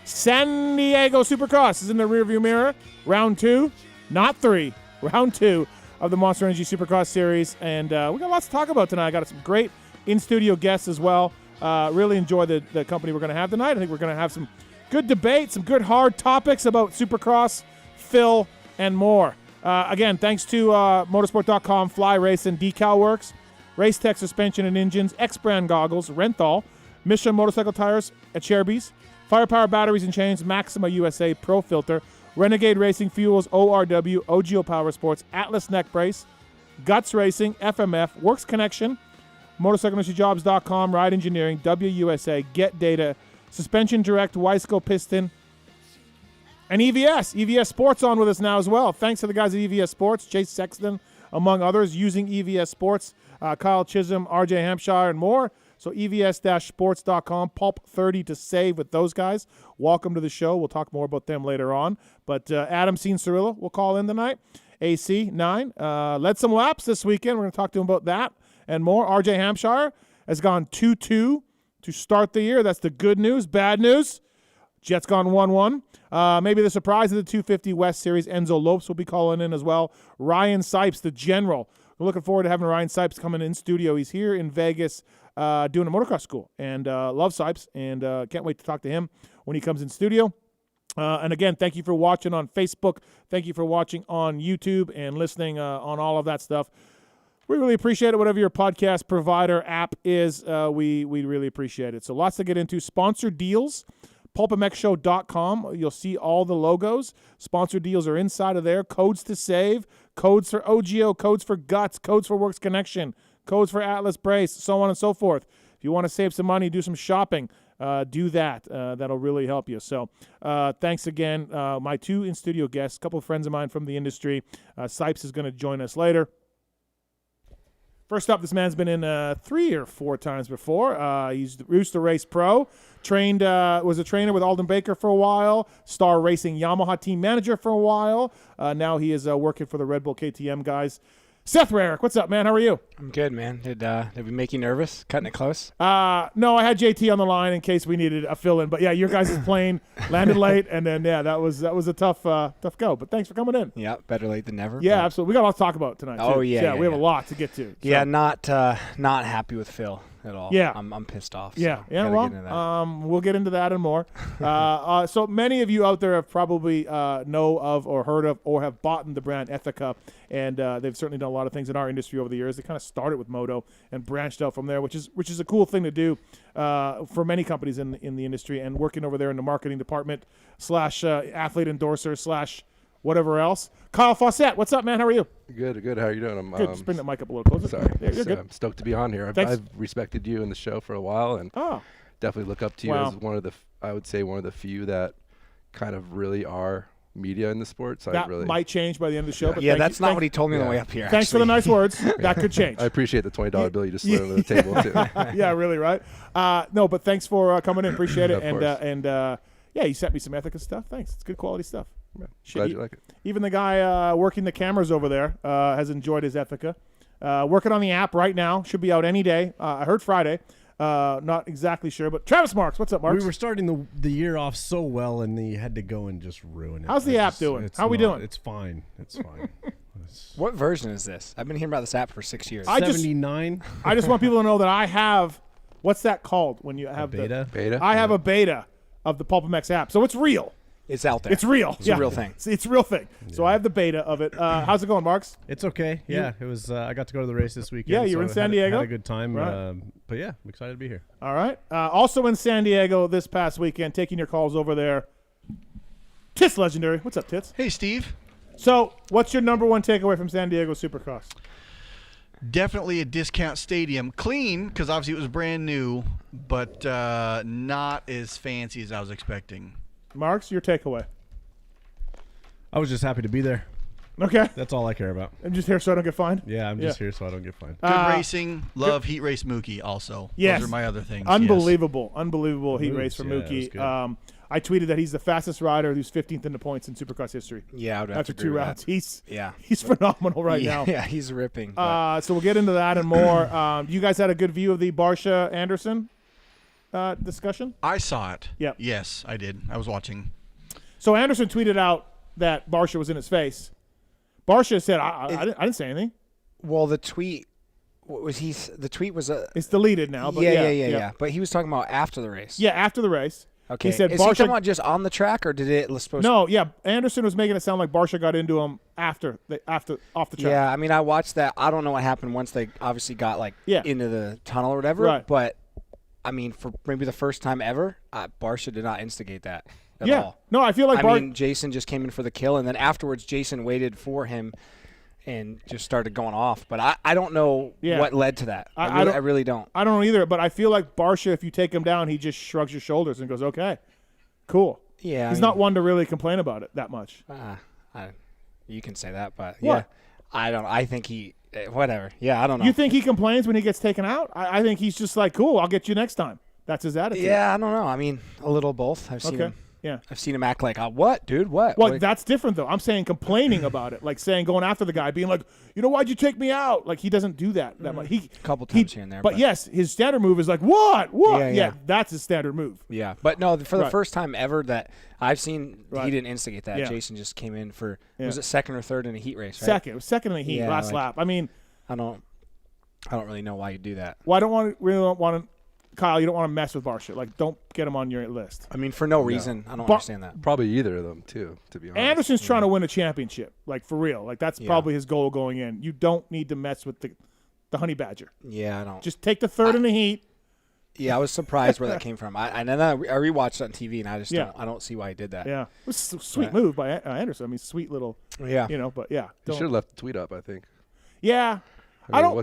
San Diego Supercross is in the rearview mirror. Round 2, not 3. Round 2 of the Monster Energy Supercross Series. And we got lots to talk about tonight. I got some great in-studio guests as well. Really enjoy the company we're going to have tonight. I think we're going to have some good debate, some good hard topics about Supercross, Phil, and more. Again, thanks to motorsport.com, Fly Race, and Decal Works, Race Tech Suspension and Engines, X-Brand Goggles, Renthal, Michelin Motorcycle Tires at Cherbys, Firepower Batteries and Chains, Maxima USA, Pro Filter, Renegade Racing Fuels, ORW, OGO Power Sports, Atlas Neck Brace, Guts Racing, FMF, Works Connection, MotorcycleIndustryJobs.com, Ride Engineering, WUSA, Get Data, Suspension Direct, Wiseco Piston, and EVS. EVS Sports on with us now as well. Thanks to the guys at EVS Sports, Chase Sexton, among others, using EVS Sports, Kyle Chisholm, RJ Hampshire, and more. So EVS-sports.com, Pulp 30 to save with those guys. Welcome to the show. We'll talk more about them later on. But Adam Cianciarulo will call in tonight. AC9 led some laps this weekend. We're going to talk to him about that and more. RJ Hampshire has gone 2-2 to start the year. That's the good news. Bad news, Jett's gone 1-1. Maybe the surprise of the 250 West Series, Enzo Lopes will be calling in as well. Ryan Sypes, the general. We're looking forward to having Ryan Sypes coming in studio. He's here in Vegas doing a motocross school, and love Sypes, and can't wait to talk to him when he comes in studio. And again, thank you for watching on Facebook. Thank you for watching on YouTube and listening on all of that stuff. We really appreciate it. Whatever your podcast provider app is, we really appreciate it. So lots to get into. Sponsored deals, PulpMXShow.com. You'll see all the logos. Sponsored deals are inside of there. Codes to save, codes for OGO, codes for Guts, codes for Works Connection, codes for Atlas Brace, so on and so forth. If you want to save some money, do some shopping, do that. That'll really help you. So thanks again. My two in-studio guests, a couple of friends of mine from the industry. Sypes is going to join us later. First up, this man's been in 3 or 4 times before. He's used to race pro, was a trainer with Alden Baker for a while, Star Racing Yamaha team manager for a while. Now he is working for the Red Bull KTM guys. Seth Rarick, what's up, man? How are you? I'm good, man. Did we make you nervous? Cutting it close? No, I had JT on the line in case we needed a fill-in. But yeah, your guys' plane landed late, and then that was a tough go. But thanks for coming in. Yeah, better late than never. Yeah, absolutely. We got a lot to talk about tonight. Oh too. yeah, we have a lot to get to. So. Yeah, not happy with Phil at all. Yeah, I'm pissed off. Yeah, so yeah. Well, we'll get into that and more. So many of you out there have probably know of or heard of or have bought the brand Ethica, and they've certainly done a lot of things in our industry over the years. They kind of started with moto and branched out from there, which is a cool thing to do for many companies in the industry, and working over there in the marketing department / athlete endorser / whatever else. Kyle Fauscette, what's up, man? How are you? Good. How are you doing? I'm good. Just bring that mic up a little closer. Sorry. Yeah, you're good. I'm stoked to be on here. I've respected you in the show for a while, and definitely look up to you as one of the few that kind of really are media in the sport. So that might change by the end of the show. But yeah, that's not what he told me on the way up here. Thanks for the nice words. That could change. I appreciate the $20 bill you just slid under the table too. Yeah, really, right? No, but thanks for coming in. Appreciate it. And yeah, you sent me some Ethica stuff. Thanks. It's good quality stuff. Yeah, glad you like it. Even the guy working the cameras over there has enjoyed his Ethica. Working on the app right now. Should be out any day. I heard Friday. Not exactly sure, but Travis Marks, what's up, Marks? We were starting the year off so well, and then you had to go and just ruin it. How's the app doing? How are we doing? It's fine. It's fine. What version is this? I've been hearing about this app for 6 years. 79. I just want people to know that I have, what's that called when you have beta? Beta? I have a beta of the PulpMX app, so it's real. It's out there. It's real. It's a real thing. It's a real thing. Yeah. So I have the beta of it. How's it going, Marks? It's okay. Yeah, it was. I got to go to the race this weekend. Yeah, you were in San Diego. Had a good time. Right. But yeah, I'm excited to be here. All right. Also in San Diego this past weekend, taking your calls over there. Tits Legendary. What's up, Tits? Hey, Steve. So what's your number one takeaway from San Diego Supercross? Definitely a discount stadium. Clean, because obviously it was brand new, but not as fancy as I was expecting. Marks, your takeaway? I was just happy to be there. Okay. That's all I care about. I'm just here so I don't get fined? Yeah, I'm just here so I don't get fined. Good racing. Love Heat Race Mookie also. Yes. Those are my other things. Unbelievable. Yes. Unbelievable heat race for Mookie. I tweeted that he's the fastest rider who's 15th in the points in Supercross history. Yeah, I would have after to 2 agree rounds. With He's phenomenal right now. Yeah, he's ripping. So we'll get into that and more. You guys had a good view of the Barsha Anderson discussion? I saw it. Yep. Yes, I did. I was watching. So Anderson tweeted out that Barsha was in his face. Barsha said, I didn't say anything. Well, the tweet was the tweet was it's deleted now. But yeah. But he was talking about after the race. Yeah, after the race. Okay. He said Is Barsha. he talking about just on the track, or did it supposed? No, yeah. Anderson was making it sound like Barsha got into him off the track. Yeah, I mean, I watched that. I don't know what happened once they obviously got into the tunnel or whatever. Right. But I mean, for maybe the first time ever, Barsha did not instigate that at all. No, I feel like I mean, Jason just came in for the kill, and then afterwards, Jason waited for him and just started going off. But I don't know what led to that. I really don't. I don't know either, but I feel like Barsha, if you take him down, he just shrugs his shoulders and goes, okay, cool. Yeah. He's not one to really complain about it that much. You can say that, but what? Yeah. I don't. I think he, whatever. Yeah, I don't know. You think he complains when he gets taken out? I think he's just like, cool, I'll get you next time. That's his attitude. Yeah, I don't know. I mean, a little both. I've seen him. Yeah. I've seen him act like, what, dude? What? Well, that's different, though. I'm saying complaining about it, like saying going after the guy, being like, why'd you take me out? Like, he doesn't do that much. A couple times here and there. But yes, his standard move is like, what? Yeah, that's his standard move. Yeah. But no, for the first time ever that I've seen, he didn't instigate that. Yeah. Just came in for, was it second or third in a heat race, right? Second. It was second in the heat, last lap. I mean. I don't really know why you do that. Well, I don't want to. Kyle, you don't want to mess with Barsha. Like, don't get him on your list. I mean, for no reason. I don't understand that. Probably either of them, too, to be honest. Anderson's trying to win a championship, like, for real. Like, that's probably his goal going in. You don't need to mess with the honey badger. Yeah, I don't. Just take the third in the heat. Yeah, I was surprised where that came from. I rewatched it on TV, and I just don't see why he did that. Yeah. It was a sweet move by Anderson. I mean, sweet little, but yeah. He should have left the tweet up, I think. Yeah. I mean,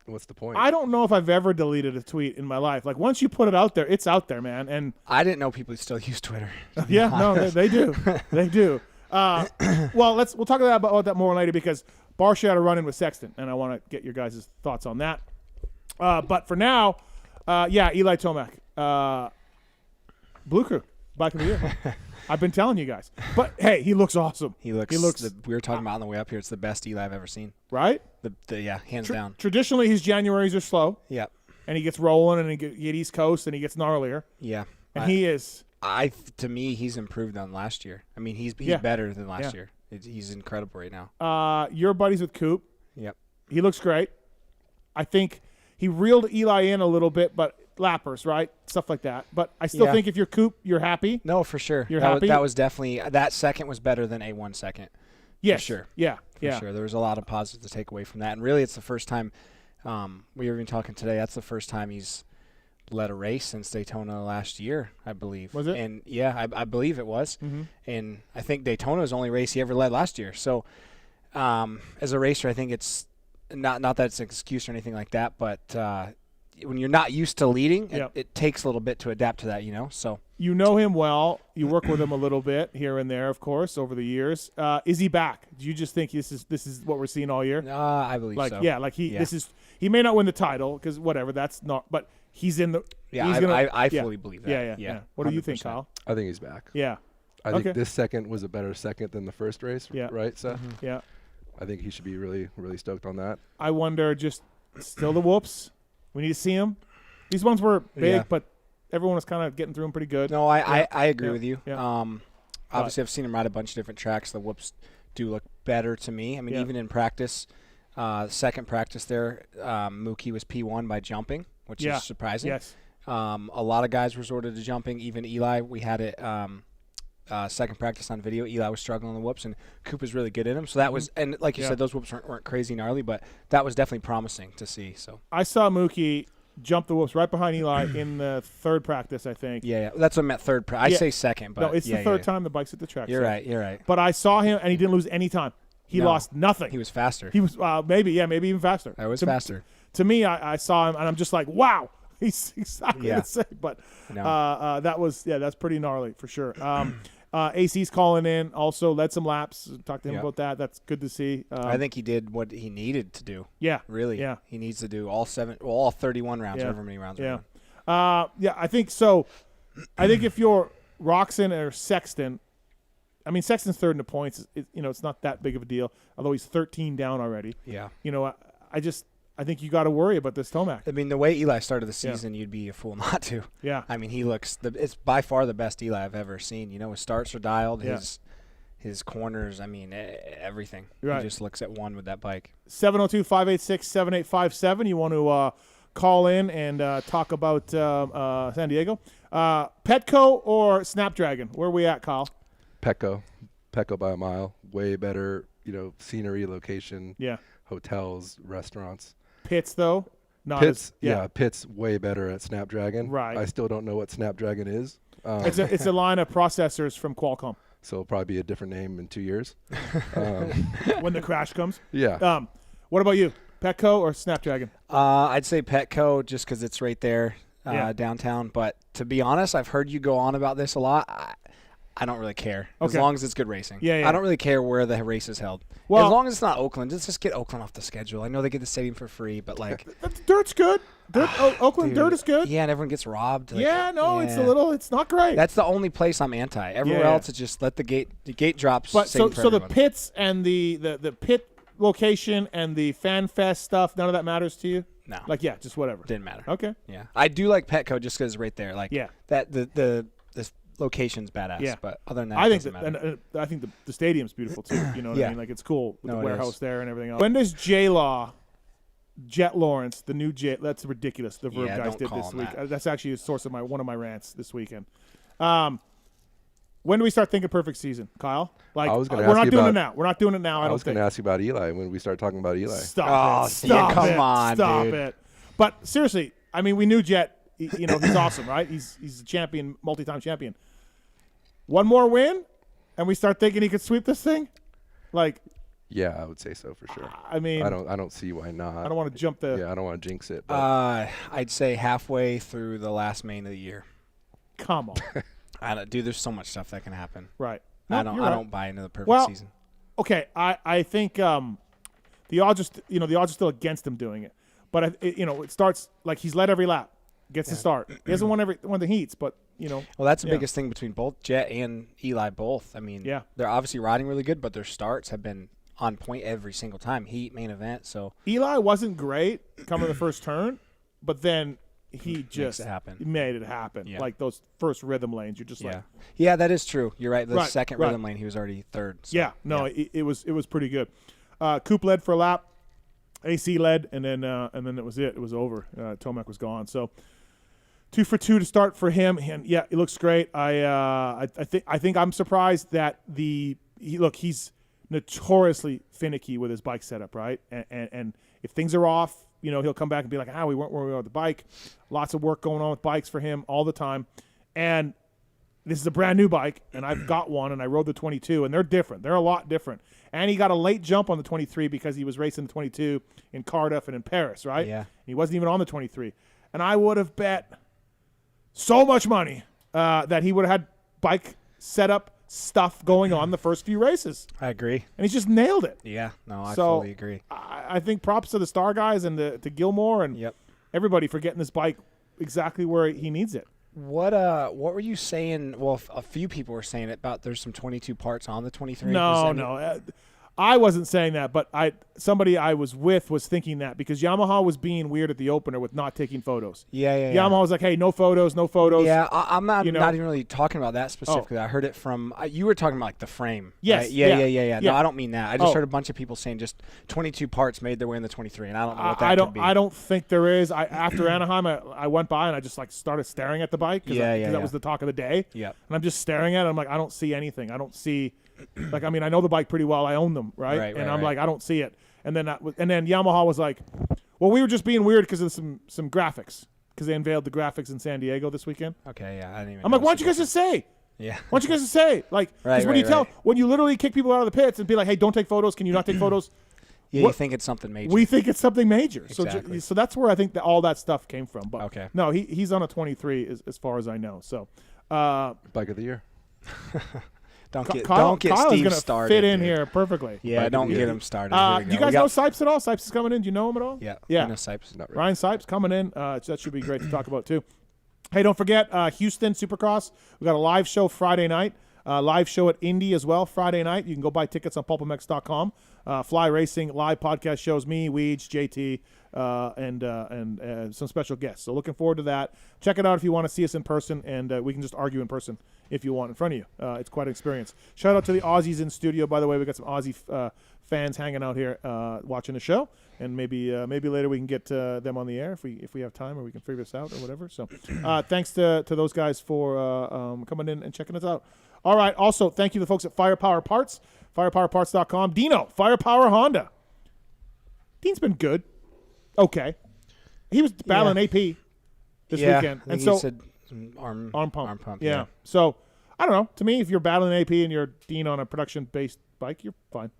what's the point? I don't know if I've ever deleted a tweet in my life. Like, once you put it out there, it's out there, man. And I didn't know people still use Twitter. Yeah, no, they do. They do. Well, we'll talk about that more later because Barsha had a run-in with Sexton, and I want to get your guys' thoughts on that. But for now, Eli Tomac, Blue Crew, bike of the year. I've been telling you guys. But, hey, he looks awesome. We were talking about on the way up here. It's the best Eli I've ever seen. Right? Hands down. Traditionally, his Januaries are slow. Yep. And he gets rolling, and he get East Coast, and he gets gnarlier. Yeah. And he is. To me, he's improved on last year. I mean, he's better than last year. He's incredible right now. You're buddies with Coop. Yep. He looks great. I think he reeled Eli in a little bit, but lappers, right? Stuff like that. But I still think if you're Coop, you're happy. No, for sure. You're happy? That was definitely – that second was better than A1 second. Yes. For sure. Yeah. For sure. There was a lot of positives to take away from that. And really, it's the first time we were even talking today. That's the first time he's led a race since Daytona last year, I believe. Was it? And, I believe it was. Mm-hmm. And I think Daytona was the only race he ever led last year. So, as a racer, I think it's not that it's an excuse or anything like that, but when you're not used to leading, it takes a little bit to adapt to that, So you know him well. You work with him a little bit here and there, of course, over the years. Is he back? Do you just think this is what we're seeing all year? I believe so. Yeah, he may not win the title because whatever. That's not. But he's in the. Yeah, I fully believe that. Yeah. What do you think, Kyle? I think he's back. Yeah. I think this second was a better second than the first race. Yeah. Right, Seth? Mm-hmm. Yeah. I think he should be really, really stoked on that. I wonder, just still the whoops. We need to see him. These ones were big, but everyone was kind of getting through them pretty good. No, I agree with you. Yeah. Obviously, I've seen him ride a bunch of different tracks. The whoops do look better to me. I mean, even in practice, second practice there, Mookie was P1 by jumping, which is surprising. Yes. A lot of guys resorted to jumping. Even Eli, we had it second practice on video. Eli was struggling on the whoops, and Coop was really good in them. So that was, and like you said, those whoops weren't crazy gnarly, but that was definitely promising to see. So I saw Mookie jump the whoops right behind Eli in the third practice, I think. Yeah. That's what I meant third. I say second, but no, it's the third time the bike's at the track. You're right. But I saw him, and he didn't lose any time. He lost nothing. He was faster. He was maybe even faster. I was faster. To me, I saw him, and I'm just like, wow. He's not going to say, but that's pretty gnarly for sure. AC's calling in, also led some laps. Talk to him about that. That's good to see. I think he did what he needed to do. Yeah, really. Yeah, he needs to do all 31 rounds, however many rounds. Yeah, I think so. I think if you're Roczen or Sexton, I mean Sexton's third in the points. It's not that big of a deal. Although he's 13 down already. Yeah. I think you got to worry about this Tomac. I mean, the way Eli started the season, you'd be a fool not to. Yeah. I mean, it's by far the best Eli I've ever seen. His starts are dialed, his corners, I mean, everything. Right. He just looks at one with that bike. 702-586-7857. You want to call in and talk about San Diego. Petco or Snapdragon? Where are we at, Kyle? Petco by a mile. Way better, scenery, location, hotels, restaurants. Pits, though? Pit's way better at Snapdragon. Right. I still don't know what Snapdragon is. It's a line of processors from Qualcomm. So it'll probably be a different name in 2 years. When the crash comes. Yeah. What about you? Petco or Snapdragon? I'd say Petco just because it's right there downtown. But to be honest, I've heard you go on about this a lot. I don't really care as long as it's good racing. Yeah. I don't really care where the race is held. Well, as long as it's not Oakland, just get Oakland off the schedule. I know they get the stadium for free, but dirt's good. Oakland dirt is good. Yeah, and everyone gets robbed. It's not great. That's the only place I'm anti. Everywhere else is just let the gate drops. But so the pits and the pit location and the fan fest stuff, none of that matters to you? No. Just whatever. Didn't matter. Okay. Yeah. I do like Petco just because it's right there. That the location's badass. Yeah. But other than that, I think the stadium's beautiful too. You know what I mean? It's cool with the warehouse there and everything else. When does Jett Lawrence, the new Jett, that's ridiculous. The Verb guys did this week. That's actually a source of one of my rants this weekend. When do we start thinking perfect season, Kyle? We're not doing it now. We're not doing it now. I was going to ask you about Eli when we start talking about Eli. Stop it. But seriously, I mean, we knew Jett. He's awesome, right? He's a champion, multi-time champion. One more win, and we start thinking he could sweep this thing. Yeah, I would say so for sure. I mean, I don't see why not. I don't want to jump the. Yeah, I don't want to jinx it. But I'd say halfway through the last main of the year. Come on. There's so much stuff that can happen. Right. No, I don't buy into the perfect season. Okay, I think the odds are still against him doing it, but it starts he's led every lap, gets the start. He hasn't won one of the heats, but Well, that's the biggest thing between both Jett and Eli. Both. I mean, they're obviously riding really good, but their starts have been on point every single time. Heat, main event. So Eli wasn't great coming to the first turn, but then he just made it happen. Yeah. Those first rhythm lanes, you're just yeah, that is true. You're right. The second rhythm lane, he was already third. So, It was pretty good. Coop led for a lap, AC led, and then it was it. It was over. Tomac was gone. So 2 for 2 to start for him, and it looks great. I think I'm surprised that he's notoriously finicky with his bike setup, right? And if things are off, he'll come back and be like, we weren't where we were with the bike. Lots of work going on with bikes for him all the time. And this is a brand new bike, and I've got one, and I rode the 22, and they're different. They're a lot different. And he got a late jump on the 23 because he was racing the 22 in Cardiff and in Paris, right? Yeah. And he wasn't even on the 23. And I would have bet so much money that he would have had bike setup stuff going on the first few races. I agree. And he's just nailed it. Yeah, no, I fully agree. I think props to the Star guys and to Gilmore and everybody for getting this bike exactly where he needs it. What were you saying? Well, a few people were saying it about there's some 22 parts on the 23. No. I wasn't saying that, but somebody I was with was thinking that because Yamaha was being weird at the opener with not taking photos. Yeah. Yamaha was like, hey, no photos. Yeah, I'm not even really talking about that specifically. I heard it from you were talking about the frame. Yes. Right? Yeah. No, I don't mean that. I just heard a bunch of people saying just 22 parts made their way in the 23, and I don't know what that could be. I don't think there is. After Anaheim, I went by and I just started staring at the bike because that was the talk of the day. Yeah. And I'm just staring at it. I'm like, I don't see anything. I don't see. I know the bike pretty well. I own them, right? And I'm like, I don't see it. And then Yamaha was like, well, we were just being weird because of some graphics because they unveiled the graphics in San Diego this weekend. Okay, yeah, I didn't even. I'm like, why don't you guys just say? Yeah. Why don't you guys just say? Because when you literally kick people out of the pits and be like, hey, don't take photos. Can you not take photos? Yeah, you think it's something major. We think it's something major. Exactly. So that's where I think that all that stuff came from. But okay. No, he's on a 23 as far as I know. So bike of the year. Don't get Kyle Steve is started. Fit in here perfectly. Yeah, don't get him started. Do you guys know Sypes at all? Sypes is coming in. Do you know him at all? Yeah. I know Sypes. Not really. Ryan Sypes coming in. That should be great to talk about too. Hey, don't forget Houston Supercross. We got a live show Friday night. Live show at Indy as well, Friday night. You can go buy tickets on PulpMX.com. Fly Racing, live podcast shows, me, Weege, JT, and some special guests. So looking forward to that. Check it out if you want to see us in person, and we can just argue in person if you want in front of you. It's quite an experience. Shout out to the Aussies in studio, by the way. We got some Aussie fans hanging out here watching the show, and maybe later we can get them on the air if we have time, or we can figure this out or whatever. So thanks to those guys for coming in and checking us out. All right. Also, thank you to the folks at Firepower Parts, firepowerparts.com. Dino, Firepower Honda. Dean's been good. Okay. He was battling AP this weekend. And so arm pump. Yeah. So, I don't know. To me, if you're battling AP and you're Dean on a production-based bike, you're fine.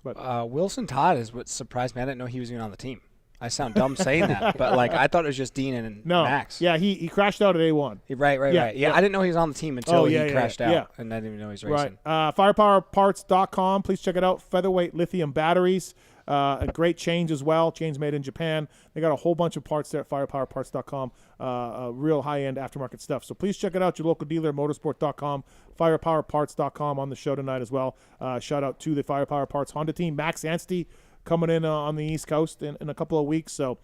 But Wilson Todd is what surprised me. I didn't know he was even on the team. I sound dumb saying that, but I thought it was just Dean and Max. Yeah, he crashed out at A1. Right. Yeah, I didn't know he was on the team until he crashed out, and I didn't even know he was racing. Right. Firepowerparts.com. Please check it out. Featherweight lithium batteries. A great change as well. Change made in Japan. They got a whole bunch of parts there at firepowerparts.com. Real high-end aftermarket stuff. So please check it out. Your local dealer, motorsport.com, firepowerparts.com on the show tonight as well. Shout out to the Firepower Parts Honda team. Max Anstey coming in on the East Coast in a couple of weeks. So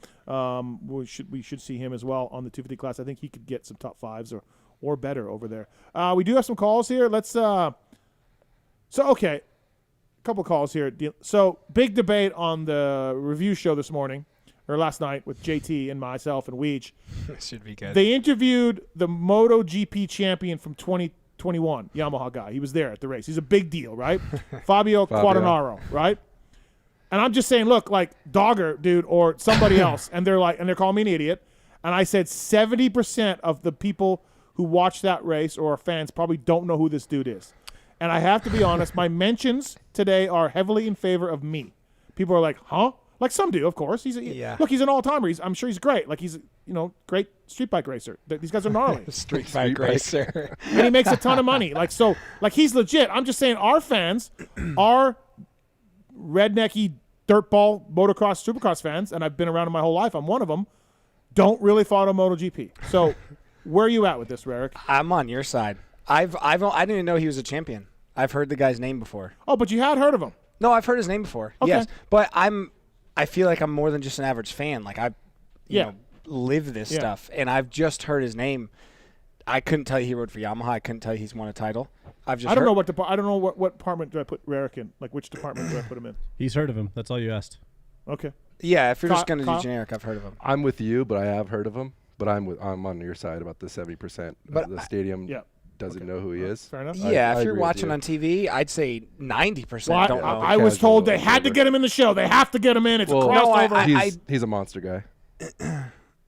we should see him as well on the 250 class. I think he could get some top fives or better over there. We do have some calls here. Let's okay. Couple calls here. So big debate on the review show this morning or last night with JT and myself and Weege. Should be good. They interviewed the MotoGP champion from 2021, Yamaha guy. He was there at the race. He's a big deal, right? Fabio Quartararo, right? And I'm just saying, look, like Dogger, dude, or somebody else, and they're calling me an idiot. And I said 70% of the people who watch that race or are fans probably don't know who this dude is. And I have to be honest, my mentions today are heavily in favor of me. People are like, huh? Like some do, of course. Look, he's an all-timer. I'm sure he's great. Like he's great street bike racer. These guys are gnarly. street bike racer. And he makes a ton of money. So he's legit. I'm just saying our fans are rednecky dirtball motocross supercross fans, and I've been around it my whole life. I'm one of them. Don't really follow MotoGP. So where are you at with this, Rarick? I'm on your side. I didn't even know he was a champion. I've heard the guy's name before. Oh, but you had heard of him. No, I've heard his name before. Okay. Yes, but I feel like I'm more than just an average fan. Like I live this stuff, and I've just heard his name. I couldn't tell you he rode for Yamaha. I couldn't tell you he's won a title. I don't know what department do I put Rarick in? Like which department do I put him in? He's heard of him. That's all you asked. Okay. Yeah, if you're just gonna do generic, I've heard of him. I'm with you, but I have heard of him. But I'm on your side about the 70%. But the stadium doesn't know who he is. Fair enough. Yeah, if you're watching on TV, I'd say 90% don't know. I was told they had to get him in the show. They have to get him in. It's a crossover. He's a monster guy.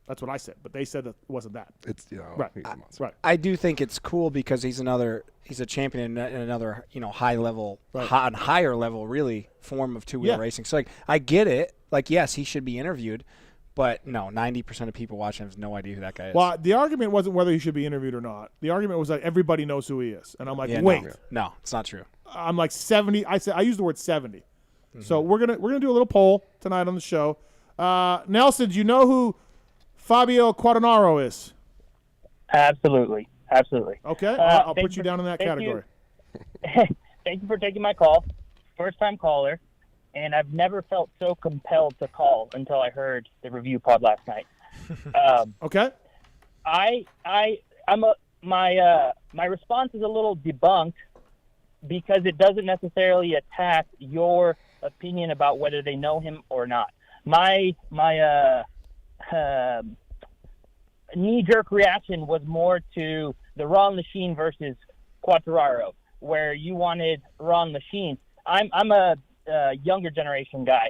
That's what I said, but they said that it wasn't that. It's he's a monster. Right. I do think it's cool because he's a champion in another high level, higher level really form of two-wheel racing. So I get it. Like yes, he should be interviewed. But no, 90% of people watching have no idea who that guy is. Well, the argument wasn't whether he should be interviewed or not. The argument was that everybody knows who he is. And I'm like, wait. No, it's not true. I'm like 70. I used the word 70. Mm-hmm. So we're gonna do a little poll tonight on the show. Nelson, do you know who Fabio Quartararo is? Absolutely. Okay, I'll put you down in that category. Thank you for taking my call. First-time caller. And I've never felt so compelled to call until I heard the review pod last night. Okay. My response is a little debunked because it doesn't necessarily attack your opinion about whether they know him or not. My knee-jerk reaction was more to the Ron Machine versus Quartararo, where you wanted Ron Machine. I'm a younger generation guy.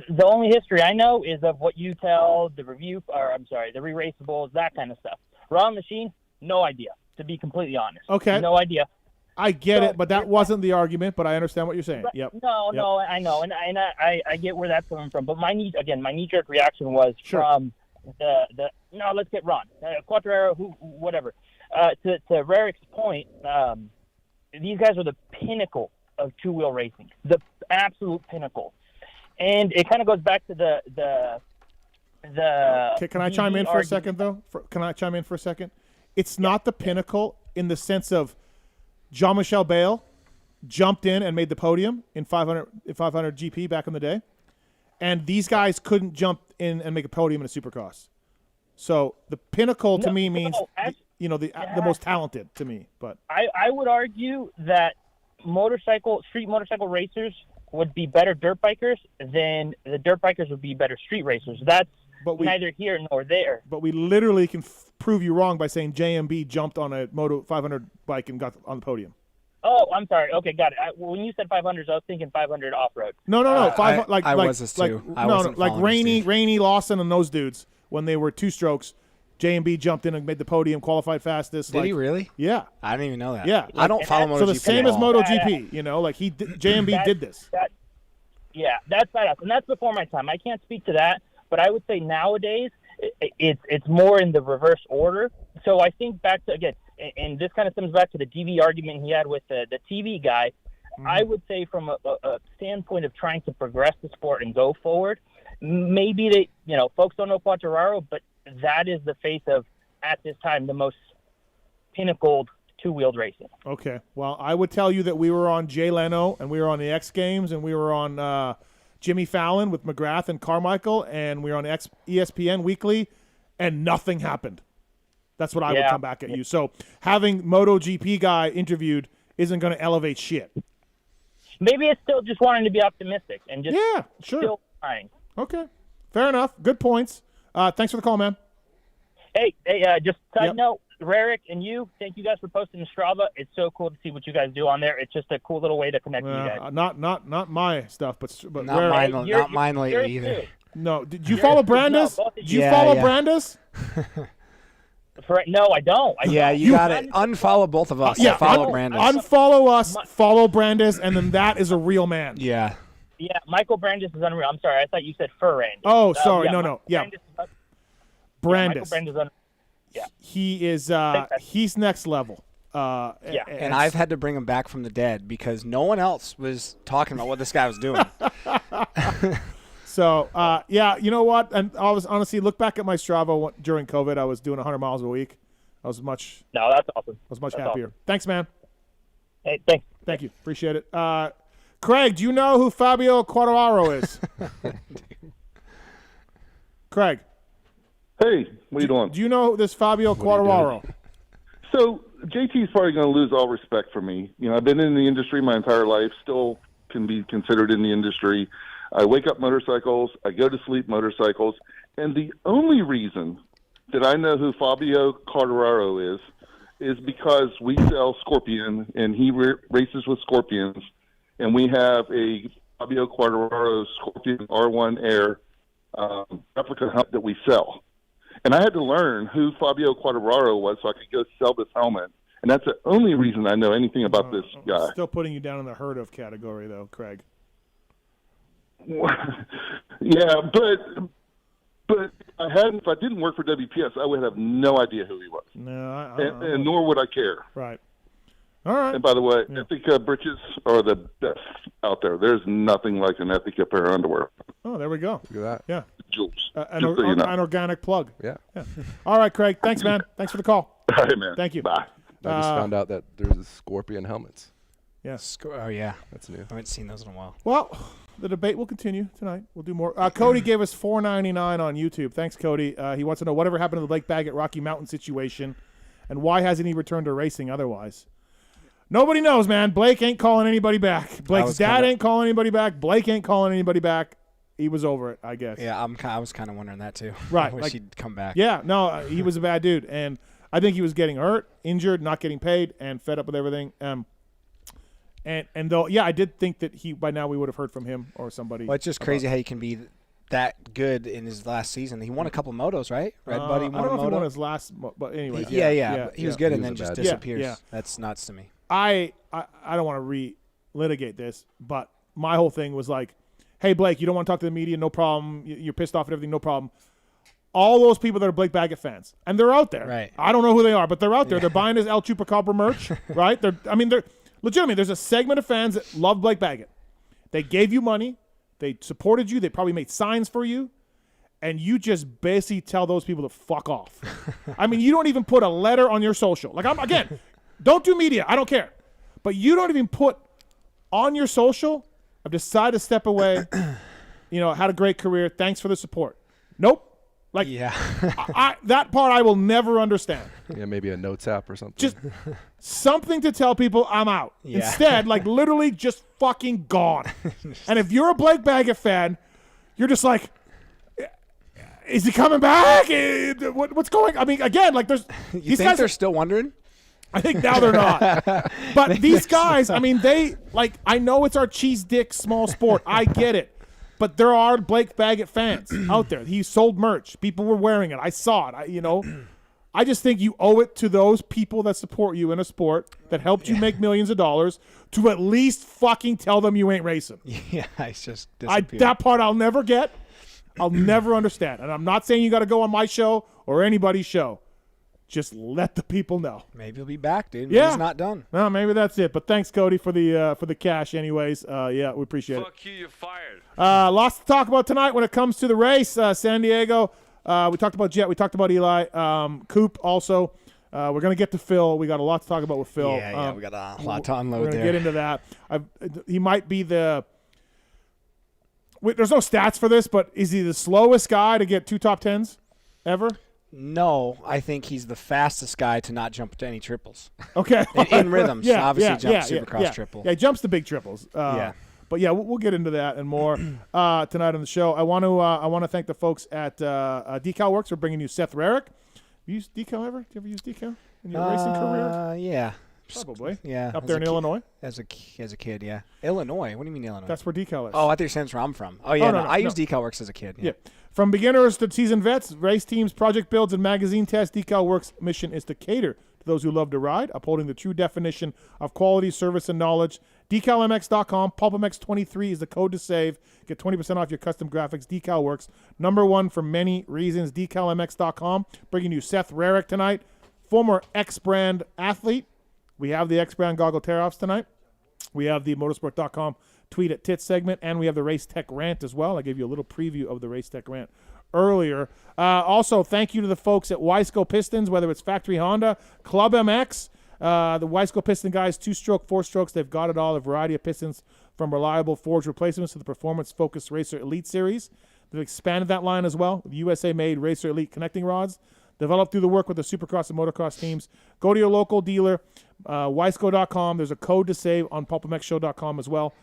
The only history I know is of what you tell the the re-raceables, that kind of stuff. Ron Machine, no idea, to be completely honest. Okay. No idea. I get it, but that wasn't the argument, but I understand what you're saying. Yep. No, I know, and I get where that's coming from. But my knee-jerk reaction was from let's get Ron. Quartararo, whatever. To Rarick's point, these guys are the pinnacle of two-wheel racing, the absolute pinnacle. And it kind of goes back to the Can I chime in for a second, though? Can I chime in for a second? It's not the pinnacle in the sense of Jean-Michel Bale jumped in and made the podium in 500 GP back in the day. And these guys couldn't jump in and make a podium in a Supercross. So the pinnacle to me means, the most talented to me. But I would argue that street motorcycle racers would be better dirt bikers than the dirt bikers would be better street racers. That's neither here nor there. But we literally can prove you wrong by saying JMB jumped on a Moto 500 bike and got on the podium. Oh, I'm sorry. Okay, got it. When you said 500s, I was thinking 500 off-road. No. I was this too. Like Rainey, Lawson, and those dudes, when they were two strokes, JMB jumped in and made the podium, qualified fastest. Did he really? Yeah. I didn't even know that. Yeah. I don't follow MotoGP. So the same as MotoGP, JMB did this. That's badass. And that's before my time. I can't speak to that, but I would say nowadays it's more in the reverse order. So I think back to, again, and this kind of stems back to the TV argument he had with the TV guy. Mm-hmm. I would say from a standpoint of trying to progress the sport and go forward, maybe folks don't know Quartararo, but that is the face of, at this time, the most pinnacled two-wheeled racing. Okay. Well, I would tell you that we were on Jay Leno, and we were on the X Games, and we were on Jimmy Fallon with McGrath and Carmichael, and we were on ESPN Weekly, and nothing happened. That's what I would come back at you. So having MotoGP guy interviewed isn't going to elevate shit. Maybe it's still just wanting to be optimistic and just still trying. Okay. Fair enough. Good points. Thanks for the call, man. Hey, just side note, Rarick and you, thank you guys for posting the Strava. It's so cool to see what you guys do on there. It's just a cool little way to connect with you guys. Not my stuff, but not Rarick. not mine lately either. Too. No, did you follow Brandis? Did you follow Brandis? No, I don't. You got it. Unfollow both of us. Follow Brandis. Unfollow us, follow Brandis, and then that is a real man. Yeah. Yeah, Michael Brandis is unreal. I'm sorry. I thought you said Fur Randy. Oh, sorry. No. Yeah. Brandis. Michael Brandis He is he's next level. And I've had to bring him back from the dead because no one else was talking about what this guy was doing. So, you know what? And I was honestly, look back at my Strava during COVID. I was doing 100 miles a week. I was much. No, that's awesome. I was much happier. Awesome. Thanks, man. Hey, thanks. Thank you. Appreciate it. Craig, do you know who Fabio Quartararo is? Craig. Hey, what are you doing? Do you know this Fabio Quartararo? So JT is probably going to lose all respect for me. I've been in the industry my entire life, still can be considered in the industry. I wake up motorcycles, I go to sleep motorcycles, and the only reason that I know who Fabio Quartararo is because we sell Scorpion, and he races with Scorpions, and we have a Fabio Quartararo Scorpion R1 Air replica helmet that we sell. And I had to learn who Fabio Quartararo was so I could go sell this helmet. And that's the only reason I know anything about this guy. Still putting you down in the heard of category, though, Craig. Yeah, but if I didn't work for WPS, I would have no idea who he was. No, and nor would I care. Right. All right. And by the way, Ethica britches are the best out there. There's nothing like an Ethica pair of underwear. Oh, there we go. Look at that. Yeah. Jules. An organic plug. Yeah. All right, Craig. Thanks, man. Thanks for the call. All right, man. Thank you. Bye. I just found out that there's a Scorpion helmets. Yeah. Oh, yeah. That's new. I haven't seen those in a while. Well, the debate will continue tonight. We'll do more. Cody gave us $4.99 on YouTube. Thanks, Cody. He wants to know whatever happened to the Blake Bagot Rocky Mountain situation and why hasn't he returned to racing otherwise. Nobody knows, man. Blake ain't calling anybody back. Blake's dad ain't calling anybody back. Blake ain't calling anybody back. He was over it, I guess. Yeah, I was kind of wondering that too. Right. I wish he'd come back. Yeah, no, he was a bad dude. And I think he was getting hurt, injured, not getting paid, and fed up with everything. And though, I did think that by now we would have heard from him or somebody. Well, it's just crazy how he can be that good in his last season. He won a couple motos, right? Red Buddy won a moto. I don't know if he won his last, but anyway. Yeah. He was good and then just disappears. Yeah. That's nuts to me. I don't want to relitigate this, but my whole thing was like, hey, Blake, you don't want to talk to the media, no problem. You're pissed off at everything, no problem. All those people that are Blake Bagot fans, and they're out there. Right. I don't know who they are, but they're out there. They're buying his El Chupacabra merch, right? They're legitimately, there's a segment of fans that love Blake Bagot. They gave you money. They supported you. They probably made signs for you. And you just basically tell those people to fuck off. I mean, you don't even put a letter on your social. Like, again, don't do media. I don't care. But you don't even put on your social, I've decided to step away. Had a great career. Thanks for the support. Nope. Like, that part I will never understand. Yeah, maybe a notes app or something. Just something to tell people I'm out. Yeah. Instead, like, literally just fucking gone. And if you're a Blake Bagot fan, you're just like, is he coming back? What's going on? I mean, again, like, there's these guys are still wondering? I think now they're not. But these guys, I mean, I know it's our cheese dick small sport. I get it. But there are Blake Bagot fans out there. He sold merch. People were wearing it. I saw it. I just think you owe it to those people that support you in a sport that helped you make millions of dollars to at least fucking tell them you ain't racing. Yeah, it's just disappeared. That part I'll never get. I'll never understand. And I'm not saying you got to go on my show or anybody's show. Just let the people know. Maybe he'll be back, dude. Yeah. He's not done. No, maybe that's it. But thanks, Cody, for the cash anyways. Yeah, we appreciate it. Fuck you, you're fired. Lots to talk about tonight when it comes to the race. San Diego, we talked about Jett. We talked about Eli. Coop also. We're going to get to Phil. We got a lot to talk about with Phil. Yeah, we got a lot to unload we're there. We're going to get into that. He might be there's no stats for this, but is he the slowest guy to get 2 top 10s ever? No, I think he's the fastest guy to not jump to any triples. Okay. In rhythms. Obviously jumps Supercross triple. Yeah, he jumps the big triples. But yeah, we'll get into that and more tonight on the show. I want to thank the folks at Decal Works for bringing you Seth Rarick. You used Decal ever? Did you ever use Decal in your racing career? Yeah. Probably. Yeah. Up there in Illinois? As a kid, yeah. Illinois? What do you mean Illinois? That's where Decal is. Oh, I thought you said where I'm from. Oh, yeah. I used Decal Works as a kid. Yeah. From beginners to seasoned vets, race teams, project builds, and magazine tests, Decal Works' mission is to cater to those who love to ride, upholding the true definition of quality, service, and knowledge. DecalMX.com. PulpMX23 is the code to save. Get 20% off your custom graphics. Decal Works. #1 for many reasons. DecalMX.com. Bringing you Seth Rarick tonight, former X-Brand athlete. We have the X-Brand goggle tear-offs tonight. We have the motorsport.com tweet at tits segment, and we have the Race Tech rant as well. I gave you a little preview of the Race Tech rant earlier. Also, thank you to the folks at Wiseco Pistons, whether it's Factory Honda, Club MX, the Wiseco Piston guys, 2-stroke, 4-strokes, they've got it all, a variety of pistons from reliable forged replacements to the performance-focused Racer Elite series. They've expanded that line as well with USA-made Racer Elite connecting rods, developed through the work with the Supercross and Motocross teams. Go to your local dealer, Wiseco.com. There's a code to save on PulpMXShow.com as well.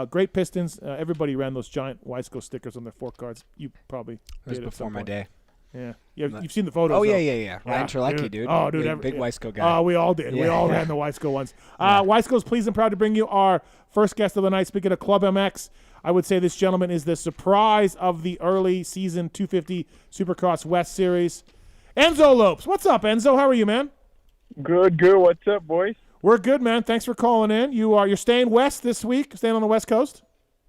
Great pistons. Everybody ran those giant Wiseco stickers on their fork cards. You probably did it before my day. Yeah. You've seen the photos. Oh, yeah. Ryan Terlecki, dude. Oh, dude. Big Wiseco guy. Oh, we all did. We all ran the Wiseco ones. Wiseco's pleased and proud to bring you our first guest of the night. Speaking of Club MX, I would say this gentleman is the surprise of the early season 250 Supercross West Series. Enzo Lopes. What's up, Enzo? How are you, man? Good. What's up, boys? We're good, man. Thanks for calling in. You're staying west this week, staying on the West Coast?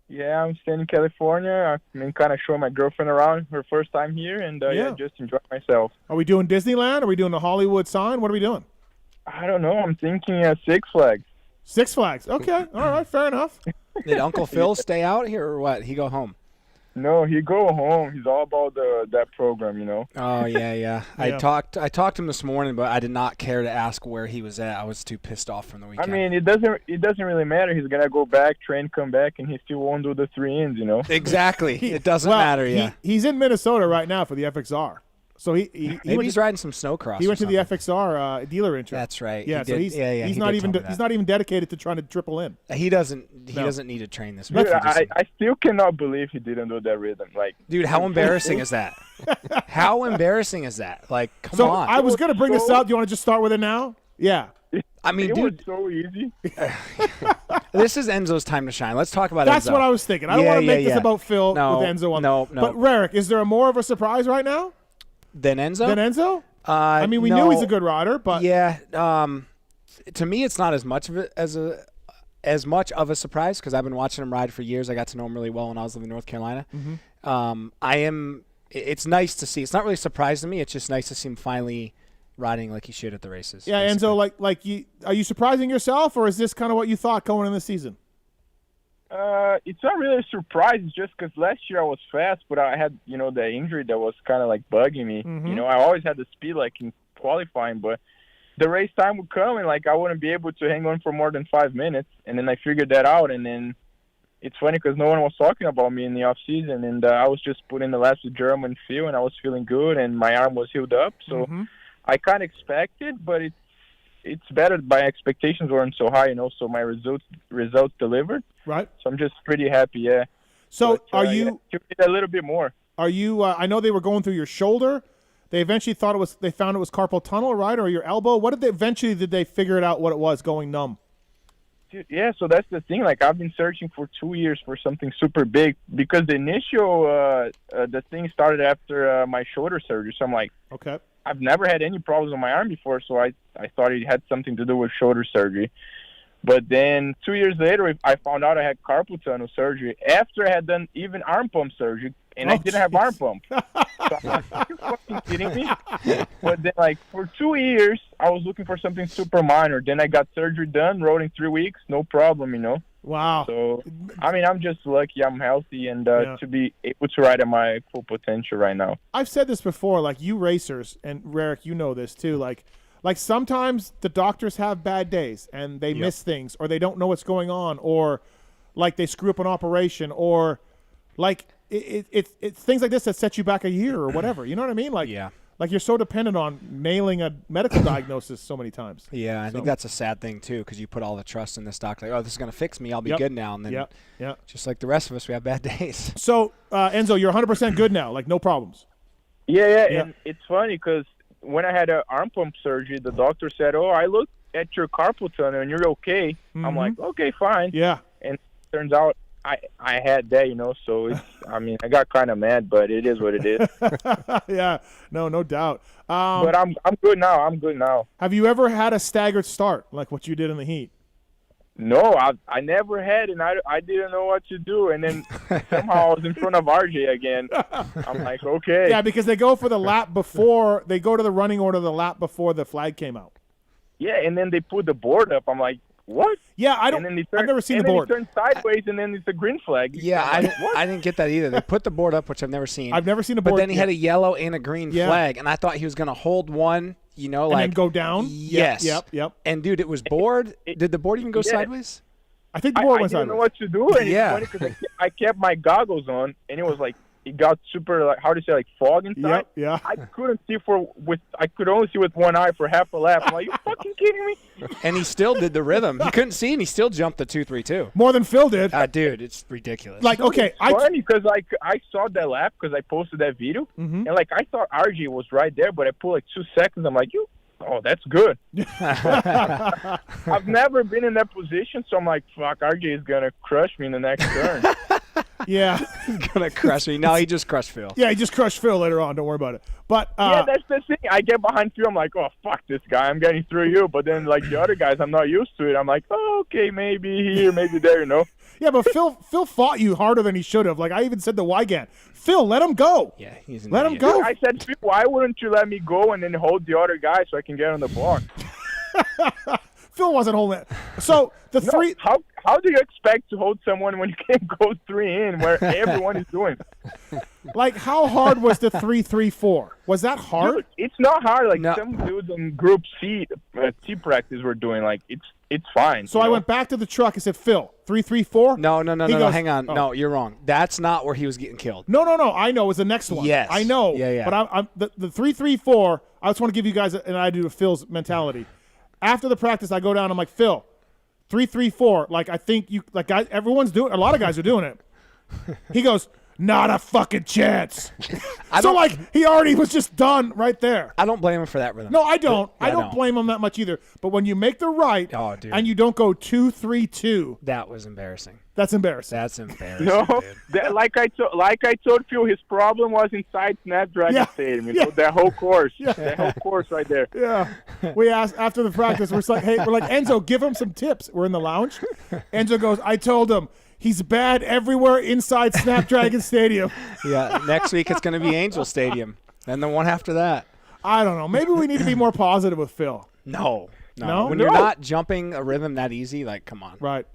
Yeah, I'm staying in California. I've been kind of showing my girlfriend around her first time here, and just enjoy myself. Are we doing Disneyland? Are we doing the Hollywood sign? What are we doing? I don't know. I'm thinking Six Flags. Six Flags. Okay. All right. Fair enough. Did Uncle Phil stay out here or what? He go home? No, he go home. He's all about that program, you know. Oh yeah. I talked to him this morning, but I did not care to ask where he was at. I was too pissed off from the weekend. I mean, it doesn't really matter. He's gonna go back, train, come back, and he still won't do the 3 ins, you know. Exactly. It doesn't matter. Yeah. He's in Minnesota right now for the FXR. So maybe he's riding some snowcross. He went to the FXR dealer intro. That's right. Yeah, he's not even dedicated to trying to triple in. He doesn't need to train this week. Dude, I still cannot believe he didn't do that rhythm. Like, dude, how embarrassing is that? How embarrassing is that? Like, come on. I was gonna bring this up. Do you want to just start with it now? Yeah. I mean, dude, was so easy. This is Enzo's time to shine. Let's talk about Enzo. That's what I was thinking. I don't want to make this about Phil with Enzo. No. But Rarick, is there more of a surprise right now? Than Enzo? I mean, we knew he's a good rider, but yeah. To me, it's not as much of a surprise because I've been watching him ride for years. I got to know him really well when I was living in North Carolina. Mm-hmm. It's nice to see. It's not really a surprise to me. It's just nice to see him finally riding like he should at the races. Yeah, basically. Enzo, are you surprising yourself, or is this kind of what you thought going in the season? It's not really a surprise. It's just because last year I was fast, but I had, the injury that was kind of like bugging me. Mm-hmm. I always had the speed like in qualifying, but the race time would come and like I wouldn't be able to hang on for more than 5 minutes. And then I figured that out. And then it's funny because no one was talking about me in the off season, and I was just putting the laps with Jerome and Phil, and I was feeling good, and my arm was healed up. So I can't expect it, but it's better. My expectations weren't so high, So my results delivered. Right. So I'm just pretty happy. Yeah. So are you a little bit more? Are you? I know they were going through your shoulder. They eventually they found it was carpal tunnel, right, or your elbow. What did they figure it out what it was going numb? Dude, yeah, so that's the thing. Like I've been searching for 2 years for something super big because the initial the thing started after my shoulder surgery. So I'm like, okay, I've never had any problems on my arm before, so I thought it had something to do with shoulder surgery. But then 2 years later, I found out I had carpal tunnel surgery after I had done even arm pump surgery, and I didn't have arm pump. So I'm like, are you fucking kidding me? But then, like, for 2 years, I was looking for something super minor. Then I got surgery done, rode in 3 weeks, no problem, Wow. So, I mean, I'm just lucky I'm healthy and to be able to ride at my full potential right now. I've said this before, like you racers, and Rarick, you know this too, like sometimes the doctors have bad days and they miss things, or they don't know what's going on, or like they screw up an operation, or like it's things like this that set you back a year or whatever. You know what I mean? Like, like you're so dependent on nailing a medical diagnosis so many times. Yeah, I think that's a sad thing too, because you put all the trust in this doctor. Like, oh, this is going to fix me. I'll be good now. And then just like the rest of us, we have bad days. So, Enzo, you're 100% good now, like no problems. Yeah, and it's funny because when I had an arm pump surgery, the doctor said, "Oh, I looked at your carpal tunnel and you're okay." I'm like, "Okay, fine." Yeah. And it turns out I had that, so it's, I mean, I got kind of mad, but it is what it is. Yeah, no doubt. But I'm good now. Have you ever had a staggered start like what you did in the heat? No, I never had, and I didn't know what to do. And then somehow I was in front of RJ again. I'm like, okay. Yeah, because they go for the lap before, they go to the running order the lap before the flag came out. Yeah, and then they put the board up. I'm like, what? Yeah, I've never seen the board. And then he turned sideways, and then it's a green flag. Yeah, I didn't get that either. They put the board up, which I've never seen. I've never seen a board. But then he had a yellow and a green flag, and I thought he was going to hold one, and then go down? Yes. Yep. And, dude, it was board. Did the board even go sideways? I think the board went sideways. I didn't know what to do, and it's funny because I kept my goggles on, and it was like, it got super, like, how do you say, like fog inside? Yeah. I couldn't see I could only see with one eye for half a lap. I'm like, you fucking kidding me? And he still did the rhythm. He couldn't see, and he still jumped the 2.32. More than Phil did. Dude, it's ridiculous. Like, okay. It's funny because, like, I saw that lap because I posted that video, and, like, I thought RJ was right there, but I put, like, 2 seconds. I'm like, oh, that's good. I've never been in that position, so I'm like, fuck, RJ is going to crush me in the next turn. Yeah. He's going to crush me. No, he just crushed Phil. Yeah, he just crushed Phil later on. Don't worry about it. But yeah, that's the thing. I get behind Phil. I'm like, oh, fuck this guy. I'm getting through you. But then, like, the other guys, I'm not used to it. I'm like, oh, okay, maybe here, maybe there, Yeah, but Phil fought you harder than he should have. Like, I even said to Wygant, Phil, let him go. Yeah, he's let him go. I said, Phil, why wouldn't you let me go and then hold the other guy so I can get on the block? Phil wasn't holding it. So three. How do you expect to hold someone when you can't go 3 in where everyone is doing? Like, how hard was the 3-3-4? Was that hard? Dude, it's not hard. Like some dudes in Group C, T practice were doing. Like it's fine. So I went back to the truck and said, Phil, 3-3-4. No. Hang on. Oh. No, you're wrong. That's not where he was getting killed. No. I know. It was the next one. Yes. I know. Yeah. But I'm the 3-3-4. I just want to give you guys an idea of Phil's mentality. After the practice, I go down. I'm like, Phil, 3-3-4. Like, I think you, like, guys, everyone's doing. A lot of guys are doing it. He goes, not a fucking chance. So, like, he already was just done right there. I don't blame him for that rhythm. No, I don't. I don't blame him that much either. But when you make the right and you don't go 2-3-2, that was embarrassing. That's embarrassing. That's embarrassing. No, like I told Phil, his problem was inside Snapdragon Stadium. That whole course, that whole course right there. Yeah. We asked after the practice. We're like, Enzo, give him some tips. We're in the lounge. Enzo goes, I told him. He's bad everywhere inside Snapdragon Stadium. Yeah, next week it's going to be Angel Stadium. And the one after that. I don't know. Maybe we need to be more positive with Phil. No. When you're not jumping a rhythm that easy, like, come on. Right.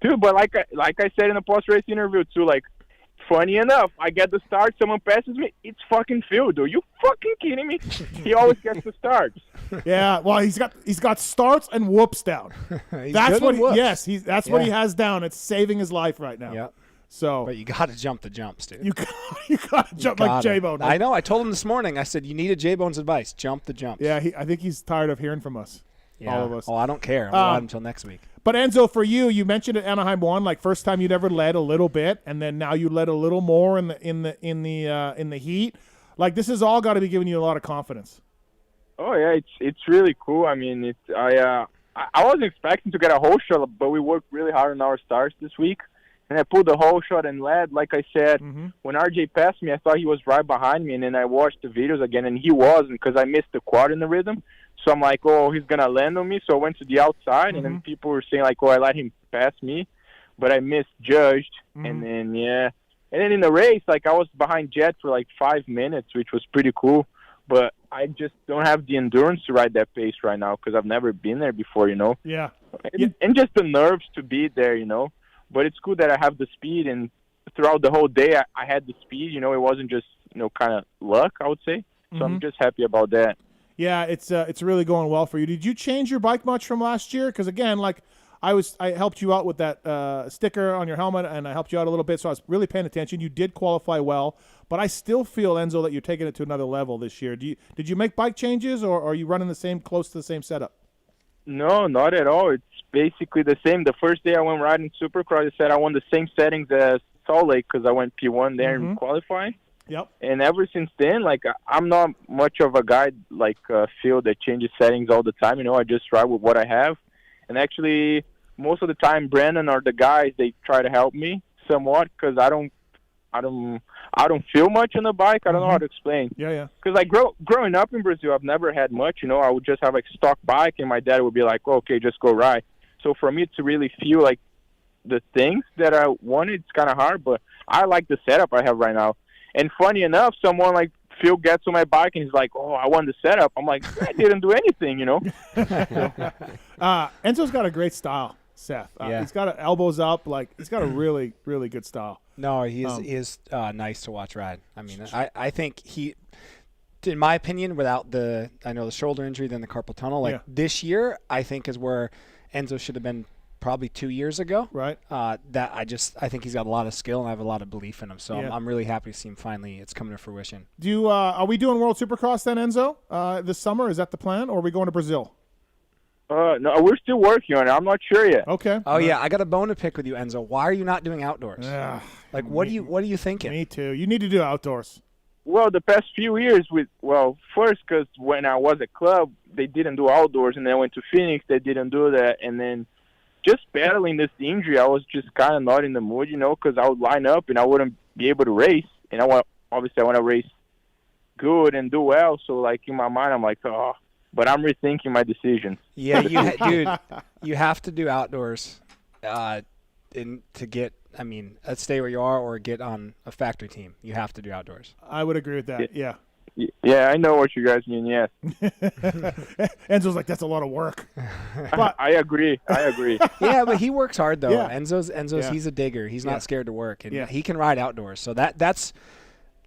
Dude, but like I said in the post-race interview, too, like, funny enough, I get the start, someone passes me, it's fucking Phil, dude. You fucking kidding me? He always gets the starts. Yeah, well, he's got starts and whoops down. That's what that's what he has down. It's saving his life right now. Yep. So, but you got to jump the jumps, dude. You got to jump like J-Bone. I know. I told him this morning. I said, you need J-Bone's advice. Jump the jumps. Yeah, I think he's tired of hearing from us. Yeah. All of us. Oh, I don't care. I'll let him until next week. But Enzo, for you mentioned at Anaheim 1, like first time you'd ever led a little bit, and then now you led a little more in the heat. Like this has all got to be giving you a lot of confidence. Oh yeah, it's really cool. I mean, I wasn't expecting to get a whole shot, but we worked really hard on our starts this week, and I pulled the whole shot and led. Like I said, when RJ passed me, I thought he was right behind me, and then I watched the videos again, and he wasn't because I missed the quad in the rhythm. So I'm like, oh, he's going to land on me. So I went to the outside, and then people were saying, like, oh, I let him pass me. But I misjudged. And then, yeah. And then in the race, like, I was behind Jett for, like, 5 minutes, which was pretty cool. But I just don't have the endurance to ride that pace right now because I've never been there before, you know. Yeah. And just the nerves to be there, you know. But it's cool that I have the speed. And throughout the whole day, I had the speed. You know, it wasn't just, you know, kind of luck, I would say. So I'm just happy about that. Yeah, it's really going well for you. Did you change your bike much from last year? Because again, like I helped you out with that sticker on your helmet, and I helped you out a little bit, so I was really paying attention. You did qualify well, but I still feel, Enzo, that you're taking it to another level this year. Did you make bike changes, or are you running close to the same setup? No, not at all. It's basically the same. The first day I went riding Supercross, I said I want the same settings as Salt Lake because I went P1 there in qualifying. Yep. And ever since then, like, I'm not much of a guy like Phil that changes settings all the time. You know, I just ride with what I have. And actually, most of the time, Brandon or the guys, they try to help me somewhat because I don't feel much on the bike. I don't know how to explain. Yeah. Because like growing up in Brazil, I've never had much. You know, I would just have like stock bike, and my dad would be like, oh, "Okay, just go ride." So for me to really feel like the things that I wanted, it's kind of hard. But I like the setup I have right now. And funny enough, someone like Phil gets on my bike and he's like, oh, I want the setup. I'm like, I didn't do anything, you know. Enzo's got a great style, Seth. He's got elbows up. Like, he's got a really, really good style. No, he is nice to watch ride. I mean, I think he, in my opinion, without the shoulder injury, then the carpal tunnel, this year, I think is where Enzo should have been probably 2 years ago. Right. I think he's got a lot of skill, and I have a lot of belief in him. So I'm really happy to see him finally. It's coming to fruition. Are we doing World Supercross then, Enzo, this summer? Is that the plan, or are we going to Brazil? No, we're still working on it. I'm not sure yet. Okay. Oh yeah, I got a bone to pick with you, Enzo. Why are you not doing outdoors? Like, what are you thinking? Me too. You need to do outdoors. Well, the past few years, first because when I was at club, they didn't do outdoors, and then I went to Phoenix, they didn't do that, and then just battling this injury, I was just kind of not in the mood, you know, because I would line up and I wouldn't be able to race, and I want to race good and do well. So, like, in my mind, I'm like, oh, but I'm rethinking my decisions. Yeah, dude, you have to do outdoors to get. I mean, stay where you are or get on a factory team. You have to do outdoors. I would agree with that. Yeah. Yeah, I know what you guys mean, yes. Enzo's like, that's a lot of work. But I agree. Yeah, but he works hard, though. Yeah. Enzo's he's a digger. He's not scared to work, and he can ride outdoors. So that's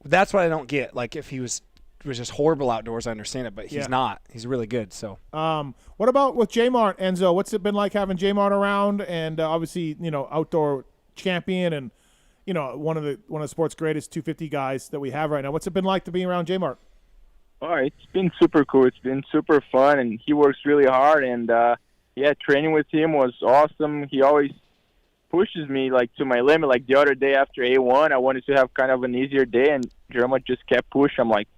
what I don't get. Like, if he was just horrible outdoors, I understand it, but he's not. He's really good. So, what about with J-Mart, Enzo? What's it been like having J-Mart around, and obviously, outdoor champion and one of the sport's greatest 250 guys that we have right now. What's it been like to be around J-Mart? Oh, it's been super cool. It's been super fun, and he works really hard. And training with him was awesome. He always pushes me like to my limit. Like the other day after A1, I wanted to have kind of an easier day, and Jerma just kept pushing. I'm like,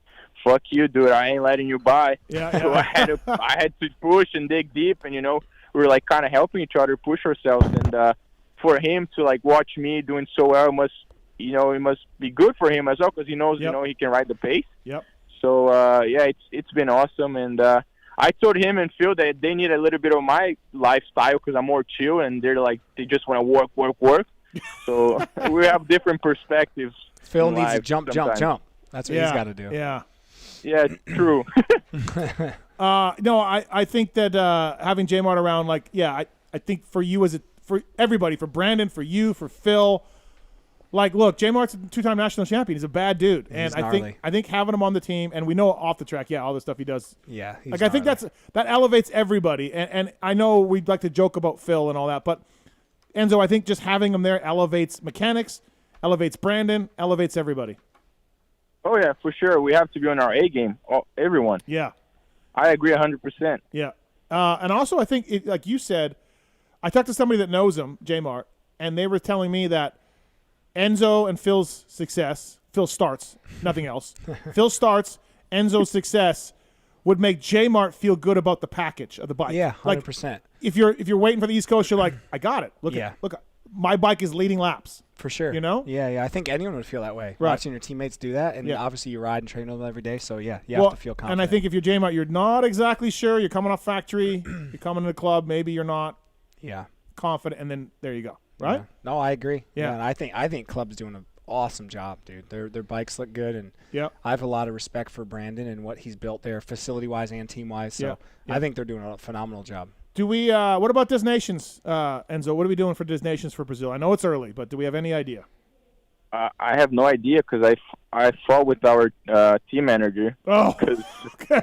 "Fuck you, dude! I ain't letting you by." So I had to push and dig deep, and we were like kind of helping each other push ourselves. And for him to like watch me doing so well, it must be good for him as well because he knows he can ride the pace. Yep. So it's been awesome, and I told him and Phil that they need a little bit of my lifestyle because I'm more chill, and they just want to work. So we have different perspectives. Phil needs to jump. That's what he's got to do. Yeah. Yeah, true. No, I think that having J-Mart around, I think for you for everybody, for Brandon, for you, for Phil, Like, look, J Mart's a 2-time national champion. He's a bad dude, and gnarly. I think having him on the team, and we know off the track, all the stuff he does. Yeah, he's like I think that elevates everybody. And I know we'd like to joke about Phil and all that, but Enzo, I think just having him there elevates mechanics, elevates Brandon, elevates everybody. Oh yeah, for sure. We have to be on our A game. Everyone. Yeah, I agree 100%. Yeah, and also I think, like you said, I talked to somebody that knows him, J Mart, and they were telling me that Enzo and Phil's success, Phil starts, nothing else. Phil starts, Enzo's success would make J Mart feel good about the package of the bike. Yeah, 100%. Like, if you're waiting for the East Coast, you're like, I got it. Look, my bike is leading laps. For sure. You know? Yeah. I think anyone would feel that way. Right. Watching your teammates do that, and obviously you ride and train with them every day, so you have to feel confident. And I think if you're J Mart, you're not exactly sure. You're coming off factory. You're coming to the club. Maybe you're not confident, and then there you go. Right? Yeah. No, I agree. Yeah. And I think Club's doing an awesome job, dude. Their bikes look good, and I have a lot of respect for Brandon and what he's built there, facility-wise and team-wise. So I think they're doing a phenomenal job. Do we? What about Destinations, Enzo? What are we doing for Destinations for Brazil? I know it's early, but do we have any idea? I have no idea because I fought with our team manager. Oh,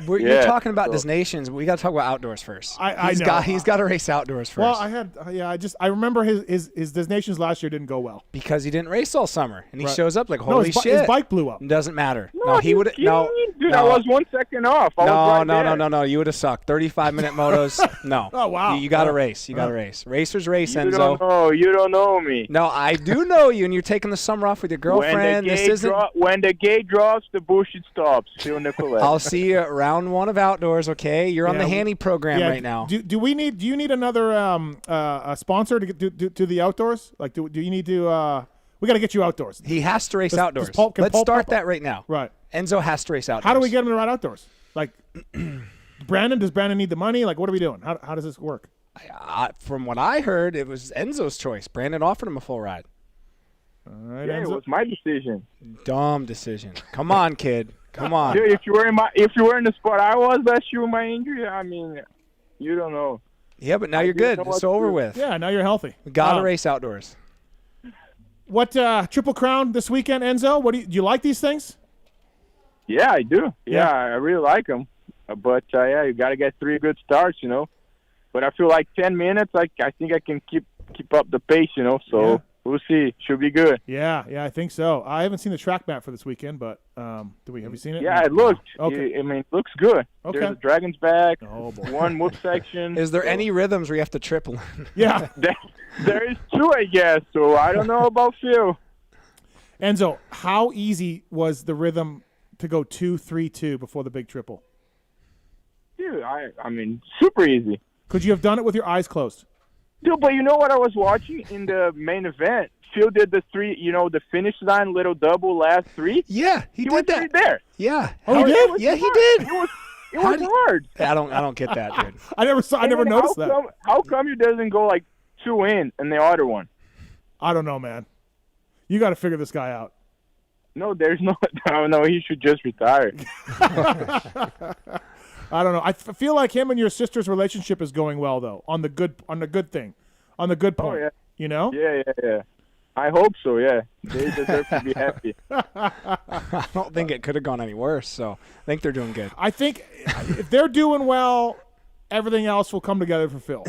you're talking about Destinations. We got to talk about outdoors first. I know he's got to race outdoors first. Well, I remember his Destinations last year didn't go well because he didn't race all summer, and he shows up like holy shit. His bike blew up. Doesn't matter. No, he would. No, dude, I was 1 second off. No. You would have sucked. 35-minute motos. No. Oh wow. You got to race. You got to race. Racers race, you Enzo. You don't know me. No, I do know you, and you're taking the summer off with your girlfriend. When the gate drops, the bullshit stops. Phil Nicoleti. I'll see you at round 1 of outdoors. Okay, you're on the Hanny program right now. Do you need another sponsor to get to the outdoors? Like, do you need to? We got to get you outdoors. He has to race outdoors. Let's start that right now. Right. Enzo has to race outdoors. How do we get him to ride outdoors? Like, does Brandon need the money? Like, what are we doing? How does this work? From what I heard, it was Enzo's choice. Brandon offered him a full ride. All right, Enzo. It was my decision. Dumb decision. Come on, kid. Come on. Dude, if you were in the spot I was last year with my injury, I mean, you don't know. Yeah, but now you're good. It's over with. Yeah, now you're healthy. Got to race outdoors. What Triple Crown this weekend, Enzo? What do you like these things? Yeah, I do. Yeah, I really like them. But you got to get 3 good starts, you know. But I feel like 10 minutes, I think I can keep up the pace, you know. So we'll see. Should be good. Yeah, I think so. I haven't seen the track map for this weekend, but have you seen it? Yeah, it looked. Okay. It looks good. Okay. There's a Dragon's Back. Oh, boy. 1 whoop section. Is there any rhythms where you have to triple in? Yeah. There is 2, I guess. So I don't know about Phil. Enzo, how easy was the rhythm to go 2-3-2 before the big triple? Dude, I mean, super easy. Could you have done it with your eyes closed? Dude, but you know what I was watching in the main event? Phil did the 3, the finish line, little double last 3. Yeah, he did went that. Right there. Yeah. Oh, he did? Yeah, he did. It was hard. I don't get that, dude. I never noticed that. How come he doesn't go like 2 in the other one? I don't know, man. You got to figure this guy out. No, there's no. No, he should just retire. I don't know. I feel like him and your sister's relationship is going well, though. On the good thing, on the good point. Oh, yeah. You know? Yeah. I hope so. Yeah, they deserve to be happy. I don't think it could have gone any worse. So I think they're doing good. I think if they're doing well, everything else will come together for Phil.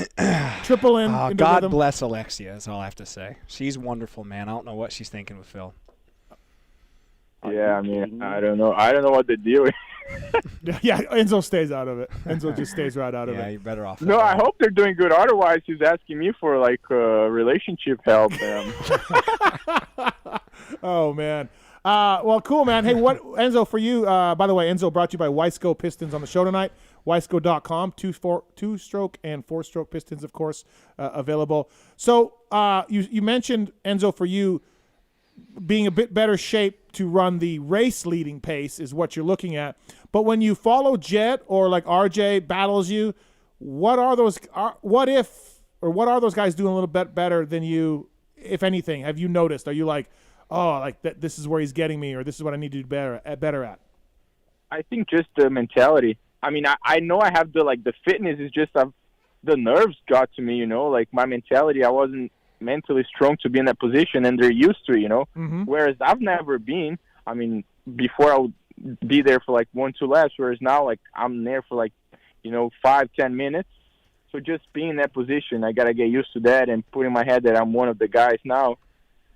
Triple in. Into God rhythm. bless Alexia. Is all I have to say. She's wonderful, man. I don't know what she's thinking with Phil. Yeah, I mean, I don't know. I don't know what the deal is. Yeah, Enzo stays out of it. Enzo just stays right out of it. Yeah, you're better off. No, I hope they're doing good. Otherwise, he's asking me for like relationship help. Oh man. Well, cool, man. Hey, what Enzo for you? By the way, Enzo brought to you by Wiseco Pistons on the show tonight. Wiseco.com, 2-stroke and 4-stroke pistons, of course, available. So you mentioned, Enzo, for you, being a bit better shape to run the race leading pace is what you're looking at. But when you follow Jett or like RJ battles you, what are those guys doing a little bit better than you, if anything? Have you noticed? Are you like, oh, like that? This is where he's getting me, or this is what I need to do better at? I think just the mentality. I mean, I know I have the fitness is just the nerves got to me, like my mentality. I wasn't mentally strong to be in that position, and they're used to it, you know. Mm-hmm. Whereas I've never been. I mean, before I would be there for like 1-2 laps, whereas now like I'm there for like, you know, 5-10 minutes. So just being in that position, I gotta get used to that and put in my head that I'm one of the guys now.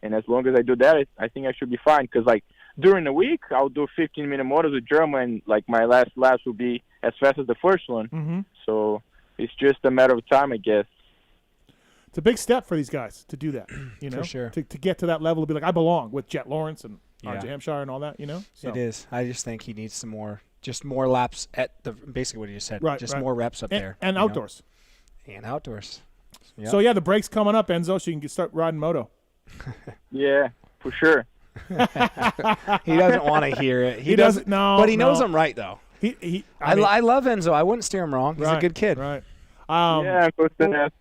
And as long as I do that, I think I should be fine. Because like during the week, I'll do 15-minute motos with German, and like my last laps will be as fast as the first one. Mm-hmm. So it's just a matter of time, I guess. It's a big step for these guys to do that, you know, For sure. to get to that level to be like, I belong with Jett Lawrence and RJ Hamshshire and all that, you know. So. It is. I just think he needs some more laps at the basically what you just said. Right, just right. more reps up there. And outdoors. And outdoors. Yep. So, yeah, the break's coming up, Enzo, so you can start riding moto. Yeah, for sure. He doesn't want to hear it. He doesn't. No, but he knows I'm right, though. I love Enzo. I wouldn't steer him wrong. He's a good kid. Right. Yeah, I'm close to that.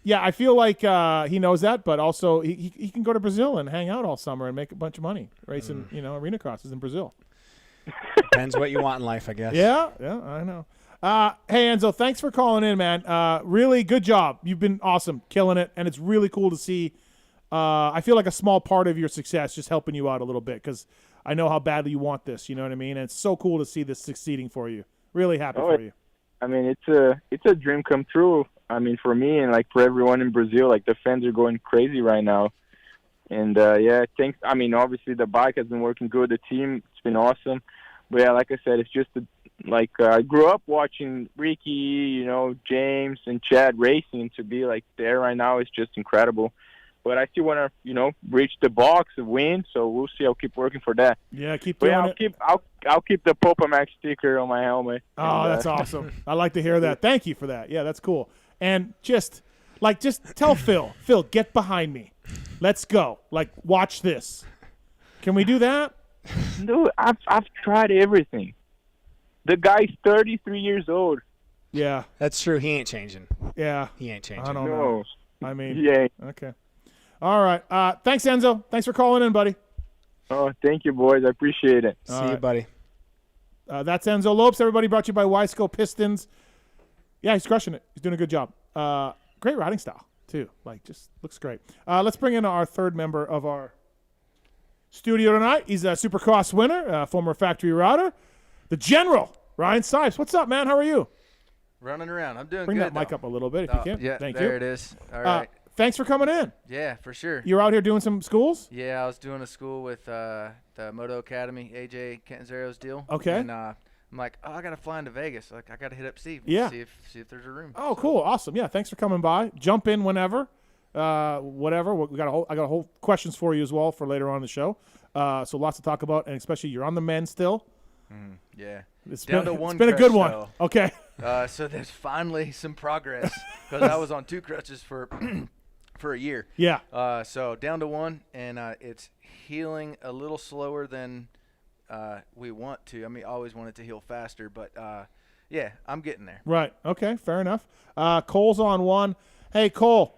Yeah, I feel like he knows that, but also he can go to Brazil and hang out all summer and make a bunch of money racing, you know, arena crosses in Brazil. Depends what you want in life, I guess. Yeah, I know. Hey, Enzo, thanks for calling in, man. Really good job. You've been awesome, killing it, and it's really cool to see. I feel like a small part of your success just helping you out a little bit because I know how badly you want this, you know what I mean? And it's so cool to see this succeeding for you. Really happy for you. I mean, it's a dream come true. I mean, for me and like for everyone in Brazil, like the fans are going crazy right now. And yeah, thanks. I mean, obviously the bike has been working good. The team, it's been awesome. But yeah, like I said, it's just I grew up watching Ricky, you know, James and Chad racing. To be like there right now is just incredible. But I still want to, you know, reach the box and win. So we'll see. I'll keep working for that. Yeah, keep doing it. I'll keep the PulpMX sticker on my helmet. Oh, that's awesome. I like to hear that. Thank you for that. Yeah, that's cool. And just tell Phil, get behind me. Let's go. Like, watch this. Can we do that? Dude, I've tried everything. The guy's 33 years old. Yeah. That's true. He ain't changing. Yeah. He ain't changing. I don't know. I mean, yeah. Okay. All right. Thanks, Enzo. Thanks for calling in, buddy. Oh, thank you, boys. I appreciate it. See you, buddy. That's Enzo Lopes. Everybody, brought to you by Wiseco Pistons. Yeah, he's crushing it. He's doing a good job. Great riding style, too. Like, just looks great. Let's bring in our third member of our studio tonight. He's a Supercross winner, former factory rider, the General, Ryan Sypes. What's up, man? How are you? Running around. I'm doing Bring good. Bring that mic up a little bit if you can. Yeah, Thank there you. it is. All right. Thanks for coming in. Yeah, for sure. You're out here doing some schools? Yeah, I was doing a school with the Moto Academy, AJ Canzaro's deal. Okay. And I'm like, I got to fly into Vegas. Like, I got to hit up Steve. Yeah. See if there's a room. Oh, cool. Awesome. Yeah, thanks for coming by. Jump in whenever. Whatever. I got a whole questions for you as well for later on in the show. So lots to talk about, and especially you're on the men still. Yeah. It's Down been, to one it's been a good one. though. Okay. So there's finally some progress because I was on 2 crutches for a year. Yeah. So down to 1, and it's healing a little slower than we want to. I mean, I always want it to heal faster, but yeah, I'm getting there. Right. Okay. Fair enough. Cole's on 1. Hey, Cole.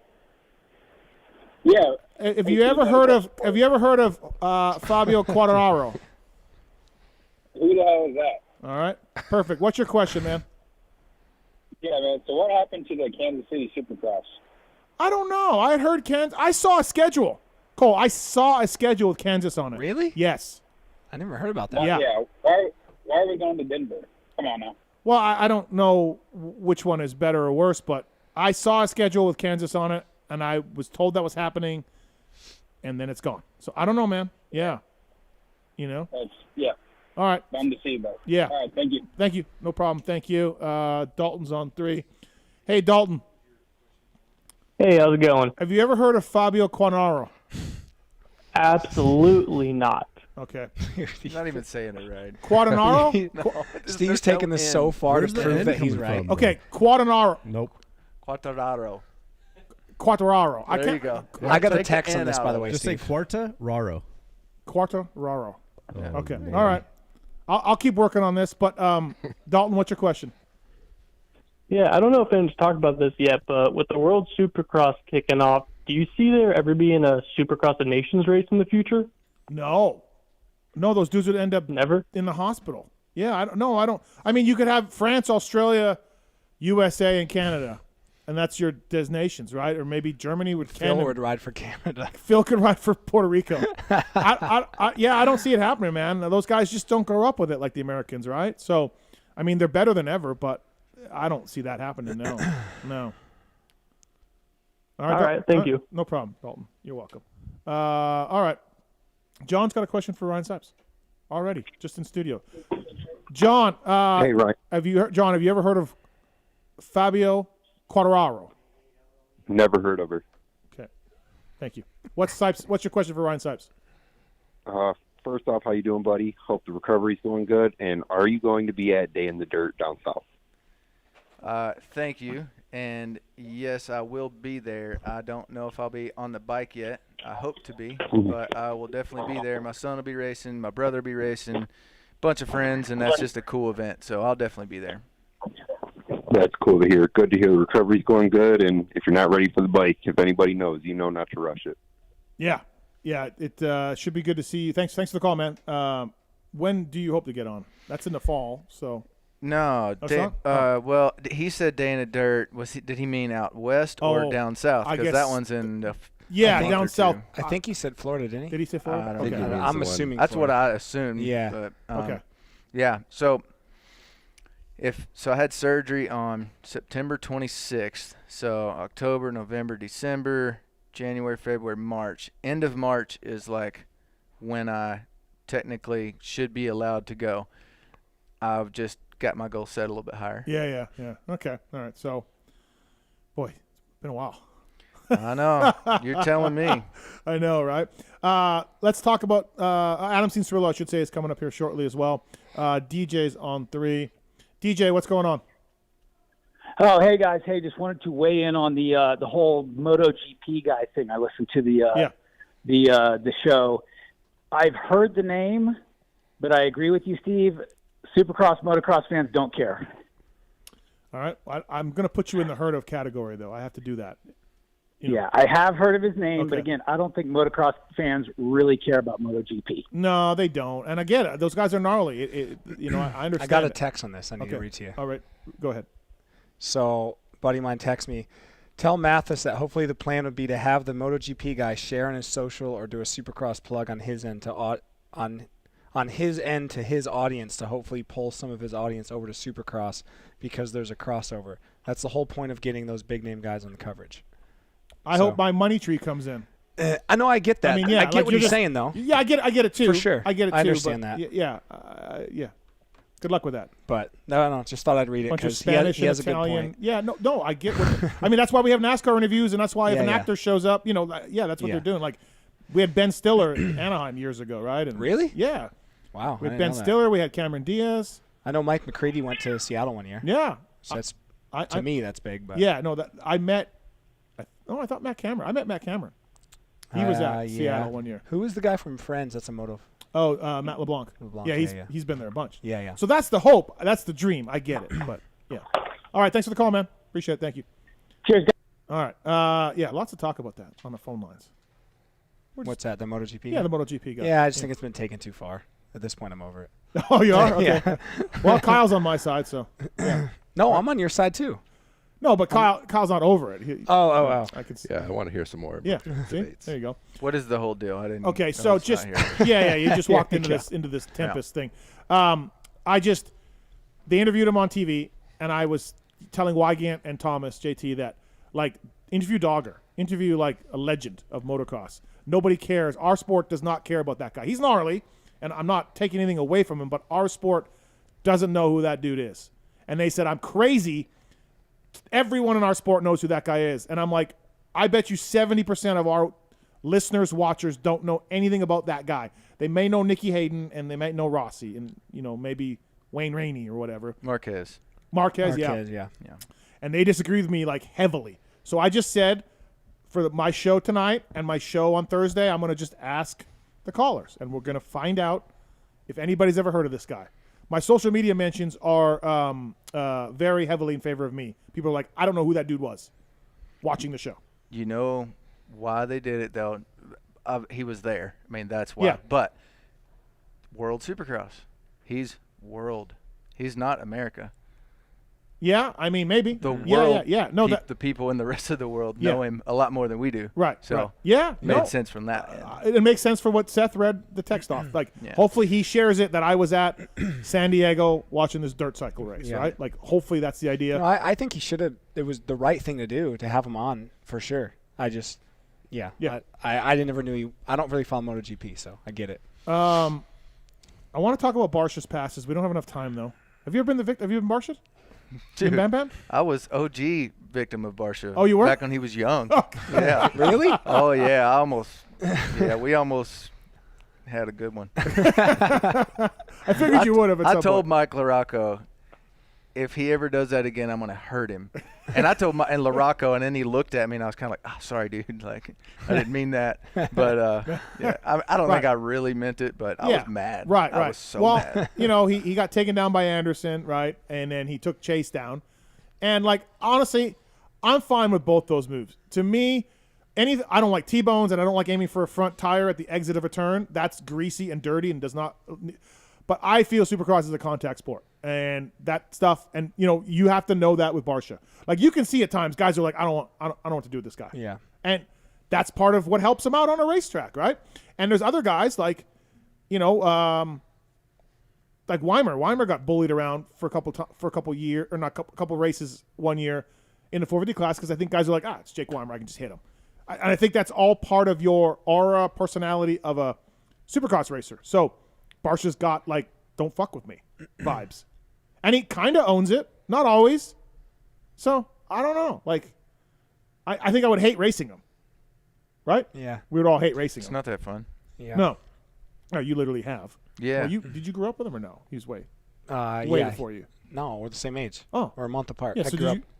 Yeah. Have you ever heard of Fabio Quartararo? Who the hell is that? All right. Perfect. What's your question, man? Yeah, man. So what happened to the Kansas City Supercross? I don't know. I had heard Kansas. I saw a schedule. Cole, I saw a schedule with Kansas on it. Really? Yes. I never heard about that. Yeah. Why are we going to Denver? Come on now. Well, I don't know which one is better or worse, but I saw a schedule with Kansas on it, and I was told that was happening, and then it's gone. So I don't know, man. Yeah. You know? Yeah. All right. Fun to see, though. Yeah. All right, thank you. Thank you. No problem. Thank you. Dalton's on 3. Hey, Dalton. Hey, how's it going? Have you ever heard of Fabio Quartararo? Absolutely not. Okay. You're not even saying it right. Quartararo? No, Steve's taking this so far to prove that he's right. Okay, Quartararo. Nope. Quartararo. There you go. I got a text on this, by the way, Just Steve. say Quartararo. Quartararo. Oh, okay. man. All right. I'll keep working on this, but Dalton, what's your question? Yeah, I don't know if anyone's talked about this yet, but with the World Supercross kicking off, do you see there ever being a Supercross of Nations race in the future? No, those dudes would end up never in the hospital. Yeah, I don't. I mean, you could have France, Australia, USA, and Canada. and that's your designations, right? Or maybe Germany would. Phil would ride for Canada. Phil could ride for Puerto Rico. I don't see it happening, man. Those guys just don't grow up with it like the Americans, right? So, I mean, they're better than ever, but I don't see that happening. No. All right, thank you. No problem, Dalton. You're welcome. All right. John's got a question for Ryan Sypes. Already, just in studio. John. Hey, Ryan. Have you ever heard of Fabio Quartararo? Never heard of her. Okay. Thank you. What's your question for Ryan Sypes? First off, how you doing, buddy? Hope the recovery's going good. And are you going to be at Day in the Dirt down south? Thank you. And yes, I will be there. I don't know if I'll be on the bike yet. I hope to be, but I will definitely be there. My son will be racing. My brother will be racing. Bunch of friends, and that's just a cool event. So I'll definitely be there. That's cool to hear. Good to hear the recovery's going good. And if you're not ready for the bike, if anybody knows, you know not to rush it. Yeah. It should be good to see you. Thanks for the call, man. When do you hope to get on? That's in the fall, so. No, well, he said Day in the Dirt. Did he mean out west or down south? Because that one's in the down south. I think he said Florida, didn't he? Did he say Florida? I don't know. I'm assuming that's Florida. what I assumed. Yeah. But, okay. Yeah. So I had surgery on September 26th. So October, November, December, January, February, March. End of March is like when I technically should be allowed to go. I've just got my goal set a little bit higher. Yeah. Okay. All right. So, boy, it's been a while. I know. You're telling me. I know, right? Let's talk about Adam Cianciarulo, I should say, is coming up here shortly as well. DJ's on 3. DJ, what's going on? Oh, hey, guys. Hey, just wanted to weigh in on the whole MotoGP guy thing. I listened to the show. I've heard the name, but I agree with you, Steve. Supercross, motocross fans don't care. All right. I'm going to put you in the heard of category, though. I have to do that. Yeah, I have heard of his name, but again, I don't think motocross fans really care about MotoGP. No, they don't. And again, those guys are gnarly. I understand. I got a text on this. I need to read to you. All right. Go ahead. So, buddy of mine texted me. Tell Mathis that hopefully the plan would be to have the MotoGP guy share on his social or do a Supercross plug on his end on his end to his audience to hopefully pull some of his audience over to Supercross because there's a crossover. That's the whole point of getting those big name guys on the coverage. I hope my money tree comes in. I know, I get that. I mean, yeah, I get what you're saying, though. Yeah, I get it too. For sure. I get it too. I understand that. Yeah. Good luck with that. But no, just thought I'd read it because he has a good point. Yeah, no, I get what. I mean, that's why we have NASCAR interviews, and that's why if an actor shows up, that's what they're doing. Like, we had Ben Stiller in Anaheim years ago, right? And really? Yeah. Wow. With Ben Stiller, we had Cameron Diaz. I know Mike McCready went to Seattle one year. Yeah. So that's to me that's big. But yeah, no, that I met. I thought Matt Cameron. I met Matt Cameron. He was at Seattle one year. Who was the guy from Friends? That's a moto. Oh, Matt LeBlanc. Yeah, he's been there a bunch. Yeah. So that's the hope. That's the dream. I get it. But yeah. All right. Thanks for the call, man. Appreciate it. Thank you. Cheers. All right. Yeah. Lots of talk about that on the phone lines. What's that? The MotoGP? Yeah, the MotoGP guy. Yeah, I just think it's been taken too far. At this point, I'm over it. Oh, you are? Okay. Yeah. Well, Kyle's on my side, so. Yeah. No, I'm on your side too. No, but Kyle's not over it. Oh. I can see. Yeah, I want to hear some more. Yeah, see? There you go. What is the whole deal? I didn't. Okay, so just you just walked into this Tempest thing. They interviewed him on TV, and I was telling Wygant and Thomas JT that interview Dogger, interview like a legend of motocross. Nobody cares. Our sport does not care about that guy. He's gnarly, and I'm not taking anything away from him, but our sport doesn't know who that dude is. And they said I'm crazy. Everyone in our sport knows who that guy is. And I'm like, I bet you 70% of our listeners, watchers don't know anything about that guy. They may know Nicky Hayden and they might know Rossi and, maybe Wayne Rainey or whatever. Marquez, yeah. And they disagree with me heavily. So I just said for my show tonight and my show on Thursday, I'm going to just ask the callers and we're going to find out if anybody's ever heard of this guy. My social media mentions are very heavily in favor of me. People are like, I don't know who that dude was watching the show. You know why they did it, though? He was there. I mean, that's why. Yeah. But World Supercross. He's world. He's not America. Yeah, I mean, maybe. The world, No, the people in the rest of the world know him a lot more than we do. Right. So right. Yeah, made sense from that. It makes sense for what Seth read the text off. Like, hopefully he shares it that I was at San Diego watching this dirt cycle race, right? Like, hopefully that's the idea. No, I think he should have. It was the right thing to do to have him on for sure. I just, I never knew you. I don't really follow MotoGP, so I get it. I want to talk about Barsha's passes. We don't have enough time though. Have you ever been the victim? Have you been Barsha? Dude, Bam Bam? I was OG victim of Barsha. Oh, you were? Back when he was young. Oh. Yeah. Really? Oh, yeah. We almost had a good one. I figured you would have. I told Mike LaRocco, if he ever does that again, I'm going to hurt him. And I told LaRocco, and then he looked at me, and I was kind of like, oh, sorry, dude. Like, I didn't mean that. But, I don't think I really meant it, but I was mad. Right. I was so mad. He got taken down by Anderson, right? And then he took Chase down. And, like, honestly, I'm fine with both those moves. To me, I don't like T-bones, and I don't like aiming for a front tire at the exit of a turn. That's greasy and dirty and does not – but I feel Supercross is a contact sport, and that stuff, and you have to know that with Barsha. Like, you can see at times guys are like, I don't know what to do with this guy. Yeah, and that's part of what helps him out on a racetrack, right? And there's other guys like, like Weimer. Weimer got bullied around for a couple years, or not couple races 1 year in the 450 class because I think guys are like, it's Jake Weimer, I can just hit him. And I think that's all part of your aura, personality of a Supercross racer. So Barsha's got, like, don't fuck with me vibes. And he kind of owns it. Not always. So, I don't know. Like, I think I would hate racing him. Right? Yeah. We would all hate racing him. It's not that fun. Yeah. No, you literally have. Yeah. Did you grow up with him or no? He was way before you. No, we're the same age. Oh. We're a month apart. Yeah,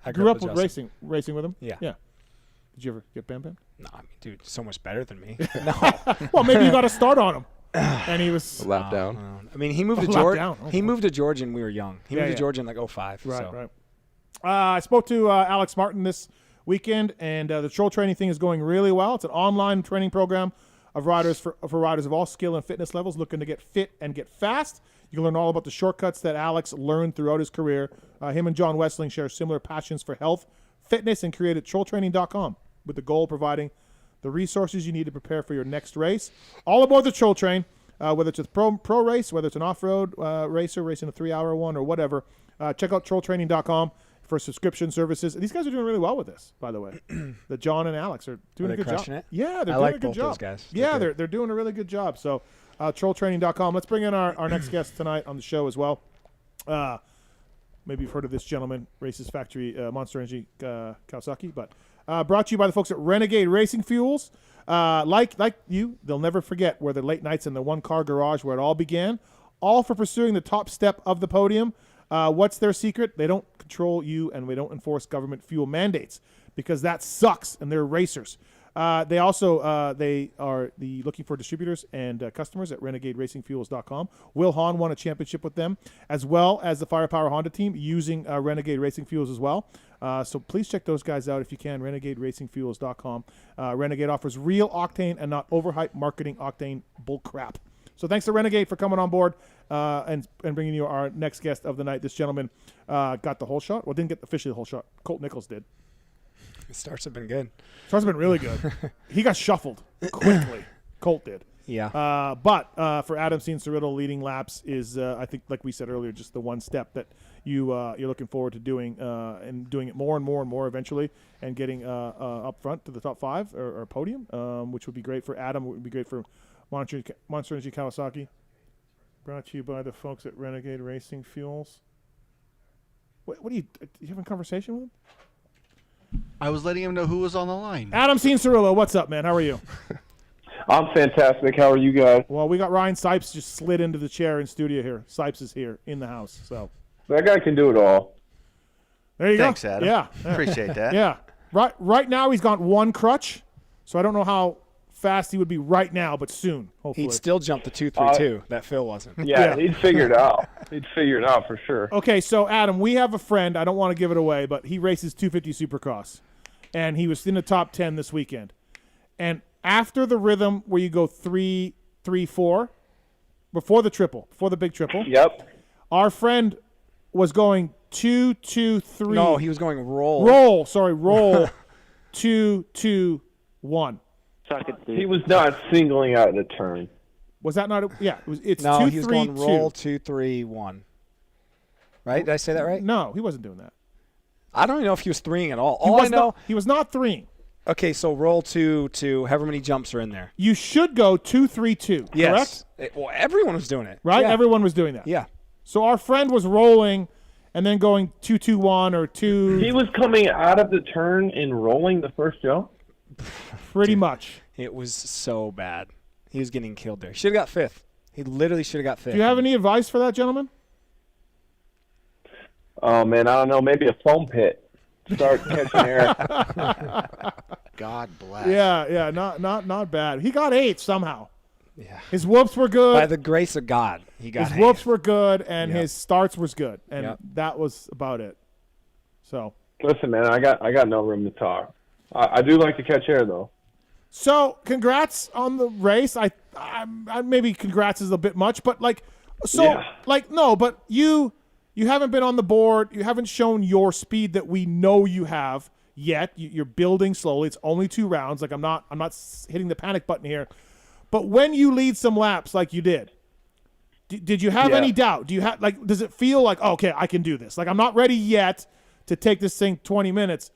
I grew up with racing with him? Yeah. Yeah. Did you ever get Bam Bam? No, I mean, dude, so much better than me. No. Well, maybe you got to start on him. And he was a lap down. I mean, he moved to Georgia. He moved to Georgia when we were young. He moved to Georgia in like 05. Right. I spoke to Alex Martin this weekend, and the troll training thing is going really well. It's an online training program of riders for riders of all skill and fitness levels looking to get fit and get fast. You can learn all about the shortcuts that Alex learned throughout his career. Him and John Westling share similar passions for health, fitness, and created trolltraining.com with the goal of providing the resources you need to prepare for your next race. All aboard the Troll Train, whether it's a pro race, whether it's an off-road racer racing a 3-hour one or whatever. Check out trolltraining.com for subscription services. And these guys are doing really well with this, by the way. The John and Alex are doing a good job. It? Yeah, they're I doing like a good both job. Those guys. Yeah, they're doing a really good job. So trolltraining.com. Let's bring in our next guest tonight on the show as well. Maybe you've heard of this gentleman, Races Factory, Monster Energy Kawasaki, but brought to you by the folks at Renegade Racing Fuels. Like you, they'll never forget where the late nights in the one-car garage where it all began, all for pursuing the top step of the podium. What's their secret? They don't control you, and they don't enforce government fuel mandates because that sucks, and they're racers. They also they are looking for distributors and customers at RenegadeRacingFuels.com. Will Hahn won a championship with them, as well as the Firepower Honda team using Renegade Racing Fuels as well. So please check those guys out if you can. RenegadeRacingFuels.com. Renegade offers real octane and not overhyped marketing octane bullcrap. So thanks to Renegade for coming on board and bringing you our next guest of the night. This gentleman got the whole shot. Well, didn't get officially the whole shot. Colt Nichols did. The starts have been good. Starts have been really good. He got shuffled quickly. Colt did. Yeah. But for Adam Cianciarulo, leading laps is, I think, like we said earlier, just the one step that you're looking forward to doing and doing it more and more and more eventually and getting up front to the top 5 or podium, which would be great for Adam. It would be great for Monster Energy Kawasaki. Brought to you by the folks at Renegade Racing Fuels. What are you having a conversation with him? I was letting him know who was on the line. Adam Cianciarulo, what's up, man? How are you? I'm fantastic. How are you guys? Well, we got Ryan Sypes just slid into the chair in studio here. Sypes is here in the house. So that guy can do it all. There you Thanks, go. Adam. Yeah. Appreciate that. Yeah. Right now he's got one crutch, so I don't know how fast he would be right now, but soon, hopefully. He'd still jump the 232 that Phil wasn't. Yeah, he'd figure it out. He'd figure it out for sure. Okay, so Adam, we have a friend. I don't want to give it away, but he races 250 Supercross, and he was in the top 10 this weekend. And after the rhythm where you go 3, 3, 4, before the big triple. Yep. Our friend was going 2, 2, 3. No, he was going roll. Roll. Sorry, roll. 2, 2, 1. He was not singling out the turn. Was that not? It's no, 2, he was 3, going 2. roll 2, 3, 1. Right? Did I say that right? No, he wasn't doing that. I don't even know if he was 3ing at all. He was not 3ing. Okay, so roll 2 to however many jumps are in there. You should go 2, 3, 2. Yes. Correct? Well, everyone was doing it. Right? Yeah. Everyone was doing that. Yeah. So our friend was rolling and then going 2, 2, 1 or 2. He was coming out of the turn and rolling the first jump? Pretty much. It was so bad. He was getting killed there. Should have got 5th. He literally should have got 5th. Do you have any advice for that gentleman? Oh, man, I don't know. Maybe a foam pit. Start catching air. God bless. Yeah, not bad. He got 8 somehow. Yeah. His whoops were good. By the grace of God, he got His whoops were good, and Yep. his starts was good, and Yep. that was about it. So. Listen, man, I got no room to talk. I do like to catch air, though. So, congrats on the race. I maybe congrats is a bit much, but but you haven't been on the board. You haven't shown your speed that we know you have yet. You're building slowly. It's only 2 rounds. Like I'm not hitting the panic button here. But when you lead some laps like you did you have any doubt? Do you have does it feel like, oh, okay, I can do this? Like I'm not ready yet to take this thing 20 minutes.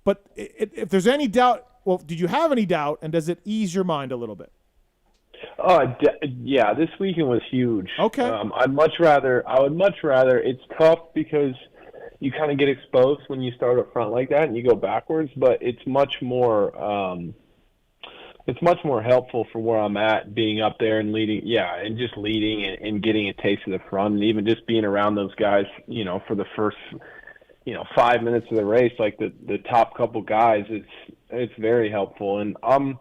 But if there's any doubt, well, did you have any doubt, and does it ease your mind a little bit? Yeah, this weekend was huge. Okay. I would much rather. It's tough because you kind of get exposed when you start up front like that and you go backwards, but it's much more helpful for where I'm at, being up there and leading. Yeah, and just leading and getting a taste of the front, and even just being around those guys, for the first 5 minutes of the race, like the top couple guys, it's very helpful. And I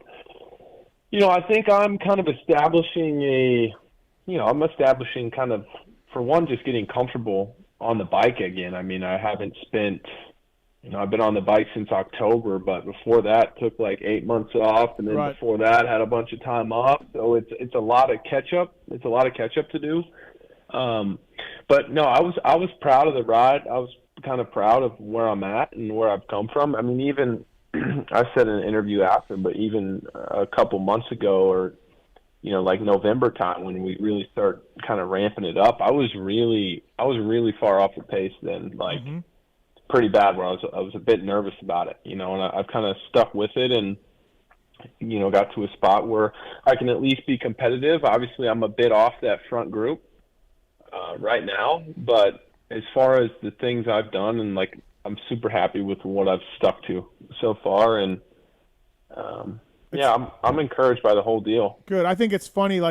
think I'm kind of establishing kind of, for one, just getting comfortable on the bike again. I mean, I haven't spent, I've been on the bike since October, but before that took like 8 months off, and then before that had a bunch of time off. So it's a lot of catch up. It's a lot of catch up to do. But no, I was proud of the ride. I was kind of proud of where I'm at and where I've come from. I mean, even I said in an interview after, but even a couple months ago, or like November time when we really start kind of ramping it up, I was really far off the pace then, like pretty bad, where I was a bit nervous about it, and I've kind of stuck with it and got to a spot where I can at least be competitive. Obviously, I'm a bit off that front group right now, but as far as the things I've done, and I'm super happy with what I've stuck to so far, and I'm encouraged by the whole deal. Good. I think it's funny,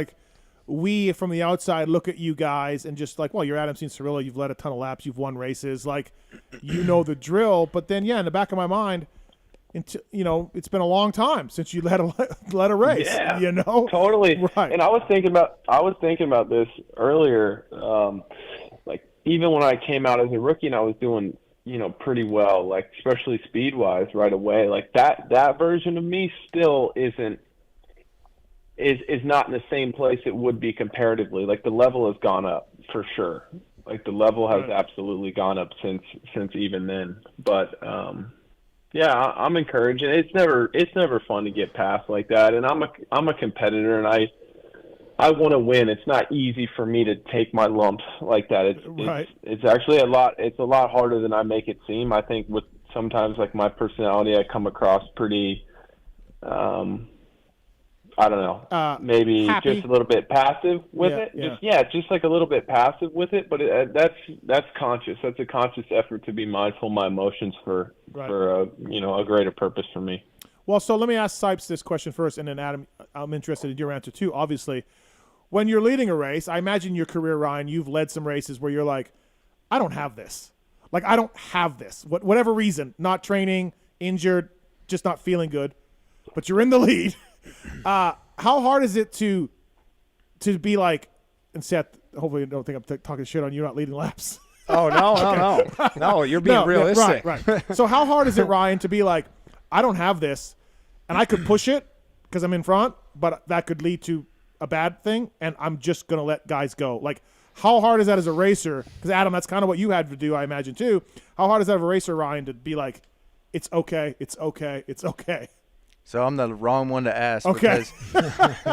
we from the outside look at you guys and just well, you're Adam Cianciarulo, you've led a ton of laps, you've won races, the drill. But then, in the back of my mind, it's been a long time since you led a race. Yeah, totally. Right. And I was thinking about this earlier. Even when I came out as a rookie and I was doing, pretty well, especially speed wise right away, that version of me still is not in the same place it would be comparatively. The level has gone up for sure. The level has absolutely gone up since even then. But I'm encouraged, and it's never fun to get past like that. And I'm a competitor, and I want to win. It's not easy for me to take my lumps like that. It's actually a lot harder than I make it seem. I think with sometimes my personality, I come across pretty, I don't know, maybe happy. Just a little bit passive with it. Just a little bit passive with it. But that's conscious. That's a conscious effort to be mindful of my emotions for a greater purpose for me. Well, so let me ask Sypes this question first, and then Adam, I'm interested in your answer too. Obviously, when you're leading a race, I imagine your career, Ryan, you've led some races where you're like, I don't have this. I don't have this. Whatever reason, not training, injured, just not feeling good, but you're in the lead. How hard is it to be and Seth, hopefully you don't think I'm talking shit on you not leading laps. Oh, no. No, you're being realistic. Right. So how hard is it, Ryan, to be I don't have this, and I could push it because I'm in front, but that could lead to a bad thing, and I'm just going to let guys go. how hard is that as a racer? Because, Adam, that's kind of what you had to do, I imagine, too. How hard is that as a racer, Ryan, to be like, it's okay, it's okay, it's okay? So I'm the wrong one to ask because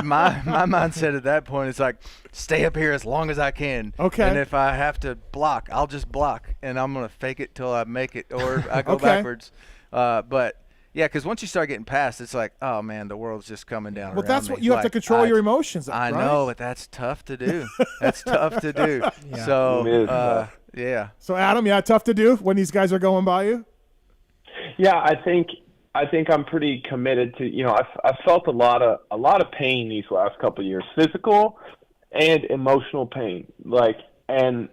my mindset at that point is like, stay up here as long as I can. Okay. And if I have to block, I'll just block, and I'm going to fake it till I make it or I go backwards. But, yeah, because once you start getting past, it's like, oh, man, the world's just coming down Well, around that's me. what you have to control your emotions. I right? know, but that's tough to do. That's tough to do. Yeah. So, yeah. So, Adam, tough to do when these guys are going by you? Yeah, I think I'm pretty committed to. I felt a lot of pain these last couple of years, physical and emotional pain. And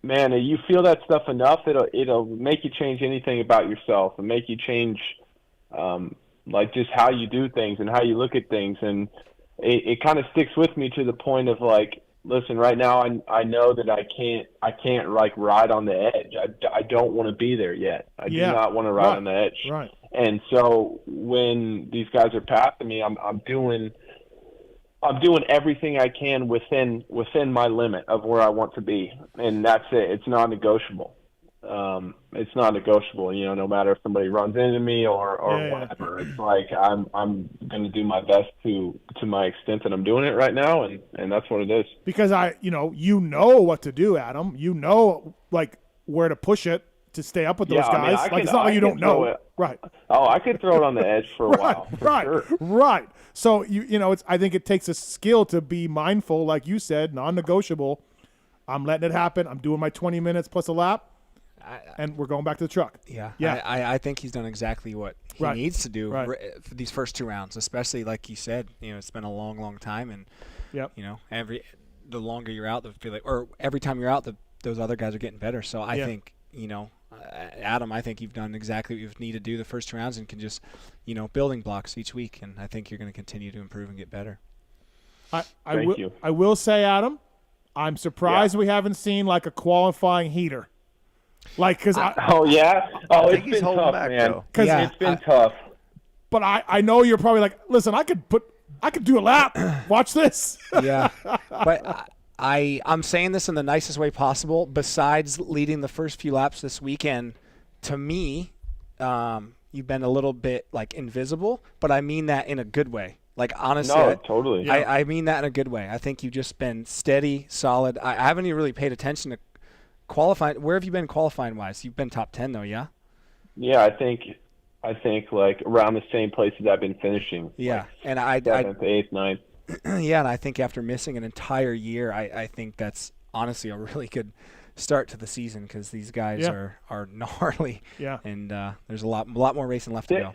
man, you feel that stuff enough, it'll make you change anything about yourself and make you change, just how you do things and how you look at things. And it kind of sticks with me to the point of listen, right now I know that I can't ride on the edge. I don't want to be there yet. I do not want to ride on the edge. Right. And so when these guys are passing me, I'm doing everything I can within my limit of where I want to be, and that's it. It's non-negotiable. It's not negotiable. No matter if somebody runs into me or whatever. It's like I'm going to do my best to my extent that I'm doing it right now, and that's what it is. Because you know what to do, Adam. You know where to push it to stay up with those guys. It's not like you don't know. Right. Oh, I could throw it on the edge for a while. Right. Sure. Right. So I think it takes a skill to be mindful, like you said, non-negotiable. I'm letting it happen. I'm doing my 20 minutes plus a lap. And we're going back to the truck. Yeah. Yeah. I think he's done exactly what he needs to do for these first 2 rounds, especially like you said, it's been a long, long time. And, the longer you're out, every time you're out, those other guys are getting better. So I think, Adam, I think you've done exactly what you need to do the first 2 rounds and can just, building blocks each week. And I think you're going to continue to improve and get better. Thank you. I will say, Adam, I'm surprised we haven't seen a qualifying heater. It's been tough, man. It's been tough. But I know you're probably listen, I could do a lap. Watch this. Yeah. But I'm saying this in the nicest way possible. Besides leading the first few laps this weekend, to me, you've been a little bit invisible, but I mean that in a good way. Honestly, no, totally. I mean that in a good way. I think you've just been steady, solid. I haven't even really paid attention to qualifying. Where have you been qualifying wise? You've been top 10 though, yeah? Yeah, I think around the same places I've been finishing. Yeah. And 7th, 8th, 9th. Yeah, and I think after missing an entire year, I think that's honestly a really good start to the season because these guys are gnarly. Yeah. And there's a lot more racing left to go.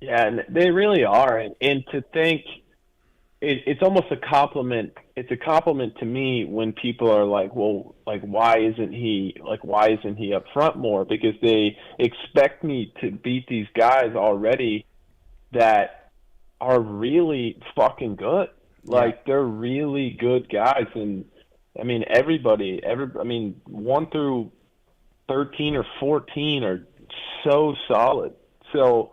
Yeah, and they really are. And to think it's almost a compliment. It's a compliment to me when people are why isn't he up front more? Because they expect me to beat these guys already that are really fucking good. They're really good guys. And I mean, everybody, 1 through 13 or 14 are so solid. So,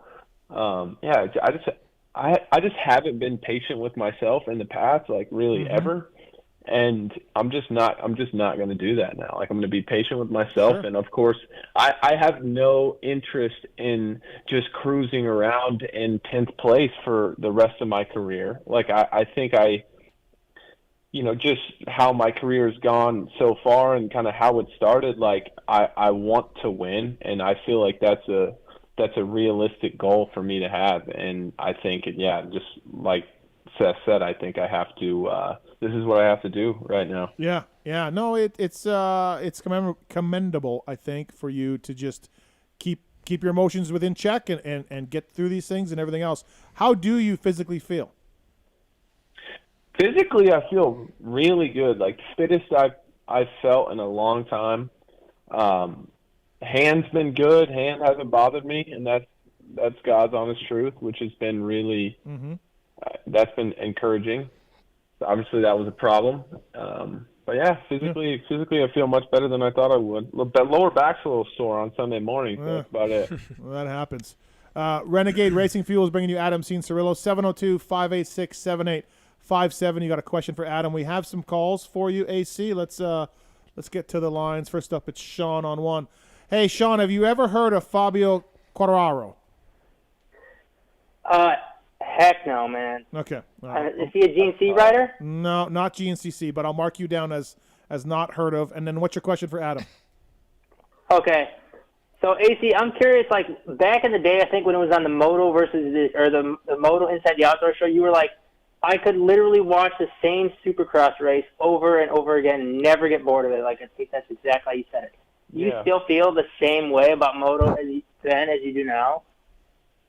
I just haven't been patient with myself in the past, ever. And I'm just not going to do that now. I'm going to be patient with myself. Sure. And of course, I have no interest in just cruising around in 10th place for the rest of my career. I think just how my career has gone so far and kind of how it started, I want to win. And I feel like that's a realistic goal for me to have. And I think, just like Seth said, I think I have to, this is what I have to do right now. Yeah. Yeah. No, it's commendable, I think, for you to just keep your emotions within check and get through these things and everything else. How do you physically feel? Physically, I feel really good. Fittest I've felt in a long time. Hand's been good. Hand hasn't bothered me, and that's God's honest truth, which has been really that's been encouraging. Obviously, that was a problem, but physically, I feel much better than I thought I would. The lower back's a little sore on Sunday morning. So that's about it. Well, that happens. Renegade Racing Fuel is bringing you Adam Cianciarulo, 702-586-78 888-203-57. You got a question for Adam. We have some calls for you, AC. Let's get to the lines. First up, it's Sean on one. Hey, Sean, have you ever heard of Fabio Quartararo? Heck no, man. Okay. Is he a GNC rider? No, not GNCC, but I'll mark you down as not heard of. And then what's your question for Adam? Okay. So, AC, I'm curious, like, back in the day, I think when it was on the Moto the Moto Inside the Outdoor show, you were like, I could literally watch the same Supercross race over and over again and never get bored of it. Like, I think that's exactly how you said it. Do you still feel the same way about Moto then as you do now?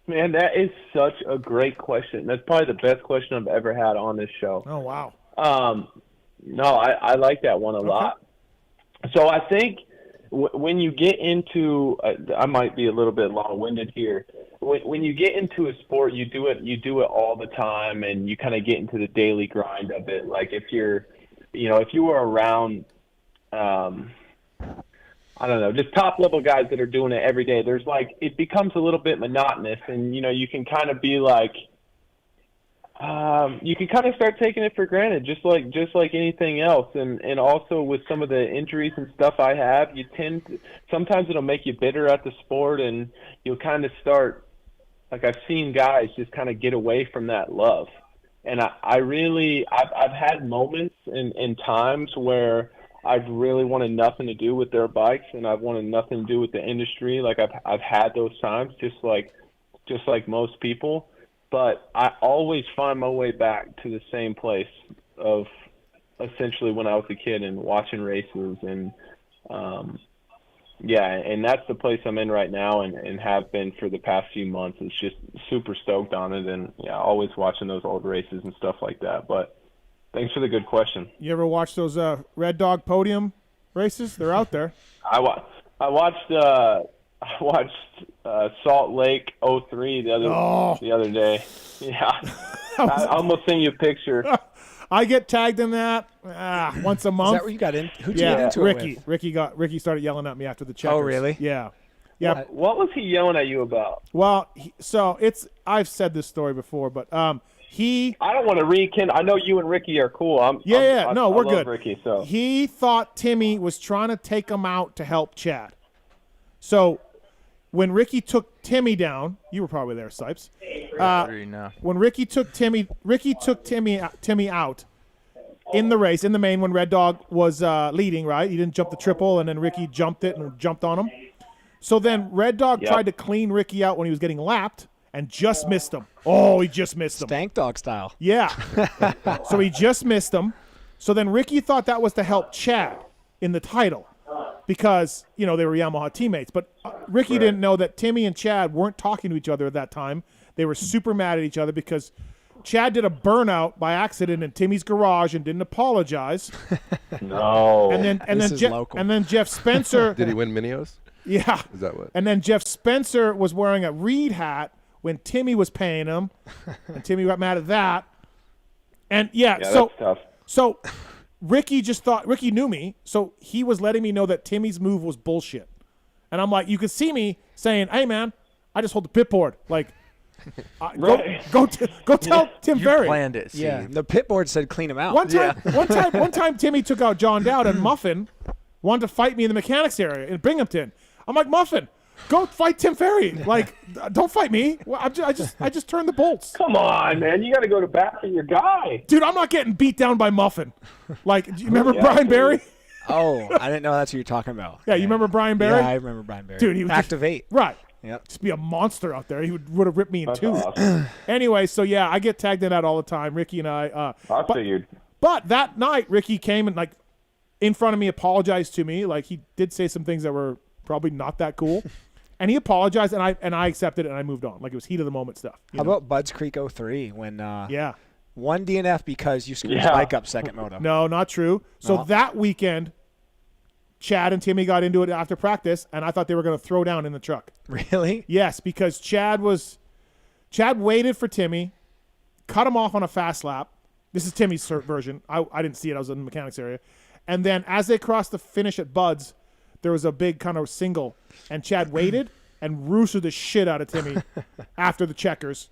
Man, that is such a great question. That's probably the best question I've ever had on this show. Oh, wow. No, I like that one a lot. So I think when you get into I might be a little bit long-winded here. When you get into a sport, you do it all the time, and you kind of get into the daily grind of it. Like if you were around I don't know, just top level guys that are doing it every day, there's like, it becomes a little bit monotonous, and you can kind of be like, you can kind of start taking it for granted, just like anything else. And also with some of the injuries and stuff I have, sometimes it'll make you bitter at the sport, and you'll kind of start, like I've seen guys just kind of get away from that love. And I've had moments and times where I've really wanted nothing to do with their bikes, and I've wanted nothing to do with the industry. Like I've had those times, just like most people. But I always find my way back to the same place of essentially when I was a kid and watching races, and and that's the place I'm in right now, and have been for the past few months. It's just super stoked on it, and always watching those old races and stuff like that. But thanks for the good question. You ever watch those Red Dog Podium races? They're out there. I watched Salt Lake 03 the other day. Yeah. I almost sent you a picture. I get tagged in that once a month. Is that where you got in? Who'd you get into Ricky. it with? Ricky started yelling at me after the checkers. Oh, really? Yeah. Yeah. What was he yelling at you about? Well, I've said this story before, but I don't want to rekindle. I know you and Ricky are cool. We're I love good. Ricky, so he thought Timmy was trying to take him out to help Chad. So when Ricky took Timmy down, you were probably there, Sypes. When Ricky took Timmy out in the race, in the main, when Red Dog was leading, right? He didn't jump the triple, and then Ricky jumped it and jumped on him. So then Red Dog tried to clean Ricky out when he was getting lapped, and just missed him. Oh, he just missed him. Stank dog style. Yeah. So he just missed him. So then Ricky thought that was to help Chad in the title because, they were Yamaha teammates. But Ricky didn't know that Timmy and Chad weren't talking to each other at that time. They were super mad at each other because Chad did a burnout by accident in Timmy's garage and didn't apologize. No. And then Jeff Spencer. Did he win Minios? Yeah. Is that what? And then Jeff Spencer was wearing a Reed hat when Timmy was paying him, and Timmy got mad at that. And that's tough. So Ricky knew me, so he was letting me know that Timmy's move was bullshit. And I'm like, you could see me saying, "Hey man, I just hold the pit board." Like, go tell Tim Ferry. You planned it. Yeah, the pit board said clean him out. One time Timmy took out John Dowd, and Muffin wanted to fight me in the mechanics area in Binghamton. I'm like, Muffin, go fight Tim Ferry. Like, don't fight me. Well, I just turned the bolts. Come on, man. You got to go to bat for your guy. Dude, I'm not getting beat down by Muffin. Like, do you remember Brian Barry? Oh, I didn't know that's who you're talking about. Yeah, you remember Brian Barry? Yeah, I remember Brian Barry. Dude, he was Activate. Right. Yep. Just be a monster out there. He would have ripped me in two. Awesome. Anyway, so yeah, I get tagged in that all the time. Ricky and I. Figured. But that night, Ricky came and, like, in front of me, apologized to me. Like, he did say some things that were probably not that cool. And he apologized, and I accepted it, and I moved on. Like, it was heat of the moment stuff. How about Bud's Creek 03 when one DNF because you screwed his bike up second moto? No, not true. So that weekend, Chad and Timmy got into it after practice, and I thought they were going to throw down in the truck. Really? Yes, because Chad waited for Timmy, cut him off on a fast lap. This is Timmy's version. I didn't see it. I was in the mechanics area. And then as they crossed the finish at Bud's, there was a big kind of single, and Chad waited and roosted the shit out of Timmy after the checkers,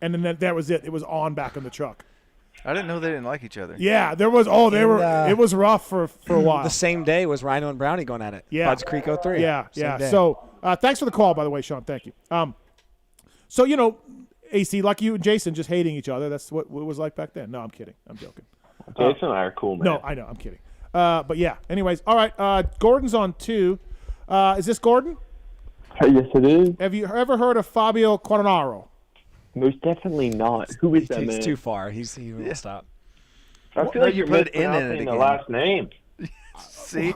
and then that was it. It was on back in the truck. I didn't know they didn't like each other. Yeah, there was. Oh, they were. It was rough for a while. The same day was Rhino and Brownie going at it. Yeah, Bud's Creek 03. Yeah, Same day. So thanks for the call, by the way, Sean. Thank you. So AC, like you and Jason, just hating each other. That's what it was like back then. No, I'm kidding. I'm joking. Jason and I are cool, man. No, I know. I'm kidding. But yeah. Anyways, all right. Gordon's on 2. Is this Gordon? Yes, it is. Have you ever heard of Fabio Quartararo? Most definitely not. Who is that man? He's too far. He won't stop. I feel like you're mispronouncing the last name. See?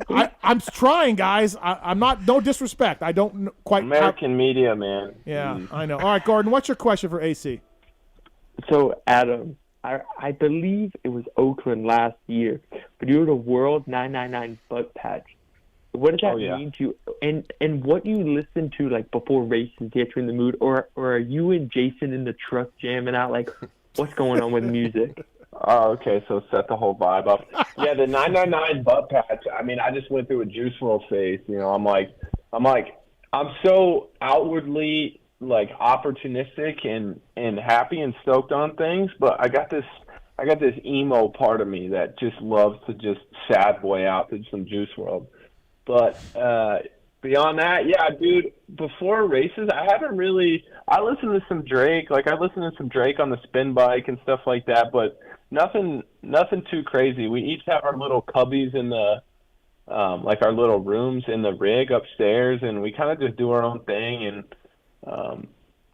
I'm trying, guys. I'm not. No disrespect. I don't quite. American media, man. Yeah, I know. All right, Gordon. What's your question for AC? So, Adam, I believe it was Oakland last year, but you were the World 999 butt patch. What does that mean to you? And what you listen to like before races to get you in the mood, or are you and Jason in the truck jamming out? Like, what's going on with music? Oh, okay. So set the whole vibe up. Yeah, the 999 butt patch. I mean, I just went through a Juice WRLD phase. I'm so outwardly like opportunistic and happy and stoked on things, but I got this emo part of me that just loves to just sad boy out to some Juice WRLD. But beyond that, yeah, dude, before races, I listen to some Drake. Like, I listen to some Drake on the spin bike and stuff like that, but nothing too crazy. We each have our little cubbies in the, like our little rooms in the rig upstairs, and we kind of just do our own thing. And,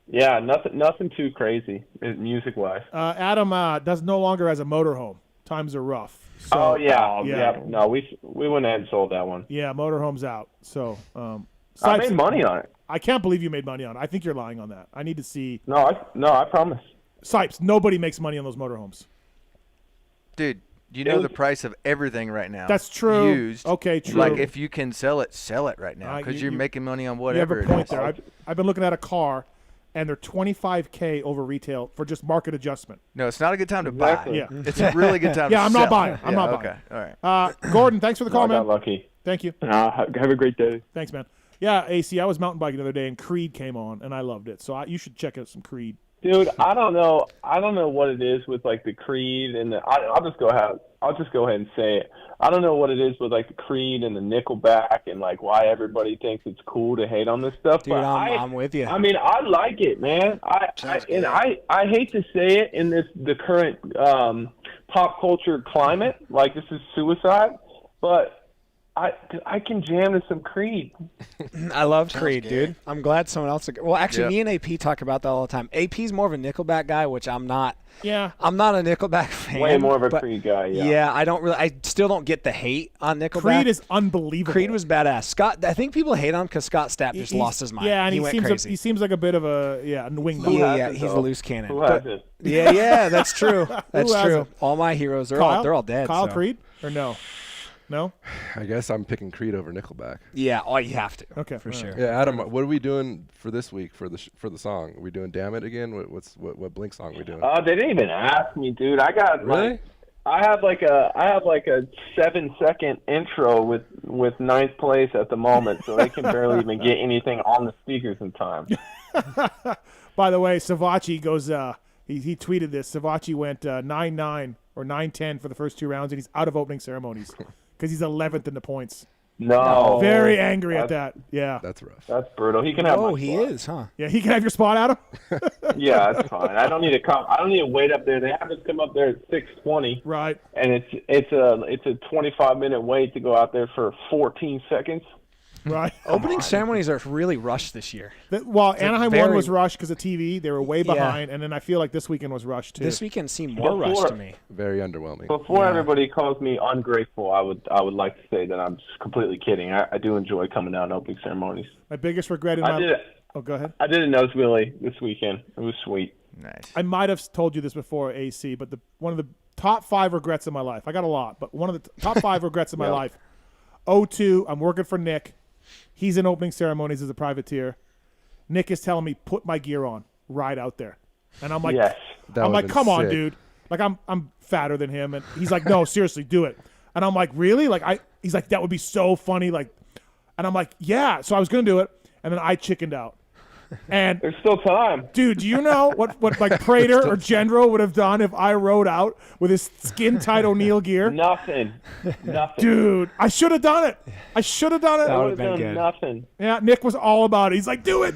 yeah, nothing too crazy music-wise. Adam does no longer has a motorhome. Times are rough. So, yeah. No, we went ahead and sold that one. Yeah, motorhome's out. So I made money on it. I can't believe you made money on it. I think you're lying on that. I need to see. No, I promise. Sypes, nobody makes money on those motorhomes. Dude, you know the price of everything right now. That's true. Used. Okay, true. Like, if you can sell it right now because you're making money on whatever you have a point it is. there. I've been looking at a car, and they're $25K over retail for just market adjustment. No, it's not a good time to buy. Yeah. It's a really good time to I'm sell. not buying. I'm not buying. Okay, all right. Gordon, thanks for the call, I got man. lucky. Thank you. Have a great day. Thanks, man. Yeah, AC, I was mountain biking the other day, and Creed came on, and I loved it. So you should check out some Creed. Dude, I don't know what it is with like the Creed and I'll just go ahead and say it. I don't know what it is with like the Creed and the Nickelback and like why everybody thinks it's cool to hate on this stuff. Dude, but I'm with you. I mean, I like it, man. I hate to say it in the current pop culture climate, like this is suicide, but I can jam to some Creed. I love Creed, dude. I'm glad someone else. Well, actually, me and AP talk about that all the time. AP's more of a Nickelback guy, which I'm not. Yeah. I'm not a Nickelback fan. Way more of a Creed guy, yeah. Yeah, I still don't get the hate on Nickelback. Creed is unbelievable. Creed was badass. Scott, I think people hate on him because Scott Stapp just lost his mind. Yeah, and he went crazy. He seems like a bit of a wing. Yeah, he's a loose cannon. Who has it? Yeah, that's true. That's has true. it? All my heroes they're all dead. Kyle so. Creed or no? No? I guess I'm picking Creed over Nickelback. Yeah, you have to. Okay, for sure. Yeah, Adam, what are we doing for this week for the song? Are we doing "Damn It" again? What Blink song are we doing? They didn't even ask me, dude. I got really. I have like a 7-second intro with ninth place at the moment, so they can barely even get anything on the speakers in time. By the way, Savachi goes. He tweeted this. Savachi went 9-9 or 9-10 for the first 2 rounds, and he's out of opening ceremonies because he's 11th in the points. No, very angry at that. Yeah, that's rough. That's brutal. He can have. Oh, my he spot. is, huh? Yeah, he can have your spot, Adam. Yeah, that's fine. I don't need to come. I don't need to wait up there. They have us come up there at 6:20. Right. And it's a 25-minute wait to go out there for 14 seconds. Right. Opening ceremonies are really rushed this year. Anaheim 1 was rushed because of TV. They were way behind, and then I feel like this weekend was rushed too. This weekend seemed more rushed to me. Very underwhelming. Before everybody calls me ungrateful, I would like to say that I'm just completely kidding. I do enjoy coming down to opening ceremonies. My biggest regret in my Oh, go ahead. I did a nose wheelie this weekend. It was sweet. Nice. I might have told you this before, AC, but one of the top 5 regrets in my life. I got a lot, but one of the top 5 regrets in my life. 02, I'm working for Nick. He's in opening ceremonies as a privateer. Nick is telling me, put my gear on, ride out there. And I'm like, yes. Come on, dude. Like, I'm fatter than him. And he's like, no, seriously, do it. And I'm like, really? He's like, that would be so funny. And I'm like, yeah. So I was going to do it. And then I chickened out. And there's still time. Dude, do you know what like Prater or Gendro would have done if I rode out with his skin-tight O'Neill gear? Nothing. Dude, I should have done it. That would have been good. Nothing. Yeah, Nick was all about it. He's like, do it.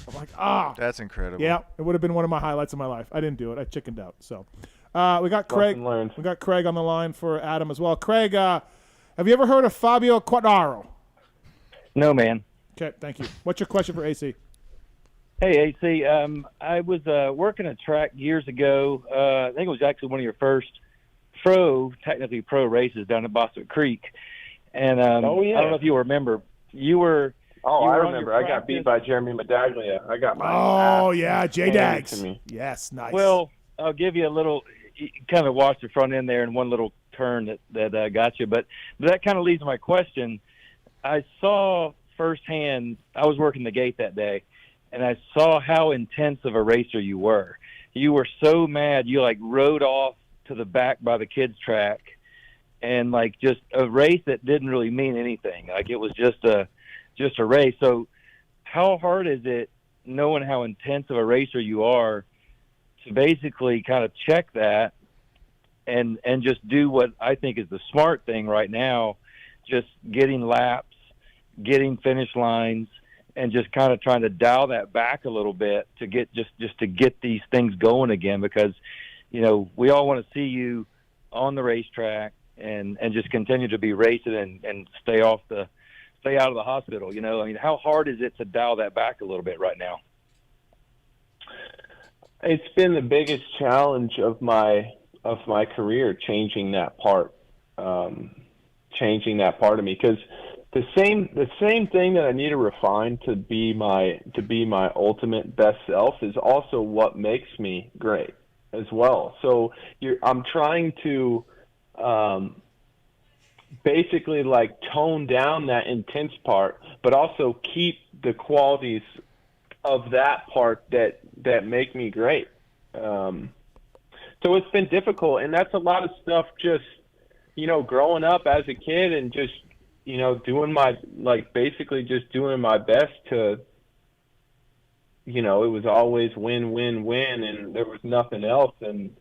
I'm like, That's incredible. Yeah, it would have been one of my highlights of my life. I didn't do it. I chickened out. So we got Craig. We got Craig on the line for Adam as well. Craig, have you ever heard of Fabio Quartararo? No, man. Okay, thank you. What's your question for AC? Hey, AC. I was working a track years ago. I think it was actually one of your first technically pro races down at Bostwick Creek. And I don't know if you remember. You were. Oh, I remember. I got beat by Jeremy Medaglia. I got my. Oh yeah, J-Dags. Yes, nice. Well, I'll give you a little. You kind of watched the front end there in one little turn that got you, but that kind of leads to my question. I saw firsthand. I was working the gate that day, and I saw how intense of a racer you were. You were so mad. You like rode off to the back by the kids' track, and like just a race that didn't really mean anything. Like it was just a race. So how hard is it, knowing how intense of a racer you are, to basically kind of check that and just do what I think is the smart thing right now, just getting laps, getting finish lines, and just kind of trying to dial that back a little bit to get just to get these things going again, because we all want to see you on the racetrack and just continue to be racing and stay out of the hospital. I mean, how hard is it to dial that back a little bit right now? It's been the biggest challenge of my career, changing that part of me, because the same thing that I need to refine to be my ultimate best self is also what makes me great as well. So I'm trying to basically like tone down that intense part, but also keep the qualities of that part that make me great. So it's been difficult, and that's a lot of stuff just, growing up as a kid and just, basically just doing my best to, it was always win, win, win, and there was nothing else. And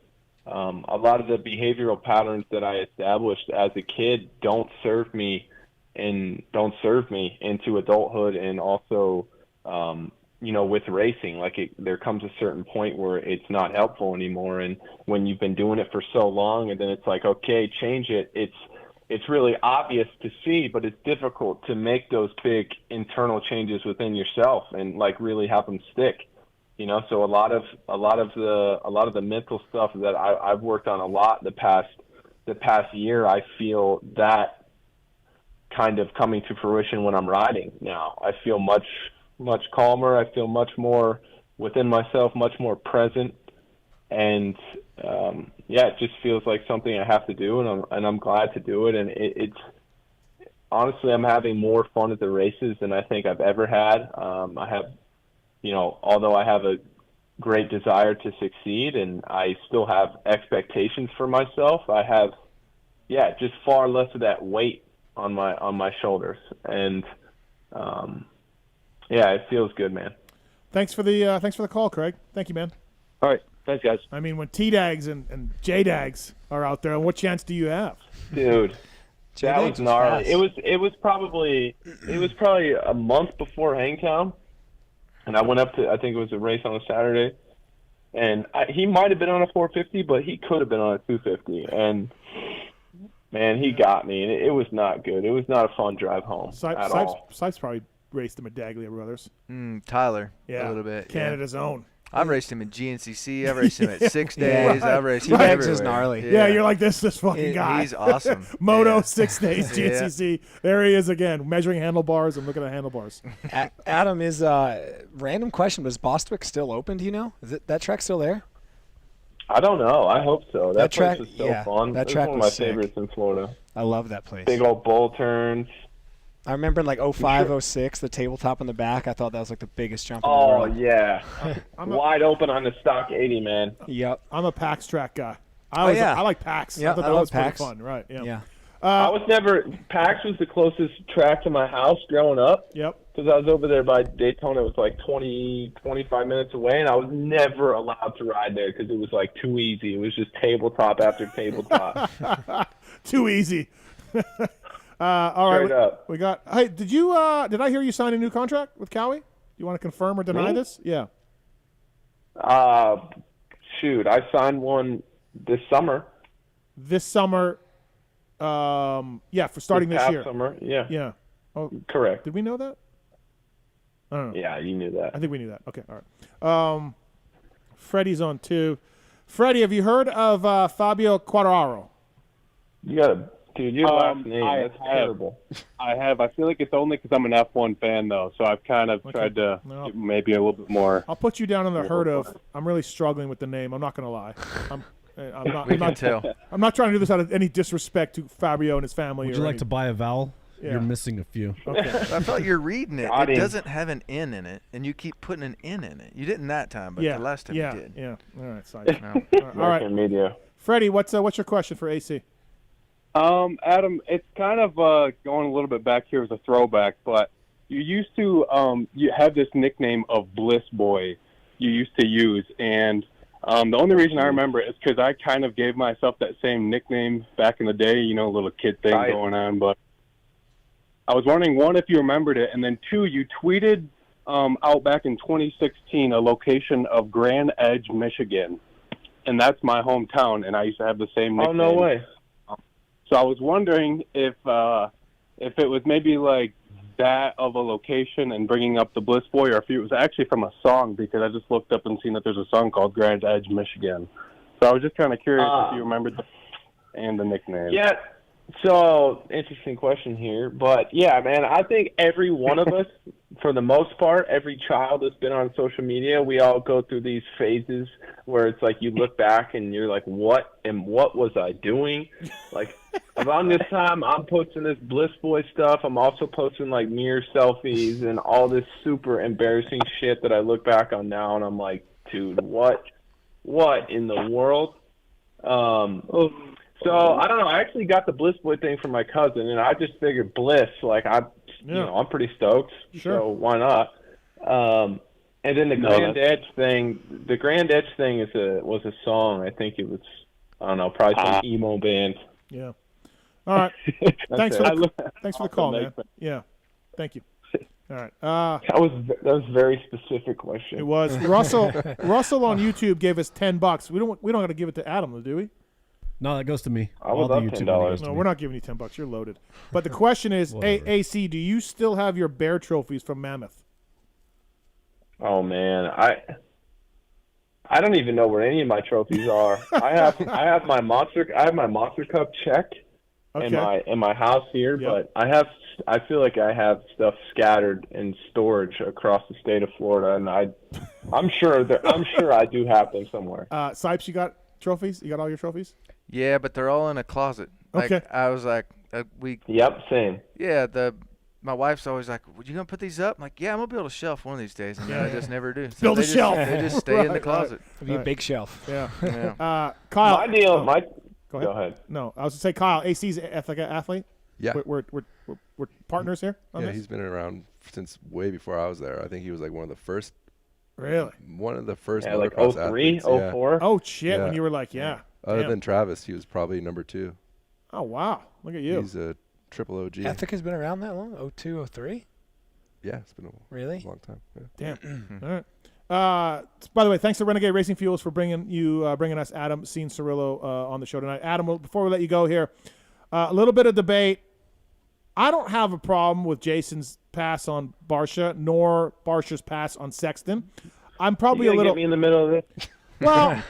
a lot of the behavioral patterns that I established as a kid don't serve me into adulthood, and also, with racing. There comes a certain point where it's not helpful anymore. And when you've been doing it for so long, and then it's like, okay, change it. It's really obvious to see, but it's difficult to make those big internal changes within yourself and really have them stick. So a lot of the mental stuff that I've worked on a lot the past year, I feel that kind of coming to fruition when I'm riding now. I feel much calmer. I feel much more within myself, much more present, and it just feels like something I have to do, and I'm glad to do it. And it's honestly, I'm having more fun at the races than I think I've ever had. I have, although I have a great desire to succeed, and I still have expectations for myself, I have, just far less of that weight on my shoulders, and it feels good, man. Thanks for the call, Craig. Thank you, man. All right. Thanks, guys. I mean, when T-Dags and J-Dags are out there, what chance do you have? Dude, that was gnarly. It was probably a month before Hangtown, and I went up to, I think it was a race on a Saturday, and he might have been on a 450, but he could have been on a 250, and man, he got me, and it was not good. It was not a fun drive home at all. Sypes probably raced him at Medaglia Brothers. Tyler, a little bit. Canada's own. I've raced him in GNCC. I've raced him at 6 days. Right. I've raced him everywhere. Is gnarly. Yeah, you're like this fucking guy. He's awesome. Moto 6 days GNCC. There he is again, measuring handlebars and looking at handlebars. Adam, is random question: was Bostwick still open? Do you know? Is that track still there? I don't know. I hope so. That track place is so fun. That track one of my sick. favorites in Florida. I love that place. Big old bull turns. I remember in like 05, 06, the tabletop in the back. I thought that was like the biggest jump in the world. Oh, yeah. Wide open on the stock 80, man. Yep. I'm a PAX track guy. I like PAX. Yeah, I thought that I love was pretty PAX. fun. Right. Yeah. I was never PAX was the closest track to my house growing up. Yep. Because I was over there by Daytona. It was like 25 minutes away, and I was never allowed to ride there because it was like too easy. It was just tabletop after tabletop. Too easy. All right. We got. Hey, did I hear you sign a new contract with Cowie? You want to confirm or deny this? Yeah. Shoot, I signed one this summer. This summer. Yeah, for starting this year. Summer, yeah. Yeah. Oh, correct. Did we know that? I don't know. Yeah, you knew that. I think we knew that. Okay, all right. Freddie's on 2. Freddie, have you heard of Fabio Quartararo? You got to, dude. Your last name. That's terrible. I have. I feel like it's only because I'm an F1 fan, though. So I've kind of tried to give maybe a little bit more. I'll put you down on the herd of. I'm really struggling with the name. I'm not going to lie. We can tell. I'm not trying to do this out of any disrespect to Fabio and his family. Would you like to buy a vowel? Yeah. You're missing a few. Okay. I thought you're reading it. It doesn't have an N in it, and you keep putting an N in it. You didn't that time, but the last time you did. Yeah. All right. Sorry. No. All right. Media. Freddie, what's your question for AC? Adam, it's kind of going a little bit back here as a throwback, but you used to you have this nickname of Bliss Boy you used to use, and the only reason I remember it is because I kind of gave myself that same nickname back in the day, little kid thing going on. But I was wondering, one, if you remembered it, and then two, you tweeted out back in 2016 a location of Grand Edge, Michigan, and that's my hometown, and I used to have the same nickname. Oh, no way. So I was wondering if it was maybe like that of a location and bringing up the Bliss Boy, or if it was actually from a song, because I just looked up and seen that there's a song called Grand Edge, Michigan. So I was just kind of curious if you remembered and the nickname. Yeah. So, interesting question here. But, yeah, man, I think every one of us, for the most part, every child that's been on social media, we all go through these phases where it's like you look back and you're like, what was I doing? Like, around this time, I'm posting this Bliss Boy stuff. I'm also posting, like, mirror selfies and all this super embarrassing shit that I look back on now, and I'm like, dude, what in the world? So, I don't know. I actually got the Bliss Boy thing from my cousin, and I just figured Bliss, like, I'm pretty stoked. Sure. So, why not? And then the Grand Edge thing was a song. I think it was, I don't know, probably some emo band. Yeah. All right. Thanks for the call, man. Yeah. Thank you. All right. That was a very specific question. It was. Russell on YouTube gave us $10. We don't got to give it to Adam, do we? No, that goes to me. I would love $10. No, we're not giving you $10. You're loaded. But the question is, AC, do you still have your bear trophies from Mammoth? Oh man, I don't even know where any of my trophies are. I have my Monster Cup check in my house here, but I feel like I have stuff scattered in storage across the state of Florida, and I'm sure I do have them somewhere. Sypes, you got trophies? You got all your trophies? Yeah, but they're all in a closet. Like, okay. I was like, Yep, same. Yeah, my wife's always like, "Well, you gonna put these up?" I'm like, "Yeah, I'm gonna build a shelf one of these days," and I just never do. So Build a shelf. They just stay in the closet. Be a big shelf. Yeah. Yeah. Kyle. My deal. Go ahead. No, I was gonna say Kyle. AC's athlete. Yeah. We're partners here. On this? He's been around since way before I was there. I think he was like one of the first. Really? One of the first like motocross 03, athletes. 04? Oh shit! When you were like, Other than Travis, he was probably number 2. Oh wow! Look at you. He's a triple OG. Ethic has been around that long? 02, 03? Yeah, it's been a long time. Yeah. Damn. All right. By the way, thanks to Renegade Racing Fuels for bringing us Adam Cianciarulo on the show tonight. Adam, before we let you go here, a little bit of debate. I don't have a problem with Jason's pass on Barsha, nor Barsha's pass on Sexton. I'm probably a little. Get me in the middle of this. Well,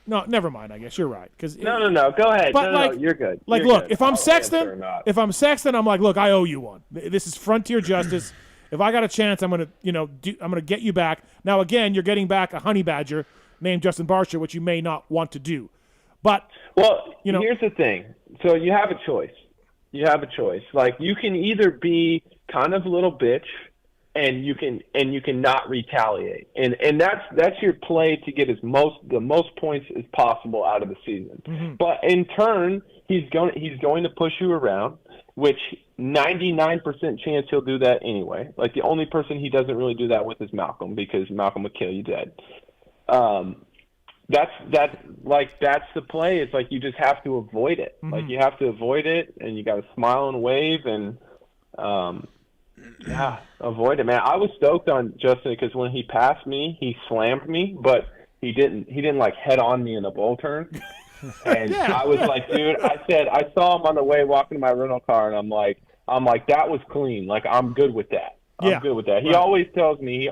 no, never mind. I guess you're right. No. Go ahead. But no, you're good. Like, you're look, good. if I'm I'll Sexton, I'm like, look, I owe you one. This is frontier justice. If I got a chance, I'm gonna get you back. Now, again, you're getting back a honey badger named Justin Barsha, which you may not want to do. But here's the thing. So you have a choice. Like, you can either be kind of a little bitch and you can not retaliate, and that's your play to get the most points as possible out of the season. Mm-hmm. But in turn, he's going to push you around, which 99% chance he'll do that anyway. Like, the only person he doesn't really do that with is Malcolm, because Malcolm would kill you dead. That's the play. It's like you just have to avoid it. Mm-hmm. Like, you have to avoid it, and you got to smile and wave, and avoid it, man. I was stoked on Justin because when he passed me, he slammed me, but he didn't like head on me in a bull turn. And I was like, dude, I saw him on the way walking to my rental car, and I'm like, that was clean. Like, I'm good with that. I'm good with that. He always tells me,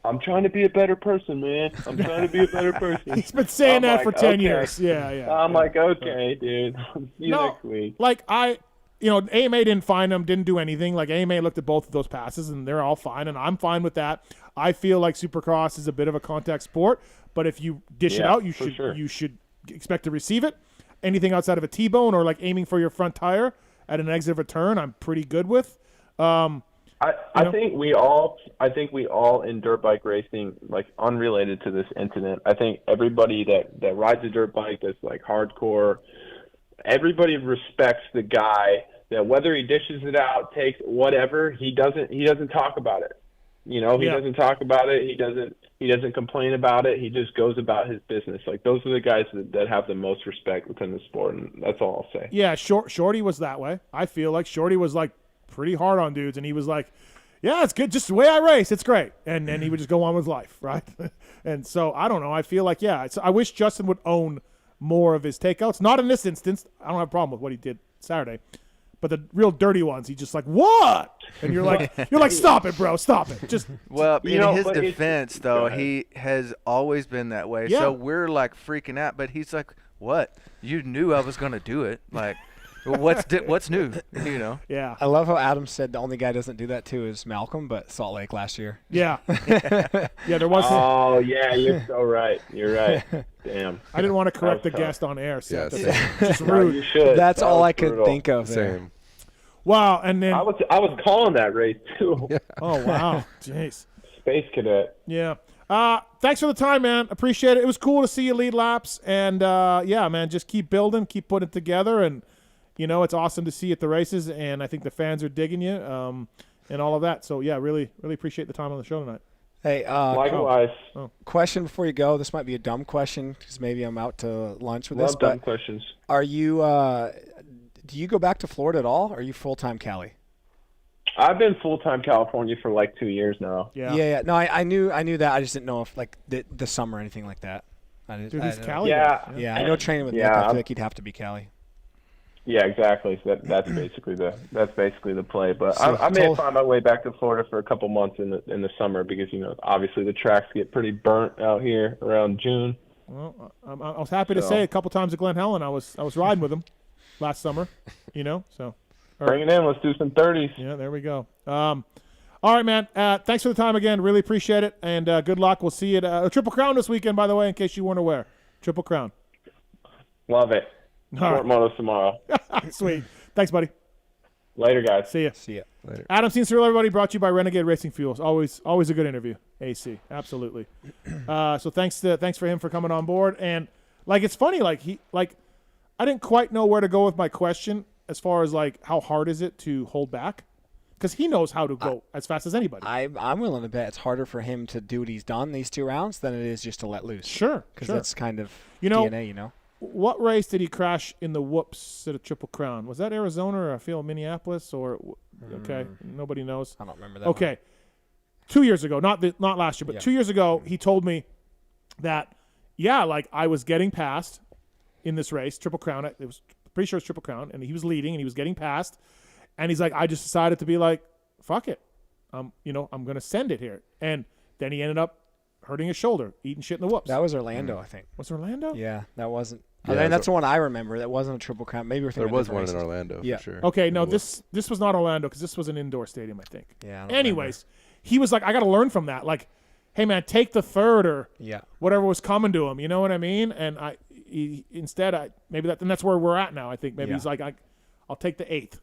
I'm trying to be a better person, man. I'm trying to be a better person. He's been saying that for 10 years. Yeah. I'm like, okay, dude. See you next week. Like, AMA didn't find him, didn't do anything. Like, AMA looked at both of those passes, and they're all fine, and I'm fine with that. I feel like Supercross is a bit of a contact sport, but if you dish it out, you should expect to receive it. Anything outside of a T-bone or like aiming for your front tire at an exit of a turn, I'm pretty good with. I think we all in dirt bike racing, like, unrelated to this incident, I think everybody that rides a dirt bike that's like hardcore, everybody respects the guy that whether he dishes it out, takes whatever, he doesn't talk about it. He doesn't talk about it. He doesn't complain about it. He just goes about his business. Like, those are the guys that have the most respect within the sport, and that's all I'll say. Yeah, Shorty was that way. I feel like Shorty was like pretty hard on dudes, and he was like, yeah, it's good, just the way I race, it's great. And he would just go on with life, right? And so, I don't know, I feel like, I wish Justin would own more of his takeouts. Not in this instance. I don't have a problem with what he did Saturday. But the real dirty ones, he's just like, what? And you're like, stop it, bro, stop it. Just well, in his defense, though, he has always been that way. Yeah. So we're like freaking out, but he's like, what? You knew I was gonna do it. Like, what's new? Yeah. I love how Adam said the only guy doesn't do that too is Malcolm, but Salt Lake last year. Yeah. Yeah, there was. Oh yeah, you're so right. You're right. Damn. I didn't want to correct the guest on air, Seth. Yeah, That's just rude. You should. That's That all was I could brutal. think of. Same. Wow, and then I was calling that race too. Yeah. oh wow, jeez. Space Cadet. Yeah. Thanks for the time, man. Appreciate it. It was cool to see you lead laps, and yeah, man, just keep building, keep putting it together, and it's awesome to see you at the races, and I think the fans are digging you, and all of that. So yeah, really, really appreciate the time on the show tonight. Hey, likewise. Question before you go. This might be a dumb question because maybe I'm out to lunch with Love this. dumb But questions. are you? Do you go back to Florida at all? Or are you full-time Cali? I've been full-time California for like 2 years now. Yeah. No, I knew that. I just didn't know if like the summer or anything like that. Dude, he's Cali. Yeah. I know training with Nick. I feel like he'd have to be Cali. Yeah, exactly. So that's basically the play. But So I may find my way back to Florida for a couple months in the summer because obviously the tracks get pretty burnt out here around June. Well, I was happy to say a couple times at Glen Helen I was riding with him last summer. So bring it in. Let's do some 30s. Yeah, there we go. All right, man. Thanks for the time again. Really appreciate it, and good luck. We'll see you at Triple Crown this weekend, by the way, in case you weren't aware. Triple Crown. Love it. Short motos tomorrow. Sweet. Thanks, buddy. Later, guys. See ya. Later. Adam Cianciarulo, everybody, brought to you by Renegade Racing Fuels. Always a good interview. AC, absolutely. So thanks for him for coming on board. And it's funny, I didn't quite know where to go with my question as far as how hard is it to hold back, because he knows how to go as fast as anybody. I'm willing to bet it's harder for him to do what he's done these 2 rounds than it is just to let loose. Sure, because that's kind of DNA, What race did he crash in the whoops at a Triple Crown? Was that Arizona or I feel Minneapolis or okay? Nobody knows. I don't remember that. Okay, 2 years ago, not last year, but 2 years ago, he told me that I was getting passed in this race, Triple Crown. It was pretty sure it's Triple Crown, and he was leading and he was getting passed, and he's like, I just decided to be like, fuck it, I'm gonna send it here, and then he ended up hurting his shoulder, eating shit in the whoops. That was Orlando, I think. Was it Orlando? Yeah, that wasn't. Yeah, that's the one I remember. That wasn't a Triple Crown. Maybe there was one in Orlando for sure. Okay, no, this was not Orlando because this was an indoor stadium, I think. Yeah. Anyways, he was like, I got to learn from that. Like, hey man, take the third or whatever was coming to him. You know what I mean? And that's where we're at now. I think maybe he's like, I'll take the 8th.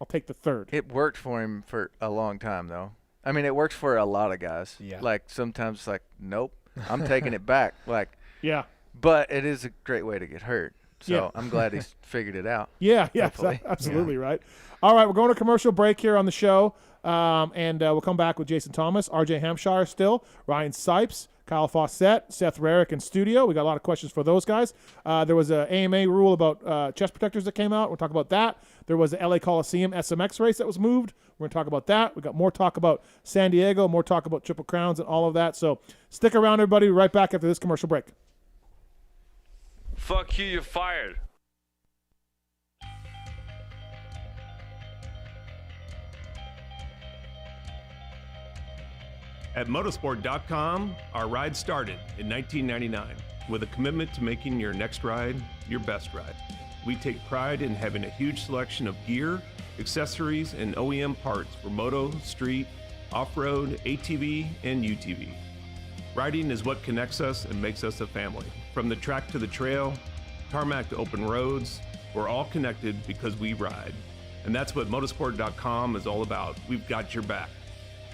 I'll take the 3rd. It worked for him for a long time though. I mean, it works for a lot of guys. Yeah. Like sometimes, like, nope, I'm taking it back. Like, yeah. But it is a great way to get hurt. So I'm glad he's figured it out. Yeah, absolutely right. All right, we're going to commercial break here on the show, and we'll come back with Jason Thomas, RJ Hamshshire still, Ryan Sypes, Kyle Fauscette, Seth Rarick in studio. We got a lot of questions for those guys. There was an AMA rule about chest protectors that came out. We'll talk about that. There was the LA Coliseum SMX race that was moved. We're going to talk about that. We got more talk about San Diego, more talk about Triple Crowns and all of that. So stick around, everybody. We'll be right back after this commercial break. Fuck you, you're fired. At motorsport.com, our ride started in 1999 with a commitment to making your next ride your best ride. We take pride in having a huge selection of gear, accessories, and OEM parts for moto, street, off-road, ATV, and UTV. Riding is what connects us and makes us a family. From the track to the trail, tarmac to open roads, we're all connected because we ride. And that's what motorsport.com is all about. We've got your back.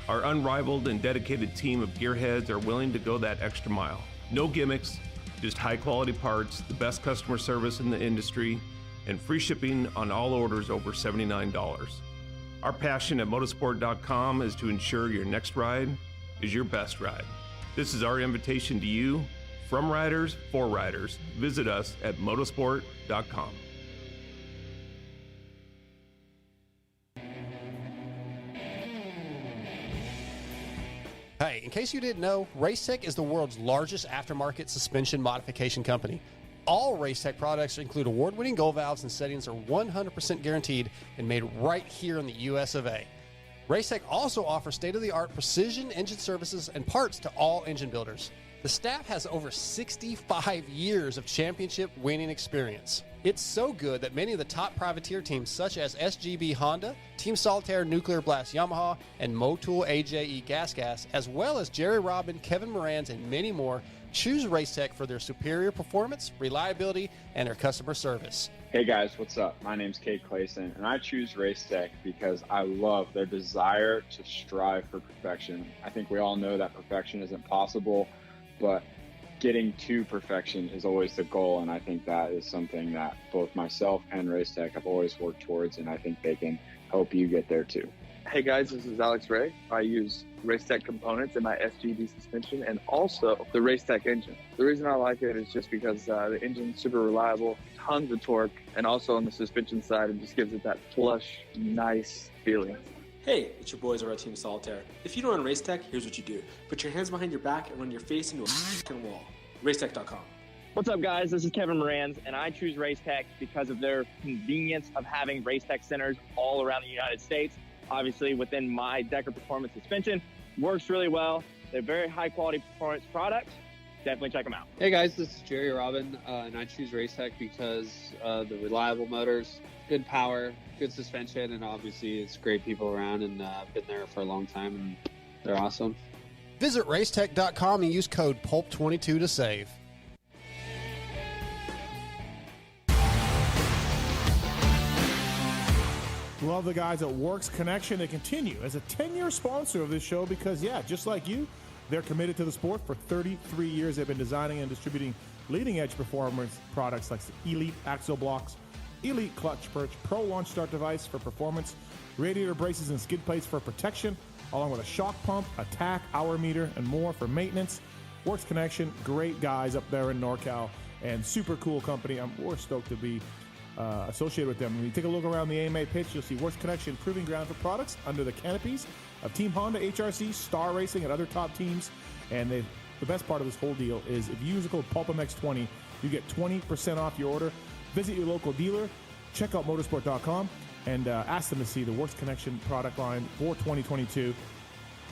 Our unrivaled and dedicated team of gearheads are willing to go that extra mile. No gimmicks, just high-quality parts, the best customer service in the industry, and free shipping on all orders over $79. Our passion at motorsport.com is to ensure your next ride is your best ride. This is our invitation to you, from riders for riders. Visit us at motorsport.com. Hey, in case you didn't know, Racetech is the world's largest aftermarket suspension modification company. All Racetech products include award-winning gold valves and settings are 100% guaranteed and made right here in the US of A. Racetech also offers state-of-the-art precision engine services and parts to all engine builders. The staff has over 65 years of championship-winning experience. It's so good that many of the top privateer teams such as SGB Honda, Team Solitaire Nuclear Blast Yamaha, and Motul AJE Gas, as well as Jerry Robin, Kevin Morans, and many more, choose Racetech for their superior performance, reliability, and their customer service. Hey guys, what's up? My name's Kate Clayson, and I choose Racetech because I love their desire to strive for perfection. I think we all know that perfection isn't possible, but getting to perfection is always the goal, and I think that is something that both myself and Racetech have always worked towards, and I think they can help you get there too. Hey guys, this is Alex Ray. I use Racetech components in my SGB suspension and also the Racetech engine. The reason I like it is just because the engine's super reliable, tons of torque, and also on the suspension side, it just gives it that plush, nice feeling. Hey, it's your boys over at Team Solitaire. If you don't run Racetech, here's what you do. Put your hands behind your back and run your face into a f***ing wall. Racetech.com. What's up, guys? This is Kevin Morans, and I choose Racetech because of their convenience of having Racetech centers all around the United States. Obviously, within my Decker Performance suspension, works really well. They're very high-quality performance products. Definitely check them out. Hey, guys, this is Jerry Robin, and I choose Racetech because the reliable motors, good power, good suspension, and obviously it's great people around, and I've been there for a long time, and they're awesome. Visit racetech.com and use code PULP22 to save. Love the guys at Works Connection. They continue as a 10-year sponsor of this show because, yeah, just like you, they're committed to the sport. For 33 years, they've been designing and distributing leading-edge performance products like Elite Axle Blocks, Elite Clutch Perch, Pro Launch Start Device for performance, radiator braces and skid plates for protection, along with a shock pump, a tack, hour meter, and more for maintenance. Works Connection, great guys up there in NorCal, and super cool company. We're stoked to be associated with them. When you take a look around the AMA pitch, you'll see Works Connection proving ground for products under the canopies of Team Honda, HRC, Star Racing, and other top teams. And the best part of this whole deal is if you use the code PulpMX20, you get 20% off your order. Visit your local dealer, check out motorsport.com, and ask them to see the Works Connection product line for 2022.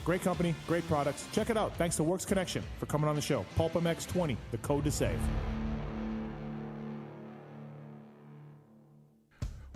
Great company, great products. Check it out. Thanks to Works Connection for coming on the show. PulpMX20, the code to save.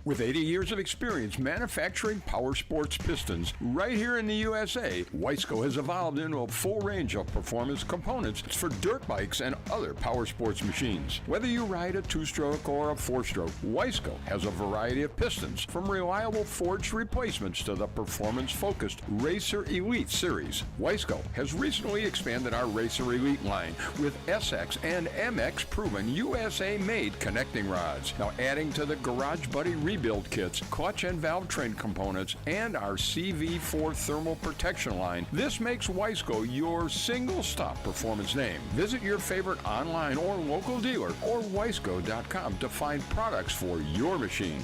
With 80 years of experience manufacturing power sports pistons right here in the USA, Wiseco has evolved into a full range of performance components for dirt bikes and other power sports machines. Whether you ride a 2-stroke or a 4-stroke, Wiseco has a variety of pistons, from reliable forged replacements to the performance-focused Racer Elite series. Wiseco has recently expanded our Racer Elite line with SX and MX proven USA-made connecting rods. Now adding to the Garage Buddy rebuild kits, clutch and valve train components, and our CV4 thermal protection line, this makes Wiseco your single-stop performance name. Visit your favorite online or local dealer or wiseco.com to find products for your machine.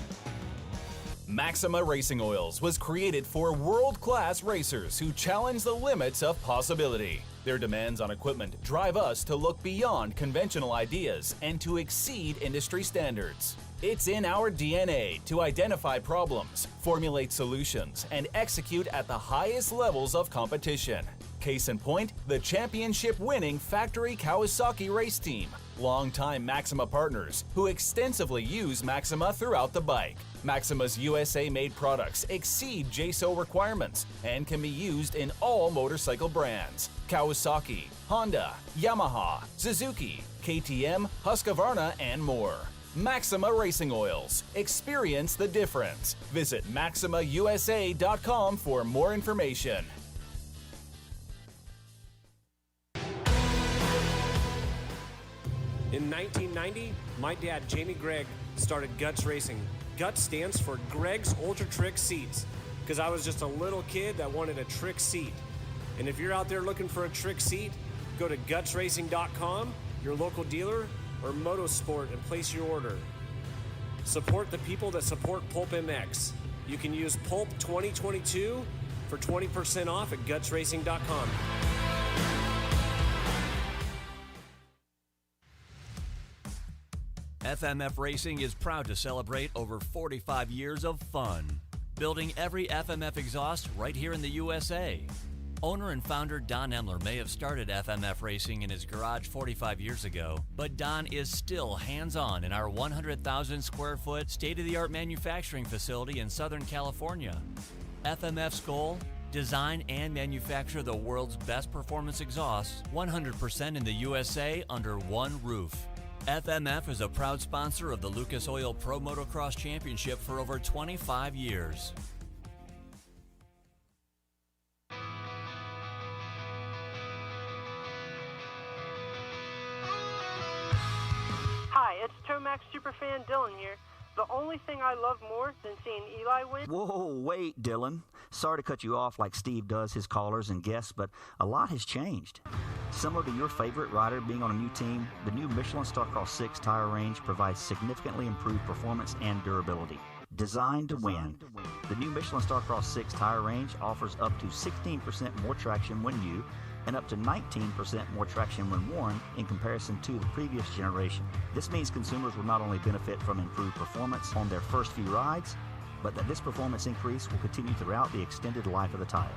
Maxima Racing Oils was created for world-class racers who challenge the limits of possibility. Their demands on equipment drive us to look beyond conventional ideas and to exceed industry standards. It's in our DNA to identify problems, formulate solutions, and execute at the highest levels of competition. Case in point, the championship-winning factory Kawasaki race team, longtime Maxima partners who extensively use Maxima throughout the bike. Maxima's USA-made products exceed JSO requirements and can be used in all motorcycle brands: Kawasaki, Honda, Yamaha, Suzuki, KTM, Husqvarna, and more. Maxima Racing Oils. Experience the difference. Visit MaximaUSA.com for more information. In 1990, my dad, Jamie Gregg, started Guts Racing. Guts stands for Greg's Ultra Trick Seats, because I was just a little kid that wanted a trick seat. And if you're out there looking for a trick seat, go to gutsracing.com, your local dealer, or Motosport, and place your order. Support the people that support PulpMX. You can use Pulp 2022 for 20% off at gutsracing.com. FMF Racing is proud to celebrate over 45 years of fun, building every FMF exhaust right here in the USA. Owner and founder Don Emler may have started FMF Racing in his garage 45 years ago, but Don is still hands-on in our 100,000 square foot state-of-the-art manufacturing facility in Southern California. FMF's goal? Design and manufacture the world's best performance exhausts 100% in the USA under one roof. FMF is a proud sponsor of the Lucas Oil Pro Motocross Championship for over 25 years. Hi, it's Tomac superfan Dylan here. The only thing I love more than seeing Eli win... Whoa, wait, Dylan. Sorry to cut you off like Steve does his callers and guests, but a lot has changed. Similar to your favorite rider being on a new team, the new Michelin Starcross 6 tire range provides significantly improved performance and durability. Designed to win. The new Michelin Starcross 6 tire range offers up to 16% more traction when new and up to 19% more traction when worn in comparison to the previous generation. This means consumers will not only benefit from improved performance on their first few rides, but that this performance increase will continue throughout the extended life of the tire.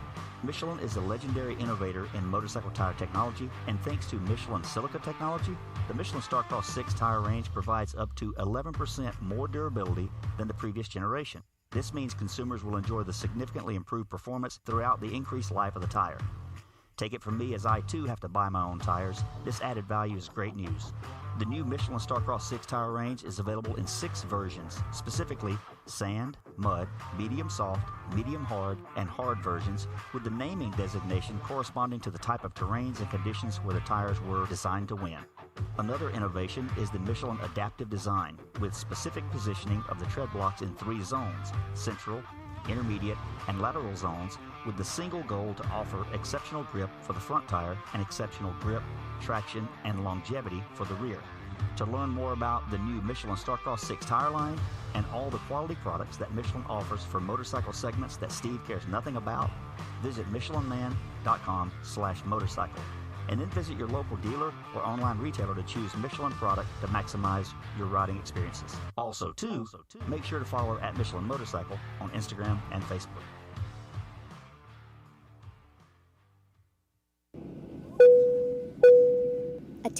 Michelin is a legendary innovator in motorcycle tire technology, and thanks to Michelin silica technology, the Michelin Starcross 6 tire range provides up to 11% more durability than the previous generation. This means consumers will enjoy the significantly improved performance throughout the increased life of the tire. Take it from me, as I too have to buy my own tires, this added value is great news. The new Michelin Starcross 6 tire range is available in 6 versions, specifically sand, mud, medium soft, medium hard, and hard versions, with the naming designation corresponding to the type of terrains and conditions where the tires were designed to win. Another innovation is the Michelin adaptive design, with specific positioning of the tread blocks in 3 zones: central, intermediate, and lateral zones, with the single goal to offer exceptional grip for the front tire and exceptional grip, traction, and longevity for the rear. To learn more about the new Michelin Starcross 6 tire line and all the quality products that Michelin offers for motorcycle segments that Steve cares nothing about, visit michelinman.com/motorcycle, and then visit your local dealer or online retailer to choose Michelin product to maximize your riding experiences. Also, make sure to follow at Michelin Motorcycle on Instagram and Facebook.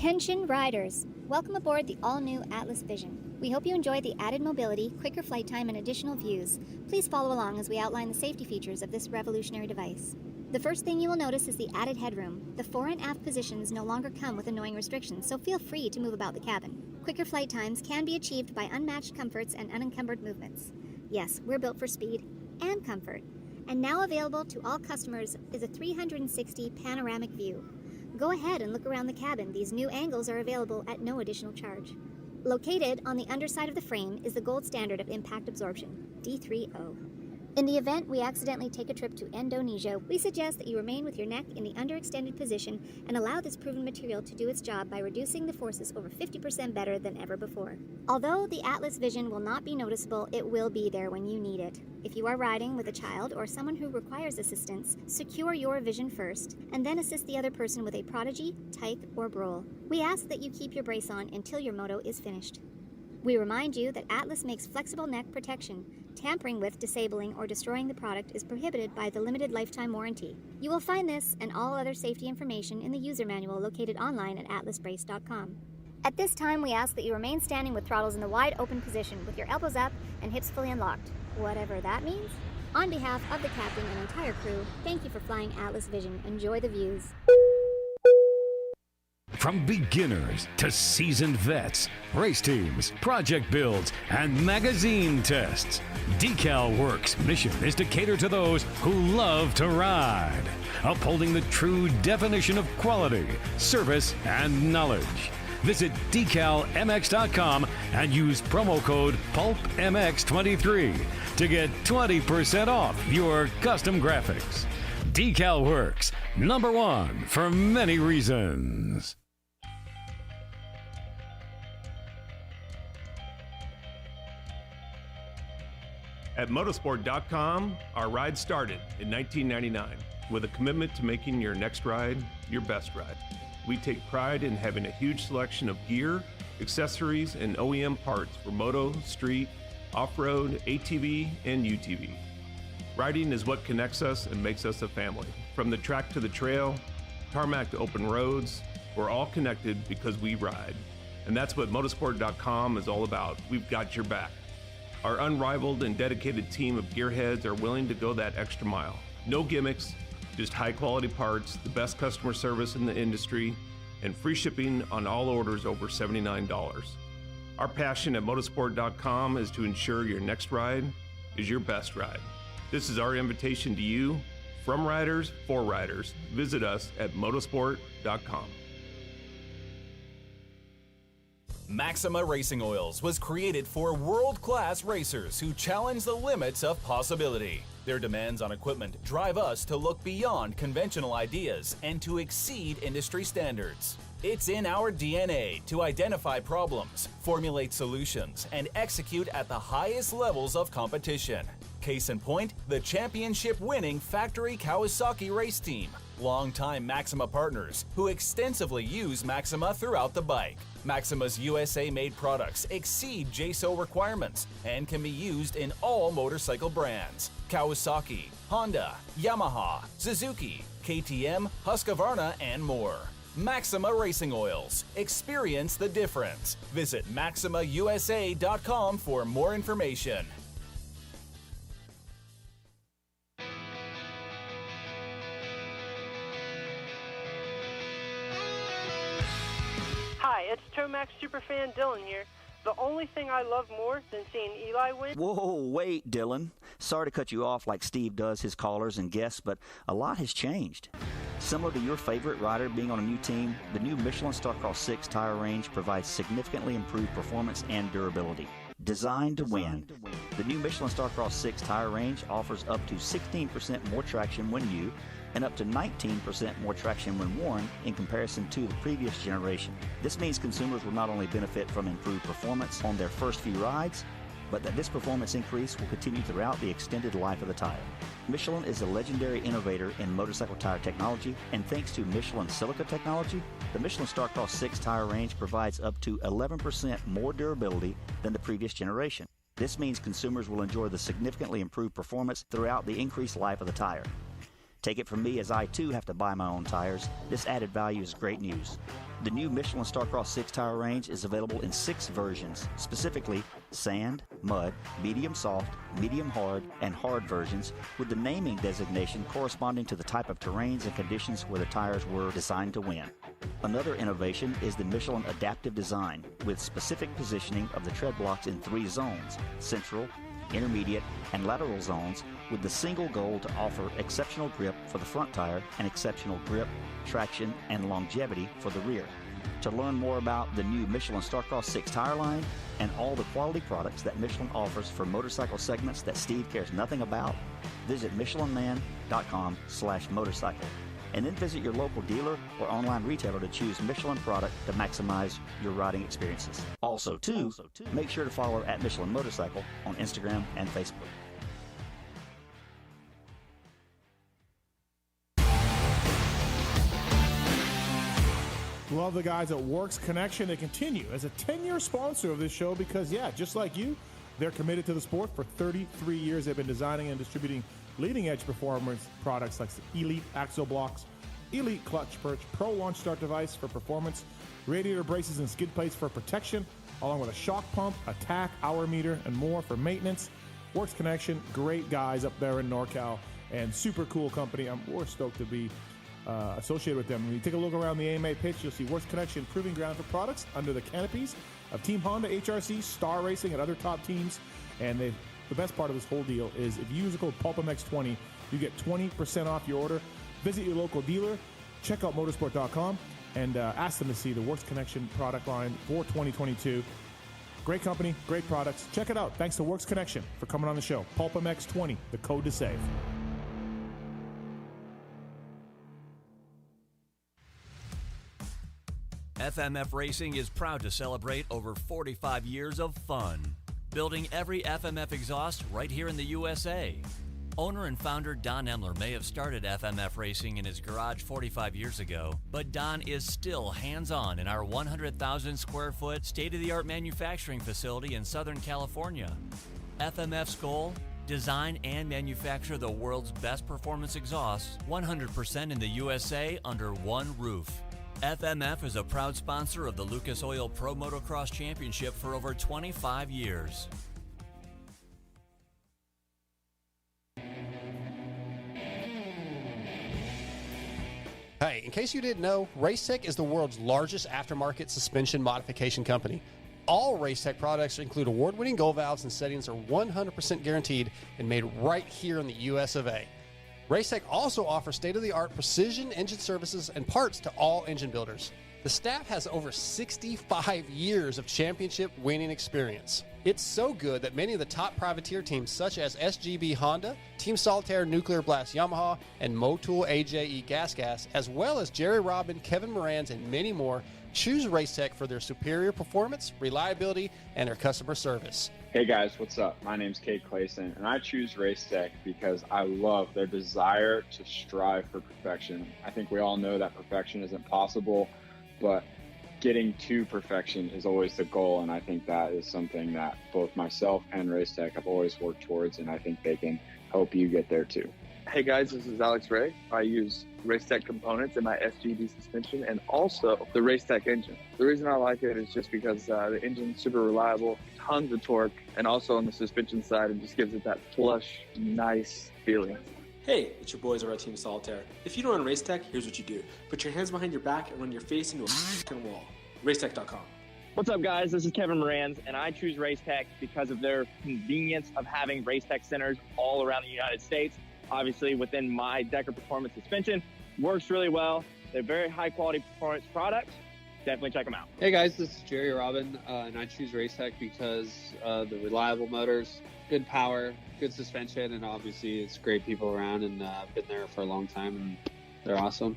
Attention riders! Welcome aboard the all-new Atlas Vision. We hope you enjoy the added mobility, quicker flight time, and additional views. Please follow along as we outline the safety features of this revolutionary device. The first thing you will notice is the added headroom. The fore and aft positions no longer come with annoying restrictions, so feel free to move about the cabin. Quicker flight times can be achieved by unmatched comforts and unencumbered movements. Yes, we're built for speed and comfort. And now available to all customers is a 360 panoramic view. Go ahead and look around the cabin. These new angles are available at no additional charge. Located on the underside of the frame is the gold standard of impact absorption, D3O. In the event we accidentally take a trip to Indonesia, we suggest that you remain with your neck in the underextended position and allow this proven material to do its job by reducing the forces over 50% better than ever before. Although the Atlas Vision will not be noticeable, it will be there when you need it. If you are riding with a child or someone who requires assistance, secure your vision first, and then assist the other person with a Prodigy, Tyke, or Brole. We ask that you keep your brace on until your moto is finished. We remind you that Atlas makes flexible neck protection. Tampering with, disabling, or destroying the product is prohibited by the limited lifetime warranty. You will find this and all other safety information in the user manual located online at atlasbrace.com. At this time, we ask that you remain standing with throttles in the wide open position with your elbows up and hips fully unlocked, whatever that means. On behalf of the captain and entire crew, thank you for flying Atlas Vision. Enjoy the views. From beginners to seasoned vets, race teams, project builds, and magazine tests, Decal Works' mission is to cater to those who love to ride, upholding the true definition of quality, service, and knowledge. Visit decalmx.com and use promo code PulpMX23 to get 20% off your custom graphics. Decal Works, #1 for many reasons. At motorsport.com, our ride started in 1999 with a commitment to making your next ride your best ride. We take pride in having a huge selection of gear, accessories, and OEM parts for moto, street, off-road, ATV, and UTV. Riding is what connects us and makes us a family. From the track to the trail, tarmac to open roads, we're all connected because we ride. And that's what motorsport.com is all about. We've got your back. Our unrivaled and dedicated team of gearheads are willing to go that extra mile. No gimmicks, just high quality parts, the best customer service in the industry, and free shipping on all orders over $79. Our passion at motorsport.com is to ensure your next ride is your best ride. This is our invitation to you, from riders for riders. Visit us at motorsport.com. Maxima Racing Oils was created for world-class racers who challenge the limits of possibility. Their demands on equipment drive us to look beyond conventional ideas and to exceed industry standards. It's in our DNA to identify problems, formulate solutions, and execute at the highest levels of competition. Case in point, the championship-winning factory Kawasaki race team, longtime Maxima partners who extensively use Maxima throughout the bike. Maxima's USA-made products exceed JSO requirements and can be used in all motorcycle brands: Kawasaki, Honda, Yamaha, Suzuki, KTM, Husqvarna, and more. Maxima Racing Oils. Experience the difference. Visit MaximaUSA.com for more information. Hi, it's Tomac superfan Dylan here. The only thing I love more than seeing Eli win... Whoa, wait, Dylan. Sorry to cut you off like Steve does his callers and guests, but a lot has changed. Similar to your favorite rider being on a new team, the new Michelin Starcross 6 tire range provides significantly improved performance and durability. Designed to win. The new Michelin Starcross 6 tire range offers up to 16% more traction when new and up to 19% more traction when worn in comparison to the previous generation. This means consumers will not only benefit from improved performance on their first few rides, but that this performance increase will continue throughout the extended life of the tire. Michelin is a legendary innovator in motorcycle tire technology, and thanks to Michelin silica technology, the Michelin Starcross 6 tire range provides up to 11% more durability than the previous generation. This means consumers will enjoy the significantly improved performance throughout the increased life of the tire. Take it from me, as I too have to buy my own tires, this added value is great news. The new Michelin Starcross 6 tire range is available in 6 versions, specifically sand, mud, medium soft, medium hard, and hard versions, with the naming designation corresponding to the type of terrains and conditions where the tires were designed to win. Another innovation is the Michelin Adaptive Design, with specific positioning of the tread blocks in 3 zones: central, intermediate, and lateral zones, with the single goal to offer exceptional grip for the front tire and exceptional grip, traction, and longevity for the rear. To learn more about the new Michelin Starcross 6 tire line and all the quality products that Michelin offers for motorcycle segments that Steve cares nothing about, visit michelinman.com/motorcycle, and then visit your local dealer or online retailer to choose Michelin product to maximize your riding experiences. Also, make sure to follow at Michelin Motorcycle on Instagram and Facebook. Love the guys at Works Connection. They continue as a 10-year sponsor of this show because, just like you, they're committed to the sport. For 33 years, they've been designing and distributing leading-edge performance products like Elite Axle Blocks, Elite Clutch Perch, Pro Launch Start Device for performance, radiator braces and skid plates for protection, along with a shock pump, a tack, hour meter, and more for maintenance. Works Connection, great guys up there in NorCal, and super cool company. We're stoked to be associated with them. When you take a look around the AMA pitch, you'll see Works Connection proving ground for products under the canopies of Team Honda, HRC, Star Racing, and other top teams. And the best part of this whole deal is if you use the code PulpMX20, you get 20% off your order. Visit your local dealer, check out motorsport.com, and ask them to see the Works Connection product line for 2022. Great company, great products. Check it out. Thanks to Works Connection for coming on the show. PulpMX20, the code to save. FMF Racing is proud to celebrate over 45 years of fun, building every FMF exhaust right here in the USA. Owner and founder Don Emler may have started FMF Racing in his garage 45 years ago, but Don is still hands-on in our 100,000 square foot state-of-the-art manufacturing facility in Southern California. FMF's goal? Design and manufacture the world's best performance exhausts 100% in the USA under one roof. FMF is a proud sponsor of the Lucas Oil Pro Motocross Championship for over 25 years. Hey, in case you didn't know, Racetech is the world's largest aftermarket suspension modification company. All Racetech products include award-winning gold valves and settings are 100% guaranteed and made right here in the US of A. Racetech also offers state-of-the-art precision engine services and parts to all engine builders. The staff has over 65 years of championship winning experience. It's so good that many of the top privateer teams such as SGB Honda, Team Solitaire Nuclear Blast Yamaha, and Motul AJE Gas, as well as Jerry Robin, Kevin Moran's, and many more, choose Racetech for their superior performance, reliability, and their customer service. Hey guys, what's up? My name's Kate Clayson, and I choose Racetech because I love their desire to strive for perfection. I think we all know that perfection isn't possible, but getting to perfection is always the goal, and I think that is something that both myself and Racetech have always worked towards, and I think they can help you get there too. Hey guys, this is Alex Ray. I use Racetech components in my SGD suspension and also the Racetech engine. The reason I like it is just because the engine's super reliable, tons of torque, and also on the suspension side, it just gives it that plush, nice feeling. Hey, it's your boys over at Team Solitaire. If you don't run Racetech, here's what you do. Put your hands behind your back and run your face into a f***ing wall. Racetech.com. What's up, guys? This is Kevin Moran's, and I choose Racetech because of their convenience of having Racetech centers all around the United States. Obviously, within my Decker Performance suspension, works really well. They're very high-quality performance products. Definitely check them out. Hey, guys, this is Jerry Robin, and I choose Racetech because the reliable motors, good power, good suspension, and obviously it's great people around, and I've been there for a long time, and they're awesome.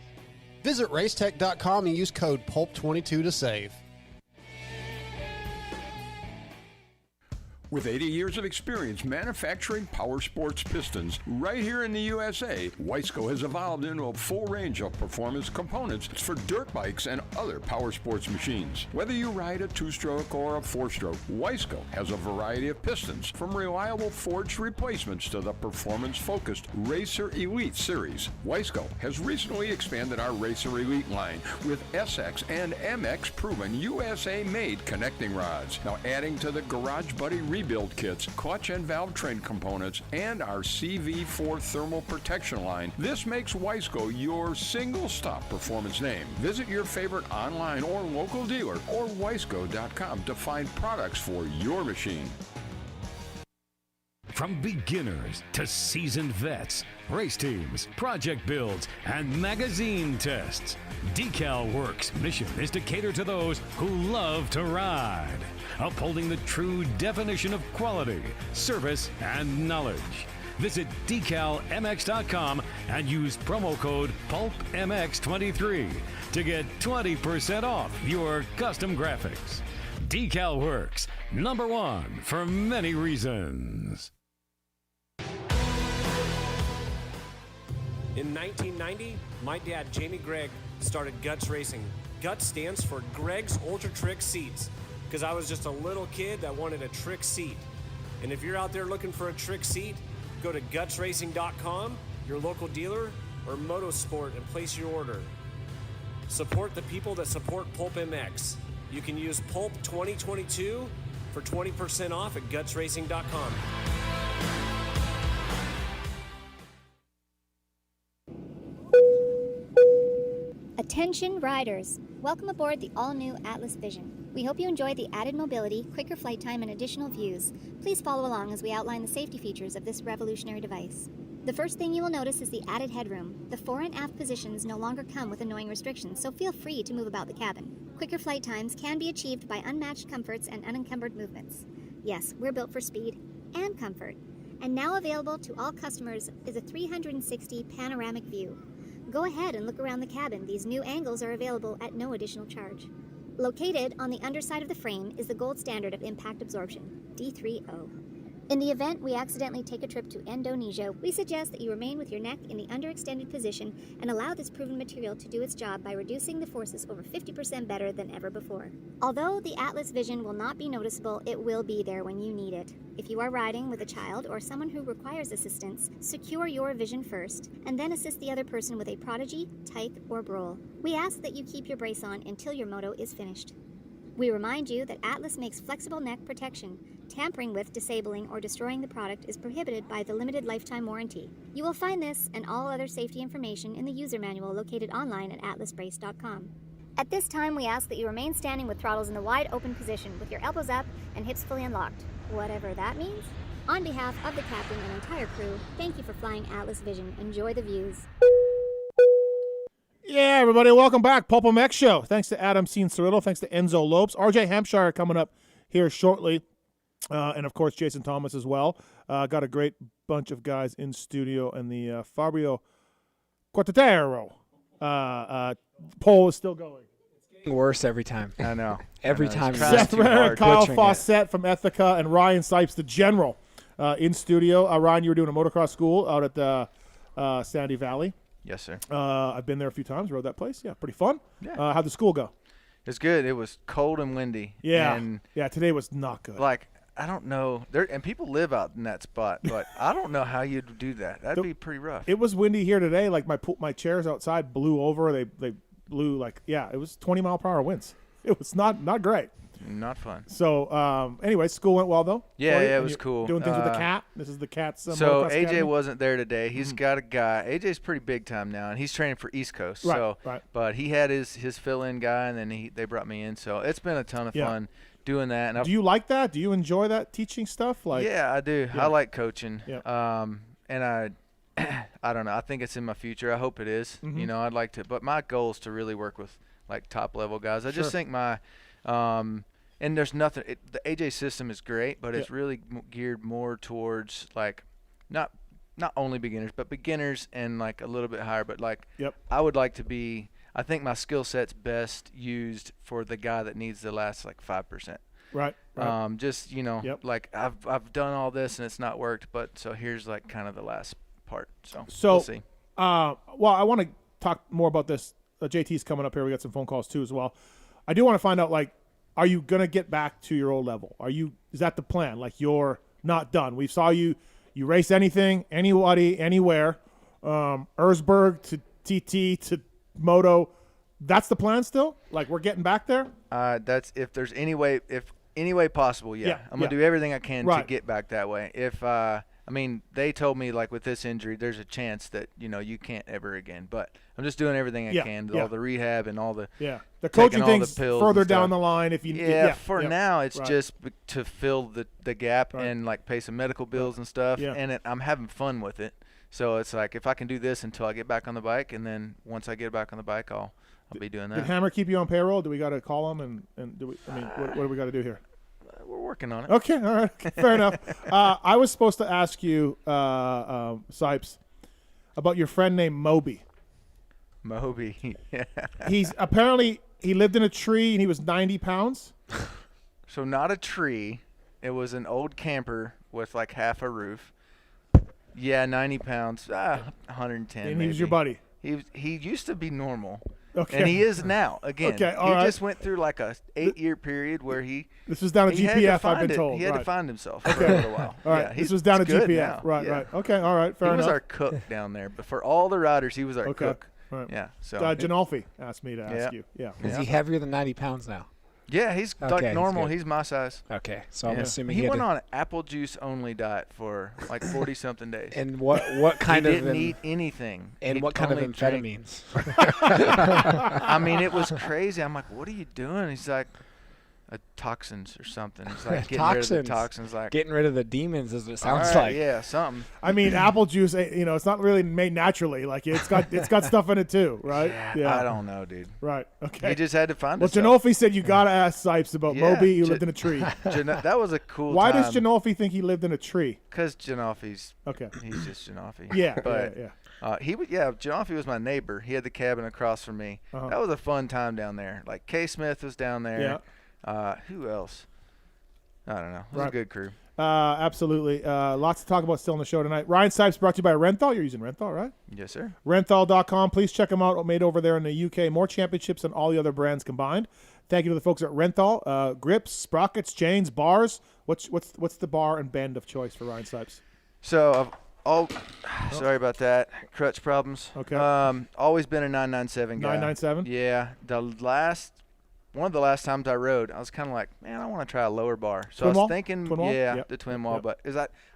Visit racetech.com and use code PULP22 to save. With 80 years of experience manufacturing power sports pistons right here in the USA, Wiseco has evolved into a full range of performance components for dirt bikes and other power sports machines. Whether you ride a 2-stroke or a 4-stroke, Wiseco has a variety of pistons, from reliable forged replacements to the performance-focused Racer Elite series. Wiseco has recently expanded our Racer Elite line with SX and MX proven USA-made connecting rods. Now adding to the Garage Buddy rebuild kits, clutch and valve train components, and our CV4 thermal protection line, this makes Wiseco your single-stop performance name. Visit your favorite online or local dealer or wiseco.com to find products for your machine. From beginners to seasoned vets, race teams, project builds, and magazine tests, Decal Works' mission is to cater to those who love to ride, upholding the true definition of quality, service, and knowledge. Visit decalmx.com and use promo code PulpMX23 to get 20% off your custom graphics. Decal Works, #1 for many reasons. In 1990, my dad, Jamie Gregg, started Guts Racing. Guts stands for Gregg's Ultra Trick Seats, because I was just a little kid that wanted a trick seat. And if you're out there looking for a trick seat, go to gutsracing.com, your local dealer, or Motosport and place your order. Support the people that support PulpMX. You can use Pulp 2022 for 20% off at gutsracing.com. Attention riders! Welcome aboard the all-new Atlas Vision. We hope you enjoy the added mobility, quicker flight time, and additional views. Please follow along as we outline the safety features of this revolutionary device. The first thing you will notice is the added headroom. The fore and aft positions no longer come with annoying restrictions, so feel free to move about the cabin. Quicker flight times can be achieved by unmatched comforts and unencumbered movements. Yes, we're built for speed and comfort. And now available to all customers is a 360 panoramic view. Go ahead and look around the cabin. These new angles are available at no additional charge. Located on the underside of the frame is the gold standard of impact absorption, D3O. In the event we accidentally take a trip to Indonesia, we suggest that you remain with your neck in the underextended position and allow this proven material to do its job by reducing the forces over 50% better than ever before. Although the Atlas Vision will not be noticeable, it will be there when you need it. If you are riding with a child or someone who requires assistance, secure your vision first, and then assist the other person with a prodigy, tyke, or brole. We ask that you keep your brace on until your moto is finished. We remind you that Atlas makes flexible neck protection. Tampering with, disabling, or destroying the product is prohibited by the limited lifetime warranty. You will find this and all other safety information in the user manual located online at atlasbrace.com. At this time, we ask that you remain standing with throttles in the wide open position with your elbows up and hips fully unlocked, whatever that means. On behalf of the captain and entire crew, thank you for flying Atlas Vision. Enjoy the views. Yeah, everybody, welcome back. PulpMX Show. Thanks to Adam Cianciarulo. Thanks to Enzo Lopes. RJ Hamshshire coming up here shortly. And, of course, Jason Thomas as well. Got a great bunch of guys in studio. And the Fabio Quartararo poll is still going. It's getting worse every time. I know. Every time. Seth, Kyle Fauscette from Ethica, and Ryan Sypes, the general, in studio. Ryan, you were doing a motocross school out at the Sandy Valley. Yes, sir. I've been there a few times, rode that place. Yeah, pretty fun. Yeah. How'd the school go? It's good. It was cold and windy. Yeah. And today was not good. Like, I don't know. And people live out in that spot, but I don't know how you'd do that. That'd be pretty rough. It was windy here today. Like, my chairs outside blew over. They blew, it was 20-mile-per-hour winds. It was not great. Not fun. So, anyway, school went well, though? Yeah, it was cool. Doing things with the cat? This is the cat's So, motocross AJ academy? wasn't there today. He's got a guy. AJ's pretty big time now, and he's training for East Coast. Right. But he had his fill-in guy, and then they brought me in. So, it's been a ton of fun doing that. And do you like that? Do you enjoy that teaching stuff? Yeah, I do. Yeah. I like coaching. Yeah. And I don't know. I think it's in my future. I hope it is. Mm-hmm. You know, I'd like to. But my goal is to really work with, top-level guys. I just think my and there's nothing. The AJ system is great, but it's really geared more towards not only beginners, but beginners and a little bit higher. But I would like to be. I think my skill set's best used for the guy that needs the last 5%. Right. Just like I've done all this and it's not worked, but so here's like kind of the last part. So we'll see. Well, I want to talk more about this. JT's coming up here. We got some phone calls too as well. I do want to find out, like, are you gonna get back to your old level? Is that the plan? Like, you're not done. We saw you race anything, anybody, anywhere, Erzberg to TT to Moto. That's the plan still? Like, we're getting back there? That's if there's any way possible. Yeah. I'm gonna do everything I can to get back that way. If I mean, they told me, like, with this injury, there's a chance that, you can't ever again. But I'm just doing everything I can, all the rehab and all the the coaching things further down the line. If you now it's just to fill the gap and, like, pay some medical bills and stuff. And I'm having fun with it. So it's like, if I can do this until I get back on the bike, and then once I get back on the bike, I'll be doing that. Did Hammer keep you on payroll? Do we got to call him and do we? I mean, what do we got to do here? We're working on it. Okay, all right, fair enough. I was supposed to ask you, Sypes, about your friend named Moby. Moby, yeah. He lived in a tree and he was 90 pounds. So not a tree. It was an old camper with like half a roof. Yeah, 90 pounds, 110 And maybe. he was your buddy. He used to be normal. Okay. And he is now, again. Okay, all he right. just went through like a 8-year period where This was down at GPF, I've been told. He had to find himself for a little while. All right, this was down at GPF. Now. Right. Okay, all right, fair enough. He was our cook down there. But for all the riders, he was our cook. Right. Yeah. So Janolfi asked me to ask you. Yeah. Is he heavier than 90 pounds now? Yeah, he's like normal. He's my size. Okay, so I'm assuming he went on an apple juice only diet for like 40-something days. And what kind he of didn't eat anything. And what kind of amphetamines? I mean, it was crazy. I'm like, what are you doing? He's like, toxins or something. It's like getting rid of the toxins, like getting rid of the demons, as it sounds like. Yeah, something. I mean, apple juice, it's not really made naturally. Like it's got stuff in it too, right? Yeah. I don't know, dude. Right. Okay. He just had to find. Well, Janolfi said you gotta ask Sypes about Moby who lived in a tree. That was a cool. Why does Janolfi think he lived in a tree? Because Janolfi's okay. He's just Janolfi. Yeah, but yeah. Janolfi was my neighbor. He had the cabin across from me. That was a fun time down there. Like K Smith was down there. Yeah. Who else? I don't know. It was a good crew. Absolutely. Lots to talk about still in the show tonight. Ryan Sypes brought to you by Renthal. You're using Renthal, right? Yes, sir. Renthal.com. Please check them out. Made over there in the UK. More championships than all the other brands combined. Thank you to the folks at Renthal. Grips, sprockets, chains, bars. What's the bar and bend of choice for Ryan Sypes? So sorry about that. Crutch problems. Okay. Always been a 997 guy. 997? Yeah. One of the last times I rode, I was kind of like, man, I want to try a lower bar. So twin I was wall? thinking, twin wall? The twin wall. But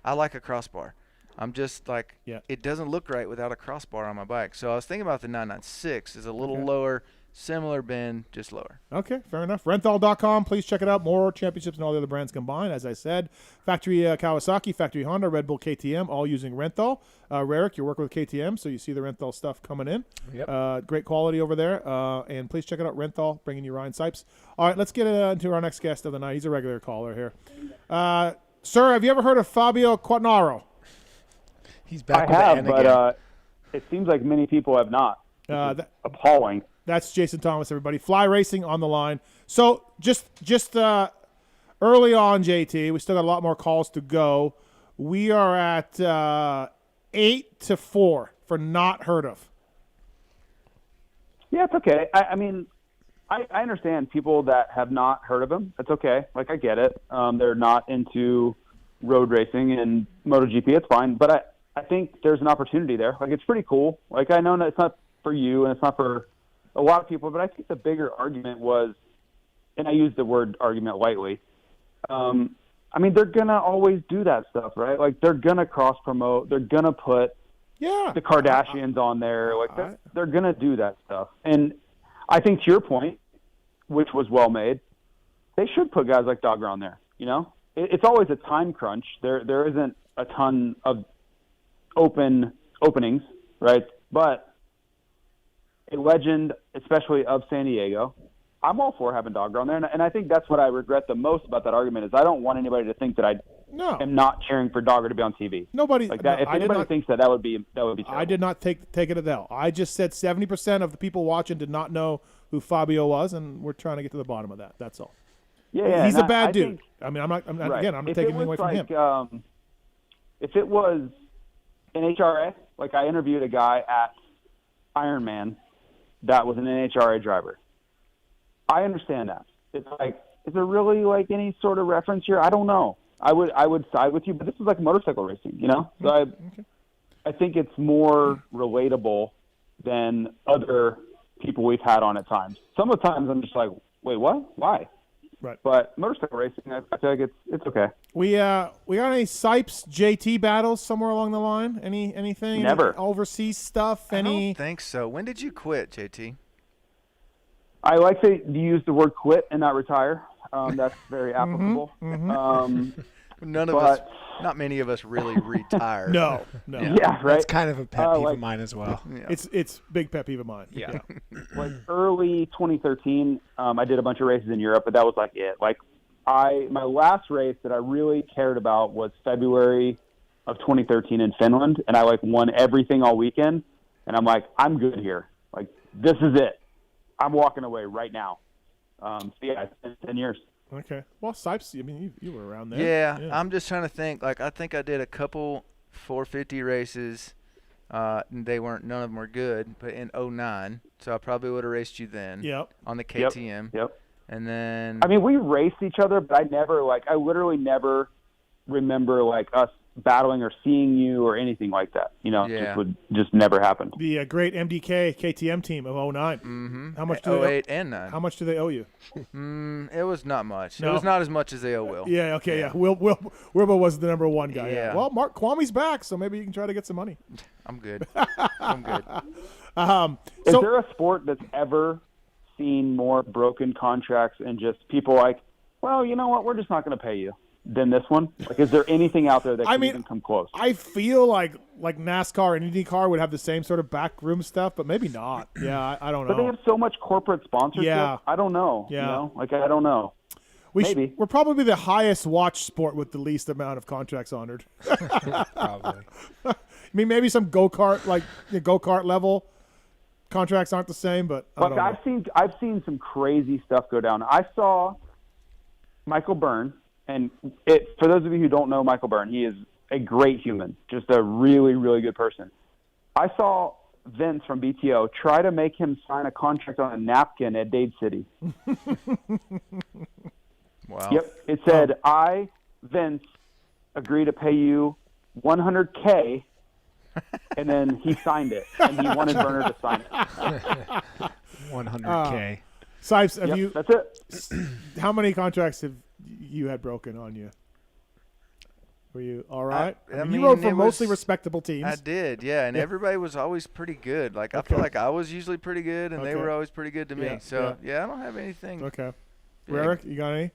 I like a crossbar. I'm just like, it doesn't look right without a crossbar on my bike. So I was thinking about the 996 is a little lower, similar bend, just lower. Okay, fair enough. Renthal.com. Please check it out. More championships than all the other brands combined. As I said, Factory Kawasaki, Factory Honda, Red Bull, KTM, all using Renthal. Rarick, you're working with KTM, so you see the Renthal stuff coming in. Yep. Great quality over there. And please check it out, Renthal, bringing you Ryan Sypes. All right, let's get into our next guest of the night. He's a regular caller here. Sir, have you ever heard of Fabio Quartararo? He's back I have, but it seems like many people have not. Appalling. That's Jason Thomas, everybody. Fly Racing on the line. So just early on, JT, we still got a lot more calls to go. We are at 8-4 for not heard of. Yeah, it's okay. I mean, I understand people that have not heard of him. It's okay. Like, I get it. They're not into road racing and MotoGP. It's fine. But I think there's an opportunity there. Like, it's pretty cool. Like, I know that it's not for you and it's not for a lot of people, but I think the bigger argument was, and I use the word argument lightly, I mean, they're going to always do that stuff, right? Like, they're going to cross-promote. They're going to put the Kardashians on there. Like, they're going to do that stuff. And I think to your point, which was well made, they should put guys like Dogger on there, you know? It's always a time crunch. There isn't a ton of openings, right? But a legend, especially of San Diego, I'm all for having Dogger on there, and I think that's what I regret the most about that argument is I don't want anybody to think that I am not cheering for Dogger to be on TV. Nobody like that. If anybody thinks that would be terrible. I did not take it at all. I just said 70% of the people watching did not know who Fabio was, and we're trying to get to the bottom of that. That's all. Yeah, he's and a bad I dude. think- I mean, I'm not Right. again. I'm not If taking it anything away was from him. If it was an NHRA, like I interviewed a guy at Ironman that was an NHRA driver. I understand that. It's like, is there really like any sort of reference here? I don't know. I would side with you, but this is like motorcycle racing, you know? So I think it's more relatable than other people we've had on at times. Some of the times I'm just like, wait, what? Why? Right. But motorcycle racing, I feel like it's okay. We got any Sypes JT battles somewhere along the line? Anything? Never. Any overseas stuff? I don't think so. When did you quit, JT? I like to use the word quit and not retire. That's very applicable. None of us, not many of us really retire. No. Yeah, right. That's kind of a pet peeve of mine as well. Yeah. It's big pet peeve of mine. Yeah. Like early 2013, I did a bunch of races in Europe, but that was like it. Like my last race that I really cared about was February of 2013 in Finland, and I like won everything all weekend. And I'm like, I'm good here. Like this is it. I'm walking away right now. So yeah, it's been 10 years. Okay. Well, Sypes, I mean, you were around there. Yeah, I'm just trying to think. Like, I think I did a couple 450 races. And none of them were good, but in 09. So I probably would have raced you then. Yep. On the KTM. Yep. And then. I mean, we raced each other, but I literally never remember like us battling or seeing you or anything like that. You know, Yeah. it would just never happen. The great MDK KTM team of 09. Mm-hmm. How much do 08 and 9. How much do they owe you? It was not much. No? It was not as much as they owe Will. Yeah. Okay. Yeah. Wilbur was the number one guy. Yeah. Well, Mark Kwame's back, so maybe you can try to get some money. I'm good. I'm good. Is there a sport that's ever seen more broken contracts and just people like, well, you know what, we're just not going to pay you than this one? Like, is there anything out there that can even come close? I feel like NASCAR and IndyCar would have the same sort of backroom stuff, but maybe not. Yeah, I don't know. But they have so much corporate sponsorship. Yeah. I don't know. Yeah. You know? Like, I don't know. Maybe. We're probably the highest watched sport with the least amount of contracts honored. Probably. I mean, maybe some go-kart, like the go-kart level contracts aren't the same, but I Look, don't know. I've seen some crazy stuff go down. I saw Michael Byrne, and for those of you who don't know Michael Byrne, he is a great human, just a really, really good person. I saw Vince from BTO try to make him sign a contract on a napkin at Dade City. Wow. Yep. It said, I, Vince, agree to pay you $100K, and then he signed it, and he wanted Burner to sign it. 100K. Sypes, have you? That's it. How many contracts have you had broken on you? Were you all right? I mean, mean, you rode for it mostly was- respectable teams. I did, yeah, and everybody was always pretty good. Like, I feel like I was usually pretty good, and they Okay. were always pretty good to me. Yeah, So, yeah, I don't have anything. Okay. big. Rarick, you got any?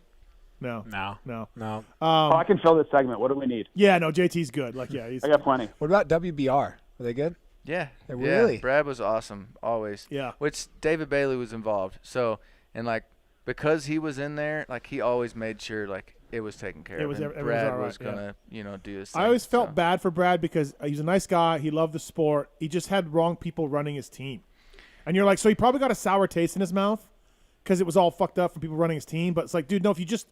No. No. I can fill this segment. What do we need? Yeah, no, JT's good. Like, yeah, he's. I got plenty. What about WBR? Are they good? Yeah. They Yeah, really? Brad was awesome, always. Yeah. Which David Bailey was involved. So, and like, because he was in there, like, he always made sure, like, it was taken care of. And everything Brad was all right, was going to, do his thing. I always felt bad for Brad because he's a nice guy. He loved the sport. He just had wrong people running his team. And you're like, so he probably got a sour taste in his mouth because it was all fucked up from people running his team. But it's like, dude, no, if you just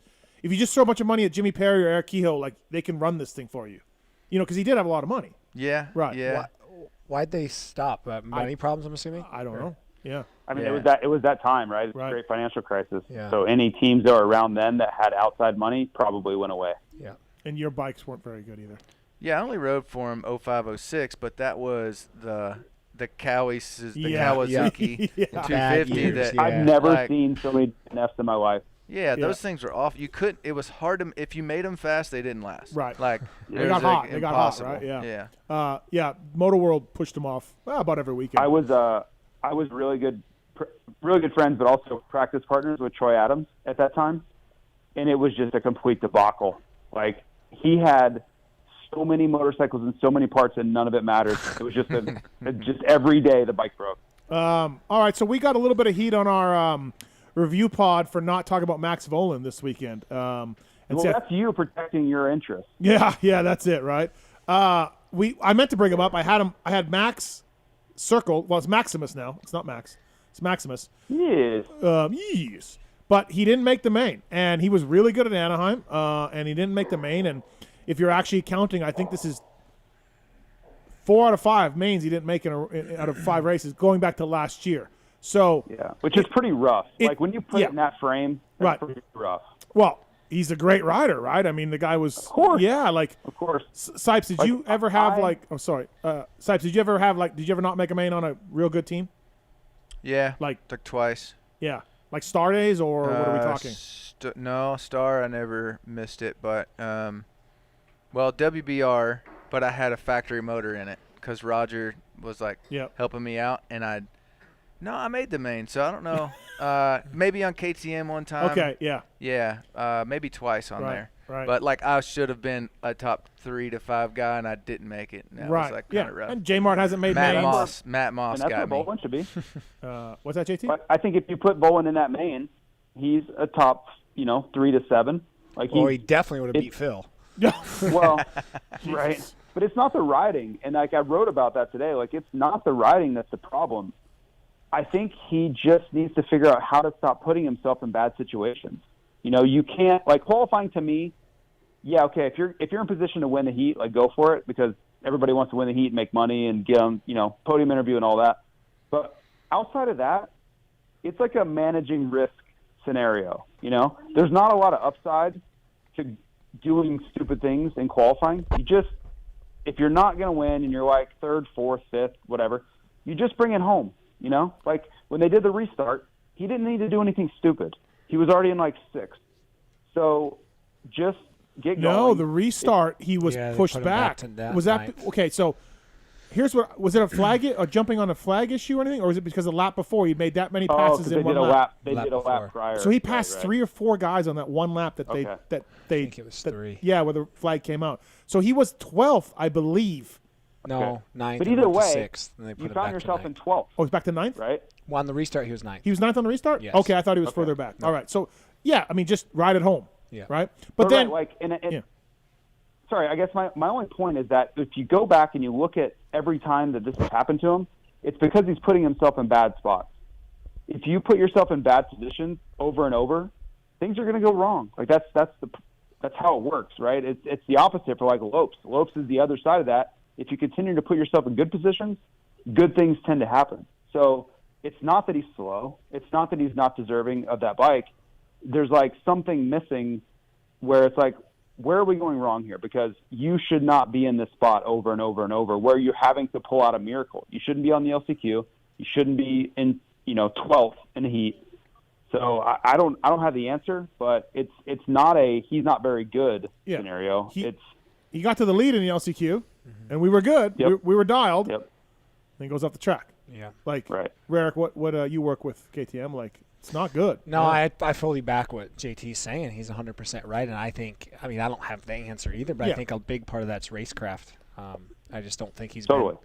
throw a bunch of money at Jimmy Perry or Eric Kehoe, like, they can run this thing for you. Because he did have a lot of money. Yeah. Right. Yeah. Why'd they stop? Money problems, I'm assuming? I don't know. Yeah. I mean, it was that time, right? It's a great financial crisis. Yeah. So any teams that were around then that had outside money probably went away. Yeah. And your bikes weren't very good either. Yeah, I only rode for him 0506, but that was the Kawasaki Yeah. 250 that I've never seen so many DNFs in my life. Yeah, those things were off. You couldn't. It was hard to. If you made them fast, they didn't last. Right. Like They got hot. They got hot, right? Yeah. Yeah. Motor World pushed them off about every weekend. I was really good friends, but also practice partners with Troy Adams at that time, and it was just a complete debacle. Like, he had so many motorcycles and so many parts, and none of it mattered. It was just just every day the bike broke. All right, so we got a little bit of heat on our review pod for not talking about Max Volan this weekend. Well, that's you protecting your interests. Yeah, that's it, right? I meant to bring him up. I had Max circled. Well, it's Maximus now. It's not Max. It's Maximus. Yes. Yes. But he didn't make the main, and he was really good at Anaheim, and he didn't make the main. And if you're actually counting, I think this is 4 out of 5 mains he didn't make out of 5 races, going back to last year. So yeah, which is pretty rough. Like when you put it in that frame, that's pretty rough. Well, he's a great rider, right? I mean, the guy was, of course. Yeah, like, of course. Sypes, did you ever have Sypes, did you ever have did you ever not make a main on a real good team? Yeah, like twice. Yeah, like Star Days, or what are we talking? No, Star, I never missed it, but well, WBR, but I had a factory motor in it because Roger was like helping me out, and I made the main, so I don't know. Maybe on KTM one time. Okay, yeah. Yeah, maybe twice on there. Right. But like I should have been a top 3 to 5 guy, and I didn't make it. And that was like kind of rough. And J-Mart hasn't made Matt mains. Moss and that's got me. where Bolin should be. What's that, JT? But I think if you put Bolin in that main, he's a top, 3 to 7. Like he definitely would have beat Phil. Well, right. But it's not the riding, and like I wrote about that today. Like it's not the riding that's the problem. I think he just needs to figure out how to stop putting himself in bad situations. You can't, like, qualifying to me. Yeah, okay. If you're in position to win the heat, like, go for it, because everybody wants to win the heat and make money and get on, podium interview and all that. But outside of that, it's like a managing risk scenario. There's not a lot of upside to doing stupid things in qualifying. If you're not going to win and you're like 3rd, 4th, 5th, whatever, you just bring it home. Like when they did the restart, he didn't need to do anything stupid. He was already in like 6th. So just get going. No, the restart, he was pushed back. Was that okay? So here's what was it: a flag or jumping on a flag issue or anything, or was it because the lap before he made that many passes in one lap? They did a lap prior. So he passed 3 or 4 guys on that one lap that they I think it was 3. Yeah, where the flag came out. So he was 12th, I believe. No, 9th. But either way, 6th, and they put you him found back yourself to in 12th. Oh, he's back to 9th? Right. Well, on the restart, he was 9th. He was 9th on the restart? Yes. Okay, I thought he was further back. No. All right. So, yeah, I mean, just ride at home. Yeah. Right? But then. Right, sorry, I guess my only point is that if you go back and you look at every time that this has happened to him, it's because he's putting himself in bad spots. If you put yourself in bad positions over and over, things are going to go wrong. Like that's how it works, right? It's the opposite for like Lopes. Lopes is the other side of that. If you continue to put yourself in good positions, good things tend to happen. So it's not that he's slow. It's not that he's not deserving of that bike. There's like something missing where it's like, where are we going wrong here? Because you should not be in this spot over and over and over where you're having to pull out a miracle. You shouldn't be on the LCQ. You shouldn't be in, 12th in the heat. So I don't have the answer, but it's not he's not very good scenario. He got to the lead in the LCQ, and we were good. Yep. We were dialed. Yep. Then he goes off the track. Yeah. Like, Rarick, what you work with KTM, like, it's not good. No, I fully back what JT's saying. He's 100% right, and I don't have the answer either, but I think a big part of that's racecraft. I just don't think he's been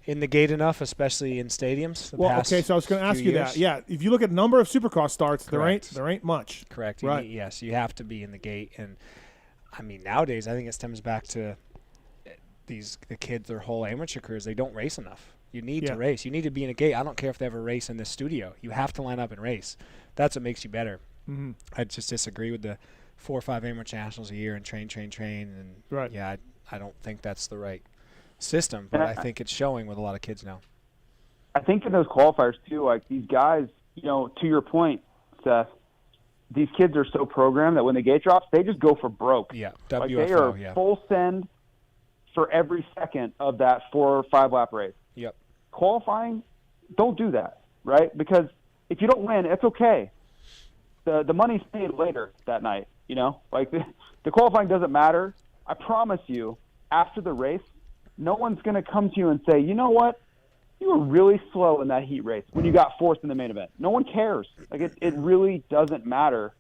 in the gate enough, especially in stadiums. Okay, so I was going to ask you that. Yeah, if you look at number of Supercross starts, there ain't much. Correct. Right. Yes, you have to be in the gate, and I mean nowadays I think it stems back to the kids, their whole amateur careers. They don't race enough. You need to race. You need to be in a gate. I don't care if they have a race in the studio. You have to line up and race. That's what makes you better. Mm-hmm. I just disagree with the 4 or 5 amateur nationals a year and train. And yeah, I don't think that's the right system, but I think it's showing with a lot of kids now. I think in those qualifiers too, like these guys, to your point, Seth, these kids are so programmed that when the gate drops, they just go for broke. Yeah, like they are full send for every second of that 4 or 5 lap race. Yep. Qualifying, don't do that, right? Because if you don't win, it's okay. The money's paid later that night, Like the qualifying doesn't matter. I promise you, after the race, no one's going to come to you and say, you know what? You were really slow in that heat race when you got 4th in the main event. No one cares. Like it really doesn't matter.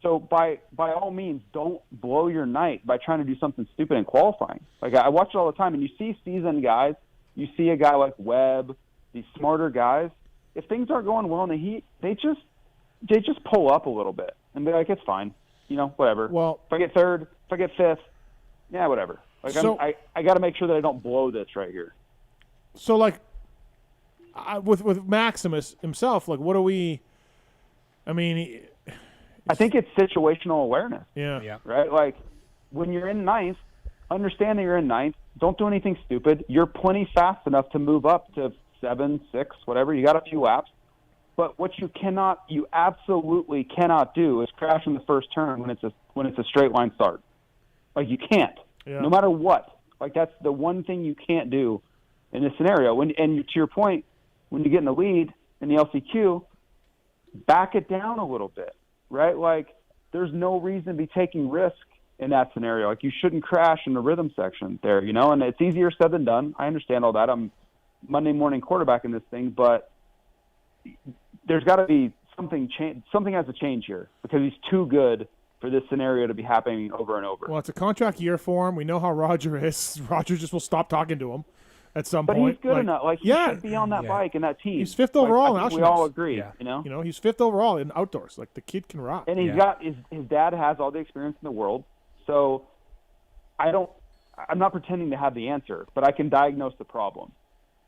So by all means, don't blow your night by trying to do something stupid in qualifying. Like I watch it all the time, and you see seasoned guys. You see a guy like Webb, these smarter guys. If things aren't going well in the heat, they just pull up a little bit and be like, it's fine, whatever. Well, if I get 3rd, if I get 5th, yeah, whatever. Like I got to make sure that I don't blow this right here. So like, with Maximus himself, like, what do we? I mean, I think it's situational awareness. Yeah. Right? Like, when you're in ninth, understand that you're in ninth. Don't do anything stupid. You're plenty fast enough to move up to 7, 6, whatever. You got a few laps. But what you absolutely cannot do is crash in the first turn when it's a straight line start. Like, you can't. Yeah. No matter what. Like, that's the one thing you can't do in this scenario. And to your point, when you get in the lead in the LCQ, back it down a little bit, right? Like, there's no reason to be taking risk in that scenario. Like, you shouldn't crash in the rhythm section there, and it's easier said than done. I understand all that. I'm Monday morning quarterbacking this thing, but there's got to be something has to change here because he's too good for this scenario to be happening over and over. Well, it's a contract year for him. We know how Roger is. Roger just will stop talking to him at some but point. He's good enough. Like, he should be on that bike and that team. He's 5th overall in I think Auctioneers. we all agree, he's 5th overall in outdoors. Like, the kid can rock. And he's got his dad has all the experience in the world. So I'm not pretending to have the answer, but I can diagnose the problem.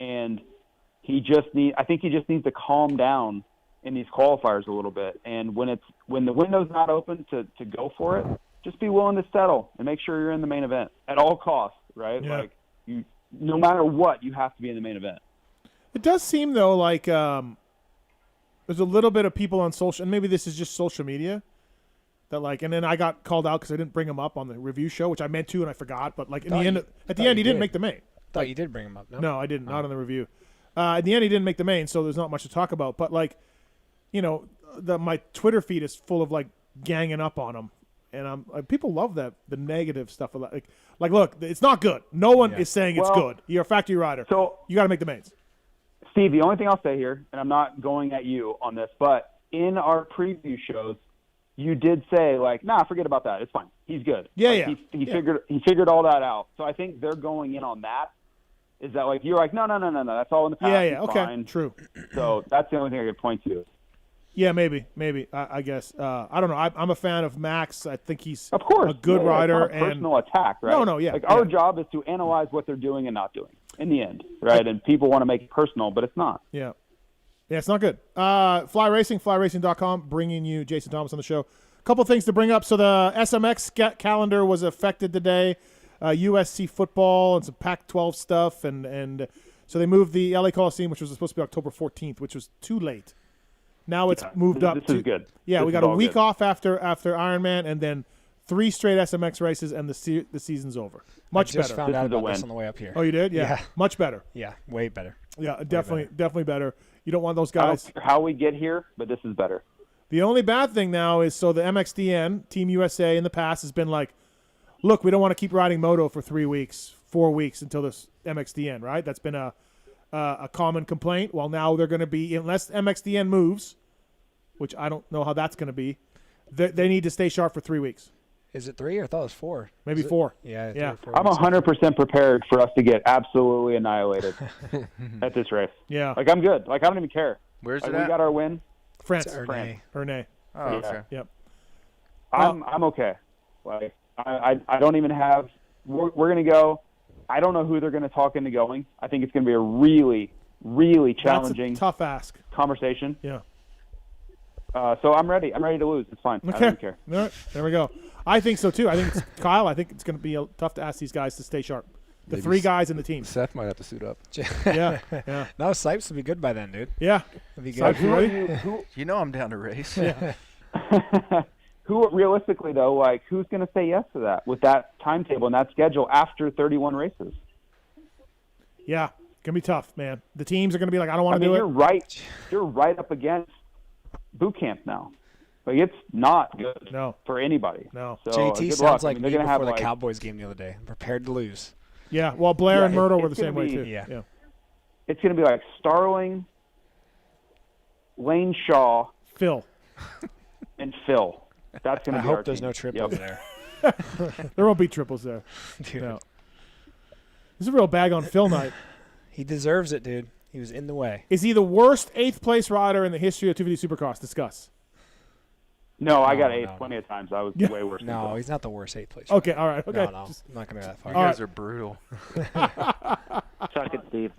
And I think he just needs to calm down in these qualifiers a little bit. And when the window's not open to go for it, just be willing to settle and make sure you're in the main event at all costs, right? Yeah. Like, no matter what, you have to be in the main event. It does seem, though, like there's a little bit of people on social, and maybe this is just social media, that and then I got called out because I didn't bring him up on the review show, which I meant to and I forgot. But at the end, he didn't make the main. Thought you did bring him up. No, I didn't. Not on the review. At the end, he didn't make the main, so there's not much to talk about. But my Twitter feed is full of ganging up on him, and people love the negative stuff. Look, it's not good. No one is saying it's good. You're a factory rider, so you got to make the mains. Steve, the only thing I'll say here, and I'm not going at you on this, but in our preview shows, you did say nah, forget about that. It's fine. He's good. Yeah, He figured all that out. So I think they're going in on that. Is that you're no, that's all in the past. Yeah, okay, fine. True. So that's the only thing I could point to. Yeah, maybe. I guess. I don't know. I'm a fan of Max. I think he's of course a good rider. It's not a personal attack, right? No, yeah. Our job is to analyze what they're doing and not doing in the end, right? And people want to make it personal, but it's not. Yeah. Yeah, it's not good. Fly Racing, flyracing.com, bringing you Jason Thomas on the show. A couple things to bring up. So the SMX calendar was affected today. USC football and some Pac-12 stuff, and so they moved the LA Coliseum, which was supposed to be October 14th, which was too late. Now it's moved up. This is good. Yeah, we got a week good. off after Ironman, and then 3 straight SMX races, and the season's over. Much better. I just found out about this on the way up here. Oh, you did? Yeah. Much better. Yeah, way better. Yeah, definitely better. You don't want those guys. I don't care how we get here, but this is better. The only bad thing now is the MXDN, Team USA, in the past has been look, we don't want to keep riding moto for 3 weeks, 4 weeks until this MXDN, right? That's been a common complaint. Well, now they're going to be, unless MXDN moves, which I don't know how that's going to be, they need to stay sharp for 3 weeks. Is it 3 or I thought it was 4? Maybe 4. Yeah. 3 or 4 I'm 100% prepared for us to get absolutely annihilated at this race. Yeah. I'm good. I don't even care. Where's it we at? got our win. France. Ernay. Oh, okay. Yep. I'm okay. I don't even have. We're going to go. I don't know who they're going to talk into going. I think it's going to be a really, really challenging, that's a tough ask conversation. Yeah. So I'm ready. I'm ready to lose. It's fine. Okay. I don't care. All right. There we go. I think so too. I think it's Kyle. I think it's going to be tough to ask these guys to stay sharp. The Maybe 3 guys in the team. Seth might have to suit up. Yeah. No, Sypes will be good by then, dude. Yeah. It'll be good. Who I'm down to race. Yeah. Who realistically though, who's going to say yes to that with that timetable and that schedule after 31 races? Yeah, it's going to be tough, man. The teams are going to be I don't want to do it. You're right up against boot camp now. It's not good for anybody. No. So, JT sounds like me before the Cowboys game the other day. I'm prepared to lose. Yeah, well, Blair and Myrtle were the same way too. Yeah. It's going to be Starling, Lane Shaw, Phil, and Phil. That's going to be I our hope there's team. no triples there. There won't be triples there. Dude. No. This is a real bag on Phil night. He deserves it, dude. He was in the way. Is he the worst 8th place rider in the history of 250 Supercross? Discuss. No, I got 8th plenty of times. I was way worse. No, he's not the worst 8th place. Okay, all right. Okay. No, I'm not going to go that far. You guys are brutal. Suck it, Steve.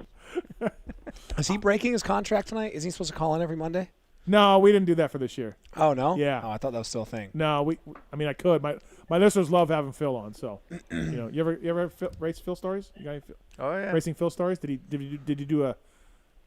Is he breaking his contract tonight? Is he supposed to call in every Monday? No, we didn't do that for this year. Oh no. Yeah. Oh, I thought that was still a thing. No, I mean, I could. My listeners love having Phil on. So, you ever race Phil stories? You got any Oh yeah. racing Phil stories? Did you do a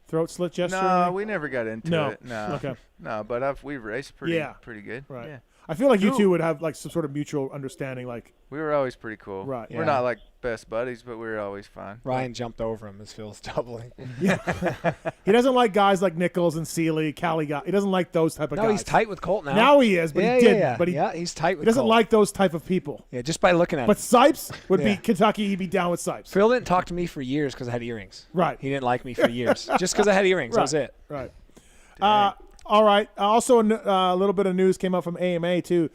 throat slit gesture? No, we never got into it. No. Okay. No, but we've raced pretty good. Right. Yeah. I feel like you two would have like some sort of mutual understanding. Like we were always pretty cool. Right. We're not like best buddies, but we were always fine. Ryan jumped over him as Phil's doubling. Yeah. He doesn't like guys like Nichols and Seeley, Cali guy. He doesn't like those type of guys. No, he's tight with Colt now. Now he is, but he didn't. Yeah. But he's tight with He doesn't Colt. like those type of people. Yeah, just by looking at him. But Sypes would be Kentucky. He'd be down with Sypes. Phil didn't talk to me for years because I had earrings. Right. He didn't like me for years just because I had earrings. Right. That was it. Right. All right. Also, a little bit of news came out from AMA too.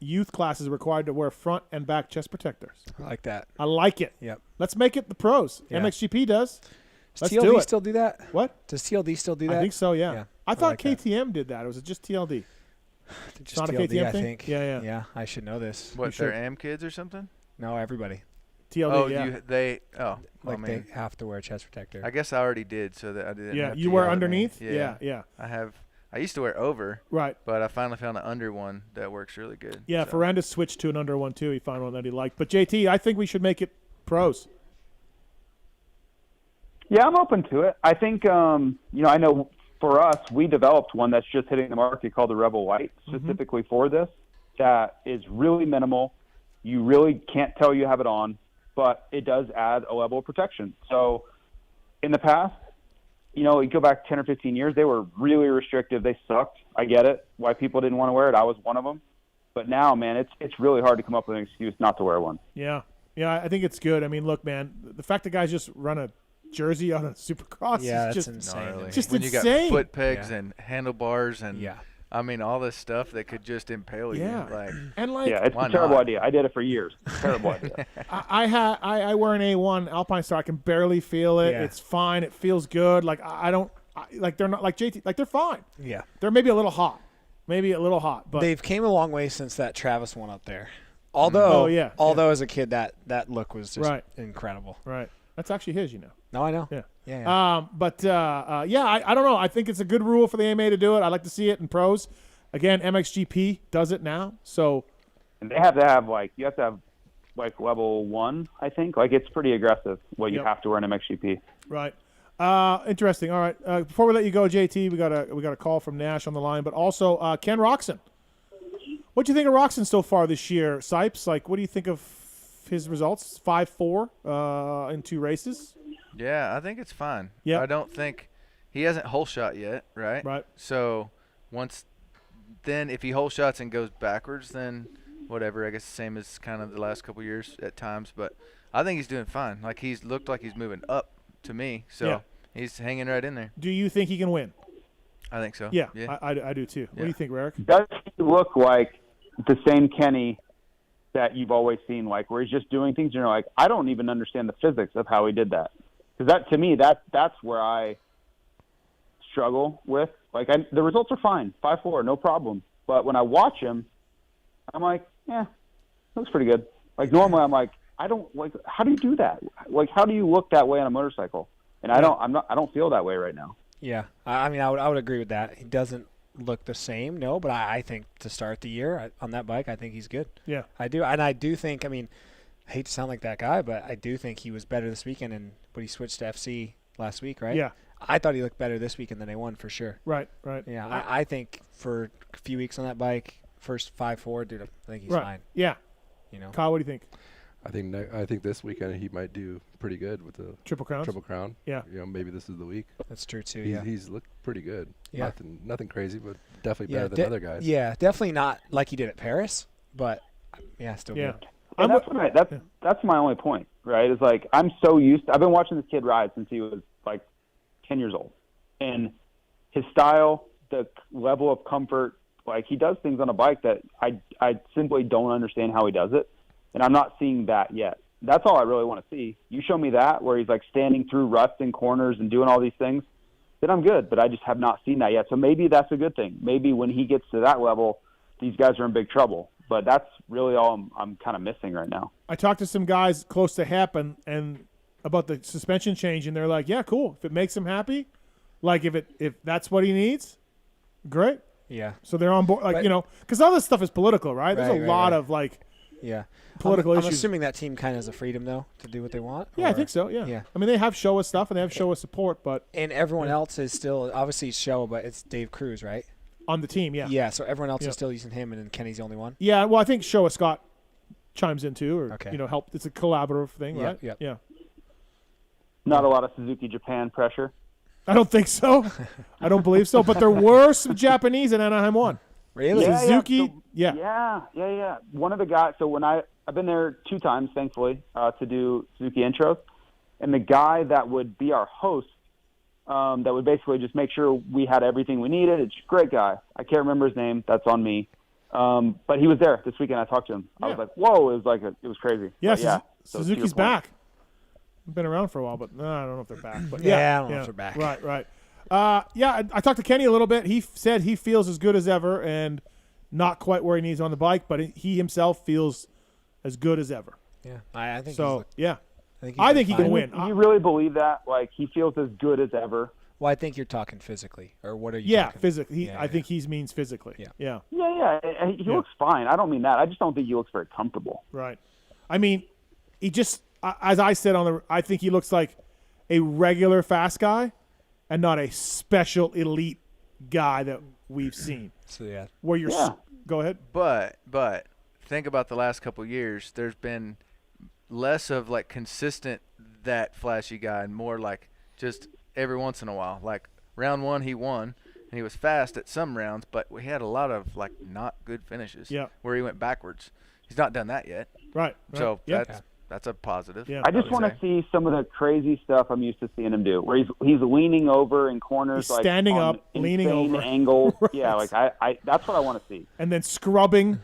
Youth classes are required to wear front and back chest protectors. I like that. I like it. Yep. Let's make it the pros. Yeah. MXGP does. Does Let's TLD do it. still do that? What? Does TLD still do that? I think so. Yeah. I thought like that. KTM did that. Or was it just TLD? Just not a TLD, KTM I thing? think. Yeah. Yeah, I should know this. What, they're AM kids or something? No, everybody. TLD. Oh, yeah. Like they have to wear a chest protector. I guess I already did, so that I didn't. Yeah, have you to wear yell at me. underneath? Yeah. Yeah. I used to wear over. Right. But I finally found an under one that works really good. Yeah, so. Ferrandis switched to an under one too. He found one that he liked. But JT, I think we should make it pros. Yeah, I'm open to it. I think, I know for us, we developed one that's just hitting the market called the Rebel White, specifically for this, that is really minimal. You really can't tell you have it on, but it does add a level of protection. So in the past, you go back 10 or 15 years, they were really restrictive. They sucked. I get it, why people didn't want to wear it. I was one of them. But now, man, it's really hard to come up with an excuse not to wear one. Yeah, I think it's good. I mean, look, man, the fact that guys just run a jersey on a Supercross is just insane. Just when insane. You got foot pegs and handlebars and I mean all this stuff that could just impale you. Like, it's a terrible idea. I did it for years. Terrible idea. I wear an A1 Alpine Star. I can barely feel it. Yeah. It's fine. It feels good. Like like they're not like JT. Like they're fine. Yeah. They're maybe a little hot. But they've came a long way since that Travis one up there. Although, as a kid, that look was just incredible. Right. That's actually his, No, I know. Yeah. Yeah. I don't know. I think it's a good rule for the AMA to do it. I like to see it in pros. Again, MXGP does it now. So, and they have to have level 1, I think. Like it's pretty aggressive what you have to wear in MXGP. Right. Interesting. All right. Before we let you go, JT, we got a call from Nash on the line, but also Ken Roxon. What do you think of Roxon so far this year, Sypes? Like, what do you think of his results? 5-4 in 2 races. Yeah, I think it's fine. Yeah. I don't think he hasn't hole shot yet, right? Right. So if he hole shots and goes backwards, then whatever. I guess the same as kind of the last couple years at times, but I think he's doing fine. Like he's looked like he's moving up to me, so he's hanging right in there. Do you think he can win? I think so. Yeah. I do too. What do you think, Rarick? Does he look like the same Kenny that you've always seen, like where he's just doing things, like, I don't even understand the physics of how he did that. Because that, to me, that's where I struggle with. Like, the results are fine, 5-4, no problem. But when I watch him, I'm like, looks pretty good. Like, normally I'm like, I don't, like, how do you do that? Like, how do you look that way on a motorcycle? And I don't feel that way right now. Yeah, I mean, I would agree with that. He doesn't look the same, no, but I think to start the year on that bike, I think he's good. Yeah, I do, and I do think. I mean, I hate to sound like that guy, but I do think he was better this weekend, and when he switched to FC last week, right? Yeah, I thought he looked better this weekend than A1 for sure. Right. Yeah, I think for a few weeks on that bike, first 5-4, dude, I think he's fine. Yeah, Kyle, what do you think? I think this weekend he might do pretty good with the Triple Crown. Yeah. Maybe this is the week. That's true too. He's looked pretty good. Yeah. Nothing crazy, but definitely better than other guys. Yeah, definitely not like he did at Paris, but still good. And that's my only point, right? Is like I'm so used to, I've been watching this kid ride since he was like 10 years old, and his style, the level of comfort, like he does things on a bike that I simply don't understand how he does it. And I'm not seeing that yet. That's all I really want to see. You show me that, where he's like standing through ruts and corners and doing all these things, then I'm good. But I just have not seen that yet. So maybe that's a good thing. Maybe when he gets to that level, these guys are in big trouble. But that's really all I'm kind of missing right now. I talked to some guys close to Hap and about the suspension change, and they're like, yeah, cool. If it makes him happy, Like if that's what he needs, great. Yeah. So they're on board, like, because all this stuff is political, right? There's a lot of political issues. I'm assuming that team kind of has the freedom though to do what they want. Yeah, I think so. Yeah. I mean, they have Showa stuff and they have Showa support, but everyone else is still obviously Showa, but it's Dave Cruz, right? On the team, yeah. Yeah. So everyone else is still using him, and then Kenny's the only one. Yeah. Well, I think Showa Scott chimes in too, or help. It's a collaborative thing, right? Yeah. Not a lot of Suzuki Japan pressure. I don't think so. I don't believe so. But there were some Japanese in Anaheim 1. Really? Yeah, Suzuki? Yeah. One of the guys. So when I've been there 2 times, thankfully, to do Suzuki intros, and the guy that would be our host, that would basically just make sure we had everything we needed. It's a great guy. I can't remember his name. That's on me. But he was there this weekend. I talked to him. I was like, whoa! It was crazy. Yeah, So Suzuki's back. Been around for a while, but I don't know if they're back. But I don't know if they're back. Right. I talked to Kenny a little bit. He said he feels as good as ever and not quite where he needs on the bike, but he himself feels as good as ever. Yeah, I think so. I think he can win. Do you really believe that? Like, he feels as good as ever? Well, I think you're talking physically, or what are you? Yeah, talking? physically. I think he means physically. Yeah. He looks fine. I don't mean that. I just don't think he looks very comfortable. Right. I mean, he just, as I said I think he looks like a regular fast guy and not a special elite guy that we've seen. So where you're go ahead. But think about the last couple of years. There's been less of like consistent that flashy guy and more like just every once in a while. Like round 1 he won and he was fast at some rounds, but we had a lot of like not good finishes. Yeah. Where he went backwards. He's not done that yet. Right. So that's a positive. Yeah. I just want to see some of the crazy stuff I'm used to seeing him do, where he's leaning over in corners, he's standing up, leaning over, angles. Right. Yeah, like I that's what I want to see. And then scrubbing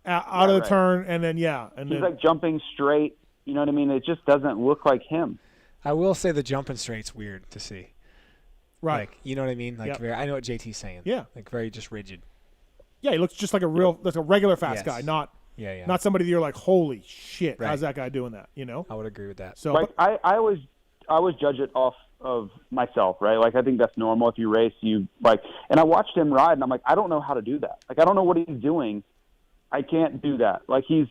out of the turn, and then he's like jumping straight. You know what I mean? It just doesn't look like him. I will say the jumping straight's weird to see. Right. Like, you know what I mean? Like I know what JT's saying. Yeah. Like very just rigid. Yeah, he looks just like a regular fast guy, not somebody that you're like, holy shit, how's that guy doing that? You know? I would agree with that. So like I always judge it off of myself, right? Like I think that's normal. If you race, and I watched him ride, and I'm like, I don't know how to do that. Like I don't know what he's doing. I can't do that. Like he's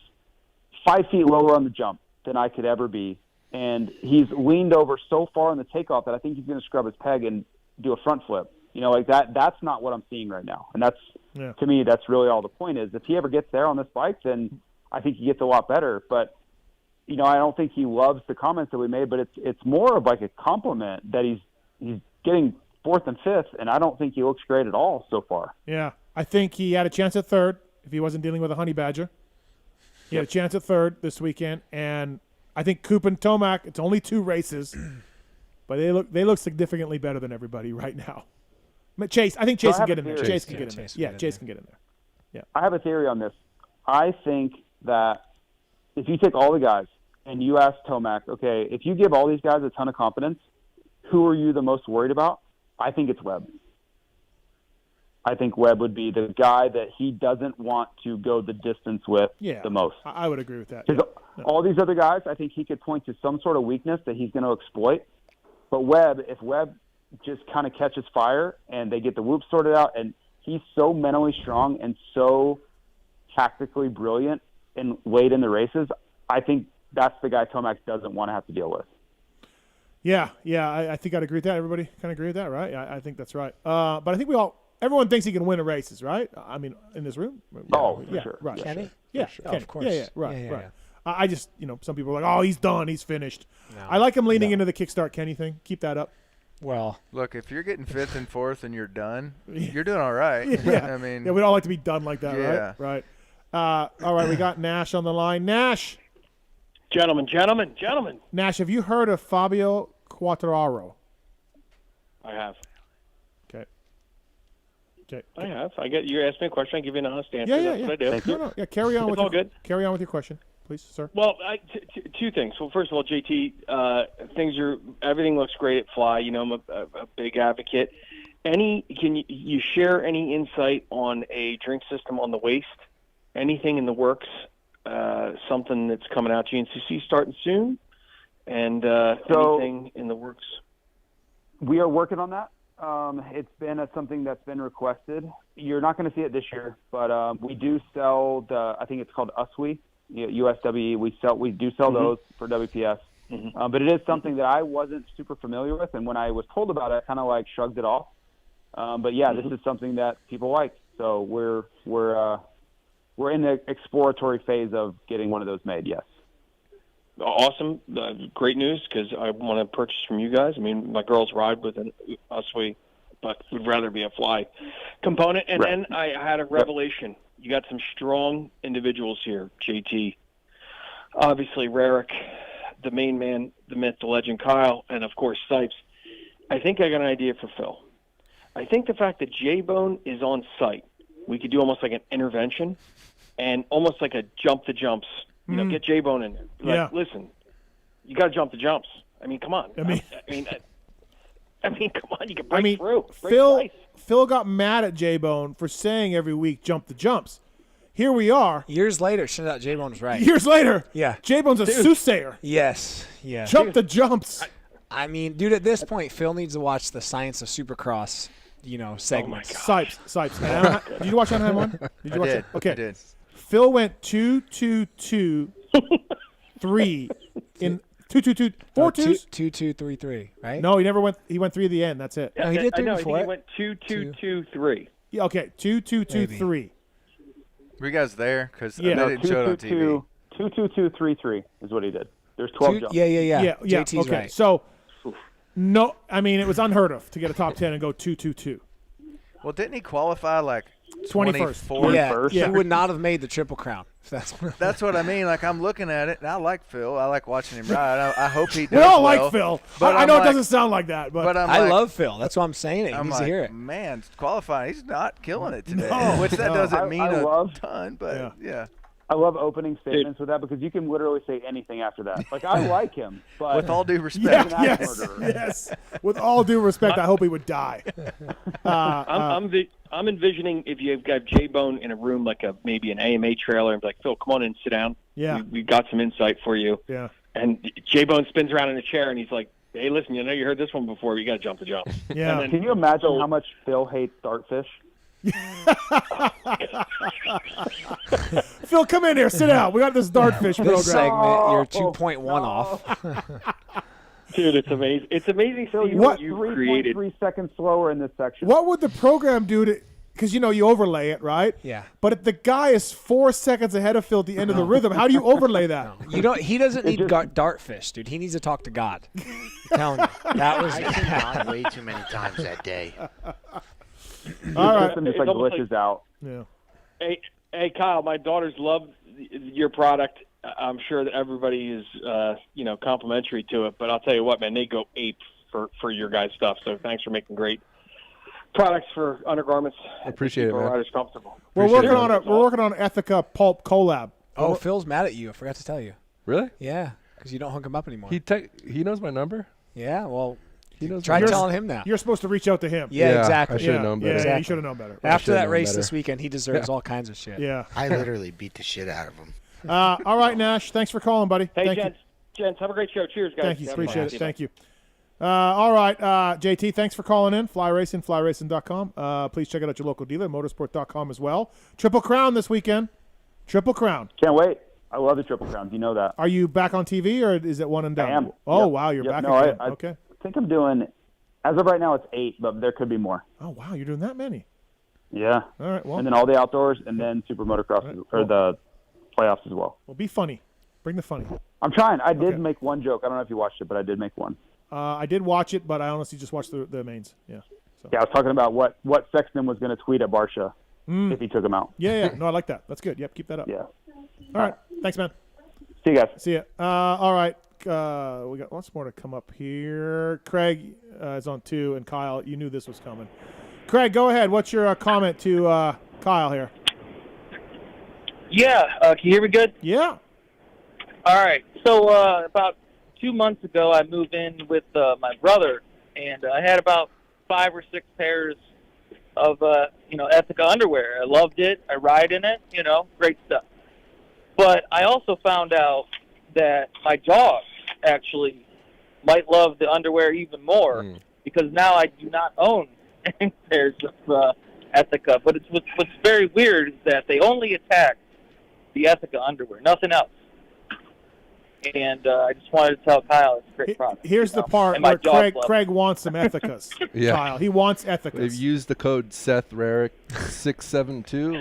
5 feet lower on the jump than I could ever be, and he's leaned over so far in the takeoff that I think he's going to scrub his peg and do a front flip. You know, like that. That's not what I'm seeing right now, and that's to me, that's really all the point is. If he ever gets there on this bike, then I think he gets a lot better. But I don't think he loves the comments that we made, but it's more of like a compliment that he's getting 4th and 5th, and I don't think he looks great at all so far. Yeah, I think he had a chance at 3rd if he wasn't dealing with a honey badger. He had a chance at 3rd this weekend, and I think Coop and Tomac, it's only 2 races, but they look significantly better than everybody right now. Chase, I think Chase can get in there. Chase can get in there. Yeah, Chase can get in there. Yeah. I have a theory on this. I think that if you take all the guys and you ask Tomac, okay, if you give all these guys a ton of confidence, who are you the most worried about? I think it's Webb. I think Webb would be the guy that he doesn't want to go the distance with the most. I would agree with that. All these other guys, I think he could point to some sort of weakness that he's going to exploit. But if Webb just kind of catches fire and they get the whoop sorted out, and he's so mentally strong and so tactically brilliant and late in the races, I think that's the guy Tomac doesn't want to have to deal with. Yeah, I think I'd agree with that. Everybody kind of agree with that, right? I think that's right. But I think everyone thinks he can win a races, right? I mean, in this room. For sure. Right. Can he? Yeah, sure. Of course. Yeah, right. I just, some people are like, oh, he's done, he's finished. No, I like him leaning into the kickstart Kenny thing. Keep that up. Well, look, if you're getting 5th and 4th and you're done, you're doing all right. Yeah. I mean, we'd all like to be done like that, right? Right. All right, we got Nash on the line. Nash. Gentlemen. Nash, have you heard of Fabio Quartararo? I have. Okay. I have. You're asking me a question. I give you an honest answer. That's what I do. No. Yeah, carry on. Carry on with your question, please, sir. Well, 2 things. Well, first of all, JT, everything looks great at Fly. I'm a big advocate. Can you share any insight on a drink system on the waist? Anything in the works? Something that's coming out? GNCC starting soon, and anything in the works? We are working on that. It's been something that's been requested. You're not going to see it this year, but we do sell I think it's called USWE, USWE. We do sell those for WPS. But it is something that I wasn't super familiar with, and when I was told about it, I kind of like shrugged it off. But yeah, this is something that people like. So we're in the exploratory phase of getting one of those made. Yes. Awesome. Great news, because I want to purchase from you guys. I mean, my girls ride with an USWE, but would rather be a fly component. And then I had a revelation. You got some strong individuals here, JT. Obviously, Rarick, the main man, the myth, the legend, Kyle, and, of course, Sypes. I think I got an idea for Phil. I think the fact that J-Bone is on site, we could do almost like an intervention and almost like a jump the jumps. You know, get J-Bone in there. Like, listen, you got to jump the jumps. I mean, come on. I mean, come on. You can break through. Phil got mad at J-Bone for saying every week, jump the jumps. Here we are. Years later, it turns out J-Bone was right. Years later. Yeah. J-Bone's a soothsayer. Yes. Yeah. Jump the jumps. I mean, dude, at this point, Phil needs to watch the Science of Supercross, segments. Sypes. Did you watch Anaheim 1? Did you watch it? Okay. I did. Phil went 2-2-2-3 in 2-2-2 4 twos? 2-2-3-3, right? No, he never went. He went 3 at the end. That's it. No, he did 3 before. I think he went 2-2-2-3. Yeah, okay, 2-2-2-3. Were you guys there? Because they didn't show it on TV. 2-2-2-3-3 is what he did. There's 12 jumps. Yeah. JT's okay. Right. So, no, I mean, it was unheard of to get a top 10 and go 2-2-2. Well, didn't he qualify like 21st? Yeah. He would not have made the Triple Crown. That's what I mean. Like, I'm looking at it, and I like Phil. I like watching him ride. I hope he does We all well. like Phil. But I know it doesn't sound like that, but I love Phil. That's why I'm saying it. He needs to hear it. Man, qualifying, he's not killing it today. No, which that doesn't mean I love, a ton, but yeah. I love opening statements with that because you can literally say anything after that. Like, I like him, but with all due respect, yes. With all due respect, I hope he would die. I'm envisioning if you've got J-Bone in a room like maybe an AMA trailer and be like, Phil, come on in, sit down. Yeah, we got some insight for you. Yeah, and J-Bone spins around in a chair and he's like, hey, listen, you heard this one before. You got to jump the jump. Yeah. Can you imagine how much Phil hates dartfish? Phil, come in here. Sit down. We got this dartfish program. This segment, you're 2.1 off. Dude, it's amazing. It's amazing Phil, what you created. 3.3 seconds slower in this section. What would the program do to? Because you overlay it, right? Yeah. But if the guy is 4 seconds ahead of Phil at the end of the rhythm, how do you overlay that? He doesn't need dartfish, dude. He needs to talk to God. I'm telling you, that was. I did not way too many times that day. All right. System just glitches out. Yeah. Hey, Kyle, my daughters love your product. I'm sure that everybody is, complimentary to it. But I'll tell you what, man, they go ape for your guys' stuff. So thanks for making great products for undergarments. Appreciate it, man. Riders comfortable. We're working on Ethica Pulp collab. Oh, Phil's mad at you. I forgot to tell you. Really? Yeah, because you don't hook him up anymore. He knows my number. Yeah, well. Try telling him that. You're supposed to reach out to him. Yeah, exactly. I should have known better. Yeah, exactly. you should have known better. After that race this weekend, he deserves all kinds of shit. Yeah. I literally beat the shit out of him. All right, Nash. Thanks for calling, buddy. Hey, Thank you. Gents, have a great show. Cheers, guys. Thank you. Appreciate it. Thank you. All right, JT, thanks for calling in. Fly Racing, flyracing.com. Please check it out at your local dealer, motorsport.com as well. Triple Crown this weekend. Triple Crown. Can't wait. I love the Triple Crown. You know that. Are you back on TV, or is it one and done? I am. Oh, wow, you're back again. Okay. I think I'm doing, as of right now, it's 8, but there could be more. Oh, wow, you're doing that many. Yeah. All right, well. And then all the outdoors, and then Super Motocross, or the playoffs as well. Well, be funny. Bring the funny. I'm trying. I did make one joke. I don't know if you watched it, but I did make one. I did watch it, but I honestly just watched the mains. Yeah. So. Yeah, I was talking about what Sexton was going to tweet at Barsha if he took him out. Yeah. No, I like that. That's good. Yep, keep that up. Yeah. All right. Thanks, man. See you guys. See ya. All right. We got lots more to come up here. Craig is on 2, and Kyle, you knew this was coming. Craig, go ahead. What's your comment to Kyle here? Yeah. Can you hear me good? Yeah. All right. So about 2 months ago, I moved in with my brother, and I had about 5 or 6 pairs of, Ethica underwear. I loved it. I ride in it, great stuff. But I also found out that my dog actually might love the underwear even more because now I do not own any pairs of Ethica. But what's very weird is that they only attack the Ethica underwear, nothing else. And I just wanted to tell Kyle it's a great product. Here's the part where Craig wants some Ethicas. Yeah. Kyle, he wants Ethicas. They've used the code Seth Rarick 672.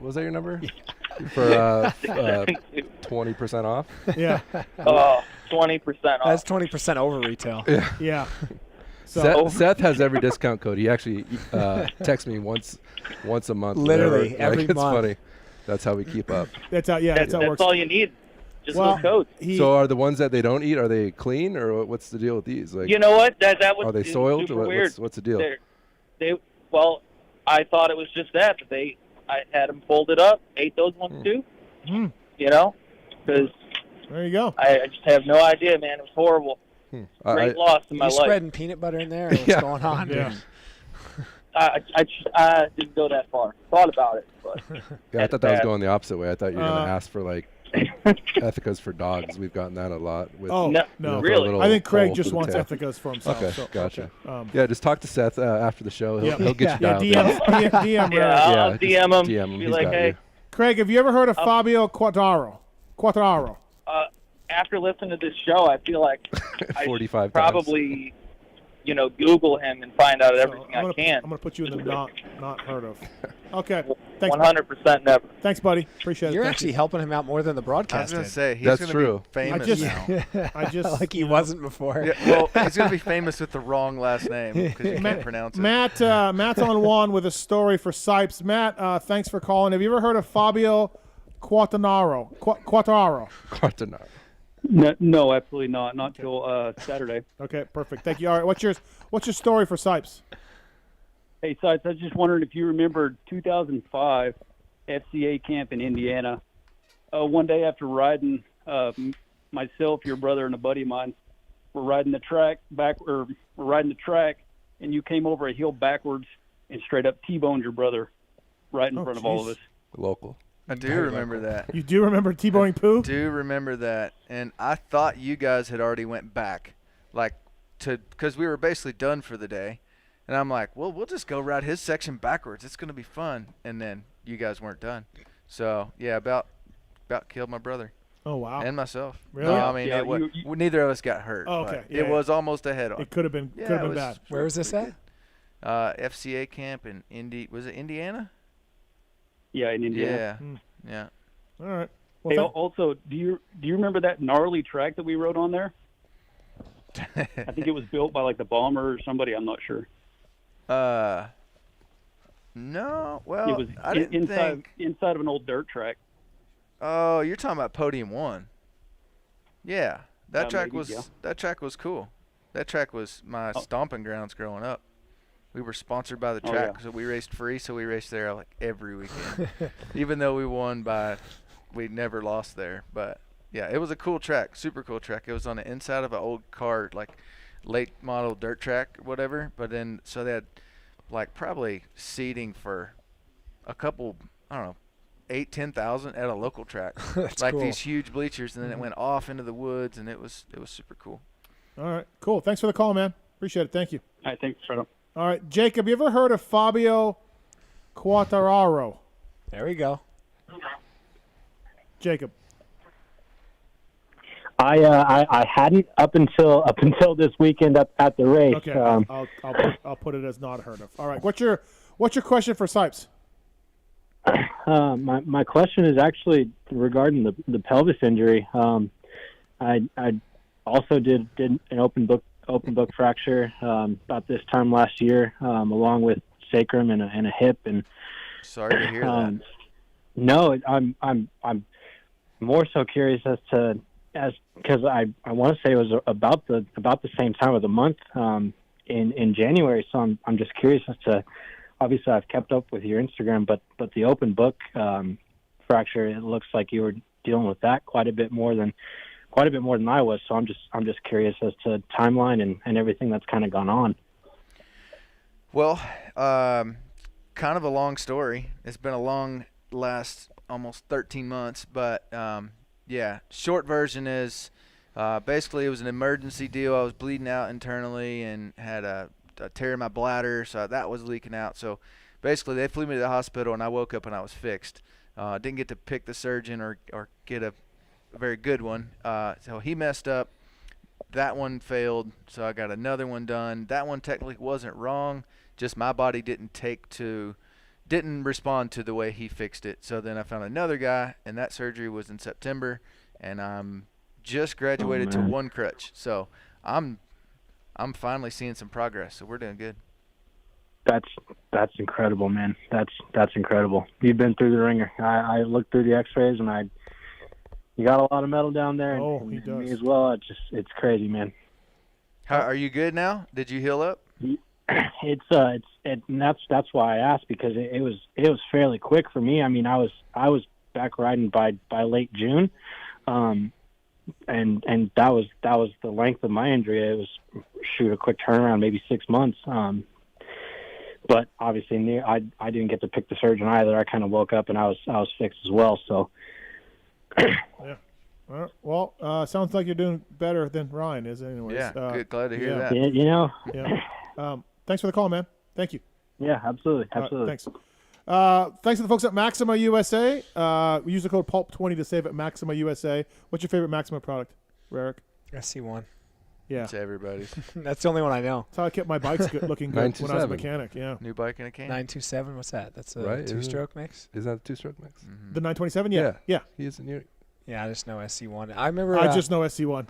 Was that your number? For 20% off. Yeah. 20% off. That's 20% over retail. Yeah. Yeah. So Seth has every discount code. He actually texts me once a month. Literally every it's month. funny. That's how we keep up. That's how. Yeah, that's how it works. That's all you need. Just those codes. So are the ones that they don't eat, are they clean, or what's the deal with these? Like, You know what? That was are they soiled? super weird. What's the deal? Well, I thought it was just that, but I had them folded up, ate those ones too. Mm. You know, because there you go. I just have no idea, man. It was horrible. Great loss in my life. You spreading peanut butter in there? Or what's going on? Yeah. I didn't go that far. Thought about it, but Yeah, I thought that was going the opposite way. I thought you were going to ask for like Ethicas for dogs. We've gotten that a lot. With, no, really? I think Craig hole just through the wants tail. Ethicas for himself. Okay, so, gotcha. okay. Yeah, just talk to Seth after the show. He'll get you Yeah, dialed DM. Yeah, I'll just DM him. DM him. Be He's like, got hey. you. Craig, have you ever heard of Fabio Quartararo? After listening to this show, I feel like I 45 should probably, Google him and find out everything I can. I'm gonna put you in the not heard of. Okay. Thanks. 100% never. Thanks, buddy. Appreciate it. You're Thank actually you. helping him out more than the broadcast. I was going to did. say, he's That's going to true. be famous now. I just like he wasn't before. Yeah, well, he's going to be famous with the wrong last name because you can't pronounce it. Matt's on one with a story for Sypes. Matt, thanks for calling. Have you ever heard of Fabio Quartararo? Quartararo. No, absolutely not. Not till Saturday. Okay, perfect. Thank you. All right, what's your story for Sypes? Hey, Sypes, I was just wondering if you remember 2005 FCA camp in Indiana. One day after riding, myself, your brother, and a buddy of mine were riding the track and you came over a hill backwards and straight up T-boned your brother right in front of all of us. Local. I do remember that. You do remember T-boning Pooh? Do remember that. And I thought you guys had already went back, because we were basically done for the day. And I'm like, well, we'll just go ride his section backwards. It's going to be fun. And then you guys weren't done. So, yeah, about killed my brother. Oh, wow. And myself. Really? No, I mean, neither of us got hurt. Oh, okay. It was almost a head-on. It could have been bad. Where was this at? FCA camp in Was it Indiana? Yeah, in Indiana. Yeah. All right. Hey, also, do you remember that gnarly track that we rode on there? I think it was built by like the Bomber or somebody. I'm not sure. No. Well, it was I didn't think. inside of an old dirt track. Oh, you're talking about Podium 1. Yeah, that track maybe, that track was cool. That track was my stomping grounds growing up. We were sponsored by the track, so we raced free, so we raced there like every weekend. Even though we won we never lost there. But yeah, it was a cool track, super cool track. It was on the inside of an old car, like late model dirt track or whatever. But then, so they had like probably seating for a couple, 10,000 at a local track. That's like cool. these huge bleachers, and then it went off into the woods, and it was super cool. All right, cool. Thanks for the call, man. Appreciate it. Thank you. All right, thanks, Fredo. All right, Jacob, you ever heard of Fabio Quartararo? There we go. Jacob. I hadn't up until this weekend up at the race. Okay, I'll put it as not heard of. All right, what's your question for Sypes? My question is actually regarding the pelvis injury. I also did an open book fracture about this time last year, along with sacrum and a hip. And sorry to hear that. No, I'm more so curious because I want to say it was about the same time of the month in January. So I'm just curious as to. Obviously, I've kept up with your Instagram, but the open book fracture, it looks like you were dealing with that quite a bit more than I was. So I'm just curious as to timeline and everything that's kind of gone on. Well, kind of a long story. It's been a long last almost 13 months, but yeah, short version is basically it was an emergency deal. I was bleeding out internally and had a tear in my bladder, so that was leaking out. So basically, they flew me to the hospital, and I woke up and I was fixed. Didn't get to pick the surgeon or get a very good one. So he messed up. That one failed, so I got another one done. That one technically wasn't wrong, just my body didn't respond to the way he fixed it. So then I found another guy, and that surgery was in September, and I'm just graduated to one crutch. So I'm finally seeing some progress. So we're doing good. That's incredible, man. That's incredible. You've been through the ringer. I looked through the X-rays, and you got a lot of metal down there. And he does. Me as well. It's crazy, man. How are you good now? Did you heal up? And that's why I asked, because it was fairly quick for me. I mean, I was back riding by late June, and that was the length of my injury. It was a quick turnaround, maybe 6 months. But obviously, I didn't get to pick the surgeon either. I kind of woke up and I was fixed as well. So. Yeah. Well, sounds like you're doing better than Ryan is, anyways. Yeah, good. Glad to hear that. Yeah, Yeah. Thanks for the call, man. Thank you. Yeah, absolutely. Thanks. Thanks to the folks at Maxima USA. We use the code PULP20 to save at Maxima USA. What's your favorite Maxima product, Rarick? SC1. Yeah. It's everybody's. That's the only one I know. That's how I kept my bikes looking good when I was a mechanic. Yeah. New bike in a can. 927. What's that? That's a Right, two-stroke mix. Is that a two-stroke mix? Mm-hmm. The 927? Yeah. He is in New York. Yeah, I just know SC1. I remember. I just know SC1.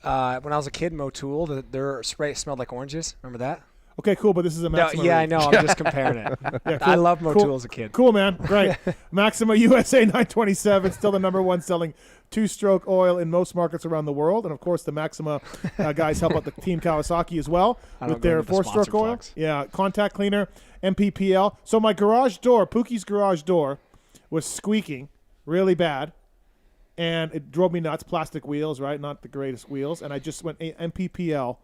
When I was a kid, Motul, their spray smelled like oranges. Remember that? Okay, cool, but this is a Maxima. I know. I'm just comparing it. Yeah, cool. I love Motul as a kid. Cool, man. Great. Maxima USA 927, still the #1 selling two-stroke oil in most markets around the world. And, of course, the Maxima guys help out the Team Kawasaki as well with their four-stroke oil. Plugs. Yeah, contact cleaner, MPPL. So my garage door, Pookie's garage door, was squeaking really bad. And it drove me nuts. Plastic wheels, right? Not the greatest wheels. And I just went MPPL.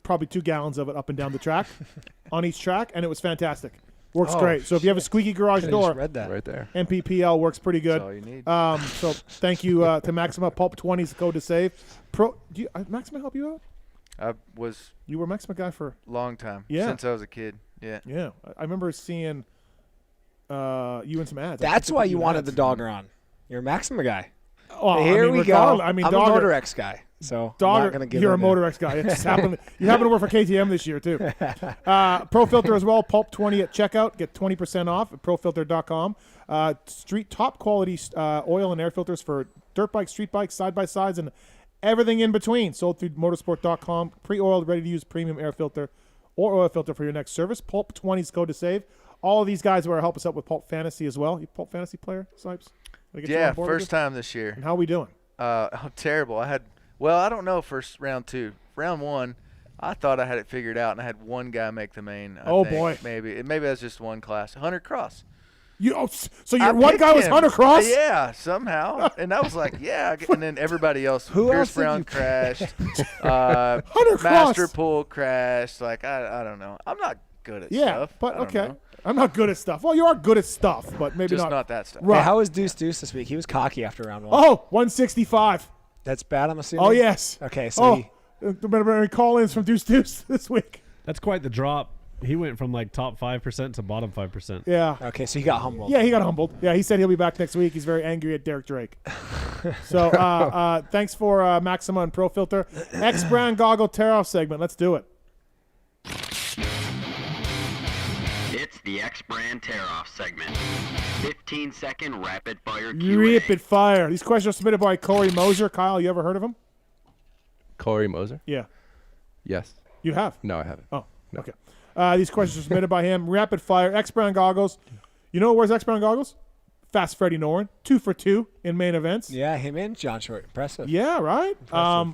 Probably 2 gallons of it up and down the track on each track, and it was fantastic. Works great. So if you have a squeaky garage door, read that right there. MPPL works pretty good. That's all you need. So thank you to Maxima. PULP20 is the code to save. Maxima help you out? You were a Maxima guy for long time. Yeah. Since I was a kid. Yeah. Yeah. I remember seeing you in some ads. That's why you wanted the Dogger on. You're a Maxima guy. Oh, Here we go. I'm a Dogger, Motor X guy. So Dogger, I'm not gonna give you're a in Motor X guy. It just happened. You happen to work for KTM this year too. Pro Filter as well. PULP20 at checkout. Get 20% off at profilter.com. Top quality oil and air filters for dirt bikes, street bikes, side by sides, and everything in between. Sold through motorsport.com. Pre-oiled, ready to use premium air filter or oil filter for your next service. PULP20's code to save. All of these guys will help us out with Pulp Fantasy as well. You Pulp Fantasy player, Sypes? Yeah, first time this year. And how are we doing? Terrible. I don't know, first round 2. Round 1, I thought I had it figured out, and I had one guy make the main. I think. Boy. Maybe that's just one class. Hunter Cross. So your one guy was Hunter Cross? Yeah, somehow. And I was like, yeah. And then everybody else. Pierce Brown crashed. Hunter Cross. Master Pool crashed. Like, I don't know. I'm not good at stuff. But okay. I'm not good at stuff. Well, you are good at stuff, but maybe just not. not that stuff. Right. Hey, how was Deuce this week? He was cocky after round 1. Oh, 165. That's bad, I'm assuming? Oh, yes. Okay, so better call-ins from Deuce this week. That's quite the drop. He went from top 5% to bottom 5%. Yeah. Okay, so he got humbled. Yeah, he got humbled. Yeah, he said he'll be back next week. He's very angry at Derek Drake. So thanks for Maxima and Pro Filter. X-Brand Goggle Tear-Off segment. Let's do it. It's the X-Brand Tear-Off segment. 15-second rapid-fire Q&A. Rapid fire. These questions are submitted by Corey Moser. Kyle, you ever heard of him? Corey Moser? Yeah. Yes. You have? No, I haven't. Oh, no. Okay. These questions are submitted by him. Rapid fire. X-Brand Goggles. You know where's X-Brand Goggles? Fast Freddie Noren. 2 for 2 in main events. Yeah, him and John Short. Impressive. Yeah, right?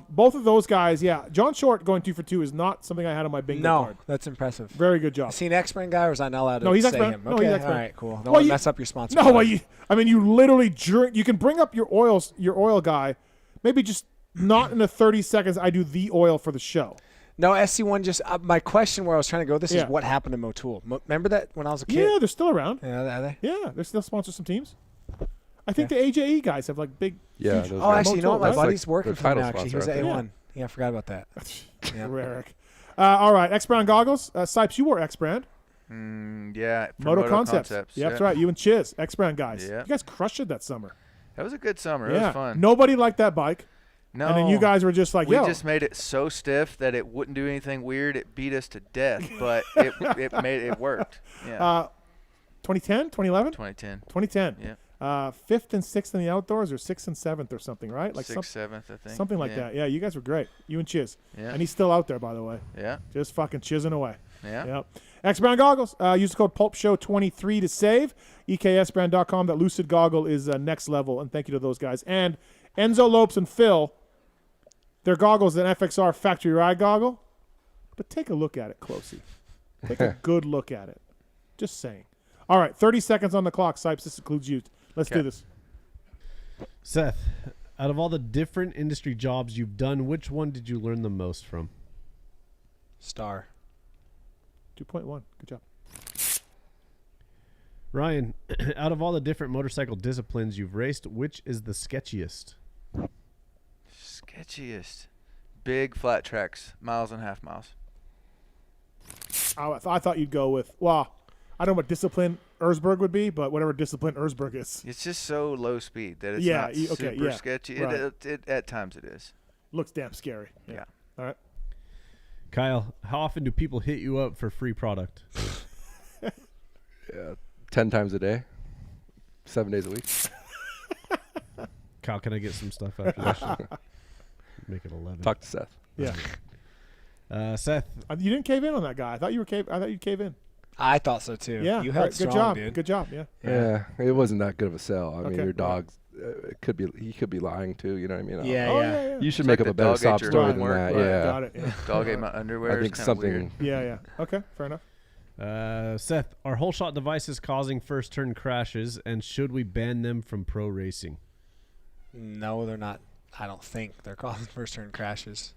Both of those guys, yeah. John Short going 2 for 2 is not something I had on my bingo card. No, that's impressive. Very good job. Is he an X-Brand guy, or is I not allowed to he's say X-Brand. him? No, Okay, he's X-Brand. all right, cool. Don't want to mess up your sponsor. No, you literally you can bring up your oil guy, maybe just not in the 30 seconds I do the oil for the show. No, SC1 just my question where I was trying to go with this is what happened to Motul. Remember that when I was a kid? Yeah, they're still around. Yeah, are they? Yeah, they're still sponsor some teams. I think the AJE guys have big. Yeah. Huge Actually, you know what? My right? buddy's working for them now. Actually, he was at right A1. Yeah, I forgot about that. Rarick. All right, X Brand goggles. Sypes, you wore X Brand. Yeah. Moto Concepts. Yeah, that's right. You and Chiz, X Brand guys. Yeah. You guys crushed it that summer. That was a good summer. Yeah. It was fun. Nobody liked that bike. No. And then you guys were just like, we yo. just made it so stiff that it wouldn't do anything weird. It beat us to death, but it worked. Yeah. 2010, 2011? 2010. 2010. Yeah. 5th and 6th in the outdoors, or 6th and 7th or something, right? Like 6th, 7th, I think. Something like that. Yeah, you guys were great. You and Chiz. Yeah. And he's still out there, by the way. Yeah. Just fucking chizzing away. Yeah. Yep. X Brand goggles. Use the code PulpShow23 to save. EKSbrand.com. That Lucid goggle is next level, and thank you to those guys. And Enzo Lopes and Phil, their goggles, an FXR factory ride goggle, but take a look at it closely. Take a good look at it. Just saying. All right, 30 seconds on the clock. Sypes, this includes you. Let's do this. Seth, out of all the different industry jobs you've done, which one did you learn the most from? Star. 2.1. Good job. Ryan, out of all the different motorcycle disciplines you've raced, which is the sketchiest? Sketchiest. Big flat tracks, miles and half miles. I thought you'd go with, well, I don't know what discipline Erzberg would be, but whatever discipline Erzberg is. It's just so low speed that it's Yeah, not okay, super yeah, sketchy. right. It at times it is. Looks damn scary. Yeah. All right. Kyle, how often do people hit you up for free product? Yeah, 10 times a day, 7 days a week. Kyle, can I get some stuff after this? Make it 11. Talk to Seth. Yeah. Seth, you didn't cave in on that guy. I thought you'd cave in. I thought so too. Yeah. You held good strong, job. dude. Good job. Yeah. Yeah, it wasn't that good of a sell. I mean, Okay, your right. dog's he could be lying too. You know what I mean? Yeah, Oh, yeah. yeah. You should It's make like up a the better dog sob ate your story than homework, that. right. Yeah. Got it. Yeah. Dog ate my underwear. I It's think kinda something. weird. Yeah. Okay. Fair enough. Seth, are whole shot devices causing first turn crashes, and should we ban them from pro racing? No, they're not. I don't think they're causing first turn crashes.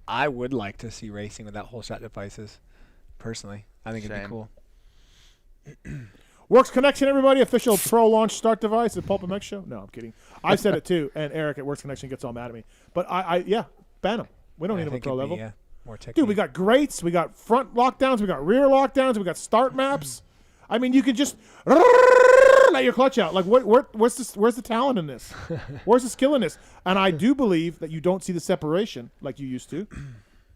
I would like to see racing without whole shot devices. Personally, I think it'd be Same. cool. Works Connection, everybody. Official pro launch start device at PulpMX show. No, I'm kidding. I said it too, and Eric at Works Connection gets all mad at me. But yeah, ban them. We don't need them at pro level. More technique. Dude, we got grates, we got front lockdowns, we got rear lockdowns, we got start maps. I mean, you can just let your clutch out. Like, where's the talent in this? Where's the skill in this? And I do believe that you don't see the separation like you used to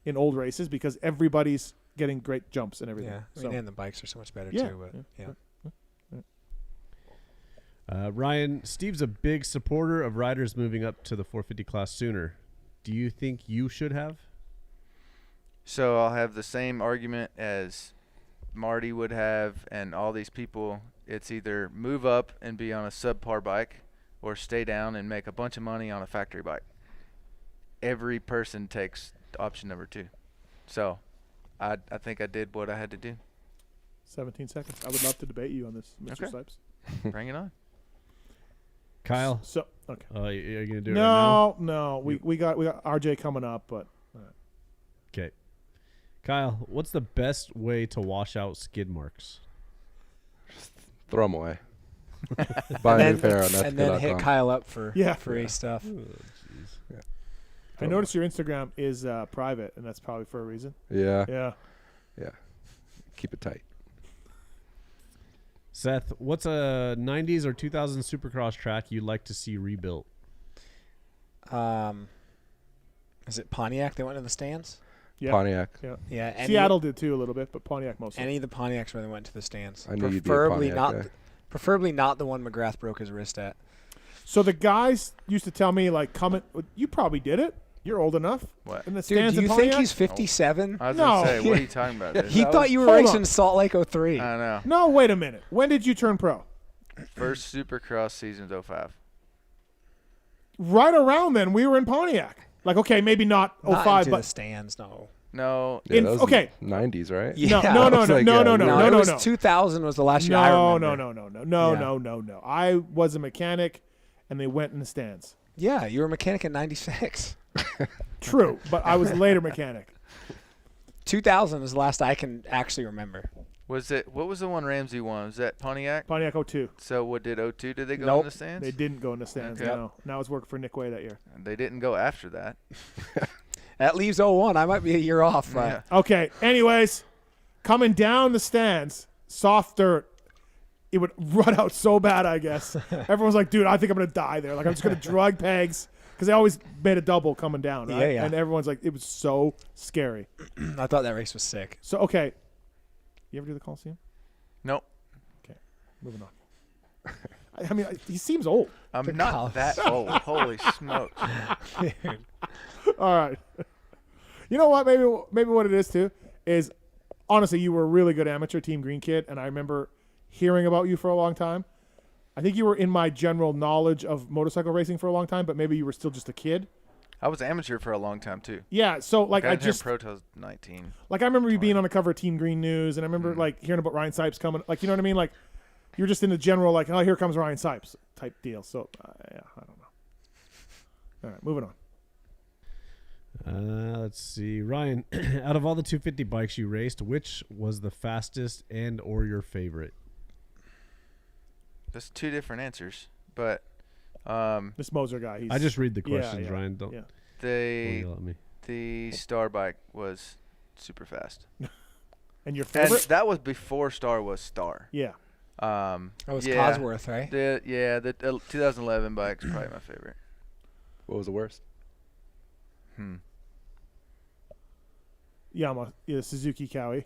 in old races because everybody's getting great jumps and everything. Yeah, I mean, and the bikes are so much better Yeah, too. But yeah. Ryan, Steve's a big supporter of riders moving up to the 450 class sooner. Do you think you should have? So I'll have the same argument as Marty would have and all these people. It's either move up and be on a subpar bike or stay down and make a bunch of money on a factory bike. Every person takes option number 2. So I think I did what I had to do. 17 seconds. I would love to debate you on this, Mr. Okay. Sypes. Bring it on. Kyle? So okay. Are you going to do it right now? No. We got RJ coming up, but Okay. Kyle, what's the best way to wash out skid marks? Throw them away. Buy a new pair on and then hit Kyle up for free stuff. Oh, I noticed your Instagram is private, and that's probably for a reason. Yeah. Yeah. Yeah. Keep it tight. Seth, what's a 90s or 2000s Supercross track you'd like to see rebuilt? Is it Pontiac that went in the stands? Yeah. Pontiac. Yeah. Yeah. Seattle did too a little bit, but Pontiac mostly. Any of the Pontiacs really went to the stands. I knew you'd be a Pontiac guy. Preferably not the one McGrath broke his wrist at. So the guys used to tell me, like, you probably did it. You're old enough. What? In the Dude, stands do you in think Pontiac? he's 57? I was No. going to say, what are you talking about, dude? He thought you were Hold racing on. Salt Lake 03. I know. No, wait a minute. When did you turn pro? First Supercross season's 05. Right around then, we were in Pontiac. Like, okay, maybe not 05, Not into but the stands, no. No. Yeah, In- that was okay. 90s, right? Yeah. No, It was like, No, it was no. 2000 was the last year I No. remember. No. I was a mechanic, and they went in the stands. Yeah, you were a mechanic in 96. True, but I was a later mechanic. 2000 is the last I can actually remember. What was the one Ramsey won? Was that Pontiac? Pontiac 02. So what did 02? Did they go Nope. in the stands? They didn't go in the stands. Okay. No. Now I was working for Nick Way that year. And they didn't go after that. That leaves 0-1. I might be a year off. Okay. Anyways, coming down the stands, soft dirt. It would run out so bad, I guess. Everyone's like, dude, I think I'm going to die there. Like, I'm just going to drug pegs. Because they always made a double coming down, right? Yeah. And everyone's like, it was so scary. I thought that race was sick. So, okay. You ever do the Coliseum? Nope. Okay. Moving on. I mean, he seems old. I'm not that old. Holy smokes. All right. You know what? Maybe what it is, too, is honestly, you were a really good amateur Team Green kid, and I remember hearing about you for a long time. I think you were in my general knowledge of motorcycle racing for a long time, but maybe you were still just a kid. I was amateur for a long time too. Yeah, so like I just pro till 19. Like I remember you being on the cover of Team Green News, and I remember like hearing about Ryan Sypes coming. Like, you know what I mean? Like you were just in the general like, oh, here comes Ryan Sypes type deal. So yeah, I don't know. All right, moving on. Let's see, Ryan. Out of all the 250 bikes you raced, which was the fastest and/or your favorite? That's two different answers, but this Moser guy. I just read the questions, Ryan. Don't yell at me. The Star bike was super fast. And your favorite? And that was before Star was Star. Yeah. That was Cosworth, right? The 2011 bike's probably my favorite. What was the worst? Yamaha, Suzuki Cowie.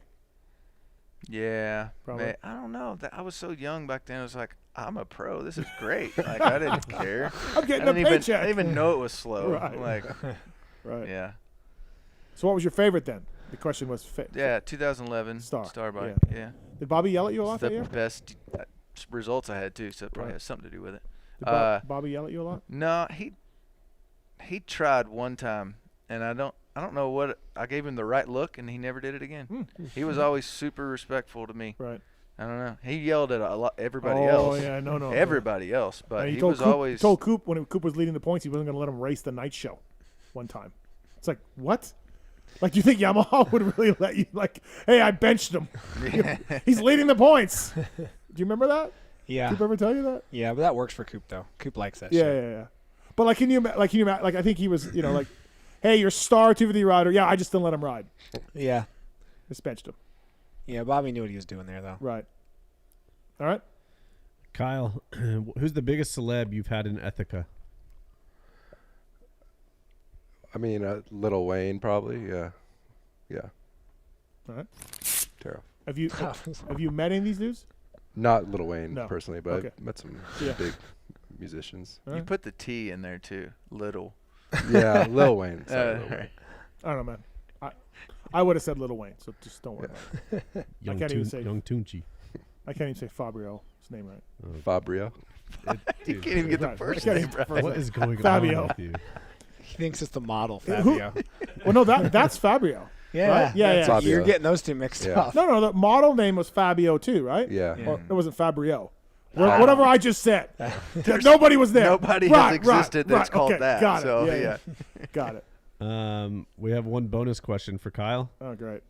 Yeah, Probably. man, I don't know. I was so young back then. I was like, I'm a pro. This is great. Like I didn't care. I'm getting a paycheck. I didn't even know it was slow. Right. Like, right. Yeah. So what was your favorite then? The question was 2011 Star bike. Yeah. Did Bobby yell at you a lot It's that the year? best results I had too, so it probably has something to do with it. Did Bobby yell at you a lot? No, he tried one time, and I don't know what I gave him the right look, and he never did it again. He was always super respectful to me. Right. I don't know. He yelled at everybody else. Oh yeah, no. Everybody else, but he was Coop, always told Coop when Coop was leading the points, he wasn't going to let him race the night show. One time, it's like what? Like, do you think Yamaha would really let you? Like, hey, I benched him. He's leading the points. Do you remember that? Yeah. Coop ever tell you that? Yeah, but that works for Coop though. Coop likes that. Yeah. But like, can you I think he was, like, hey, you're star 250 rider. Yeah, I just didn't let him ride. Yeah. Just benched him. Yeah, Bobby knew what he was doing there though. Right. All right. Kyle, who's the biggest celeb you've had in Ethica? I mean, Lil Wayne probably. Yeah. All right. Taro. Have you met any of these dudes? Not Lil Wayne No. personally, but Okay. I've met some Yeah. big musicians. You put the T in there too, little. Yeah, Lil Wayne. Sorry, Lil Wayne. Right. I don't know, man. I would have said Lil Wayne, so just don't worry about it. Young Tunchi. I can't even say Fabio. His name right. Fabio. You can't even get the first name right. What is going Fabio. on with you? He thinks it's the model Fabio. Well, no, that's Fabio. Yeah, right? Yeah. Fabio. You're getting those two mixed up. No, the model name was Fabio too, right? Yeah. Or it wasn't Fabio. Whatever I just said. Nobody was there. Nobody has existed that's called okay, that. Got it. So, yeah. Got it. We have one bonus question for Kyle. Oh, great.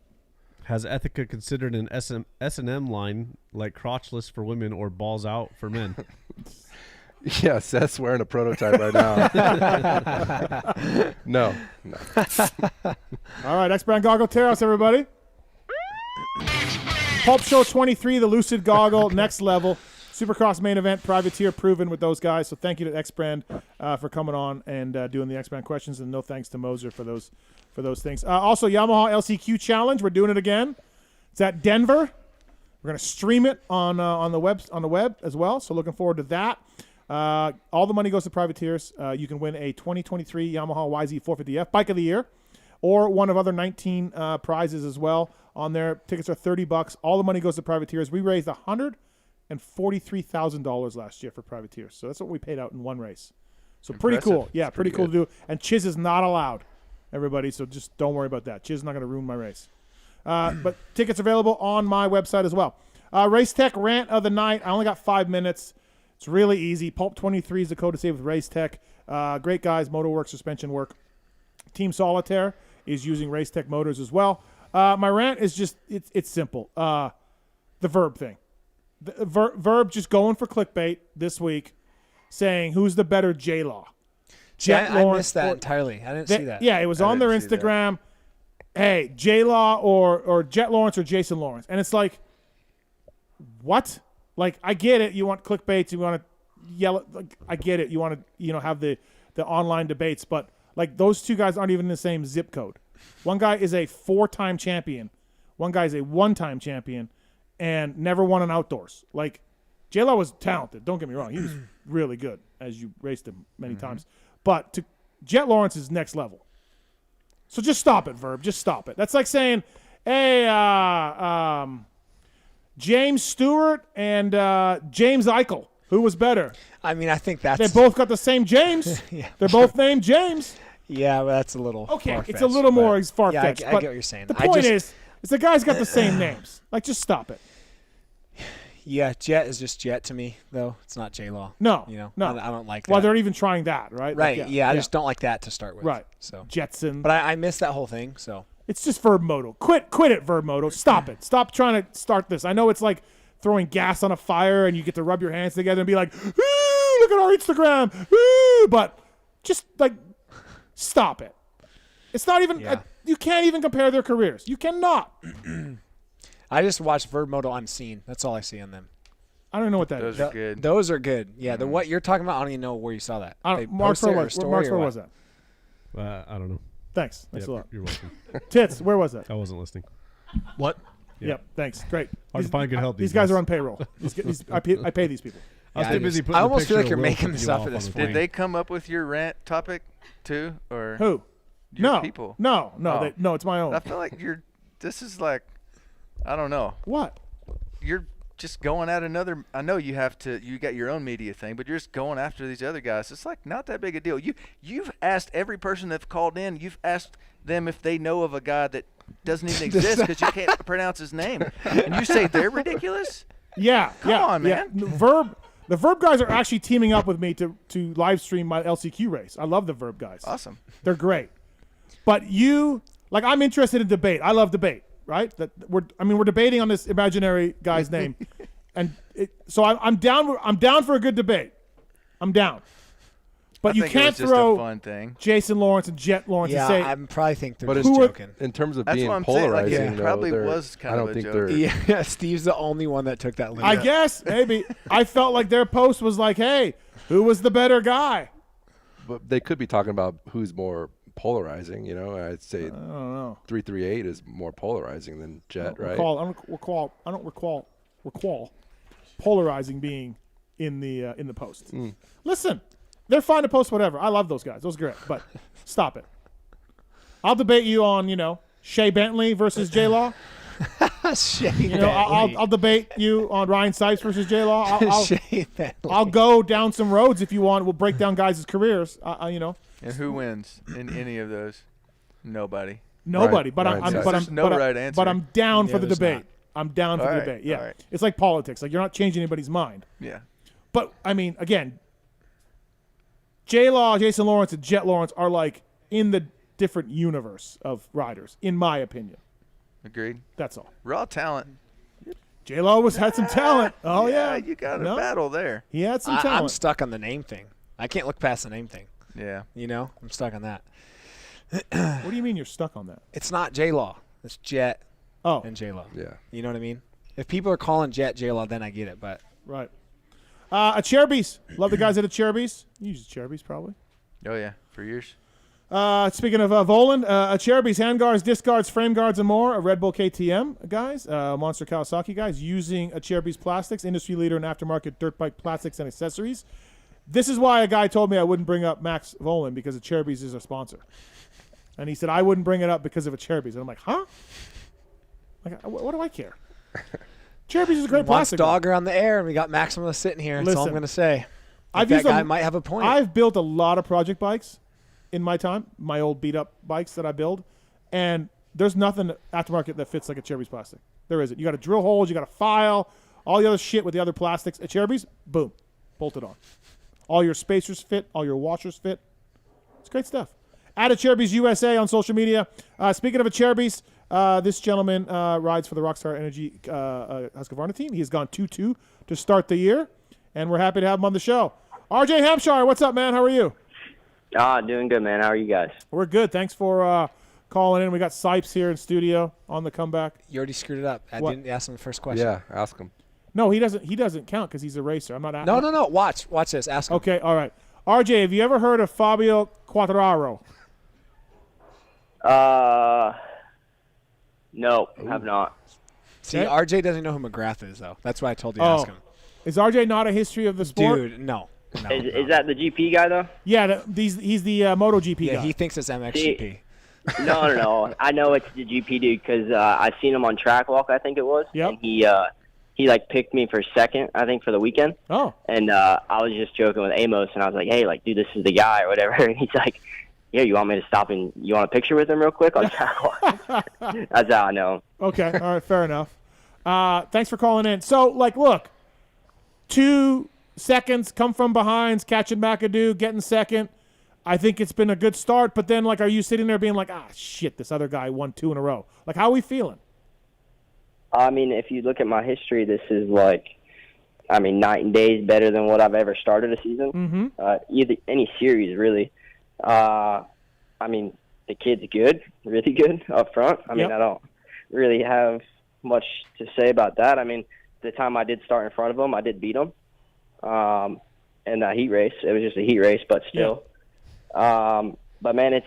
Has Ethica considered an S&M line like crotchless for women or balls out for men? Yeah, Seth's wearing a prototype right now. No. All right, X-Brand Goggle Terrace, everybody. Pulp Show 23, the Lucid Goggle, next level. Supercross main event, privateer proven with those guys. So thank you to X-Brand for coming on and doing the X-Brand questions, and no thanks to Moser for those things. Also, Yamaha LCQ Challenge, we're doing it again. It's at Denver. We're going to stream it on the web as well. So looking forward to that. All the money goes to privateers. You can win a 2023 Yamaha YZ450F Bike of the Year, or one of other 19 prizes as well. On there, tickets are $30. All the money goes to privateers. We raised $143,000 last year for privateers, so that's what we paid out in one race. So pretty cool. Yeah, pretty cool to do. And Chiz is not allowed, everybody. So just don't worry about that. Chiz is not going to ruin my race. But tickets available on my website as well. Race Tech rant of the night. I only got 5 minutes. It's really easy. Pulp 23 is the code to save with Race Tech. Great guys, motor work, suspension work. Team Solitaire is using Race Tech motors as well. My rant is just, it's simple. The Verb thing. The Verb just going for clickbait this week, saying who's the better J-Law. Jett I Lawrence. missed that entirely. I didn't see that. Yeah, it was on their Instagram. Hey, J-Law or Jett Lawrence or Jason Lawrence. And it's like, what? Like, I get it. You want clickbaits. You want to yell. Like, I get it. You want to, have the online debates. But, like, those two guys aren't even in the same zip code. One guy is a 4-time champion. One guy is a 1-time champion and never won an outdoors. Like, J-Law was talented. Don't get me wrong. He was really good, as you raced him many times. But Jett Lawrence is next level. So just stop it, Verb. Just stop it. That's like saying, hey, James Stewart and James Eichel, who was better? I mean, I think that's... They both got the same James. Yeah. They're both named James. Yeah, well, that's a little far-fetched, it's a little more far-fetched. Yeah, I get what you're saying. The point is the guy's got the same names. Like, just stop it. Yeah, Jett is just Jett to me, though. It's not J-Law. No. I don't like that. Well, they're even trying that, right? Right, Like, I just don't like that to start with. Right. So Jetson. But I missed that whole thing, so. It's just Verb Moto. Quit it, Verb Moto. Stop it. Stop trying to start this. I know it's like throwing gas on a fire and you get to rub your hands together and be like, ooh, look at our Instagram. Ooh, but just, like, stop it. It's not even you can't even compare their careers. You cannot. I just watched Verb Moto Unseen. That's all I see on them. I don't know what that is. Those are good. Those are good. Yeah, the what you're talking about, I don't even know where you saw that. Mark's where was that? I don't know. Thanks. Thanks a lot. You're welcome. Tits, where was that? I wasn't listening. What? Yep. Thanks. Great. Hard to find good help. These guys are on payroll. I pay these people. I was too busy putting I the almost feel picture like you're of Will making flipping this you up off at this on the point. Did they come up with your rant topic too, or who? Your No. people? No. Oh. No. It's my own. I feel like this is like, I don't know. What? You're just going at another. I know you got your own media thing, but you're just going after these other guys. It's like not that big a deal. You've asked every person that's called in. You've asked them if they know of a guy that doesn't even exist because you can't pronounce his name, and you say they're ridiculous. Yeah. Come on, man. Yeah. The Verb guys are actually teaming up with me to live stream my LCQ race. I love the Verb guys. Awesome. They're great. But I'm interested in debate. I love debate, right? We're debating on this imaginary guy's name, and so I'm down. I'm down for a good debate. I'm down. But you can't throw a fun thing. Jason Lawrence and Jett Lawrence and say. I probably think they're But just joking. in terms of That's being what I'm saying, polarizing, like, it probably was kind I of don't a think joke. they're. Yeah, Steve's the only one that took that lead. I guess maybe I felt like their post was like, "Hey, who was the better guy?" But they could be talking about who's more polarizing. I'd say I don't know. 338 is more polarizing than Jett, right? I don't recall polarizing being in the post. Listen, they're fine to post whatever. I love those guys. Those are great. But stop it. I'll debate you on Shea Bentley versus J-Law. I'll debate you on Ryan Sypes versus J-Law. I'll go down some roads if you want. We'll break down guys' careers. And who wins in any of those? Nobody. Nobody. There's no right answer. But I'm down for the there's debate. not. I'm down for the debate. Yeah. all right. It's like politics. Like, you're not changing anybody's mind. Yeah. But again, J-Law, Jason Lawrence, and Jett Lawrence are like in the different universe of riders, in my opinion. Agreed. That's all. Raw talent. J-Law had some talent. Oh yeah, you got a battle there. He had some talent. I'm stuck on the name thing. I can't look past the name thing. Yeah. I'm stuck on that. What do you mean you're stuck on that? It's not J-Law. It's Jett and J-Law. Yeah. You know what I mean? If people are calling Jett J-Law, then I get it. But right. Acerbis. Love the guys at Acerbis. You use Acerbis probably. Oh yeah, for years. Speaking of Voland, Acerbis, handguards, disc guards, frame guards, and more. A Red Bull KTM guys, Monster Kawasaki guys, using Acerbis plastics, industry leader in aftermarket dirt bike plastics and accessories. This is why a guy told me I wouldn't bring up Max Voland because Acerbis is a sponsor. And he said I wouldn't bring it up because of Acerbis. And I'm like, huh? Like, what do I care? Acerbis is a great plastic. Dogger on the air, and we got Maximus sitting here. That's all I'm going to say. That guy might have a point. I've built a lot of project bikes in my time, my old beat-up bikes that I build, and there's nothing aftermarket that fits like Acerbis plastic. There isn't. You got to drill holes, you got to file, all the other shit with the other plastics. Acerbis, boom, bolted on. All your spacers fit, all your washers fit. It's great stuff. At Acerbis USA on social media. Speaking of Acerbis, this gentleman rides for the Rockstar Energy Husqvarna team. He has gone 2-2 to start the year, and we're happy to have him on the show. RJ Hamshshire, what's up, man? How are you? Doing good, man. How are you guys? We're good. Thanks for calling in. We got Sypes here in studio on the comeback. You already screwed it up. I didn't ask him the first question. Yeah, ask him. No, he doesn't. He doesn't count because he's a racer. I'm not asking. No. Watch this. Ask him. Okay, all right. RJ, have you ever heard of Fabio Quartararo? No, have not. See, RJ doesn't know who McGrath is, though. That's why I told you to ask him. Is RJ not a history of the sport? Dude, no. Is that the GP guy, though? Yeah, he's the MotoGP guy. Yeah, he thinks it's MXGP. No. I know it's the GP dude because I seen him on Track Walk, I think it was. Yep. And he like picked me for second, I think, for the weekend. Oh. And I was just joking with Amos, and I was like, hey, like, dude, this is the guy or whatever. And he's like, yeah, you want me to stop and you want a picture with him real quick on Track Walk? That's how I know him. Okay, all right, fair enough. Thanks for calling in. So, like, look, 2 seconds, come from behinds, catching McAdoo, getting second. I think it's been a good start, but then, like, are you sitting there being like, shit, this other guy won 2 in a row? Like, how are we feeling? I mean, if you look at my history, this is like, I mean, night and days better than what I've ever started a season. Mm-hmm. Any series, really. I mean, the kid's good, really good up front. I mean, I don't really have much to say about that. I mean, the time I did start in front of him, I did beat him. In that heat race, it was just a heat race, but still. But man,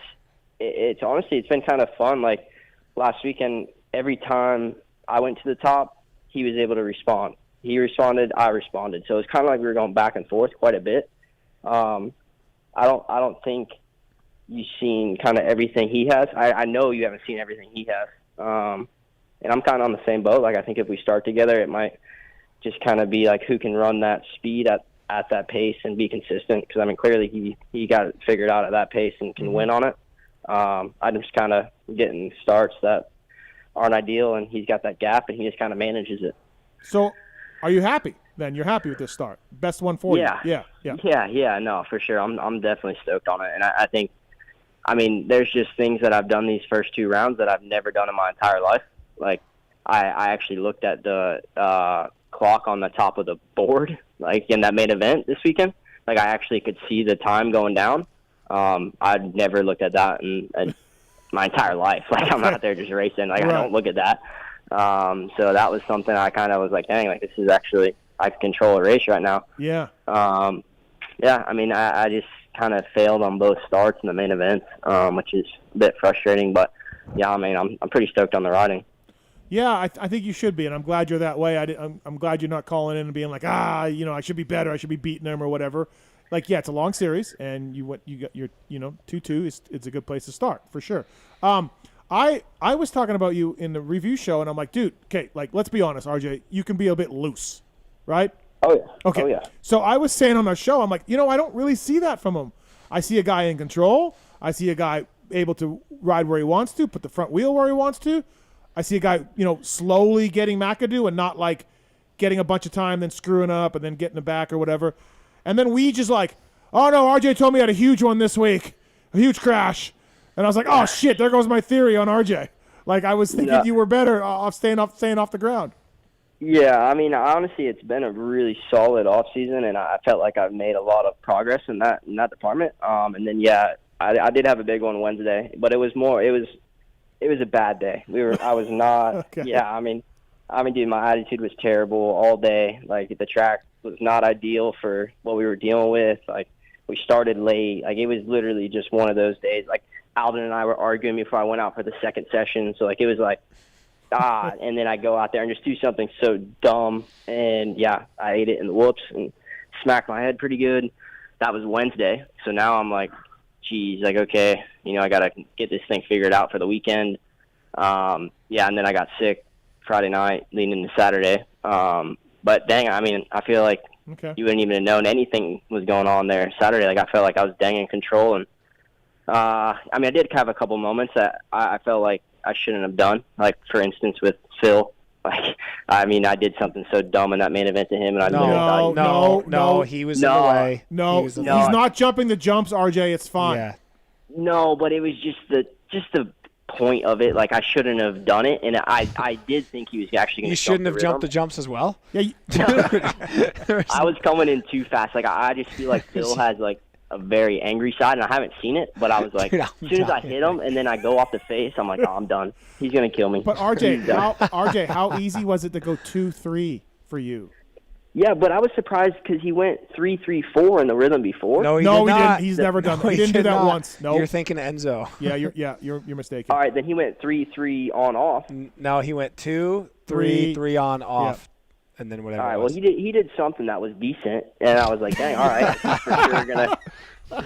it's honestly, it's been kind of fun. Like last weekend, every time I went to the top, he was able to respond. He responded, I responded. So it's kind of like we were going back and forth quite a bit. I don't think you've seen kind of everything he has. I know you haven't seen everything he has. And I'm kind of on the same boat. Like, I think if we start together, it might just kind of be like who can run that speed at that pace and be consistent. Because, I mean, clearly he got it figured out at that pace and can win on it. I'm just kind of getting starts that aren't ideal, and he's got that gap, and he just kind of manages it. So are you happy then? You're happy with this start? Best one for you? Yeah. No, for sure. I'm definitely stoked on it. And I think, I mean, there's just things that I've done these first 2 rounds that I've never done in my entire life. Like, I actually looked at the clock on the top of the board, like in that main event this weekend. Like, I actually could see the time going down. I'd never looked at that in my entire life. Like, I'm out there just racing. Like, I don't look at that. So that was something I kind of was like, dang, like, this is actually, I can control a race right now. Yeah. I mean, I just kind of failed on both starts in the main events, which is a bit frustrating. But, yeah, I mean, I'm pretty stoked on the riding. Yeah, I think you should be, and I'm glad you're that way. I'm glad you're not calling in and being like, I should be better, I should be beating them or whatever. Like, yeah, it's a long series, and you got your 2-2. It's a good place to start for sure. I was talking about you in the review show, and I'm like, dude, okay, like, let's be honest, RJ, you can be a bit loose, right? Oh yeah. Okay. Oh yeah. So I was saying on our show, I'm like, I don't really see that from him. I see a guy in control. I see a guy able to ride where he wants to, put the front wheel where he wants to. I see a guy, slowly getting McAdoo and not like getting a bunch of time, then screwing up and then getting it back or whatever. And then we just like, oh no, RJ told me I had a huge one this week, a huge crash. And I was like, oh shit, there goes my theory on RJ. Like, I was thinking you were better off staying off the ground. Yeah, I mean, honestly, it's been a really solid off season, and I felt like I've made a lot of progress in that department. And then I did have a big one Wednesday, but it was a bad day. I was not. Okay. Yeah, I mean, dude, my attitude was terrible all day. Like, the track was not ideal for what we were dealing with. Like, we started late. Like, it was literally just one of those days. Like, Alden and I were arguing before I went out for the second session. So, like, it was like, and then I go out there and just do something so dumb. And, yeah, I ate it in the whoops and smacked my head pretty good. That was Wednesday. So now I'm like, geez, like, okay, I got to get this thing figured out for the weekend. And then I got sick Friday night leading into Saturday. But dang, I mean, I feel like you wouldn't even have known anything was going on there Saturday. Like, I felt like I was dang in control. And, I mean, I did have a couple moments that I felt like I shouldn't have done. Like, for instance, with Phil. Like, I mean, I did something so dumb in that main event to him, and No, he was in the way. No, he's not jumping the jumps, RJ. It's fine. Yeah. No, but it was just the point of it. Like, I shouldn't have done it, and I did think he was actually going to. You shouldn't have jumped the jumps as well. Yeah, I was coming in too fast. Like, I just feel like Phil has like a very angry side, and I haven't seen it, but I was like, Dude, as soon as I hit him and then I go off the face, I'm like, oh, I'm done. He's going to kill me. But how easy was it to go 2-3 for you? Yeah, but I was surprised because he went 3-3-4 in the rhythm before. No, he didn't. He's never done that. He didn't do that once. No, You're thinking Enzo. Yeah, you're mistaken. All right, then he went 3-3 on off. No, he went 2-3 on off, and then whatever. All right, it well was. he did something that was decent, and I was like, dang, all right,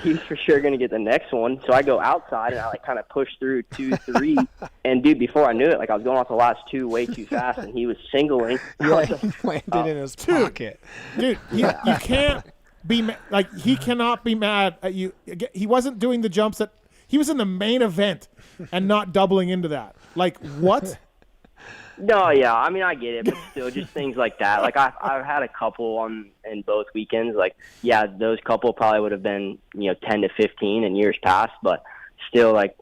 he's for sure gonna get the next one. So I go outside and I like kind of push through 2-3, and dude, before I knew it, like I was going off the last two way too fast, and he was singling. Landed in his pocket. Dude, you can't be like he cannot be mad at you. He wasn't doing the jumps that he was in the main event and not doubling into that. Like what? No, yeah, I mean I get it, but still, just things like that. Like I've had a couple in both weekends. Like yeah, those couple probably would have been 10 to 15 in years past, but still, like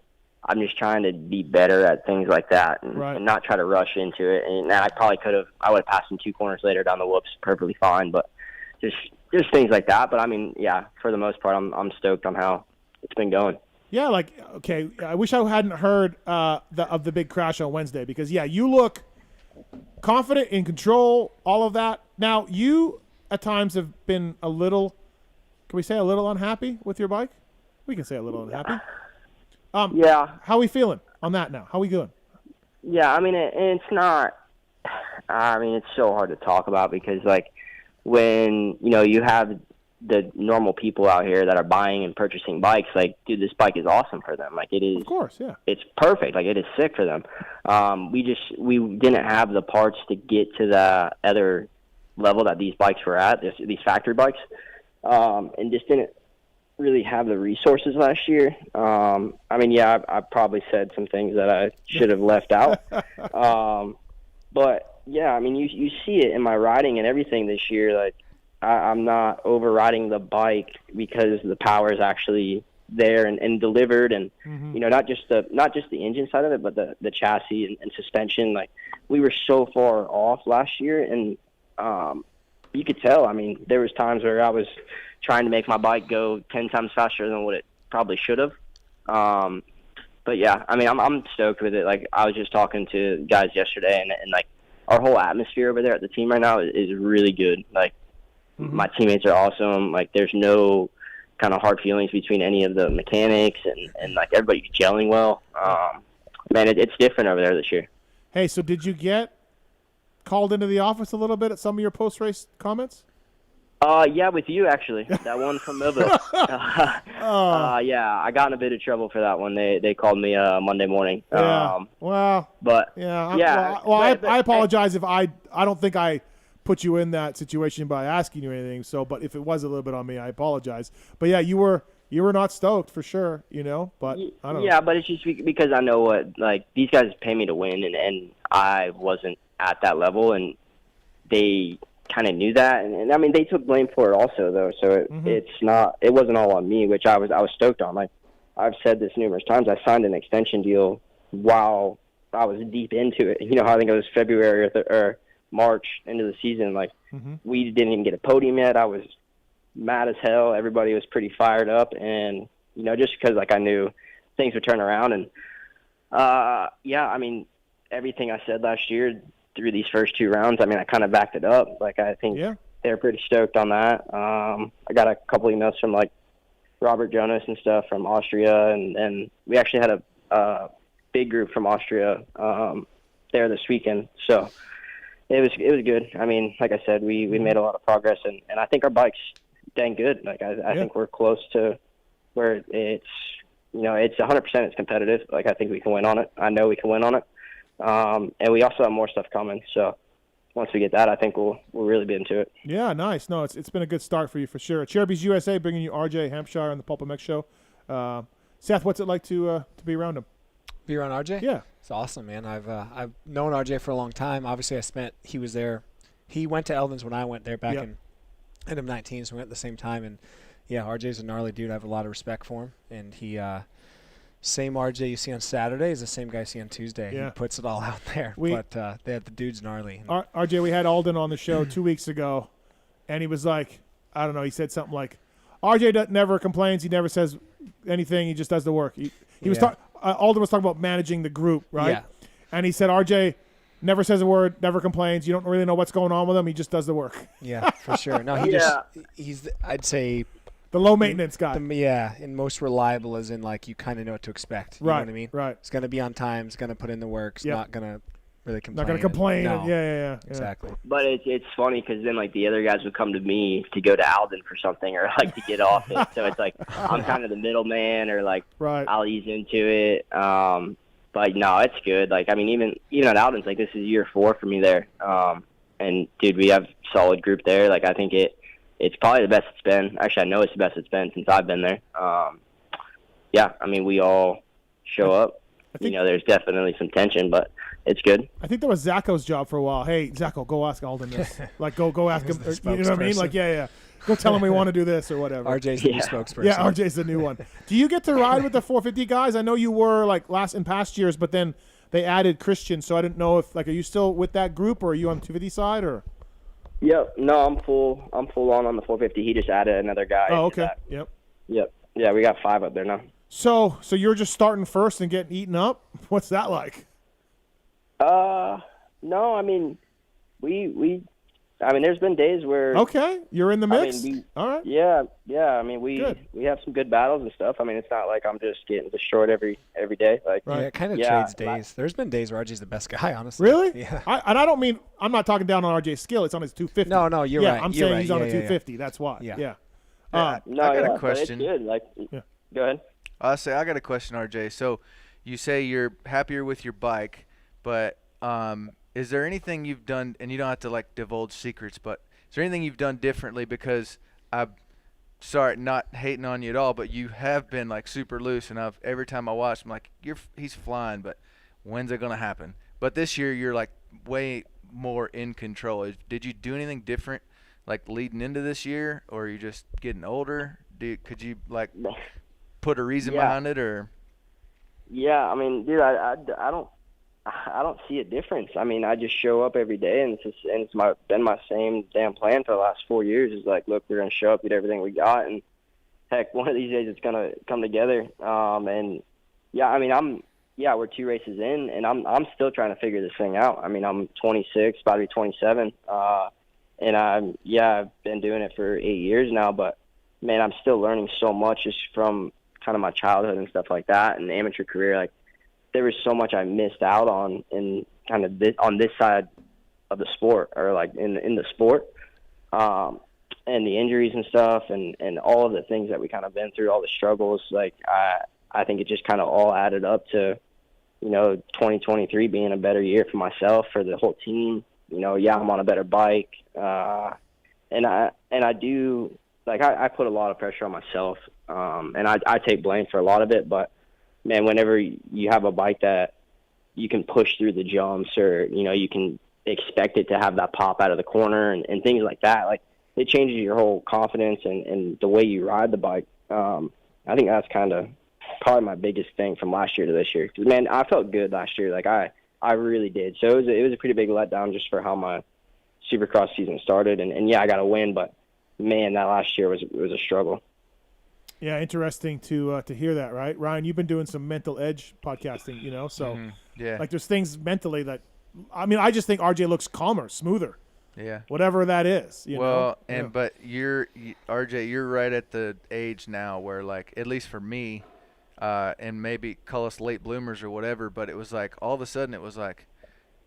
I'm just trying to be better at things like that and not try to rush into it. And I probably I would have passed him 2 corners later down the whoops perfectly fine, but just things like that. But I mean, yeah, for the most part, I'm stoked on how it's been going. Yeah, like, okay, I wish I hadn't heard of the big crash on Wednesday because, yeah, you look confident, in control, all of that. Now, you at times have been a little, can we say a little unhappy with your bike? We can say a little unhappy. Yeah. How are we feeling on that now? How are we doing? Yeah, I mean, it's not, I mean, it's so hard to talk about because, like, when, you have the normal people out here that are buying and purchasing bikes, like, dude, this bike is awesome for them. Like, it is. Of course, yeah. It's perfect. Like, it is sick for them. We didn't have the parts to get to the other level that these bikes were at, these factory bikes, and just didn't really have the resources last year. I mean, yeah, I probably said some things that I should have left out. But, yeah, I mean, you see it in my riding and everything this year, like, I'm not overriding the bike because the power is actually there and delivered, and not just the engine side of it, but the chassis and suspension. Like we were so far off last year, and you could tell. I mean, there was times where I was trying to make my bike go 10 times faster than what it probably should have. But yeah, I mean, I'm stoked with it. Like I was just talking to guys yesterday, and like our whole atmosphere over there at the team right now is really good. Like. My teammates are awesome. Like, there's no kind of hard feelings between any of the mechanics, and like everybody's gelling well. Man, it's different over there this year. Hey, so did you get called into the office a little bit at some of your post-race comments? Yeah, with you actually. That one from Mobile. Yeah, I got in a bit of trouble for that one. They called me Monday morning. Yeah. I apologize if I don't think I put you in that situation by asking you anything. So, but if it was a little bit on me, I apologize. But yeah, you were not stoked for sure, but I don't know. Yeah, but it's just because I know what, like, these guys pay me to win, and I wasn't at that level, and they kind of knew that. And I mean, they took blame for it also, though. So it wasn't all on me, which I was stoked on. Like, I've said this numerous times. I signed an extension deal while I was deep into it. I think it was February or March into the season. Like, we didn't even get a podium yet. I was mad as hell. Everybody was pretty fired up, and just because like I knew things would turn around. And yeah, I mean, everything I said last year through these first 2 rounds, I mean, I kind of backed it up. Like, I think they're pretty stoked on that. I got a couple emails from like Robert Jonas and stuff from Austria, and we actually had a big group from Austria there this weekend. So it was good. I mean, like I said, we made a lot of progress, and I think our bike's dang good. Like, I think we're close to where it's 100% it's competitive. Like, I think we can win on it. I know we can win on it. And we also have more stuff coming. So once we get that, I think we'll really be into it. Yeah, nice. No, it's been a good start for you for sure. Cherubies USA bringing you RJ Hamshshire on the PulpMX show. Seth, what's it like to be around him? Be around RJ? Yeah. It's awesome, man. I've known RJ for a long time. Obviously, he was there. He went to Eldon's when I went there back in end of 19, so we went at the same time. And, yeah, RJ's a gnarly dude. I have a lot of respect for him. And he same RJ you see on Saturday is the same guy you see on Tuesday. Yeah. He puts it all out there. But the dude's gnarly. RJ, we had Alden on the show 2 weeks ago, and he was like, I don't know, he said something like, RJ never complains. He never says anything. He just does the work. He was Alden was talking about managing the group, right? Yeah. And he said RJ never says a word, never complains. You don't really know what's going on with him. He just does the work. Yeah, for sure. No, he's I'd say the low maintenance guy. And most reliable as in like you kind of know what to expect. You know what I mean? Right. He's going to be on time. He's going to put in the work. He's not going to really complain. Not going to complain. No. Yeah. Exactly. But it's funny because then like the other guys would come to me to go to Alden for something or like to get off it. So it's like I'm kind of the middleman or like I'll ease into it. But no, it's good. Like I mean, even at Alden's like this is year 4 for me there. And dude, we have a solid group there. Like I think it's probably the best it's been. Actually, I know it's the best it's been since I've been there. Yeah, I mean we all show up. There's definitely some tension, but it's good. I think that was Zacho's job for a while. Hey, Zacho, go ask Alden this. Like, go ask him. You know what I mean? Like, yeah. Go tell him we want to do this or whatever. RJ's the new spokesperson. Yeah, RJ's the new one. Do you get to ride with the 450 guys? I know you were like in past years, but then they added Christian, so I didn't know if like are you still with that group or are you on the 250 side or? Yep. No, I'm full on the 450. He just added another guy. Oh, okay. Yep. Yeah, we got 5 up there now. So you're just starting first and getting eaten up? What's that like? No, I mean, there's been days where. Okay, you're in the mix. All right. Yeah. I mean, we have some good battles and stuff. I mean, it's not like I'm just getting destroyed every day. Like, Yeah, it kind of trades days. There's been days where RJ's the best guy, honestly. Really? Yeah. I don't mean I'm not talking down on RJ's skill. It's on his 250. No, you're right. I'm saying he's on a 250. That's why. Yeah. I got a question. It's good. Like, go ahead. I got a question, RJ. So, you say you're happier with your bike, but is there anything you've done, and you don't have to like divulge secrets, but is there anything you've done differently? Because sorry, not hating on you at all, but you have been like super loose, and every time I watch, I'm like, he's flying, but when's it gonna happen? But this year you're like way more in control. Did you do anything different, like leading into this year, or are you just getting older? Could you like put a reason behind it, or? Yeah, I mean, dude, I don't see a difference. I mean, I just show up every day, and it's been my same damn plan for the last 4 years. Is like, look, we're gonna show up, get everything we got, and heck, one of these days it's gonna come together. And yeah, I mean, we're 2 races in, and I'm still trying to figure this thing out. I mean, I'm 26, about to be 27, and I've been doing it for 8 years now, but man, I'm still learning so much just from kind of my childhood and stuff like that, and amateur career. Like, there was so much I missed out on in kind of on this side of the sport, or like in the sport, and the injuries and stuff, and all of the things that we kind of been through, all the struggles. Like I think it just kind of all added up to, 2023 being a better year for myself, for the whole team. I'm on a better bike, and I do like I put a lot of pressure on myself, and I take blame for a lot of it, but. Man, whenever you have a bike that you can push through the jumps, or, you can expect it to have that pop out of the corner and things like that, like it changes your whole confidence and the way you ride the bike. I think that's kind of probably my biggest thing from last year to this year. 'Cause, man, I felt good last year. Like I really did. So it was a pretty big letdown just for how my Supercross season started. And yeah, I got a win, but man, that last year was a struggle. Yeah, interesting to hear that, right? Ryan, you've been doing some mental edge podcasting, so like there's things mentally that, I mean, I just think RJ looks calmer, smoother. Yeah. Whatever that is, But RJ, you're right at the age now where, like, at least for me, and maybe call us late bloomers or whatever, but it was like all of a sudden it was like,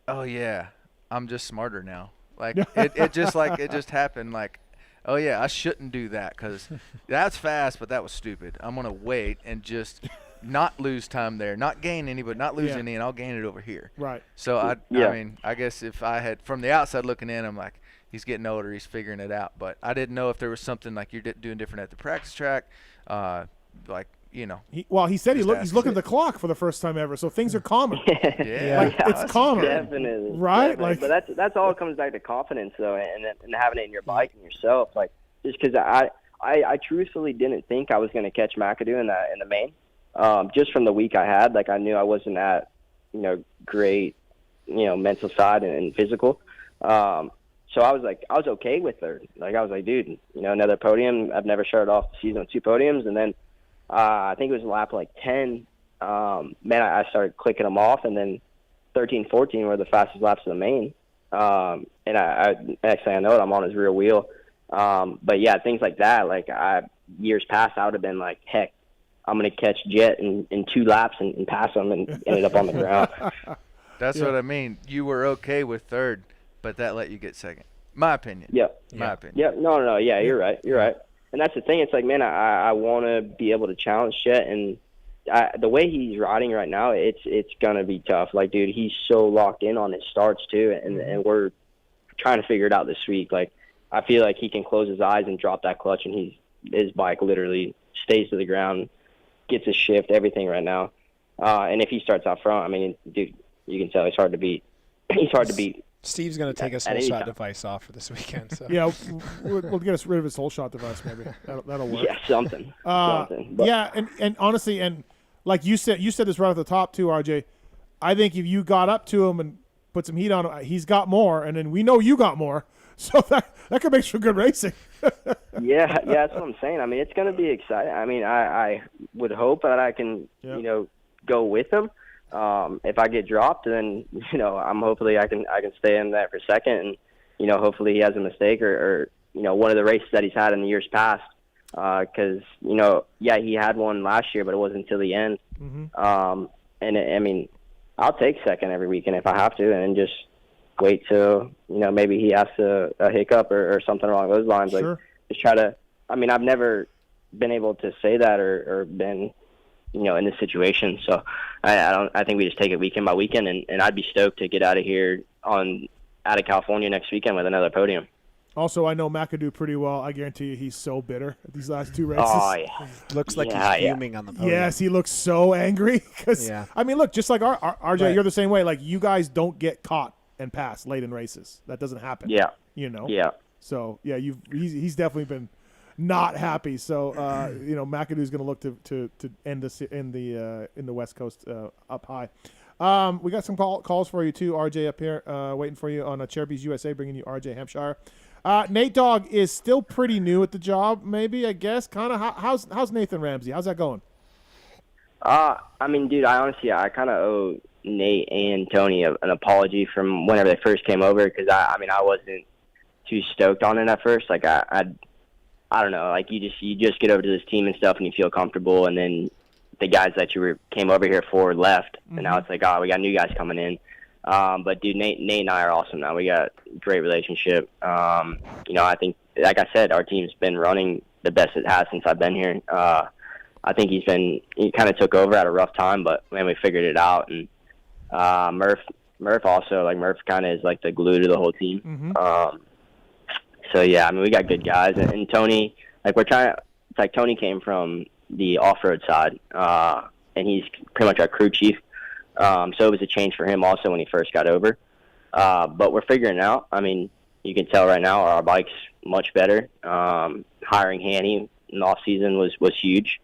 oh yeah, I'm just smarter now. Like it just happened, like, oh, yeah, I shouldn't do that because that's fast, but that was stupid. I'm going to wait and just not lose time there, not gain any, but not lose any, and I'll gain it over here. Right. So, I mean, I guess if I had, from the outside looking in, I'm like, he's getting older, he's figuring it out. But I didn't know if there was something like you're doing different at the practice track, like, he said he's looking at the clock for the first time ever, so things are calmer. It's calmer. Definitely. Right? Definitely. Like, but that's all it comes back to confidence, though, and having it in your bike and yourself. Like, just because I truthfully didn't think I was going to catch McAdoo in the main. Just from the week I had, like, I knew I wasn't at, great, mental side and physical. So so I was okay with third. Like I was like, dude, another podium. I've never started off the season with 2 podiums, and then I think it was lap like 10. I started clicking them off, and then 13, 14 were the fastest laps of the main. And next thing I know, I'm on his rear wheel. But yeah, things like that. Like years past, I would have been like, heck, I'm going to catch Jett in 2 laps and pass him, and ended up on the ground. That's what I mean. You were okay with third, but that let you get second. My opinion. My opinion. Yeah. No. Yeah, you're right. And that's the thing. It's like, man, I want to be able to challenge Jett, and the way he's riding right now, it's gonna be tough. Like, dude, he's so locked in on his starts too, and we're trying to figure it out this week. Like, I feel like he can close his eyes and drop that clutch, and his bike literally stays to the ground, gets a shift, everything right now. And if he starts out front, I mean, dude, you can tell he's hard to beat. He's hard to beat. Steve's going to take his whole shot device off for this weekend. So. Yeah, we'll get us rid of his whole shot device maybe. That'll work. Yeah, something. Yeah, and honestly, and like you said this right at the top too, RJ. I think if you got up to him and put some heat on him, he's got more, and then we know you got more. So that could make for good racing. yeah, that's what I'm saying. I mean, it's going to be exciting. I mean, I would hope that I can, go with him. If I get dropped, then I'm hopefully I can stay in that for second, and hopefully he has a mistake or one of the races that he's had in the years past. Because he had one last year, but it wasn't until the end. I mean, I'll take second every weekend if I have to, and just wait till maybe he has a hiccup or something along those lines. Sure. Like, just try to. I mean, I've never been able to say that or been in this situation. So I think we just take it weekend by weekend, and I'd be stoked to get out of here out of California next weekend with another podium. Also, I know McAdoo pretty well. I guarantee you he's so bitter at these last 2 races. Oh, yeah. Looks like he's fuming on the podium. Yes, he looks so angry. I mean, look, just like RJ, right. You're the same way. Like, you guys don't get caught and pass late in races. That doesn't happen. Yeah. Yeah. So, yeah, he's definitely been not happy. So, McAdoo's going to look to end this in the West Coast up high. We got some calls for you too, RJ, up here waiting for you on Cherubies USA, bringing you RJ Hamshshire. Nate Dogg is still pretty new at the job, maybe, I guess. Kind of. How's Nathan Ramsey? How's that going? I mean, dude, I kind of owe Nate and Tony an apology from whenever they first came over, because I wasn't too stoked on it at first. Like I don't know, like you just get over to this team and stuff, and you feel comfortable, and then the guys that came over here for left, and now it's like, we got new guys coming in. But dude, Nate and I are awesome now. We got a great relationship. I think, like I said, our team's been running the best it has since I've been here. I think he kind of took over at a rough time, but man, we figured it out. And Murph also, like, Murph kind of is like the glue to the whole team. So yeah, I mean, we got good guys, and Tony, like, it's like Tony came from the off-road side, and he's pretty much our crew chief. So it was a change for him also when he first got over. But we're figuring it out. I mean, you can tell right now our bike's much better. Hiring Hanny in the off-season was huge.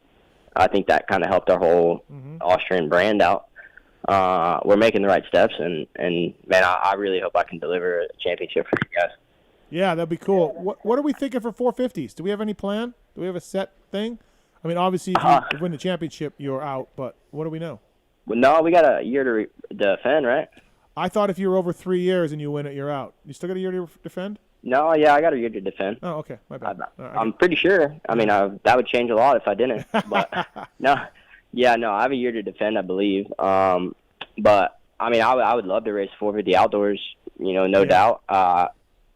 I think that kind of helped our whole Austrian brand out. We're making the right steps, and man, I really hope I can deliver a championship for you guys. Yeah, that'd be cool. What are we thinking for 450s? Do we have any plan? Do we have a set thing? I mean, obviously, if you win the championship, you're out, but what do we know? Well, no, we got a year to defend, right? I thought if you were over 3 years and you win it, you're out. You still got a year to defend? No, yeah, I got a year to defend. Oh, okay, my bad. I'm pretty sure. I mean, that would change a lot if I didn't. But I have a year to defend, I believe. But I mean, I would love to race 450 outdoors. No doubt.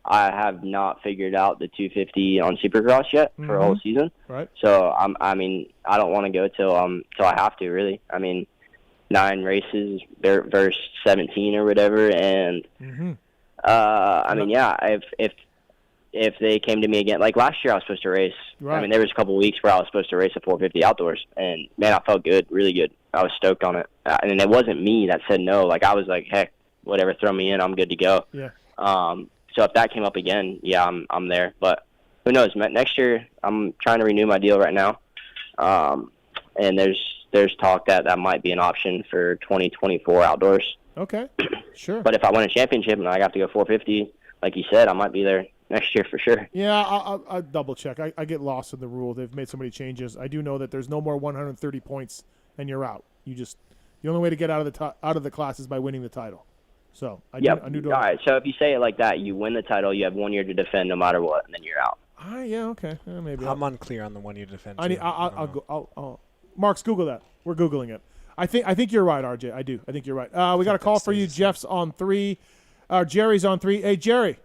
I have not figured out the 250 on Supercross yet for a whole season. Right. So I mean, I don't want to go till I have to, really. I mean, 9 races versus 17 or whatever, and I mean, yeah, if they came to me again, like last year, I was supposed to race. Right. I mean, there was a couple of weeks where I was supposed to race a 450 outdoors, and man, I felt good, really good. I was stoked on it, and it wasn't me that said no. Like, I was like, heck, whatever, throw me in, I'm good to go. Yeah. So if that came up again, yeah, I'm there. But who knows? Next year, I'm trying to renew my deal right now, and there's talk that might be an option for 2024 outdoors. Okay, sure. But if I win a championship and I have to go 450, like you said, I might be there next year for sure. Yeah, I'll double check. I get lost in the rule. They've made so many changes. I do know that there's no more 130 points and you're out. The only way to get out of the class is by winning the title. So I knew. All right. So if you say it like that, you win the title. You have 1 year to defend no matter what, and then you're out. Yeah. Okay. Maybe. I'm unclear on the 1 year defense. I'll Mark's Google that. We're Googling it. I think you're right, RJ. I do. I think you're right. We got a call for you. Jeff's on 3. Jerry's on 3. Hey, Jerry.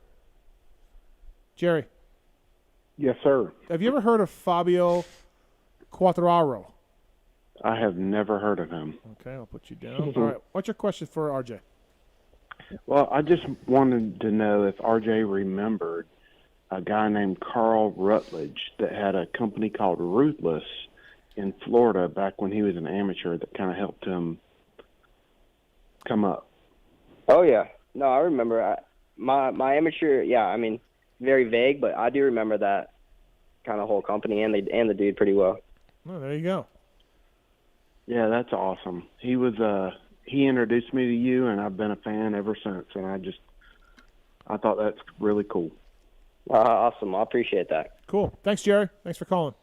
Yes, sir. Have you ever heard of Fabio Quartararo? I have never heard of him. Okay, I'll put you down. All right. What's your question for RJ? Well, I just wanted to know if RJ remembered a guy named Carl Rutledge that had a company called Ruthless in Florida back when he was an amateur that kind of helped him come up. Oh, yeah. No, I remember. My amateur, yeah, I mean, very vague, but I do remember that kind of whole company and the dude pretty well. Oh, there you go. Yeah, that's awesome. He was he introduced me to you, and I've been a fan ever since. And I thought that's really cool. Awesome. I appreciate that. Cool. Thanks, Jerry. Thanks for calling.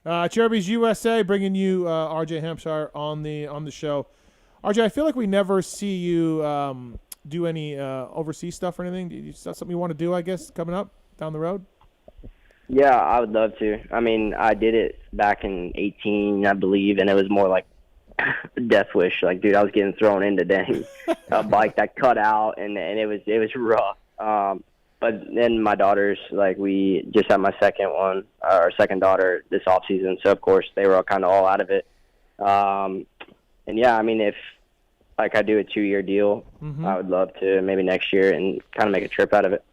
Cherubies USA bringing you RJ Hamshshire on the show. RJ, I feel like we never see you do any overseas stuff or anything. Is that something you want to do, I guess, coming up down the road? Yeah, I would love to. I mean, I did it back in 18, I believe, and it was more like death wish. Like, dude, I was getting thrown into dang a bike that cut out, and it was rough. But then my daughters, like, we just had my our second daughter this off season, so of course they were kind of all out of it. And yeah, I mean, if like I do a 2-year deal, I would love to maybe next year and kind of make a trip out of it.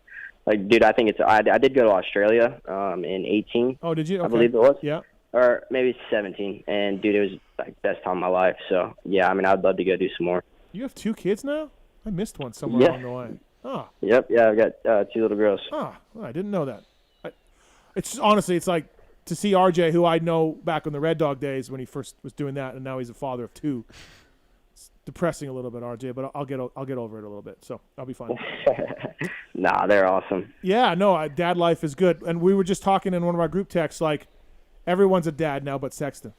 Like, dude, I think I did go to Australia in 18. Oh, did you? Okay. I believe it was. Yeah. Or maybe 17. And, dude, it was, like, best time of my life. So, yeah, I mean, I'd love to go do some more. You have 2 kids now? I missed one somewhere along the way. Oh. Yep, yeah, I've got 2 little girls. Oh, I didn't know that. It's honestly, it's like to see RJ, who I know back in the Red Dog days when he first was doing that, and now he's a father of 2. It's depressing a little bit, RJ, but I'll get over it a little bit, so I'll be fine. Nah, they're awesome. Yeah, no, dad life is good, and we were just talking in one of our group texts, like everyone's a dad now, but Sexton,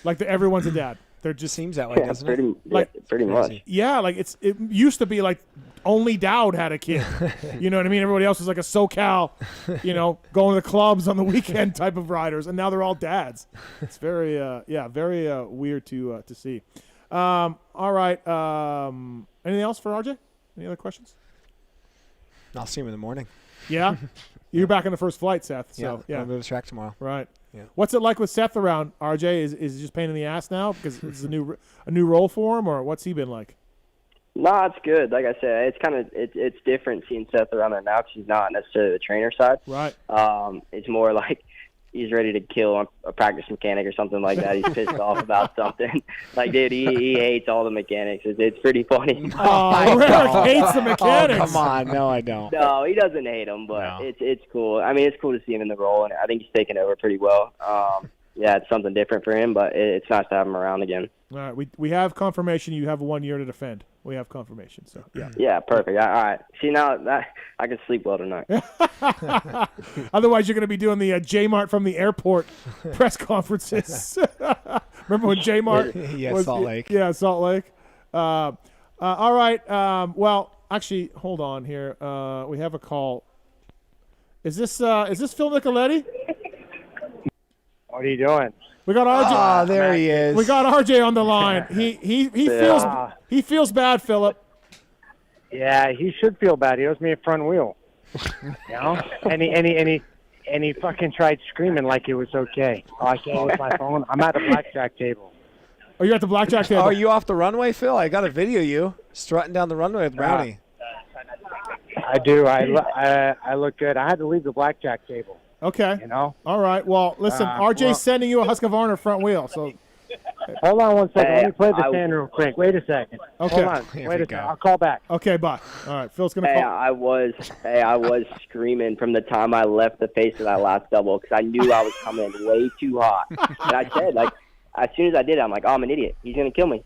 like everyone's a dad. There just seems that way, doesn't it? Pretty much. Yeah, like it used to be like only Dowd had a kid. You know what I mean? Everybody else was like a SoCal, going to the clubs on the weekend type of riders, and now they're all dads. It's very, very weird to see. All right. Anything else for RJ? Any other questions? I'll see him in the morning. Yeah? You're back on the first flight, Seth. So, yeah. I'll go to the track tomorrow. Right. Yeah. What's it like with Seth around, RJ? Is it just pain in the ass now because it's a new role for him, or what's he been like? No, it's good. Like I said, it's kind of it's different seeing Seth around there now because he's not necessarily the trainer side. Right. It's more like he's ready to kill a practice mechanic or something like that. He's pissed off about something. Like, dude, he hates all the mechanics. It's pretty funny. Oh, Rarick hates the mechanics. Oh, come on. No, I don't. No, he doesn't hate them, but it's cool. I mean, it's cool to see him in the role, and I think he's taking over pretty well. Yeah, it's something different for him, but it's nice to have him around again. All right, we have confirmation you have 1 year to defend. We have confirmation, so yeah. Yeah, perfect. All right. See, now that I can sleep well tonight. Otherwise, you're going to be doing the J-Mart from the airport press conferences. Remember when J-Mart was Salt Lake. Yeah, Salt Lake. All right. Well, actually, hold on here. We have a call. Is this Phil Nicoleti? What are you doing? We got RJ. Oh, there he is. We got RJ on the line. He feels bad, Philip. Yeah, he should feel bad. He owes me a front wheel. And he fucking tried screaming like it was okay. Oh, I can't with my phone. I'm at a blackjack table. Oh, you're at the blackjack table. Oh, are you off the runway, Phil? I got to video you strutting down the runway with Brownie. I do. I look good. I had to leave the blackjack table. Okay. All right. Well, listen, RJ's sending you a Husqvarna front wheel. So, hold on 1 second. Let me play the stand real quick. Wait a second. Okay. Hold on. Wait a second. I'll call back. Okay. Bye. All right. Phil's gonna call. I was screaming from the time I left the face of that last double because I knew I was coming way too hot. And I said, like, as soon as I did it, I'm like, oh, I'm an idiot. He's gonna kill me.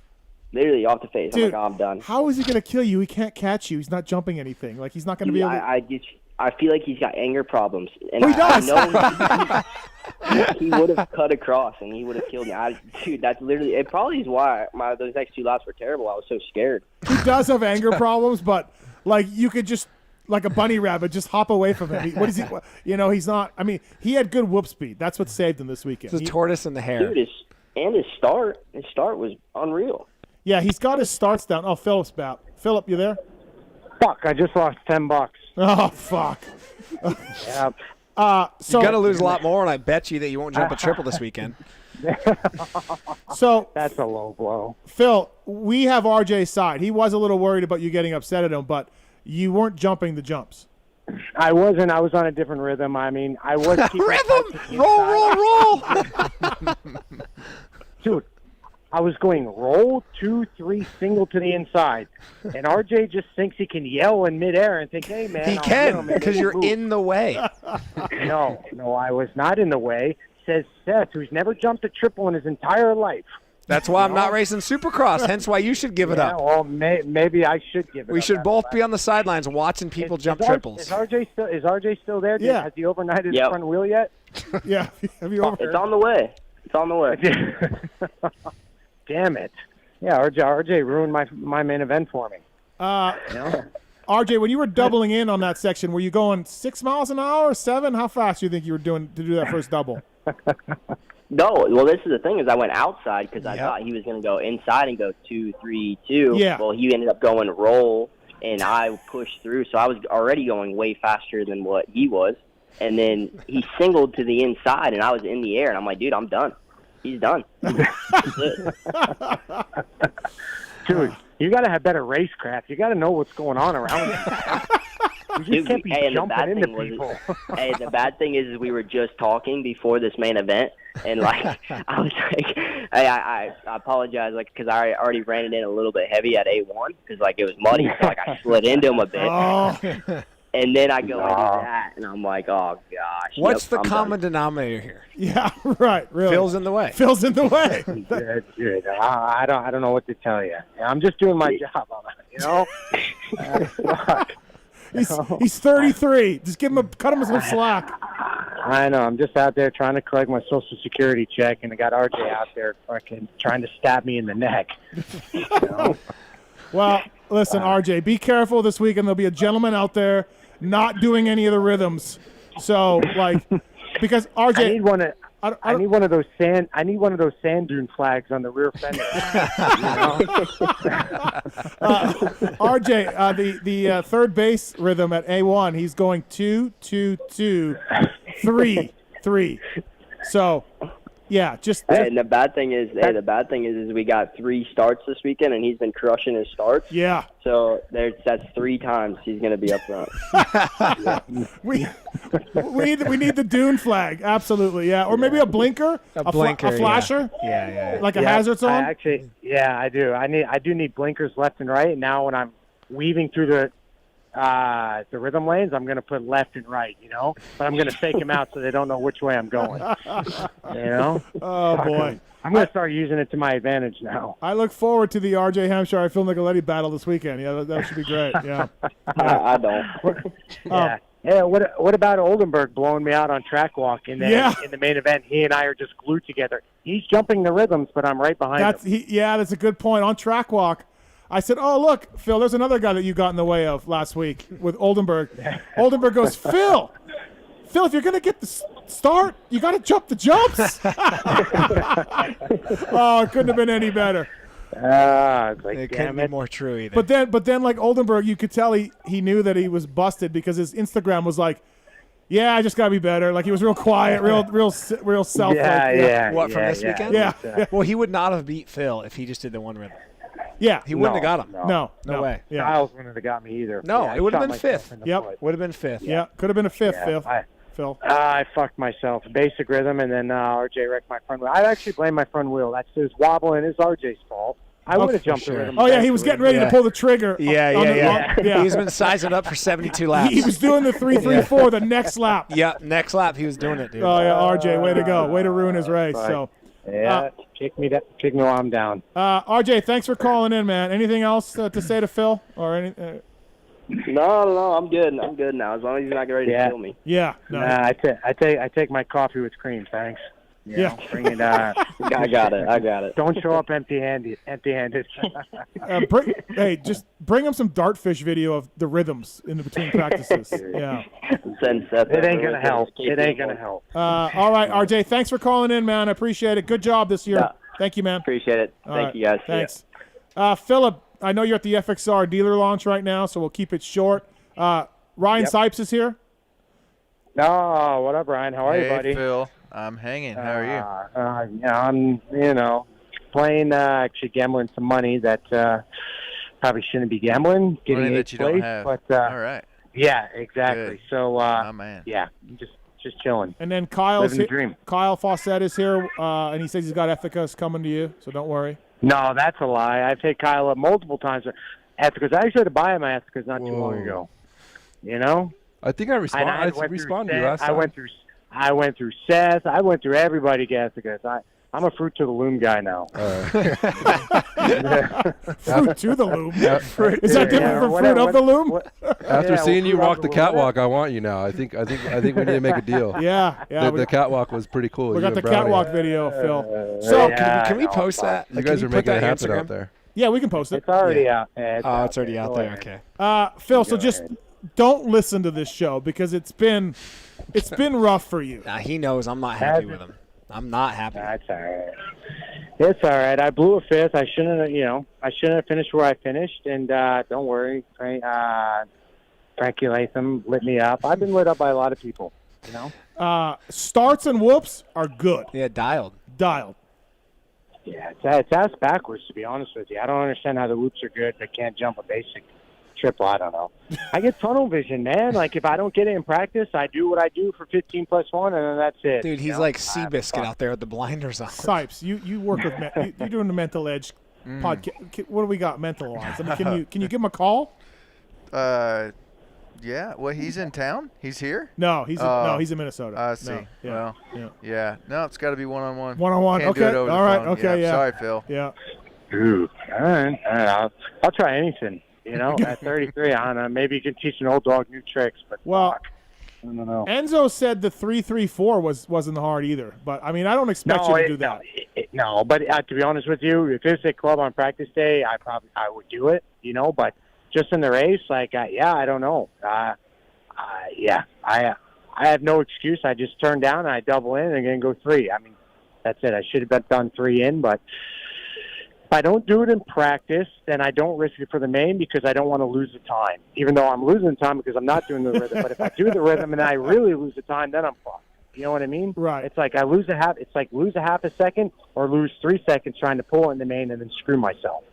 literally off the face. Dude, I'm like, oh, I'm done. How is he going to kill you? He can't catch you. He's not jumping anything. Like, he's not going to be able to. I feel like he's got anger problems. And he does. I know he would have cut across and he would have killed me. Dude, that's literally – it probably is why those next 2 laps were terrible. I was so scared. He does have anger problems, but, like, you could just – like a bunny rabbit, just hop away from him. What is he? You know, he's not – I mean, he had good whoop speed. That's what saved him this weekend. It's the tortoise and the hare. Dude, his start was unreal. Yeah, he's got his starts down. Oh, Philip's back. Philip, you there? Fuck, I just lost $10. Oh, fuck. Yeah. So you're going to lose a lot more, and I bet you that you won't jump a triple this weekend. So that's a low blow. Phil, we have RJ's side. He was a little worried about you getting upset at him, but you weren't jumping the jumps. I wasn't. I was on a different rhythm. I mean, I was keeping rhythm. Roll. Dude, I was going roll 2, 3 single to the inside, and RJ just thinks he can yell in midair and think, "Hey, man!" He can because you're in the way. No, I was not in the way. Says Seth, who's never jumped a triple in his entire life. That's why I'm not racing Supercross. Hence why you should give it up. Well, maybe I should give it up. We should both be on the sidelines watching people jump triples. Is RJ still there? Yeah. Has he overnighted his front wheel yet? Yeah. Have you over? It's on the way. It's on the way. Damn it. Yeah, RJ ruined my main event for me. RJ, when you were doubling in on that section, were you going 6 miles an hour, 7? How fast do you think you were doing to do that first double? No, well, this is the thing is I went outside because I thought he was going to go inside and go 2, 3, 2. Yeah. Well, he ended up going roll, and I pushed through. So I was already going way faster than what he was. And then he singled to the inside, and I was in the air. And I'm like, dude, I'm done. He's done. Dude, you got to have better racecraft. You got to know what's going on around you. You just can't be jumping into people. Hey, the bad thing is we were just talking before this main event, and like I was like, I apologize, like because I already ran it in a little bit heavy at A1 because like it was muddy, so like I slid into him a bit. Oh. And then I go into that, and I'm like, oh, gosh. What's the common denominator here? Yeah, right, really. Phil's in the way. Phil's in the way. Dude, I don't know what to tell you. I'm just doing my job on it, you know? He's 33. Just cut him some slack. I know. I'm just out there trying to collect my Social Security check, and I got RJ out there fucking trying to stab me in the neck. You know? Well, listen, RJ, be careful this weekend. There'll be a gentleman out there not doing any of the rhythms. So, like, because RJ, I need one of those sand dune flags on the rear fender. RJ, the third base rhythm at A1, he's going 2, 2, 2, 3, 3. So, yeah, And the bad thing is, we got 3 starts this weekend, and he's been crushing his starts. Yeah. So that's 3 times he's going to be up front. We need the dune flag, absolutely, yeah, or maybe a blinker, a flasher, yeah, like a hazard zone. I do. I do need blinkers left and right. And now when I'm weaving through the rhythm lanes, I'm going to put left and right, you know, but I'm going to fake them out so they don't know which way I'm going, you know? Oh, boy. I'm going to start using it to my advantage now. I look forward to the RJ Hamshshire Phil Nicoleti battle this weekend. Yeah, that should be great. Yeah. I don't. Yeah. What about Oldenburg blowing me out on track walk? And then in the main event, he and I are just glued together. He's jumping the rhythms, but I'm right behind him. That's a good point. On track walk, I said, oh, look, Phil, there's another guy that you got in the way of last week with Oldenburg. Oldenburg goes, Phil, if you're going to get the start, you got to jump the jumps. Oh, it couldn't have been any better. It's like, it couldn't be more true either. But then, like Oldenburg, you could tell he knew that he was busted because his Instagram was like, yeah, I just got to be better. Like he was real quiet, real self. What, from this weekend? Yeah. Well, he would not have beat Phil if he just did the one rhythm. Yeah. He wouldn't have got him. No way. Yeah. Styles wouldn't have got me either. No, it would have been 5th. Yep. Would have been 5th. Yeah. Could have been a 5th, Phil. I fucked myself. Basic rhythm, and then RJ wrecked my front wheel. I actually blame my front wheel. That's his wobbling. It's RJ's fault. I would have jumped the rhythm. Oh, yeah, he was getting ready to pull the trigger. Yeah. He's been sizing up for 72 laps. He was doing the 3-3-4 the next lap. Yeah, next lap he was doing it, dude. Oh, yeah, RJ, way to go. Way to ruin his race. So. Yeah, kick me while I'm down. RJ, thanks for calling in, man. Anything else to say to Phil or any? No, I'm good. I'm good now. As long as he's not ready to kill me. Yeah. No. Nah, I take my coffee with cream, thanks. You know, bring it. I got it. Don't show up empty-handed. Just bring him some Dartfish video of the rhythms in between practices. Yeah. Send Seth. It ain't gonna help. All right, RJ. Thanks for calling in, man. I appreciate it. Good job this year. Yeah. Thank you, man. Appreciate it. Thank you, guys. Thanks. Philip, I know you're at the FXR dealer launch right now, so we'll keep it short. Ryan Sypes is here. No, what up, Ryan? How are you, buddy? Hey, Phil. I'm hanging. How are you? I'm, playing, actually gambling some money that probably shouldn't be gambling. Getting Money that you don't have. But, all right. Yeah, exactly. Good. So, oh, man. yeah, just chilling. And then Kyle's Living the dream. Kyle Fauscette is here, and he says he's got Ethicas coming to you, so don't worry. No, that's a lie. I've taken Kyle up multiple times. Ethicas. I actually had to buy my Ethicas not too long ago. You know? I think I responded to you last time. I went through Seth. I went through everybody to get Ethicas. I'm a fruit to the loom guy now. Fruit to the loom? Is that different from fruit of the loom? After seeing you walk the catwalk, I want you now. I think we need to make a deal. Yeah. The catwalk was pretty cool. We got the catwalk video, Phil. So can we post that? You guys are making it happen out there. Yeah, we can post it. It's already out. It's already out there. Okay. Phil, so just don't listen to this show because it's been rough for you. Nah, he knows I'm not happy with him. I'm not happy. That's all right. It's all right. I blew a fifth. I shouldn't have finished where I finished. And don't worry, Frankie Latham lit me up. I've been lit up by a lot of people. You know. Starts and whoops are good. Yeah, dialed. Yeah, it's ass backwards, to be honest with you. I don't understand how the whoops are good but can't jump a basic triple. I don't know. I get tunnel vision, man. Like, if I don't get it in practice, I do what I do for 15 plus 1, and then that's it. Dude, he's like Seabiscuit out there with the blinders on. Sypes, you work with you're doing the Mental Edge podcast. What do we got mental-wise? I mean, can you give him a call? Yeah. Well, he's in town. He's here. No, he's in Minnesota. I see. No, yeah, well, yeah. No, it's got to be one-on-one. One-on-one. Can't Okay. do it over All the right. phone. Okay. Yeah. Sorry, Phil. Yeah. Ooh. All right. I'll try anything. You know, at 33, I don't know. Maybe you can teach an old dog new tricks. But I don't know. Enzo said the 3-3-4 wasn't hard either. But I mean, I don't expect you to do that. No, but to be honest with you, if it's a club on practice day, I would do it. You know, but just in the race, like, I don't know. I have no excuse. I just turn down and I double in and then go 3. I mean, that's it. I should have done 3 in, but if I don't do it in practice, then I don't risk it for the main because I don't want to lose the time, even though I'm losing time because I'm not doing the rhythm. But if I do the rhythm and I really lose the time, then I'm fucked. You know what I mean? Right. It's like lose a half a second or lose 3 seconds trying to pull in the main and then screw myself.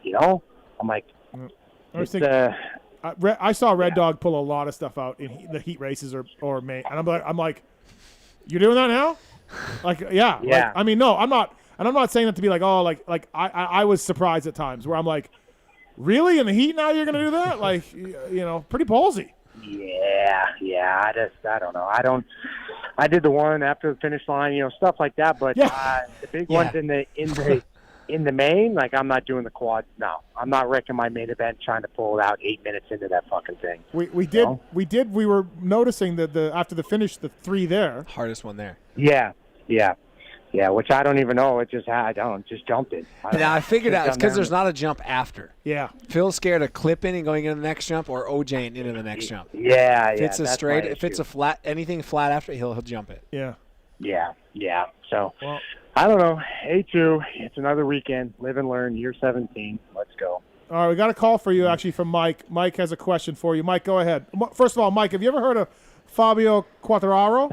You know? I'm like, I saw Red Dog pull a lot of stuff out in the heat races or main, and I'm like, you're doing that now? Like, yeah. Yeah. Like, I mean, no, I'm not. And I'm not saying that to be like, oh, like I was surprised at times where I'm like, really? In the heat now you're going to do that? Like, pretty ballsy. Yeah. I don't know. I did the one after the finish line, stuff like that. But the big ones in the main, like, I'm not doing the quad. No, I'm not wrecking my main event trying to pull it out 8 minutes into that fucking thing. We were noticing that after the finish, the 3 there. Hardest one there. Yeah, which I don't even know. It just just jumped it. I figured out it's because there's not a jump after. Yeah. Phil's scared of clipping and going into the next jump or OJing into the next jump. Yeah, If it's a that's straight, my if it's a flat, anything flat after, he'll jump it. Yeah. Yeah. So, I don't know. A2, it's another weekend. Live and learn, year 17. Let's go. All right, we got a call for you actually from Mike. Mike has a question for you. Mike, go ahead. First of all, Mike, have you ever heard of Fabio Quartararo?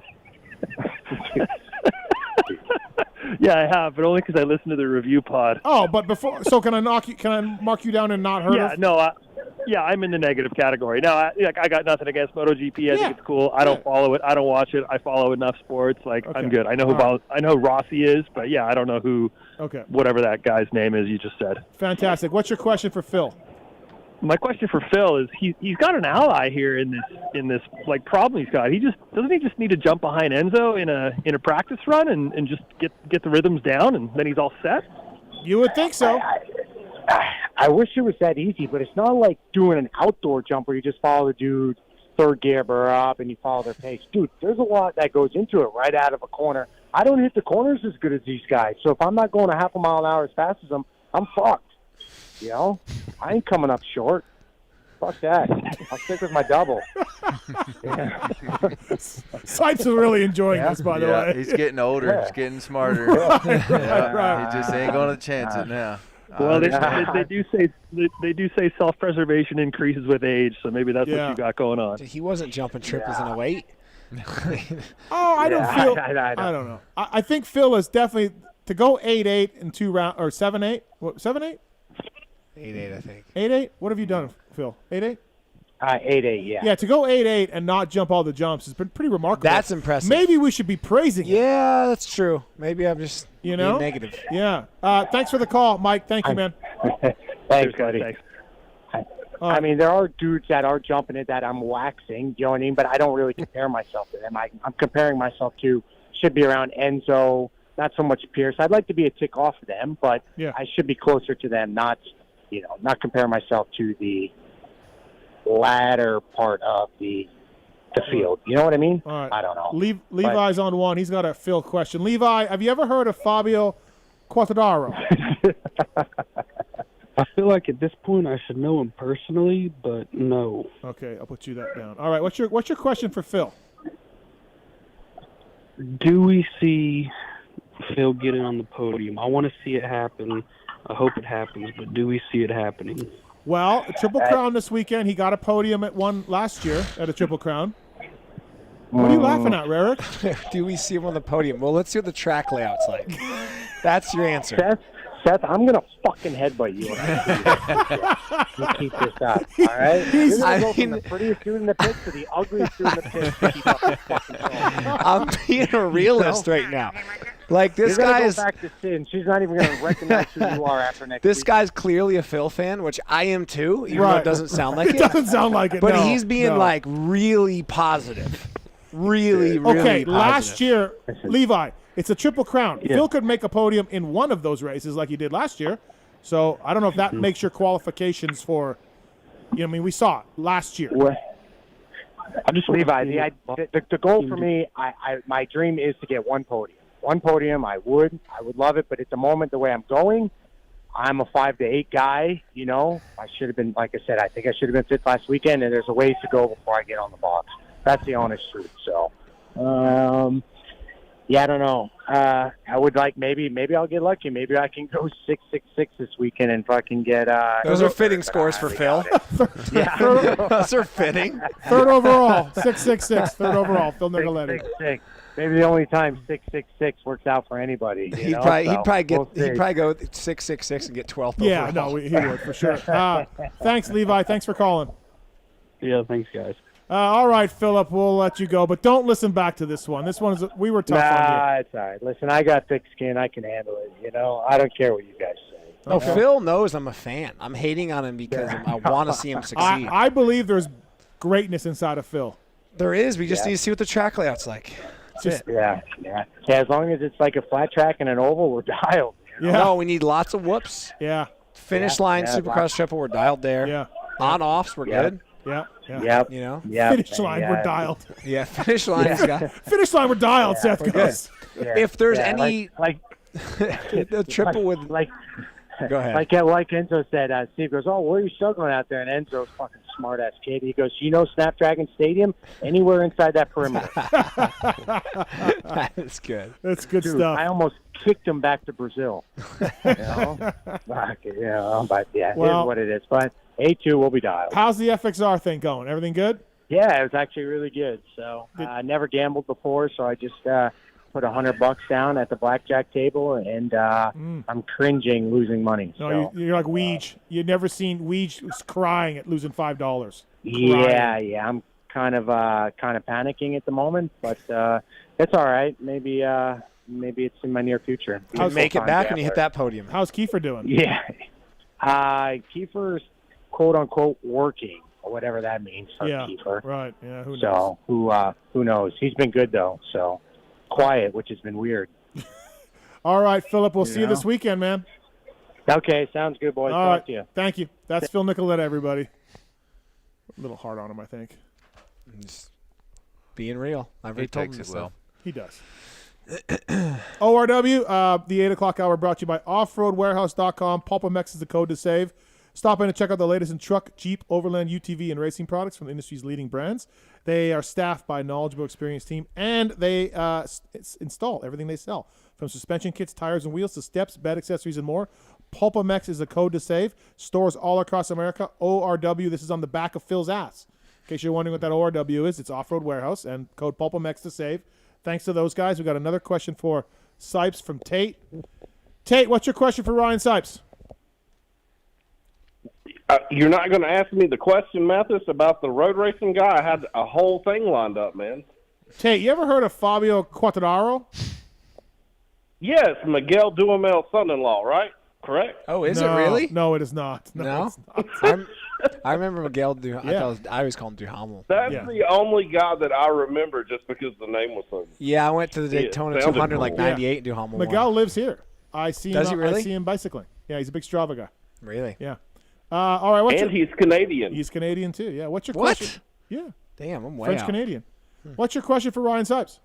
Yeah, I have, but only because I listened to the review pod. Oh, but before, so can I mark you down and not heard of? No, I'm in the negative category. No, I got nothing against MotoGP. I think it's cool. I don't follow it. I don't watch it. I follow enough sports. Like, I'm good. I know I know who Rossi is, but I don't know who. Okay. Whatever that guy's name is, you just said. Fantastic. What's your question for Phil? my question for Phil is he's got an ally here in this like problem he's got. Doesn't he just need to jump behind Enzo in a practice run and just get the rhythms down, and then he's all set? You would think so. I wish it was that easy, but it's not like doing an outdoor jump where you just follow the dude third gear up and you follow their pace. Dude, there's a lot that goes into it right out of a corner. I don't hit the corners as good as these guys, so if I'm not going a half a mile an hour as fast as them, I'm fucked. You know? I ain't coming up short. Fuck that. I'll stick with my double. Sypes is really enjoying this, by the way. He's getting older. Yeah. He's getting smarter. Right. He just ain't going to chance it now. Well, they do say self-preservation increases with age, so maybe that's what you got going on. He wasn't jumping triples in a weight. I don't know. I think Phil is definitely to go 8-8 in 2 rounds or 7-8. What 7-8? 8-8, I think. 8-8. What have you done, Phil? 8-8. 8-8. Yeah. Yeah, to go 8-8 and not jump all the jumps has been pretty remarkable. That's impressive. Maybe we should be praising it. Yeah, that's true. Maybe I'm just being negative. Yeah. Thanks for the call, Mike. Thank you, man. Thanks, buddy. Thanks. I mean, there are dudes that are jumping it that I'm waxing, you know what I mean? But I don't really compare myself to them. I'm comparing myself to, should be around Enzo, not so much Pierce. I'd like to be a tick off of them, but I should be closer to them, not compare myself to the latter part of the field. You know what I mean? All right. I don't know. Levi's on one. He's got a Phil question. Levi, have you ever heard of Fabio Quartararo? I feel like at this point I should know him personally, but no. Okay, I'll put you that down. All right, what's your question for Phil? Do we see Phil getting on the podium? I want to see it happen. I hope it happens, but do we see it happening? Well, a Triple Crown this weekend. He got a podium at one last year at a Triple Crown. What are you laughing at, Rarick? Do we see him on the podium? Well, let's see what the track layout's like. That's your answer. Seth, I'm going to fucking headbutt you. You keep this up, all right? You're going to go from the prettiest dude in the pit to the ugliest dude in the pit to keep up this fucking show. I'm being a realist right now. Like, this You're guy gonna is... go back to Sin. She's not even going to recognize who you are after next This week. guy's clearly a Phil fan, which I am too, even though it doesn't sound like it. It doesn't sound like it, But no, he's being, no. like, really positive. Really Okay, positive. last year, Levi, it's a Triple Crown. Yeah. Phil could make a podium in one of those races like he did last year. So I don't know if that makes your qualifications for, we saw it last year. Levi, the goal for me, my dream is to get one podium. One podium, I would love it, but at the moment, the way I'm going, I'm a 5 to 8 guy. I should have been, like I said, I think I should have been fit last weekend, and there's a ways to go before I get on the box. That's the honest truth. So, I don't know. I would like maybe I'll get lucky. Maybe I can go 6.66 this weekend and fucking get. Those are fitting scores for Phil. Yeah, those are fitting. Third overall, 6.66. Third overall, Phil Nicoleti. 6.66. Maybe the only time 6.66 works out for anybody. He'd probably go 6.66 and get 12th overall. Yeah, no, he would for sure. Thanks, Levi. Thanks for calling. Yeah, thanks, guys. All right, Philip, we'll let you go, but don't listen back to this one. This one we were tough on you. It's all right. Listen, I got thick skin. I can handle it. I don't care what you guys say. No, Phil knows I'm a fan. I'm hating on him because I want to see him succeed. I believe there's greatness inside of Phil. There is. We just need to see what the track layout's like. That's it. Yeah. As long as it's like a flat track and an oval, we're dialed. Yeah. No, we need lots of whoops. Yeah. Finish line, Supercross triple, we're dialed there. Yeah. On-offs, we're good. Yeah. Yep. Finish line, we're dialed. Yeah, finish line. Finish line, we're dialed, Seth goes. If there's any the triple with go ahead. Like Enzo said, Steve goes, "Oh, where are you struggling out there?" And Enzo's fucking smart ass kid. He goes, Snapdragon Stadium, anywhere inside that perimeter. That's good. That's good Dude, stuff. I almost kicked him back to Brazil. But here's what it is. But A2 will be dialed. How's the FXR thing going? Everything good? Yeah, it was actually really good. So I never gambled before, so I just put $100 down at the blackjack table, and I'm cringing losing money. No, so. you're like Weege. You've never seen Weege crying at losing $5. Yeah, I'm kind of panicking at the moment, but it's all right. Maybe it's in my near future. You'll make it back when you hit that podium. How's Kiefer doing? Yeah, Kiefer's quote unquote working or whatever that means for Kiefer. Right. Yeah. Who knows? So who knows? He's been good though. So quiet, which has been weird. All right, Philip. We'll see you this weekend, man. Okay, sounds good, boys. All Talk right. to you. Thank you. That's Phil Nicoleti, everybody. A little hard on him, I think. Just being real. I've already told him so. He does. ORW, the 8 o'clock hour brought to you by offroadwarehouse.com. PulpMX is the code to save. Stop in and check out the latest in truck, Jeep, Overland, UTV, and racing products from the industry's leading brands. They are staffed by a knowledgeable, experienced team, and they install everything they sell, from suspension kits, tires, and wheels to steps, bed accessories, and more. PulpMX is the code to save. Stores all across America. ORW, this is on the back of Phil's ass. In case you're wondering what that ORW is, it's Off-Road Warehouse, and code PulpMX to save. Thanks to those guys. We got another question for Sypes from Tate. Tate, what's your question for Ryan Sypes? You're not going to ask me the question, Mathis, about the road racing guy? I had a whole thing lined up, man. Tate, you ever heard of Fabio Quartararo? Yes, Miguel Duhamel's son-in-law, right? Correct? Oh, is it really? No, it is not. No? It's not. I remember Miguel I always called him Duhamel. That's the only guy that I remember just because the name was so... Yeah, I went to the Daytona 200 like 98 Duhamel. Miguel lives here. I see him. Does he really? I see him bicycling. Yeah, he's a big Strava guy. Really? Yeah. All right. And he's Canadian. He's Canadian, too. Yeah. What's your question? Yeah. Damn, I'm way French-Canadian. What's your question for Ryan Sypes?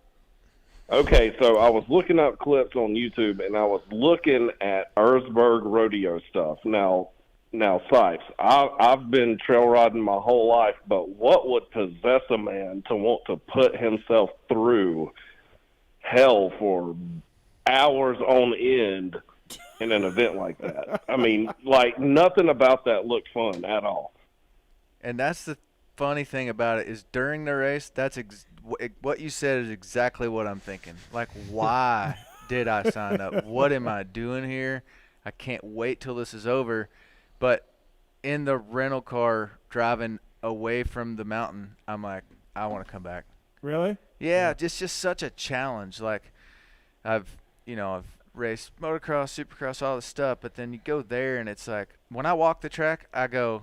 Okay, so I was looking up clips on YouTube, and I was looking at Erzberg rodeo stuff. Now, Sypes, I've been trail riding my whole life, but what would possess a man to want to put himself through hell for hours on end in an event like that? I mean, like, nothing about that looked fun at all. And that's the funny thing about it is during the race, that's what you said is exactly what I'm thinking. Like, why did I sign up? What am I doing here? I can't wait till this is over. But in the rental car driving away from the mountain, I'm like, I want to come back. Really? Yeah, it's just such a challenge. Like, I've raced motocross, supercross, all this stuff, but then you go there and it's like, when I walk the track, I go,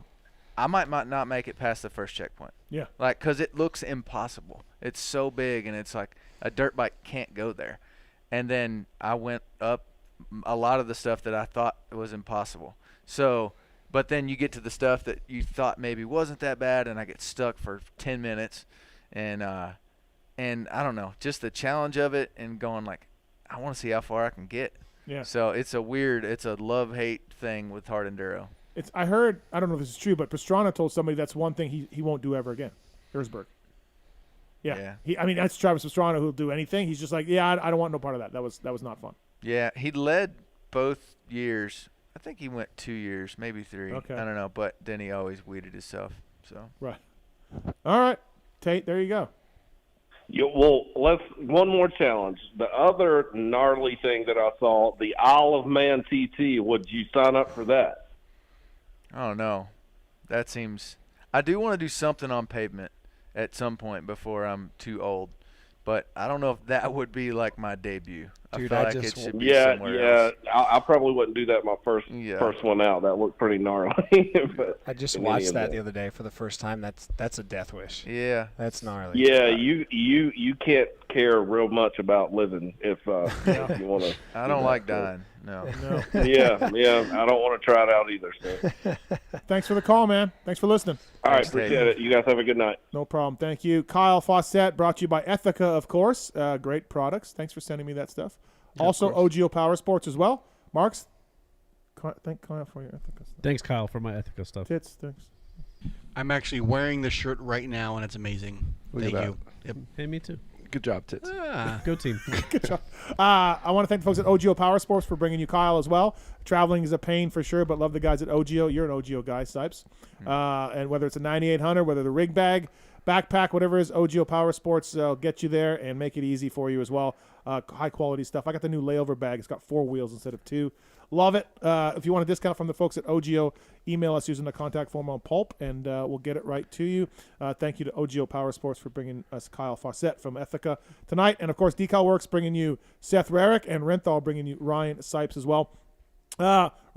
I might not make it past the first checkpoint. Yeah. Like, because it looks impossible. It's so big, and it's like a dirt bike can't go there. And then I went up a lot of the stuff that I thought was impossible. So, but then you get to the stuff that you thought maybe wasn't that bad, and I get stuck for 10 minutes. And I don't know, just the challenge of it and going like, I want to see how far I can get. Yeah. So it's a love-hate thing with hard enduro. I heard, I don't know if this is true, but Pastrana told somebody that's one thing he won't do ever again. Erzberg. Yeah. That's Travis Pastrana who'll do anything. He's just like, I don't want no part of that. That was not fun. Yeah, he led both years. I think he went 2 years, maybe 3. Okay. I don't know, but then he always weeded himself. So. Right. All right, Tate, there you go. Well, one more challenge. The other gnarly thing that I saw, the Isle of Man TT, would you sign up for that? Oh, no. That seems – I do want to do something on pavement at some point before I'm too old. But I don't know if that would be like my debut. Dude, I feel like it should be somewhere else. I probably wouldn't do that my first one out. That looked pretty gnarly. But I just watched that the other day for the first time. That's a death wish. Yeah, that's gnarly. Yeah, you can't care real much about living if you want to. I don't like dying. No. Yeah, I don't want to try it out either. So. Thanks for the call, man. Thanks for listening. All right, appreciate it. You guys have a good night. No problem. Thank you. Kyle Fauscette, brought to you by Ethica, of course. Great products. Thanks for sending me that stuff. Yeah, also, OGO Power Sports as well. Marks, thank Kyle for your Ethica stuff. Thanks, Kyle, for my Ethica stuff. Thanks. I'm actually wearing the shirt right now, and it's amazing. Thank you. Yep. Hey, me too. Good job, Tits. Go team. Good job. I want to thank the folks at OGO Power Sports for bringing you Kyle as well. Traveling is a pain for sure, but love the guys at OGO. You're an OGO guy, Sypes. And whether it's a 9800, whether the rig bag, backpack, whatever it is, OGO Power Sports will get you there and make it easy for you as well. High quality stuff. I got the new layover bag. It's got 4 wheels instead of 2. Love it. If you want a discount from the folks at OGO, email us using the contact form on Pulp, and we'll get it right to you. Thank you to OGO Power Sports for bringing us Kyle Fauscette from Ethica tonight. And, of course, Decal Works bringing you Seth Rarick, and Renthal bringing you Ryan Sypes as well.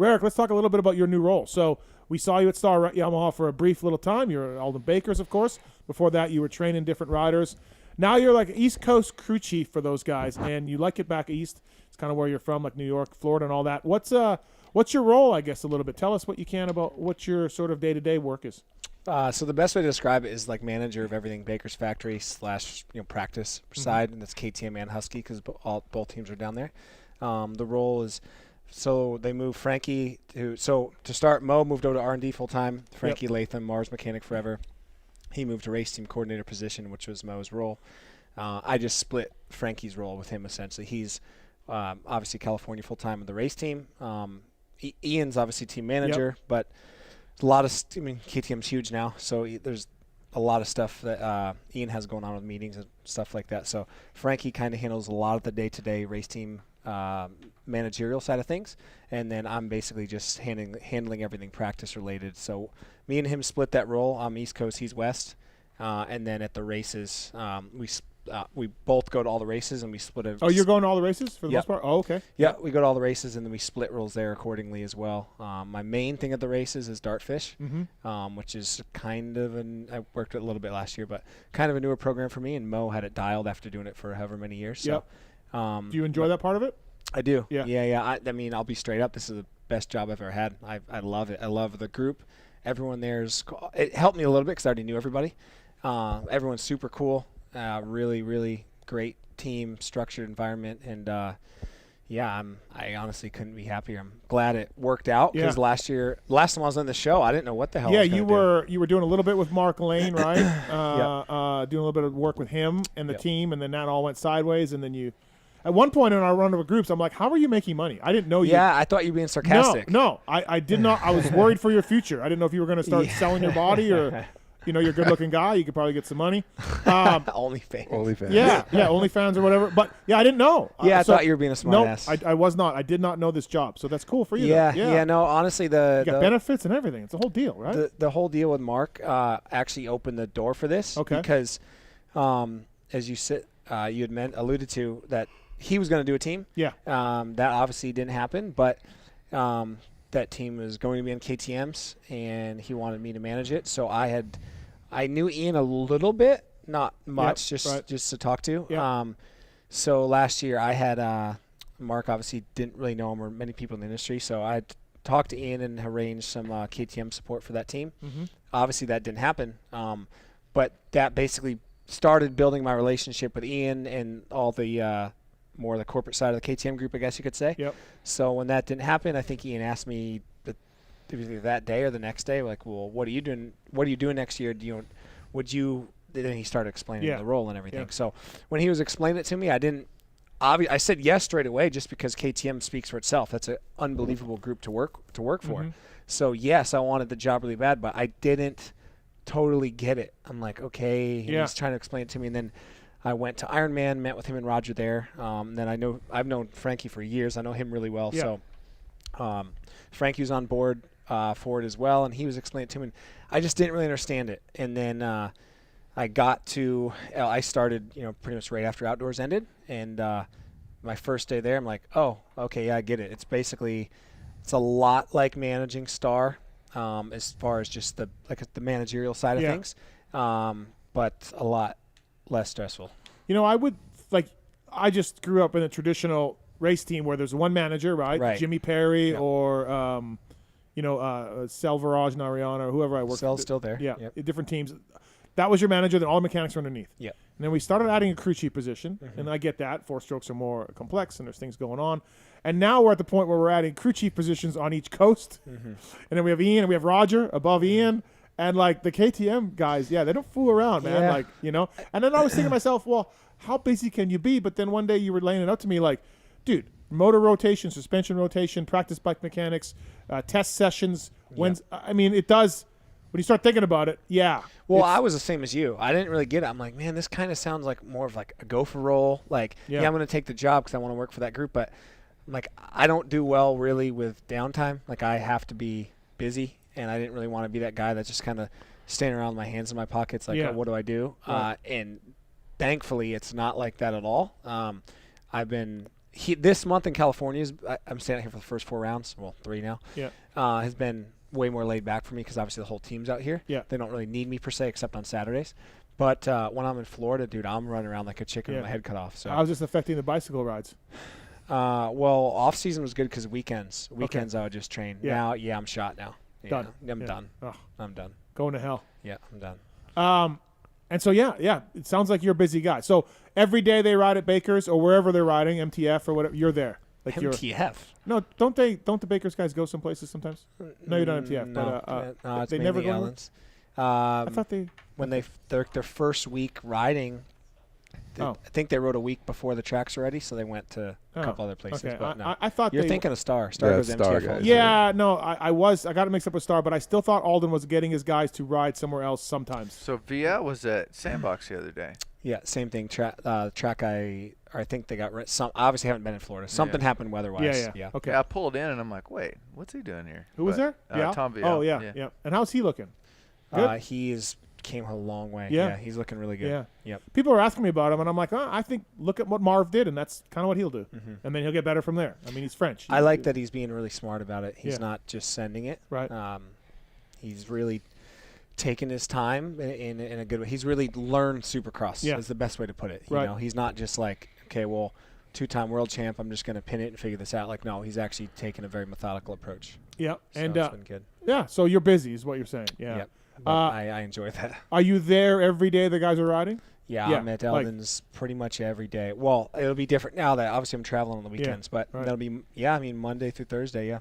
Rarick, let's talk a little bit about your new role. So we saw you at Star Yamaha for a brief little time. You're at Alden Bakers, of course. Before that, you were training different riders. Now you're like East Coast crew chief for those guys, and you like it back east. It's kind of where you're from, like New York, Florida, and all that. What's your role, I guess, a little bit? Tell us what you can about what your sort of day-to-day work is. So the best way to describe it is like manager of everything Baker's Factory / practice side, and that's KTM and Husky because both teams are down there. The role is, so they moved Frankie to start. Mo moved over to R&D full time. Frankie Latham, Mars mechanic forever. He moved to race team coordinator position, which was Mo's role. I just split Frankie's role with him essentially. He's obviously California full time with the race team. Ian's obviously team manager, but a lot of KTM's huge now, so there's a lot of stuff that Ian has going on with meetings and stuff like that. So Frankie kind of handles a lot of the day-to-day race team managerial side of things, and then I'm basically just handling everything practice related. So me and him split that role. I'm East Coast, he's West, and then at the races we both go to all the races and we split it. Oh, you're going to all the races for the most part? Oh, okay. Yeah, we go to all the races and then we split roles there accordingly as well. My main thing at the races is dartfish, which is kind of I worked it a little bit last year, but kind of a newer program for me, and Mo had it dialed after doing it for however many years. So, do you enjoy that part of it? I do. Yeah. I mean, I'll be straight up. This is the best job I've ever had. I love it. I love the group. Everyone there's. It helped me a little bit because I already knew everybody. Everyone's super cool. Really, really great team, structured environment, and I honestly couldn't be happier. I'm glad it worked out because last time I was on the show, I didn't know what the hell. Yeah, you were doing a little bit with Mark Lane, right? Doing a little bit of work with him and the team, and then that all went sideways, and then you. At one point in our run of groups, I'm like, how are you making money? I didn't know you. Yeah, I thought you were being sarcastic. No, I did not. I was worried for your future. I didn't know if you were going to start selling your body or, you're a good-looking guy. You could probably get some money. OnlyFans. Yeah, OnlyFans or whatever. But, I didn't know. Yeah, I thought you were being a smart ass. I was not. I did not know this job. So that's cool for you. Yeah, no, honestly, you got benefits and everything. It's a whole deal, right? The whole deal with Mark actually opened the door for this. Okay. Because as you had alluded to that he was going to do a team. Yeah. That obviously didn't happen, but that team was going to be on KTM's, and he wanted me to manage it. So I knew Ian a little bit, not much, just to talk to. Yep. So last year I had Mark obviously didn't really know him or many people in the industry, so I talked to Ian and arranged some KTM support for that team. Obviously that didn't happen, but that basically started building my relationship with Ian and all the more the corporate side of the KTM group, I guess you could say. Yep. So when that didn't happen, I think Ian asked me either that day or the next day, like, well, what are you doing? What are you doing next year? Then he started explaining the role and everything. Yeah. So when he was explaining it to me, I said yes straight away just because KTM speaks for itself. That's an unbelievable group to work for. So yes, I wanted the job really bad, but I didn't totally get it. I'm like, okay, he's trying to explain it to me, and then I went to Ironman, met with him and Roger there. Then I've known Frankie for years. I know him really well. Yeah. So Frankie was on board for it as well, and he was explaining it to me. And I just didn't really understand it. And then I started, pretty much right after Outdoors ended. And my first day there, I'm like, oh, okay, yeah, I get it. It's a lot like managing Star as far as just the managerial side of things, but a lot less stressful. I just grew up in a traditional race team where there's one manager, right? Jimmy Perry or Selvaraj Nariana or whoever I worked with. Cell's still there. Yeah, different teams. That was your manager, then all the mechanics are underneath. Yeah. And then we started adding a crew chief position, and I get that. 4-strokes are more complex and there's things going on. And now we're at the point where we're adding crew chief positions on each coast. And then we have Ian and we have Roger above Ian. And the KTM guys, they don't fool around, man. Yeah. And then I was thinking to myself, well, how busy can you be? But then one day you were laying it out to me like, dude, motor rotation, suspension rotation, practice bike mechanics, test sessions. It does. When you start thinking about it, Well, I was the same as you. I didn't really get it. I'm like, man, this kind of sounds like more of like a gopher role. I'm going to take the job because I want to work for that group. But I don't do well really with downtime. I have to be busy, and I didn't really want to be that guy that's just kind of standing around with my hands in my pockets oh, what do I do? And thankfully, it's not like that at all. I've been this month in California, I'm staying out here for the first 4 rounds. Well, 3 now. Yeah. Has been way more laid back for me because obviously the whole team's out here. Yeah. They don't really need me per se except on Saturdays. But when I'm in Florida, dude, I'm running around like a chicken with my head cut off. So how's this affecting the bicycle rides? Well, off season was good because weekends I would just train. Yeah. Now, I'm shot now. Done. I'm done. Oh. I'm done. Going to hell. Yeah, I'm done. And so it sounds like you're a busy guy. So every day they ride at Baker's or wherever they're riding, MTF or whatever, you're there. Like MTF. No, don't the Baker's guys go some places sometimes? No, you don't MTF. No, but it's they never go. Ellen's. I thought when their first week riding. I think they rode a week before the tracks were ready, so they went to a couple other places. Okay. But no. I thought you're thinking of Star. Star goes MTF. Guys. Yeah, no, I got it mixed up with Star, but I still thought Alden was getting his guys to ride somewhere else sometimes. So Via was at Sandbox the other day. Yeah, same thing. Track I think they got some. Obviously, haven't been in Florida. Something happened weather-wise. Yeah. Okay. I pulled in and I'm like, wait, what's he doing here? Who was there? Yeah. Tom Via. Oh yeah. And how's he looking? Good. Came a long way. Yeah. He's looking really good. Yeah. Yep. People are asking me about him, and I'm like, I think look at what Marv did, and that's kind of what he'll do. Mm-hmm. And then he'll get better from there. I mean, he's French. I like that he's being really smart about it. He's Yeah. not just sending it. Right. He's really taken his time in a good way. He's really learned Supercross. Yeah. Is the best way to put it. You Right. know, he's not just like, okay, well, 2-time world champ, I'm just going to pin it and figure this out. Like, no, he's actually taken a very methodical approach. Yeah. So And it's been good. Yeah. So you're busy, is what you're saying. Yeah. Yep. But I enjoy that. Are you there every day the guys are riding? Yeah, I'm at Eldon's pretty much every day. Well, it'll be different now that obviously I'm traveling on the weekends, but that'll be Monday through Thursday, You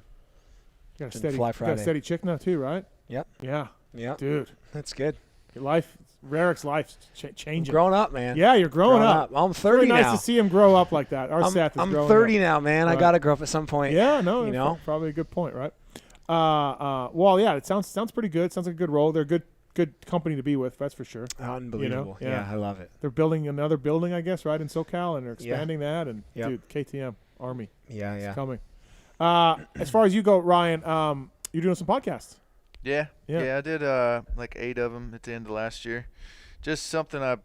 got a Fly you got Friday. a steady chick now too, right? Yep. Yeah. Yep. Dude, that's good. Your life, Rarick's life's changing. I'm growing up, man. Yeah, you're growing up. I'm 30 it's really nice now. to see him grow up like that. Our Seth is I'm growing 30 up. now, man. Right. I got to grow up at some point. Yeah, no, you know, probably a good point, right? Well, yeah, it sounds pretty good. Sounds like a good role. They're good company to be with, that's for sure. Unbelievable. You know? Yeah, I love it. They're building another building, I guess, right in SoCal, and they're expanding that. And dude, KTM Army, it's coming. As far as you go, Ryan, you're doing some podcasts. Yeah, I did like 8 of them at the end of last year. Just something I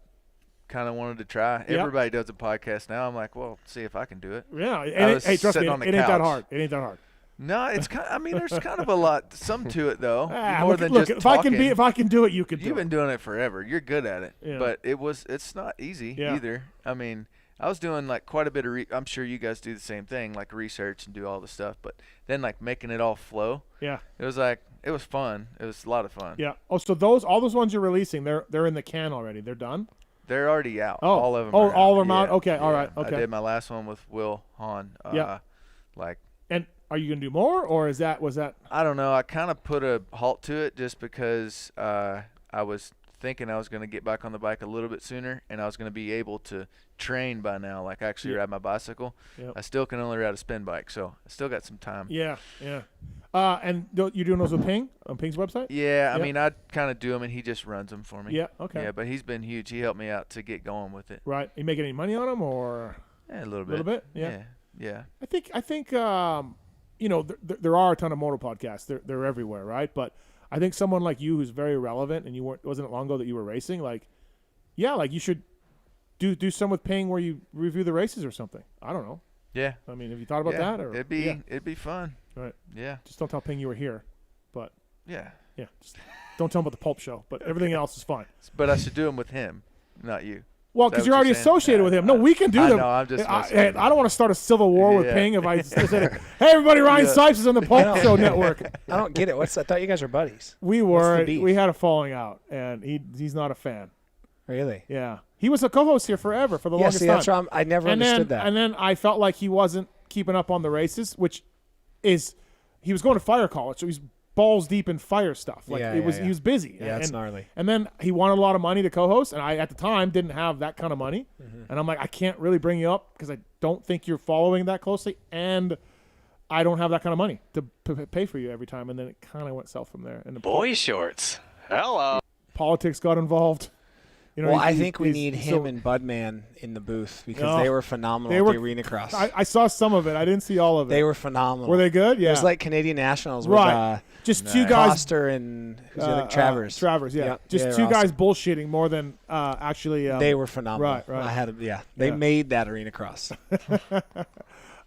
kind of wanted to try. Everybody does a podcast now. I'm like, well, see if I can do it. Yeah, and hey, trust me, it ain't that hard. It ain't that hard. No, it's kind. I mean, there's kind of a lot, some to it though. Look, just if talking. I can do it, you can do it. You've been doing it forever. You're good at it. Yeah. But it's not easy either. I mean, I was doing like quite a bit of. I'm sure you guys do the same thing, like research and do all the stuff. But then like making it all flow. Yeah. It was fun. It was a lot of fun. Yeah. Oh, so all those ones you're releasing, they're in the can already. They're done. They're already out. Oh. All of them. Oh, all of them out. Yeah. Okay. All right. Okay. I did my last one with Will Hahn. And are you gonna do more, or was that? I don't know. I kind of put a halt to it just because I was thinking I was going to get back on the bike a little bit sooner, and I was going to be able to train by now, like actually ride my bicycle. Yep. I still can only ride a spin bike, so I still got some time. Yeah. And you're doing those with Ping on Ping's website? Yeah, I mean, I kind of do them, and he just runs them for me. Yeah. Okay. Yeah, but he's been huge. He helped me out to get going with it. Right. You making any money on them, or? Yeah, a little bit. A little bit. Yeah. Yeah. I think. You know, there are a ton of moto podcasts. They're everywhere, right? But I think someone like you who's very relevant, and wasn't it long ago that you were racing? Like, like you should do some with Ping where you review the races or something. I don't know. Yeah. I mean, have you thought about that? Or it'd be fun. Right. Yeah. Just don't tell Ping you were here. But yeah. Just don't tell him about the Pulp Show. But everything else is fine. But I should do them with him, not you. Well, because you're already associated with him. No, we can do them. No, I'm just. I don't want to start a civil war with Ping if I said, "Hey, everybody, Ryan Sypes is on the Pulp Show Network." I don't get it. I thought you guys were buddies. We were. We had a falling out, and he's not a fan. Really? Yeah. He was a co-host here forever for the longest time. That's right. I never understood that. And then I felt like he wasn't keeping up on the races, which is he was going to fire college, so he's balls deep in fire stuff. Like he was busy. Yeah, it's gnarly. And then he wanted a lot of money to co-host, and I at the time didn't have that kind of money. Mm-hmm. And I'm like, I can't really bring you up because I don't think you're following that closely, and I don't have that kind of money to pay for you every time. And then it kind of went south from there. And boy shorts. Hello. Politics got involved. You know, well, I think we need him and Budman in the booth because they were phenomenal at the arena cross. I saw some of it. I didn't see all of it. They were phenomenal. Were they good? Yeah. It was like Canadian Nationals with just two guys. Foster and Travers. Travers, yeah. Just two guys bullshitting more than actually. They were phenomenal. Right. They made that arena cross.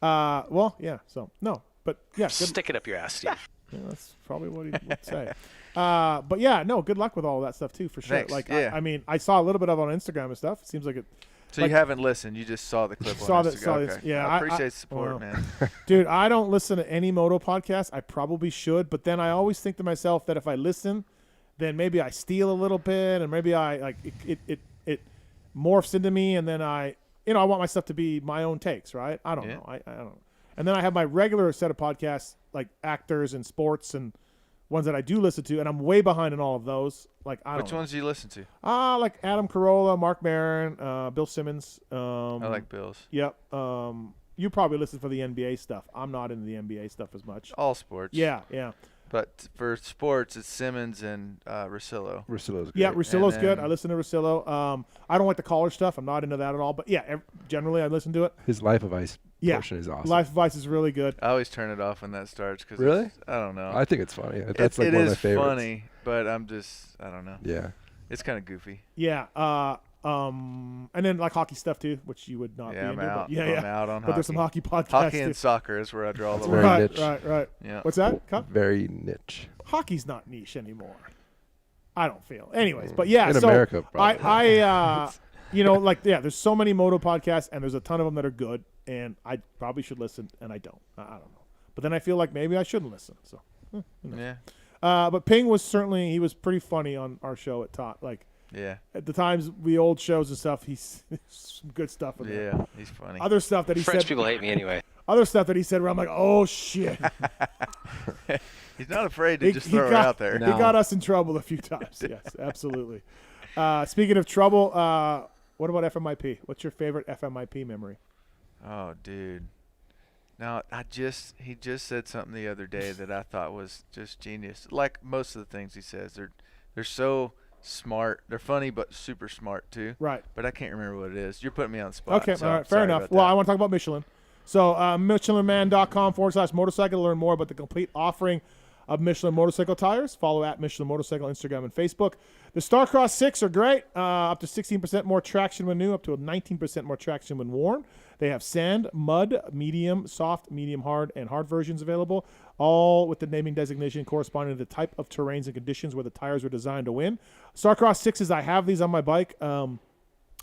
Well, yeah. So no, but yeah. Good. Stick it up your ass, Steve. Yeah, that's probably what he would say. But yeah, no, good luck with all of that stuff too, for sure. Thanks. Like, yeah. I mean, I saw a little bit of it on Instagram and stuff. It seems like it. So like, you haven't listened. You just saw the clip on Instagram. Okay. Yeah, I appreciate the support, man. Dude, I don't listen to any moto podcast. I probably should, but then I always think to myself that if I listen, then maybe I steal a little bit, and maybe I like it morphs into me, and then I want my stuff to be my own takes, right? I don't know. I don't know. And then I have my regular set of podcasts, like actors and sports and ones that I do listen to, and I'm way behind in all of those. Like, Which ones do you listen to? Like Adam Carolla, Mark Maron, Bill Simmons. I like Bill's. Yep. You probably listen for the NBA stuff. I'm not into the NBA stuff as much. All sports. Yeah, yeah. But for sports, it's Simmons and Russillo. Russillo's good. Yeah, Russillo's good. I listen to Russillo. I don't like the college stuff. I'm not into that at all. But yeah, generally I listen to it. His Life of Ice portion is awesome. Life of Ice is really good. I always turn it off when that starts. Cause really? I don't know. I think it's funny. That's like it one of is my favorites. funny, but I don't know. Yeah. It's kind of goofy. Yeah. And then like hockey stuff too, which you would not be into. Out. Yeah, I'm out on but hockey. there's some hockey podcasts. Hockey and too. soccer is where I draw the line. line. Right. Yeah. What's that? Very niche. Hockey's not niche anymore. I don't feel. Anyways, but yeah. In so America, probably. there's so many moto podcasts, and there's a ton of them that are good, and I probably should listen, and I don't. I don't know. But then I feel like maybe I shouldn't listen. So. Yeah. But Ping was he was pretty funny on our show at Tot. Like. Yeah. At the times, the old shows and stuff, he's some good stuff in there. Yeah, he's funny. Other stuff that he French said. people hate me anyway. Other stuff that he said where I'm like, oh shit. He's not afraid to just throw it out there. He got us in trouble a few times. Yes, absolutely. Speaking of trouble, what about FMIP? What's your favorite FMIP memory? Oh, dude. Now, he just said something the other day that I thought was just genius. Like most of the things he says, they're so smart. They're funny, but super smart too. Right. But I can't remember what it is. You're putting me on the spot. Okay, so all right, fair enough. Well, I want to talk about Michelin. So MichelinMan.com/motorcycle to learn more about the complete offering of Michelin motorcycle tires. Follow at Michelin Motorcycle, Instagram and Facebook. The Starcross 6 are great. Up to 16% more traction when new, up to 19% more traction when worn. They have sand, mud, medium, soft, medium, hard, and hard versions available, all with the naming designation corresponding to the type of terrains and conditions where the tires were designed to win. Starcross 6s, I have these on my bike. I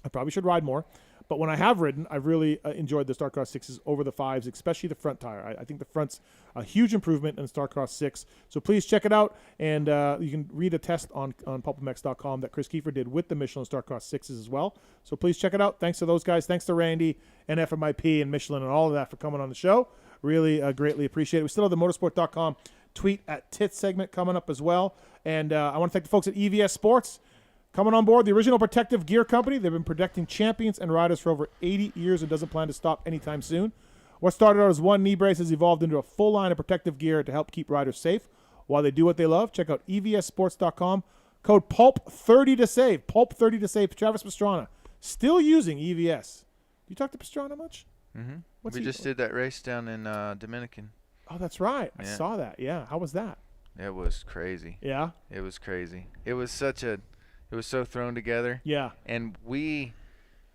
probably should ride more. But when I have ridden, I've really enjoyed the Starcross 6s over the 5s, especially the front tire. I think the front's a huge improvement in the Starcross 6. So please check it out. And you can read a test on PulpMX.com that Chris Kiefer did with the Michelin Starcross 6s as well. So please check it out. Thanks to those guys. Thanks to Randy and FMIP and Michelin and all of that for coming on the show. Really greatly appreciate it. We still have the motorsport.com tweet at Tits segment coming up as well. And I want to thank the folks at EVS Sports. Coming on board, the original protective gear company. They've been protecting champions and riders for over 80 years and doesn't plan to stop anytime soon. What started out as one knee brace has evolved into a full line of protective gear to help keep riders safe while they do what they love. Check out evssports.com. Code PULP30 to save. PULP30 to save. Travis Pastrana still using EVS. Do you talk to Pastrana much? Mm-hmm. We just did that race down in Dominican. Oh, that's right. Yeah. I saw that. Yeah. How was that? It was crazy. Yeah? It was crazy. It was so thrown together. Yeah. And we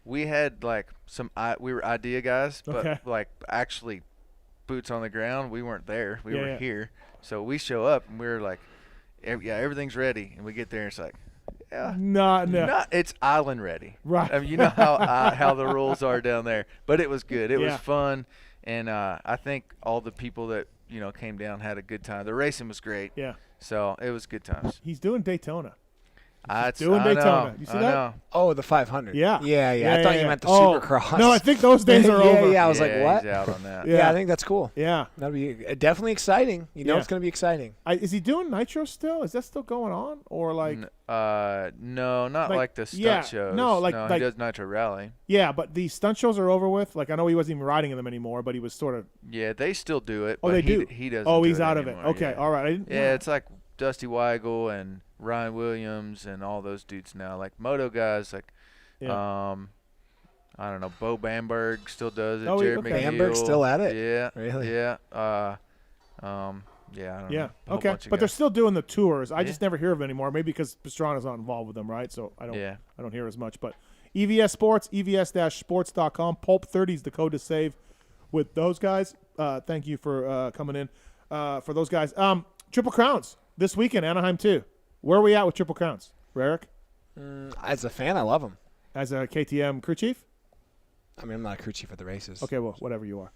had like we were idea guys, but like actually boots on the ground. We weren't there. We were here. So we show up and we're like, everything's ready. And we get there and it's like, no. It's island ready. Right. I mean, you know how the rules are down there. But it was good. It was fun. And I think all the people that, came down had a good time. The racing was great. Yeah. So it was good times. He's doing Daytona. Doing Daytona. You see that? Oh, the 500. Yeah. I thought you meant the Supercross. No, I think those days are over. Yeah, I was like, what? He's out on that. Yeah, I think that's cool. Yeah. That'll be definitely exciting. It's going to be exciting. Is he doing Nitro still? Is that still going on? Or like? No, not like the stunt shows. No, he does Nitro Rally. Yeah, but the stunt shows are over with. Like, I know he wasn't even riding in them anymore, but he was sort of. Yeah, they still do it. Oh, but they do? He doesn't. Oh, do he's it out anymore, of it. Okay, all right. It's like Dusty Weigel and Ryan Williams and all those dudes now, like moto guys, like I don't know, Bo Bamberg still does it. Jared McNeil. Bamberg's still at it? Yeah. Really? Yeah. I don't know. Okay. But they're still doing the tours. I just never hear of it anymore. Maybe because Pastrana's not involved with them, right? So I don't hear as much. But EVS Sports, evs-sports.com. PULP30 is the code to save with those guys. Thank you for coming in for those guys. Triple Crowns this weekend, Anaheim too. Where are we at with Triple Crowns, Rarick? As a fan, I love them. As a KTM crew chief? I mean, I'm not a crew chief at the races. Okay, well, whatever you are.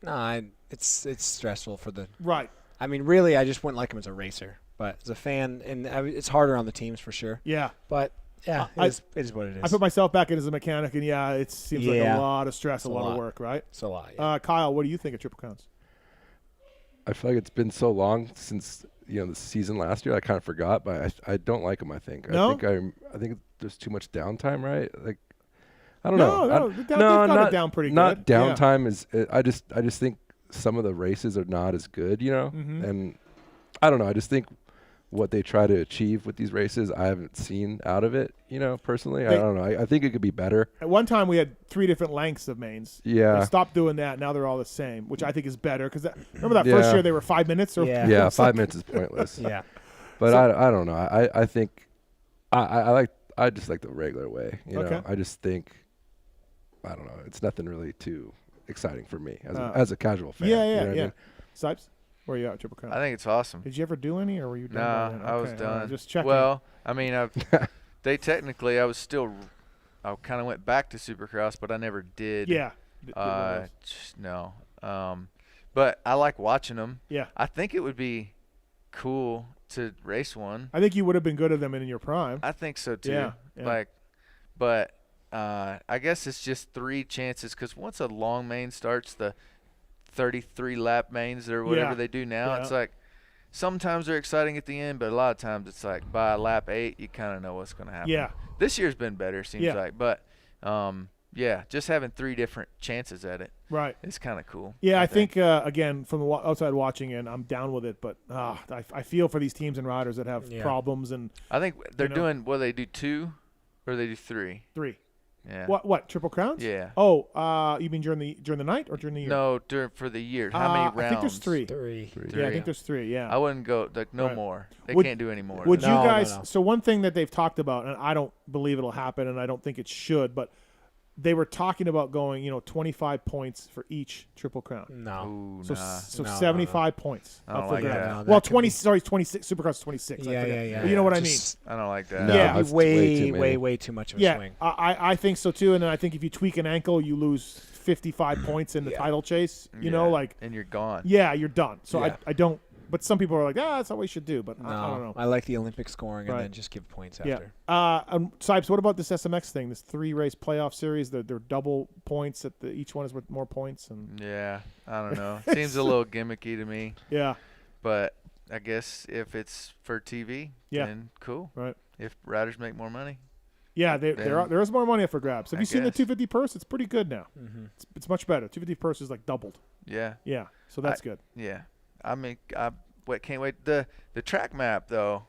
No, it's stressful for the right. I mean, really, I just wouldn't like him as a racer, but as a fan, and it's harder on the teams for sure. Yeah, but yeah, it is what it is. I put myself back in as a mechanic, and it seems like a lot of stress, a lot of work, right? It's a lot. Yeah. Kyle, what do you think of Triple Crowns? I feel like it's been so long since the season last year. I kind of forgot, but I don't like them. I think. No? I think there's too much downtime, right? Like, I don't know. No, they've got it down pretty not good. Not downtime is. I just think some of the races are not as good, and I don't know. I just think what they try to achieve with these races, I haven't seen out of it, personally. I don't know. I think it could be better. At one time, we had 3 different lengths of mains. Yeah. They stopped doing that. Now they're all the same, which I think is better. Because remember that first year they were 5 minutes? Yeah, 5 minutes is pointless. Yeah. But I don't know. I think I just like the regular way. Okay. I just think, I don't know. It's nothing really too exciting for me as a casual fan. Yeah. I mean? Sypes? Where are you at, Triple Crown? I think it's awesome. Did you ever do any, or were you done? No, I was done. Just checking. Well, I mean, I kind of went back to Supercross, but I never did. Yeah. No. But I like watching them. Yeah. I think it would be cool to race one. I think you would have been good at them in your prime. I think so too. Yeah. But I guess it's just 3 chances, because once a long main starts, the 33 lap mains or whatever they do now, it's like sometimes they're exciting at the end, but a lot of times it's like by lap 8 you kind of know what's going to happen. Yeah. This year's been better, seems like, but just having 3 different chances at it, right, it's kind of cool. Yeah, I think again, from the outside watching in, I'm down with it, but I feel for these teams and riders that have problems, and I think they're doing, they do 2 or they do 3? 3. Yeah. What Triple Crowns? Yeah. Oh, you mean during the night or during the year? No, for the year. How many rounds? I think there's 3. 3. Yeah, I think there's 3. Yeah. I wouldn't go no more. They can't do any more. Would you guys? No. So one thing that they've talked about, and I don't believe it'll happen, and I don't think it should, but they were talking about going, 25 points for each Triple Crown. No. Ooh, so no, 75 points. I don't like that. Well, 26. Supercross is 26. Yeah. But you know what I mean? I don't like that. No, yeah, way too much of a swing. I think so too. And then I think if you tweak an ankle, you lose 55 points in the title chase. You know, and you're gone. Yeah, you're done. So I don't. But some people are like, that's not what you should do. But I don't know. I like the Olympic scoring and then just give points after. Sypes, what about this SMX thing? This 3-race playoff series? They're double points. Each one is worth more points. And yeah, I don't know. Seems a little gimmicky to me. Yeah. But I guess if it's for TV, then cool. Right. If riders make more money. Yeah, there is more money up for grabs. Have you seen the 250 purse? It's pretty good now. Mm-hmm. It's much better. 250 purse is like doubled. Yeah. Yeah. So that's good. Yeah. I mean, can't wait. The track map, though,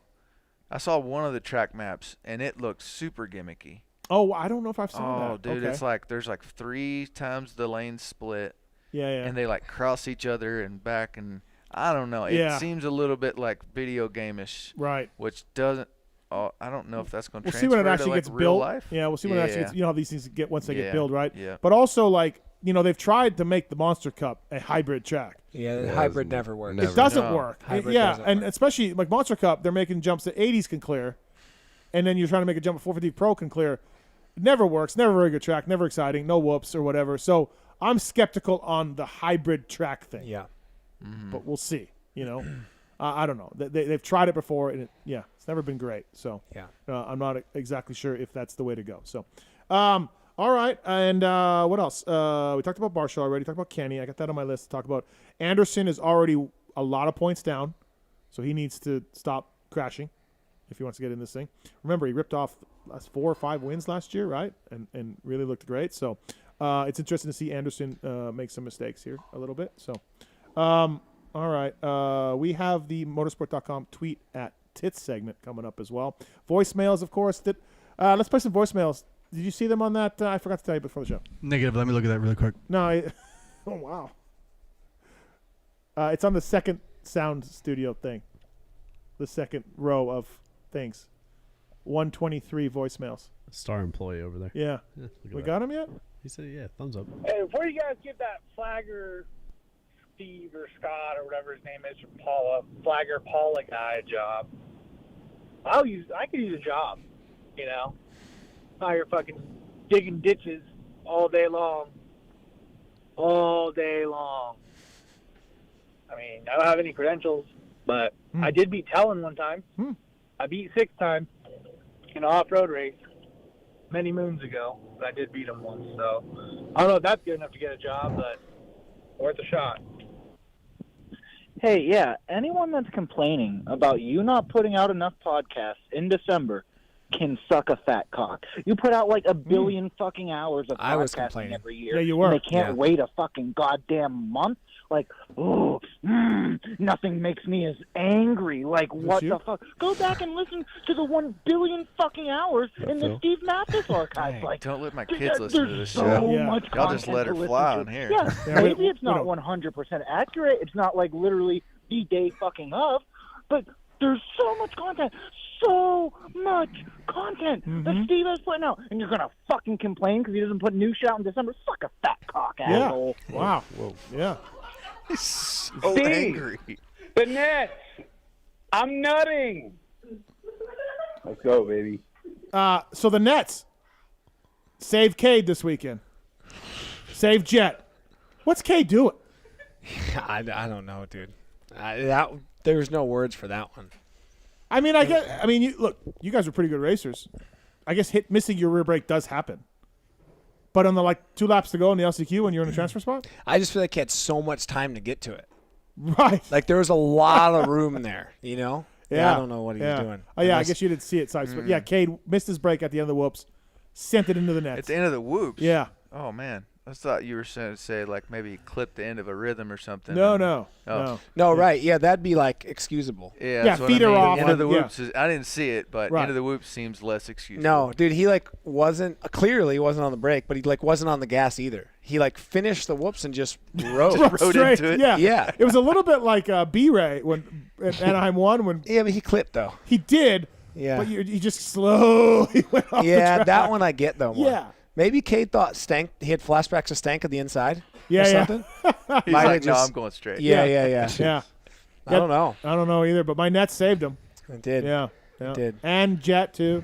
I saw one of the track maps, and it looked super gimmicky. Oh, I don't know if I've seen that. Oh, dude, it's like there's like 3 times the lane split. Yeah. And they like cross each other and back, and I don't know. It seems a little bit like video game-ish. Right. Which doesn't. I don't know if that's going to transfer to, like, gets real built. Life. Yeah, we'll see when it actually gets. You know how these things get once they get built, right? Yeah. But also, like, they've tried to make the Monster Cup a hybrid track. Yeah, the hybrid never works. It doesn't work. Doesn't and work. Especially like Monster Cup, they're making jumps that 80s can clear, and then you're trying to make a jump at 450 Pro can clear. It never works. Never a very good track. Never exciting. No whoops or whatever. So I'm skeptical on the hybrid track thing. Yeah. But we'll see. I don't know. They've tried it before, and it's never been great. So I'm not exactly sure if that's the way to go. So, all right. And what else? We talked about Barsha already. Talked about Kenny. I got that on my list to talk about. Anderson is already a lot of points down, so he needs to stop crashing if he wants to get in this thing. Remember, he ripped off last 4 or 5 wins last year, right? And really looked great. So it's interesting to see Anderson make some mistakes here a little bit. So. All right. We have the motorsport.com tweet at Tits segment coming up as well. Voicemails, of course. Let's play some voicemails. Did you see them on that? I forgot to tell you before the show. Negative. Let me look at that really quick. No. Oh, wow. It's on the second sound studio thing. The second row of things. 123 voicemails. Star employee over there. Yeah. Look at We that. got him yet? He said, yeah, thumbs up. Hey, before you guys give that Flagger Steve or Scott or whatever his name is from Flagger Paula guy a job, I could use a job, you know? Out here fucking digging ditches all day long. All day long. I mean, I don't have any credentials, but I did beat Tellin one time. I beat 6 times in an off-road race many moons ago. But I did beat him once, so I don't know if that's good enough to get a job, but worth a shot. Hey, yeah, anyone that's complaining about you not putting out enough podcasts in December can suck a fat cock. You put out like a billion fucking hours of I was podcasting complaining. every year. Yeah, you were. And they can't Yeah. wait a fucking goddamn month. Like, nothing makes me as angry. Like, what the fuck? Go back and listen to the 1 billion fucking hours in the Steve Mathis archive. Like, Don't let my kids listen to this shit. so much Y'all just content let her to fly listen on to. here. Yeah, Yeah, maybe it's we not don't- 100% accurate. It's not like literally the day fucking of, but there's so much content. So much content that Steve is putting out, and you're gonna fucking complain because he doesn't put new shit out in December. Suck a fat cock, asshole. Wow. Whoa. Yeah. So Steve. angry. The Nets. I'm nutting. Let's go, baby. So the Nets saved Cade this weekend. Saved Jett. What's Cade doing? I don't know, dude. There's no words for that one. I mean, you guys are pretty good racers. I guess missing your rear brake does happen. But on the 2 laps to go in the LCQ when you're in a transfer spot? I just feel like he had so much time to get to it. Right. Like there was a lot of room there, you know? Yeah. I don't know what he was doing. Oh, yeah, I guess you didn't see it, Sypes. But yeah, Cade missed his brake at the end of the whoops, sent it into the nets. At the end of the whoops? Yeah. Oh, man. I thought you were going to say, like, maybe he clipped the end of a rhythm or something. No. No, right. Yeah, that'd be, excusable. Yeah, that's what I mean. End of the whoops. I didn't see it, but end of the whoops seems less excusable. No, dude, he, clearly wasn't on the brake, but he, wasn't on the gas either. He, finished the whoops and just rode. Rode into it. Yeah. Yeah. It was a little bit like B-Ray when Anaheim won. When yeah, but he clipped, though. He did. Yeah. But he just slowly went off the track. That one I get, though, more. Yeah. Maybe Cade thought he had flashbacks of Stank at the inside Yeah, or yeah. something. He's like, no, I'm going straight. Yeah. Yeah. I don't know. I don't know either, but my Nets saved him. It did. Yeah. It did. And Jett, too.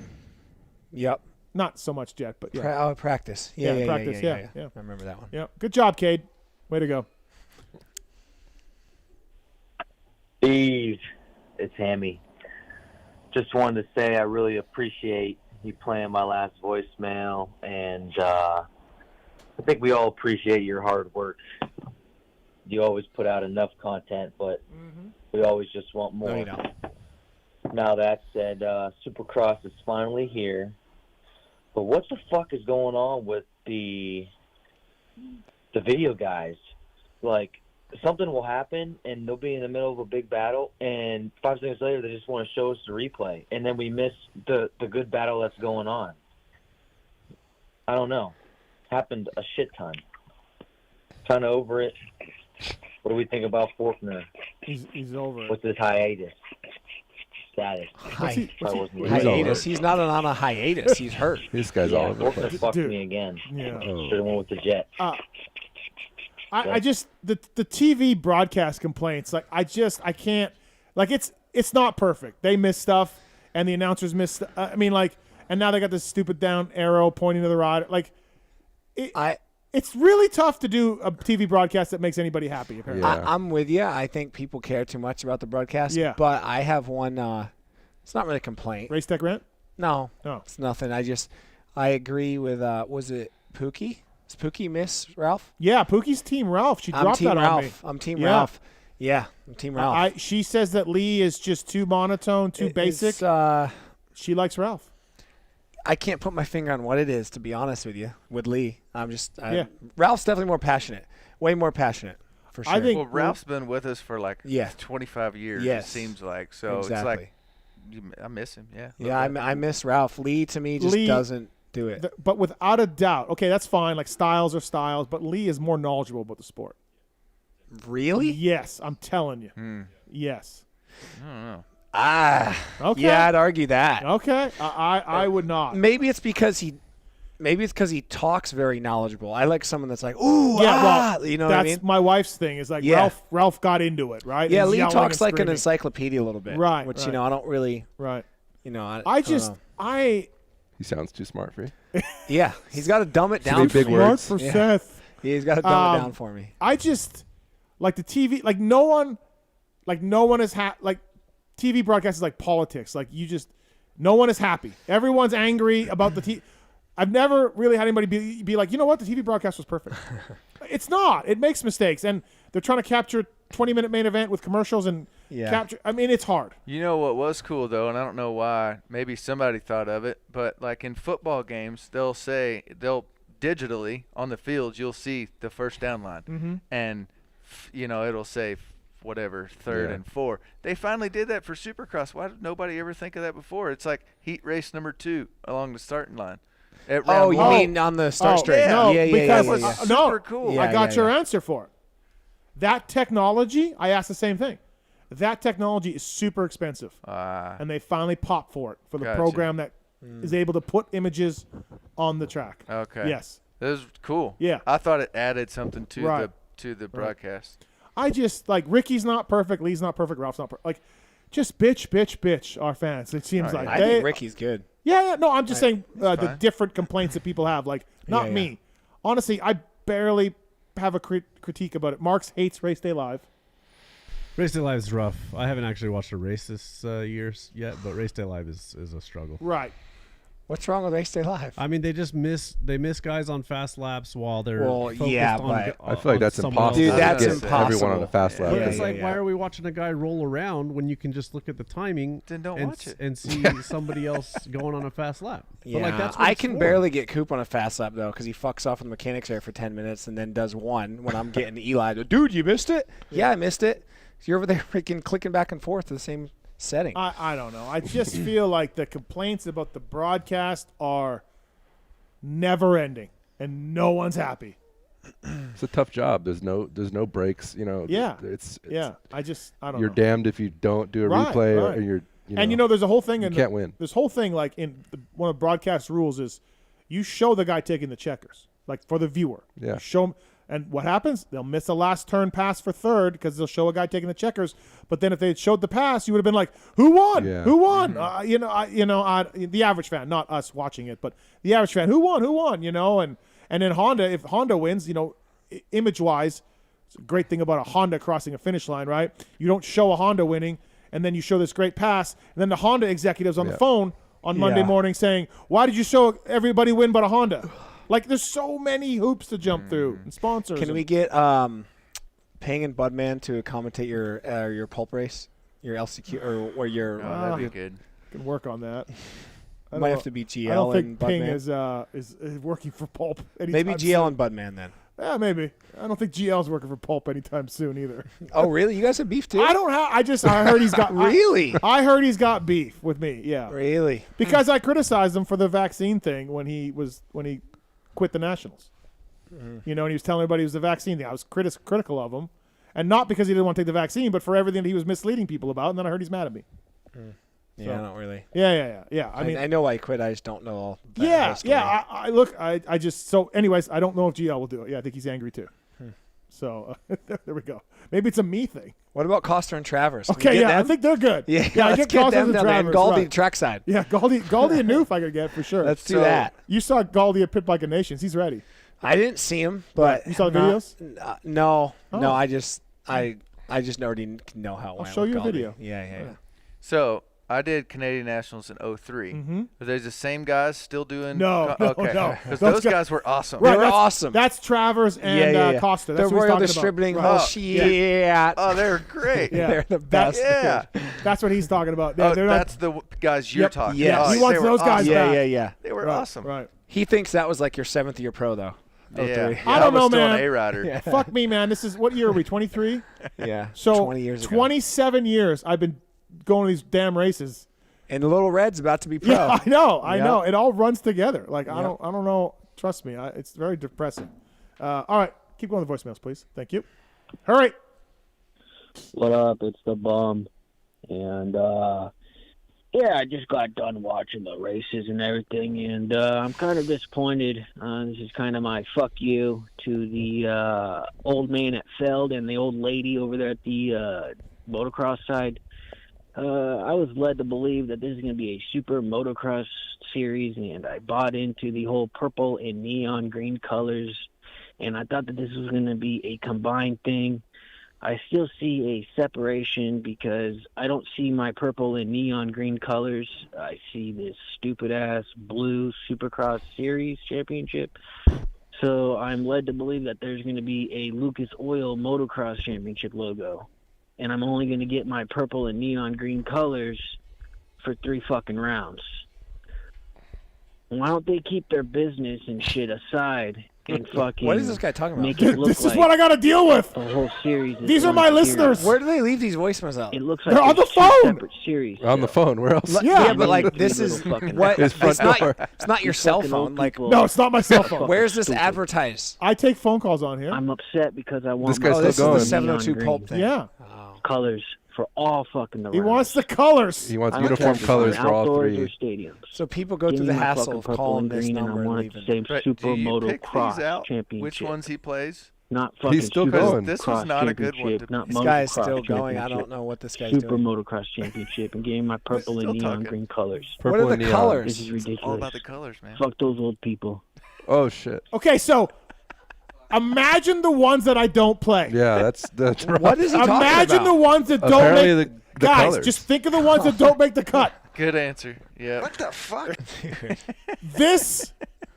Yep. Not so much Jett, but yeah. Practice. Practice. Yeah. Yeah. I remember that one. Yeah. Good job, Cade. Way to go. Steve, it's Hammy. Just wanted to say I really appreciate you playing my last voicemail, and I think we all appreciate your hard work. You always put out enough content, but we always just want more. No, you don't. Now that said, Supercross is finally here, but what the fuck is going on with the video guys? Like, something will happen, and they'll be in the middle of a big battle, and 5 seconds later, they just want to show us the replay, and then we miss the good battle that's going on. I don't know. Happened a shit ton. Kind of over it. What do we think about Faulkner? He's over it. What's his hiatus status? Hiatus. He's not on a hiatus. He's hurt. This guy's all over the Faulkner place. fucked me again. Yeah. Should have went with the Jet. I just the TV broadcast complaints. I can't. It's not perfect. They miss stuff, and the announcers miss. And now they got this stupid down arrow pointing to the rod. It's really tough to do a TV broadcast that makes anybody happy. Apparently, I'm with you. I think people care too much about the broadcast. Yeah. But I have one. It's not really a complaint. Race Tech rant? No. Oh. It's nothing. I agree with. Was it Pookie? Does Pookie miss Ralph? Yeah, Pookie's Team Ralph. She dropped that on me. I'm Team Ralph. Yeah, I'm Team Ralph. She says that Lee is just too monotone, too basic. She likes Ralph. I can't put my finger on what it is, to be honest with you. With Lee, Ralph's definitely more passionate, way more passionate, for sure. I think Ralph's been with us for 25 years. Yes. It seems like so. Exactly. It's like I miss him. Yeah. Yeah, I miss Ralph. Lee to me just doesn't do it. But without a doubt, okay, that's fine. Like styles are styles, but Lee is more knowledgeable about the sport. Really? Yes, I'm telling you. Yes. I don't know. Okay. Yeah, I'd argue that. Okay. I would not. Maybe it's because maybe it's because he talks very knowledgeable. I like someone that's like, ooh, you know what I mean? That's my wife's thing. Is like Ralph got into it, right? Yeah, He's Lee yelling talks and like an screaming. encyclopedia a little bit, Right, Which right. I don't really, right. I don't know. He sounds too smart for you. Yeah, he's got to dumb it Too down. many big for me. words. Smart for Yeah. Seth. He's got to dumb it down for me. I just like the TV. Like no one is like TV broadcast is like politics. Like no one is happy. Everyone's angry about the TV. I've never really had anybody be like, you know what, the TV broadcast was perfect. It's not. It makes mistakes, and they're trying to capture 20-minute main event with commercials and capture. I mean, it's hard. You know what was cool though, and I don't know why. Maybe somebody thought of it, but like in football games, they'll digitally on the fields, you'll see the first down line, and it'll say whatever 3rd and 4. They finally did that for Supercross. Why did nobody ever think of that before? It's like heat race number 2 along the starting line. Oh, you mean on the start straight? No, because that was super cool. I got your answer for it. That technology, I asked the same thing. That technology is super expensive, and they finally popped for it for the program that is able to put images on the track. Okay. Yes. That was cool. Yeah. I thought it added something to the broadcast. I just like Ricky's not perfect, Lee's not perfect, Ralph's not perfect. Like, just bitch, our fans. It seems like I think Ricky's good. Yeah. No, I'm just saying the different complaints that people have. Like, not me. Honestly, I barely have a critique about it. Marks hates Race Day Live. Race Day Live is rough. I haven't actually watched a race this year yet, but Race Day Live is a struggle. Right. What's wrong with Race Day Live? I mean, they miss guys on fast laps while they're focused on. I feel like that's impossible. Dude, that's get impossible. Everyone on a fast lap. But it's like, why are we watching a guy roll around when you can just look at the timing then don't watch it and see somebody else going on a fast lap? Yeah, but like, that's what I it's can for. barely get Coop on a fast lap though, because he fucks off in the mechanics area for 10 minutes and then does one when I'm getting Eli. Dude, you missed it? Yeah, I missed it. So you're over there freaking clicking back and forth to the same setting. I don't know. I just feel like the complaints about the broadcast are never ending, and no one's happy. It's a tough job. There's no breaks. Yeah. It's I don't know. You're damned if you don't do a replay, or you're. And there's a whole thing. You can't win. This whole thing, like in one of the broadcast rules, is you show the guy taking the checkers, like for the viewer. Yeah. You show him. And what happens? They'll miss a last turn pass for third because they'll show a guy taking the checkers. But then if they had showed the pass, you would have been like, "Who won? Yeah. Who won?" The average fan, not us watching it, but the average fan, who won? Who won? And then Honda, if Honda wins, image-wise, it's a great thing about a Honda crossing a finish line, right? You don't show a Honda winning, and then you show this great pass, and then the Honda executives on the phone on Monday morning saying, "Why did you show everybody win but a Honda?" Like, there's so many hoops to jump through and sponsors. Can we get Pang and Budman to commentate your pulp race, your LCQ, or your? That'd be good. Can work on that. Might have to be GL. I don't think and Ping Budman. is working for Pulp anytime Maybe GL soon. and Budman then. Yeah, maybe. I don't think GL's working for Pulp anytime soon either. Oh, really? You guys have beef too? I don't have. I heard he's got. Really? I heard he's got beef with me. Yeah. Really? Because I criticized him for the vaccine thing when he quit the Nationals. And he was telling everybody it was the vaccine thing. I was critical of him, and not because he didn't want to take the vaccine, but for everything that he was misleading people about. And then I heard he's mad at me. Yeah, I don't really. Yeah. I mean, I know why he quit. I just don't know all. I just. So, anyways, I don't know if GL will do it. Yeah, I think he's angry too. So there we go. Maybe it's a me thing. What about Costa and Travers? Okay, I think they're good. Yeah, I let's get get Costa them and down there. Travers. And Galdi right. trackside. Yeah, Galdi and Noof I could get for sure. Let's do that. You saw Galdi at Pit Bike of Nations. He's ready. I didn't see him, but you saw the videos? No. Oh. No, I just already know how it went. I'll show you a Galdi. video. Yeah. So I did Canadian Nationals in 03. Are they the same guys still doing? No. Because those guys were awesome. Right, they were awesome. That's Travers and Costa. That's the what he's Royal talking Distributing about. whole shit. Oh, they're great. Yeah. They're the best. That's what he's talking about. That's the guys you're talking Yes. about. He wants those guys back. Yeah. They were awesome. Right. He thinks that was like your 7th year pro, though. Yeah. I don't know, was still man. an A-rider. Yeah. Fuck me, man. This is, what year are we, 23? Yeah. So 20 years ago. 27 years I've been going to these damn races. And the Little Red's about to be pro. Yeah, I know. It all runs together. Like, I don't know. Trust me. It's very depressing. All right. Keep going with the voicemails, please. Thank you. Hurry. What up? It's the Bum. And Yeah, I just got done watching the races and everything, and I'm kind of disappointed. This is kind of my fuck you to the old man at Feld and the old lady over there at the motocross side. I was led to believe that this is going to be a super motocross series, and I bought into the whole purple and neon green colors, and I thought that this was going to be a combined thing. I still see a separation because I don't see my purple and neon green colors. I see this stupid-ass blue Supercross Series championship. So I'm led to believe that there's going to be a Lucas Oil Motocross Championship logo. And I'm only going to get my purple and neon green colors for 3 fucking rounds. Why don't they keep their business and shit aside and fucking What is this guy talking about? make it look This is like what I got to deal with. the whole series is These are one my series. listeners. Where do they leave these voicemails out? It looks like They're on the there's two phone. separate series. On the phone. Where else? Yeah, but like this is fucking what His front door. it's not your These cell fucking phone. old Like people No, it's not my cell phone. where's this Stupid. advertised? I take phone calls on here. I'm upset because I want This guy's my still Oh, this going. is the 702 neon pulp green thing. Yeah. colors for all fucking the He rounds. wants the colors. He wants I don't uniform care if it's colors on for all outdoors three. or stadiums. So people go Give through me the my hassle fucking of purple calling and this green, and I number and want it to leaving. say But Super do you pick Motocross these out? Championship. Which ones he plays? Not fucking still Super going. This was Motocross not a good one Championship, to- not This guy's Motocross still going. I Championship. don't know what this guy's Super doing. Motocross Championship and getting my purple and Still neon talking. green colors. What Purple are and the neon. colors? This is ridiculous. All about the colors, man. Fuck those old people. Oh shit. Okay, so imagine the ones that I don't play. Yeah, that's right. What is he talking Imagine about? the ones that don't Apparently make the guys, colors. just think of the ones that don't make the cut. Good answer. Yeah. What the fuck? This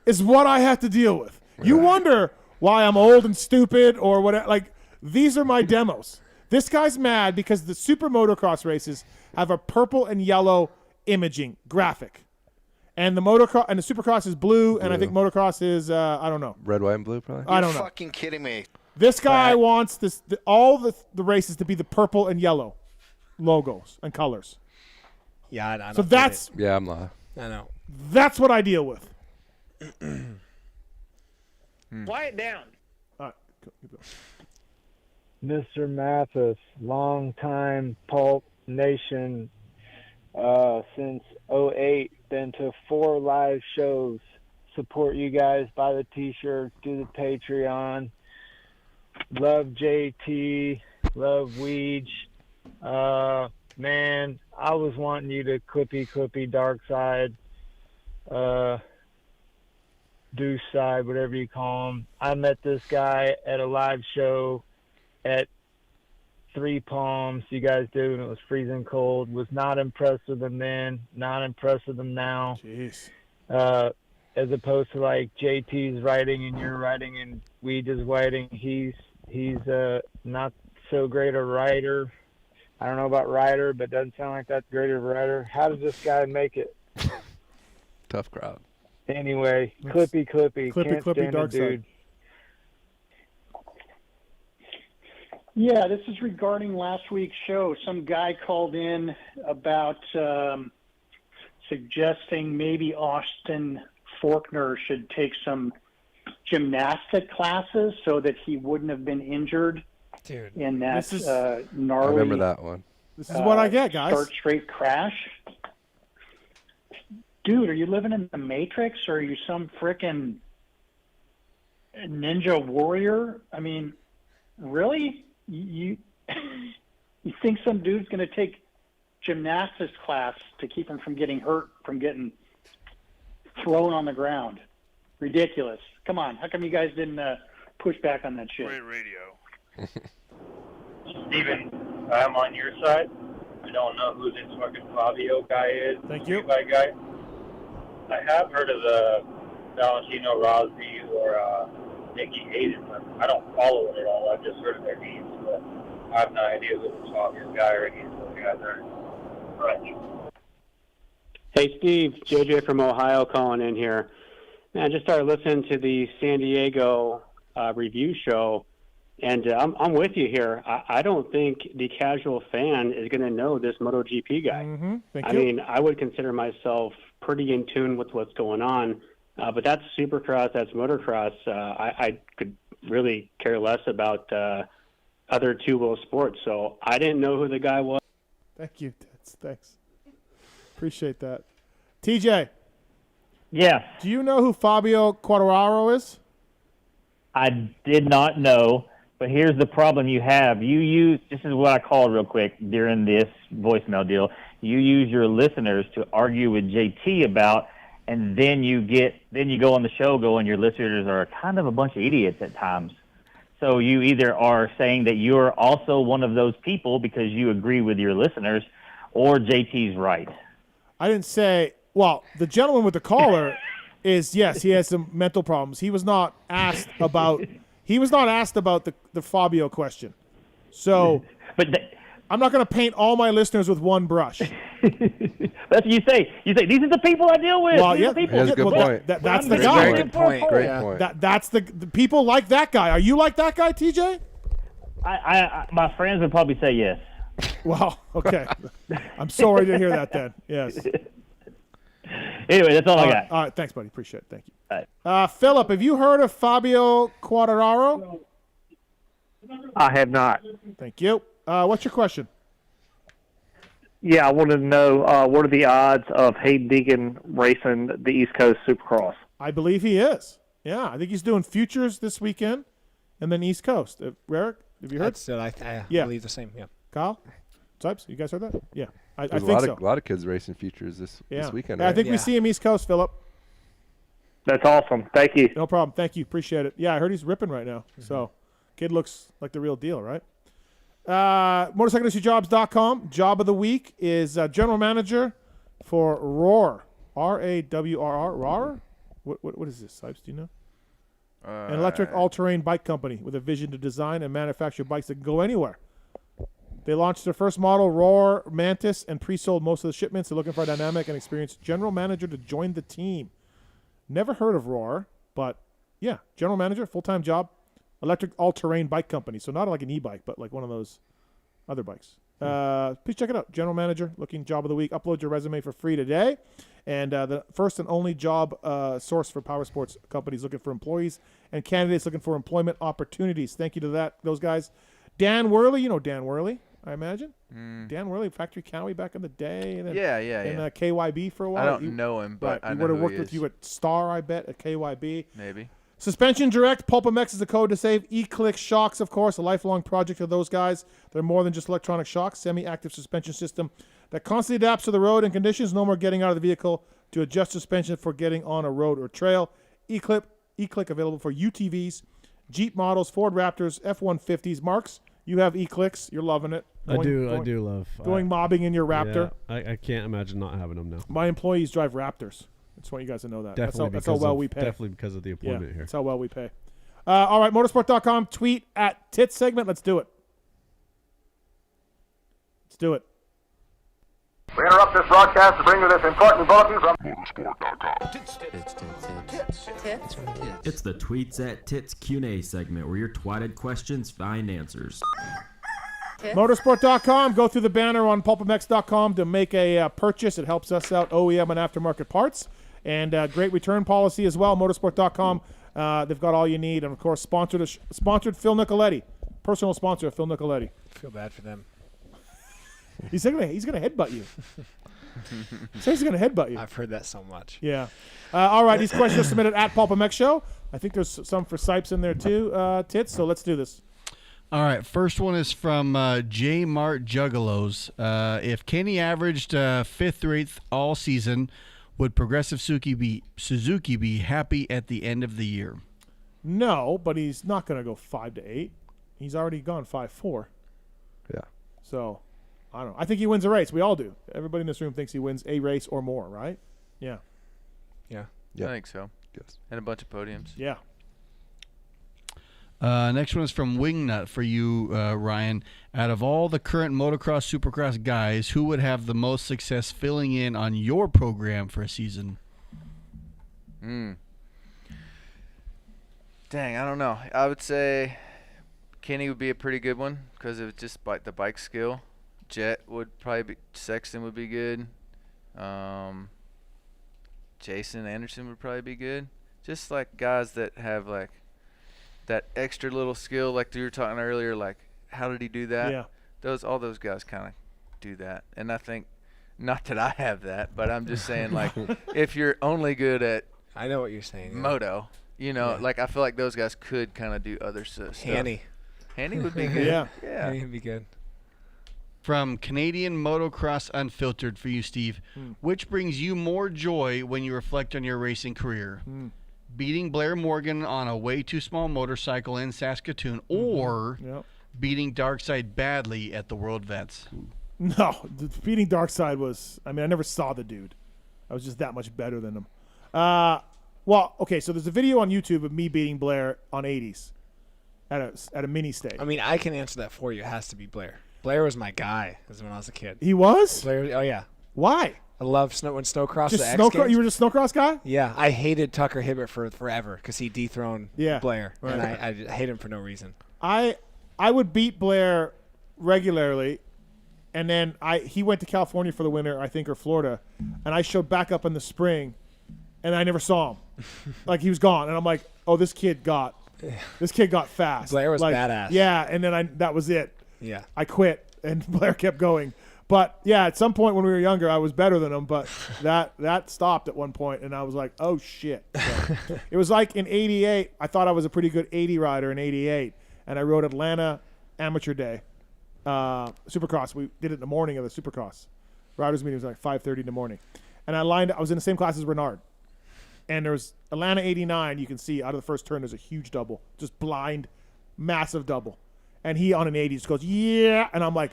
is what I have to deal with. You wonder why I'm old and stupid or whatever. Like, these are my demos. This guy's mad because the super motocross races have a purple and yellow imaging graphic. And the motocross and the supercross is blue, and I think motocross is I don't know. Red, white, and blue, probably. I don't know. Fucking kidding me. This guy wants all the races to be the purple and yellow logos and colors. Yeah, I don't So get that's Yeah, I'm not. it. I know. that's what I deal with. Quiet down. All right, keep going. Mr. Mathis, long-time Pulp Nation, since 08, been to 4 live shows. Support you guys, buy the T-shirts, do the Patreon. Love JT, love Weege. Man, I was wanting you to clippy dark side, deuce side, whatever you call him. I met this guy at a live show at Three Palms. You guys do, and it was freezing cold. Was not impressed with them then, not impressed with them now. Jeez. As opposed to like JT's writing and you're writing and Weege's writing, he's not so great a writer. I don't know about writer, but doesn't sound like that great of a writer. How does this guy make it? Tough crowd. Anyway, clippy. Can't stand dark the dude. side. Yeah, this is regarding last week's show. Some guy called in about suggesting maybe Austin Faulkner should take some gymnastic classes so that he wouldn't have been injured in that gnarly. I remember that one. This is what I get, guys. Start straight crash. Dude, are you living in the Matrix or are you some frickin' ninja warrior? I mean, really? You you think some dude's going to take gymnastics class to keep him from getting hurt, from getting thrown on the ground? Ridiculous. Come on. How come you guys didn't push back on that shit? Great radio. Steven, I'm on your side. I don't know who this fucking Fabio guy is. Thank you. Guy. I have heard of the Valentino Rossi or Nicky Hayden, but I don't follow it at all. I've just heard of their names, but I have no idea who this Fabio guy or any of those guys are. Right. Hey, Steve, JJ from Ohio calling in here. Man, I just started listening to the San Diego review show, and I'm with you here. I don't think the casual fan is going to know this MotoGP guy. Mm-hmm. I mean, I would consider myself pretty in tune with what's going on, but that's Supercross, that's motocross. I could really care less about other two-wheel sports, so I didn't know who the guy was. Thank you, Tits. Thanks. Appreciate that. TJ. Yes. Do you know who Fabio Quartararo is? I did not know, but here's the problem you have. This is what I called real quick during this voicemail deal. You use your listeners to argue with JT about, and then you go on the show going, your listeners are kind of a bunch of idiots at times. So you either are saying that you're also one of those people because you agree with your listeners, or JT's right. I didn't say. Well, the gentleman with the caller is, yes, he has some mental problems. He was not asked about the Fabio question. So, I'm not going to paint all my listeners with one brush. That's what you say. You say, these are the people I deal with. Well, These yeah, are the people. That's a good point. That's the guy. Very good point. Great Yeah. point. That's the people like that guy. Are you like that guy, TJ? I my friends would probably say yes. Well, okay. I'm sorry to hear that then. Yes. Anyway, that's all I got. All right, thanks, buddy. Appreciate it. Thank you. All right. Philip, have you heard of Fabio Quartararo? I have not. Thank you. What's your question? Yeah, I wanted to know what are the odds of Hayden Deegan racing the East Coast Supercross? I believe he is. Yeah, I think he's doing Futures this weekend and then East Coast. Rarick, have you heard? That's I believe the same, yeah. Kyle? Sypes, you guys heard that? Yeah, I There's think a lot of kids racing Futures this weekend. Yeah, Right? I think we see him East Coast, Philip. That's awesome. Thank you. No problem. Thank you. Appreciate it. Yeah, I heard he's ripping right now. So, kid looks like the real deal, right? MotorcycleIndustryJobs.com. Job of the week is general manager for Roar. RAWRR. RAR? What is this, Sypes? Do you know? An electric all-terrain bike company with a vision to design and manufacture bikes that can go anywhere. They launched their first model, Roar Mantis, and pre-sold most of the shipments. They're looking for a dynamic and experienced general manager to join the team. Never heard of Roar, but yeah, general manager, full-time job, electric all-terrain bike company. So not like an e-bike, but like one of those other bikes. Please check it out. General manager, looking job of the week. Upload your resume for free today. And the first and only job source for power sports companies looking for employees and candidates looking for employment opportunities. Thank you to those guys. Dan Worley, you know Dan Worley, I imagine. Dan Worley, Factory Cowie back in the day. And then in KYB for a while. I don't know him, but I know he would have who worked he with is. you at Star, I bet, at KYB. Maybe. Suspension Direct, PulpMX is the code to save. E-Click Shocks, of course, a lifelong project of those guys. They're more than just electronic shocks, semi-active suspension system that constantly adapts to the road and conditions. No more getting out of the vehicle to adjust suspension for getting on a road or trail. E-Click available for UTVs, Jeep models, Ford Raptors, F-150s. Marks, you have E-Clicks. You're loving it. I do love going mobbing in your Raptor. Yeah, I can't imagine not having them now. My employees drive Raptors. I just want you guys to know that. Definitely that's how well we pay. Definitely because of the employment here. That's how well we pay. All right, motorsport.com, tweet at Tits segment. Let's do it. Let's do it. We interrupt this broadcast to bring you this important bulletin from motorsport.com. It's the Tweets at Tits Q&A segment where your twatted questions find answers. Motorsport.com. Go through the banner on PulpMX.com to make a purchase. It helps us out, OEM and aftermarket parts. And great return policy as well. Motorsport.com. They've got all you need. And, of course, sponsored Phil Nicoleti. Personal sponsor of Phil Nicoleti. I feel bad for them. He's gonna headbutt you. He's gonna headbutt you. I've heard that so much. Yeah. All right. These questions are submitted at PulpMX Show. I think there's some for Sypes in there too, Tits. So let's do this. All right. First one is from J Mart Juggalos. If Kenny averaged 5th or 8th all season, would Progressive Suzuki be happy at the end of the year? No, but he's not going to go 5 to 8. He's already gone 5-4. Yeah. So, I don't know. I think he wins a race. We all do. Everybody in this room thinks he wins a race or more, right? Yeah. Yeah. I think so. Yes. And a bunch of podiums. Yeah. Next one is from Wingnut for you, Ryan. Out of all the current motocross, supercross guys, who would have the most success filling in on your program for a season? Dang, I don't know. I would say Kenny would be a pretty good one because of just the bike skill. Jett would probably be. Sexton would be good. Jason Anderson would probably be good. Just like guys that have like that extra little skill, like you were talking earlier. Like, how did he do that? Yeah. All those guys kind of do that, and I think Not that I have that, but I'm just saying, like, if you're only good at I know what you're saying. moto, like I feel like those guys could kind of do other stuff. Hanny would be good. Yeah. Hanny would be good. From Canadian Motocross Unfiltered for you, Steve, which brings you more joy when you reflect on your racing career? Beating Blair Morgan on a way too small motorcycle in Saskatoon, or beating Darkside badly at the World Vets? No, beating Darkside was, I mean, I never saw the dude. I was just that much better than him. Well, okay, so there's a video on YouTube of me beating Blair on 80s at a mini stage. I mean, I can answer that for you. It has to be Blair. Blair was my guy when I was a kid. He was? Blair, oh, yeah. Why? I love snowcross. Just you were just snowcross guy? Yeah, I hated Tucker Hibbert for forever because he dethroned Blair, right. and I hate him for no reason. I would beat Blair regularly, and then he went to California for the winter, I think, or Florida, and I showed back up in the spring, and I never saw him. Like, he was gone, and I'm like, oh, this kid got fast. Blair was like, badass. Yeah, and then that was it. Yeah. I quit, and Blair kept going. But, yeah, at some point when we were younger, I was better than him, but that stopped at one point, and I was like, oh, shit. So, it was like in 88, I thought I was a pretty good 80 rider in 88, and I rode Atlanta Amateur Day, Supercross. We did it in the morning of the Supercross. Riders meeting was like 5:30 in the morning. And I was in the same class as Renard. And there was Atlanta 89, you can see out of the first turn, there's a huge double, just blind, massive double. And he on an 80 just goes, yeah. And I'm like,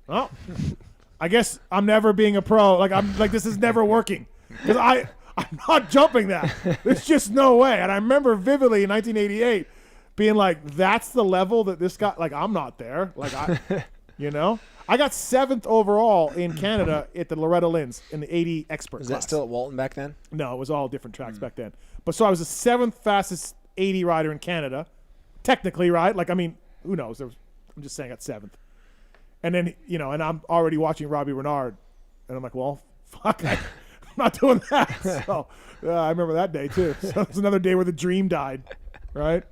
oh, I guess I'm never being a pro. Like, this is never working. Because I'm not jumping that. There's just no way. And I remember vividly in 1988 being like, that's the level that this guy, like, I'm not there. Like, I got 7th overall in Canada at the Loretta Lynn's in the 80 expert Was class. that still at Walton back then? No, it was all different tracks back then. But so I was the 7th fastest 80 rider in Canada, technically, right? Like, I mean, who knows? I'm just saying at 7th. And then, and I'm already watching Robbie Renard. And I'm like, well, fuck, I'm not doing that. So I remember that day, too. So it was another day where the dream died, right?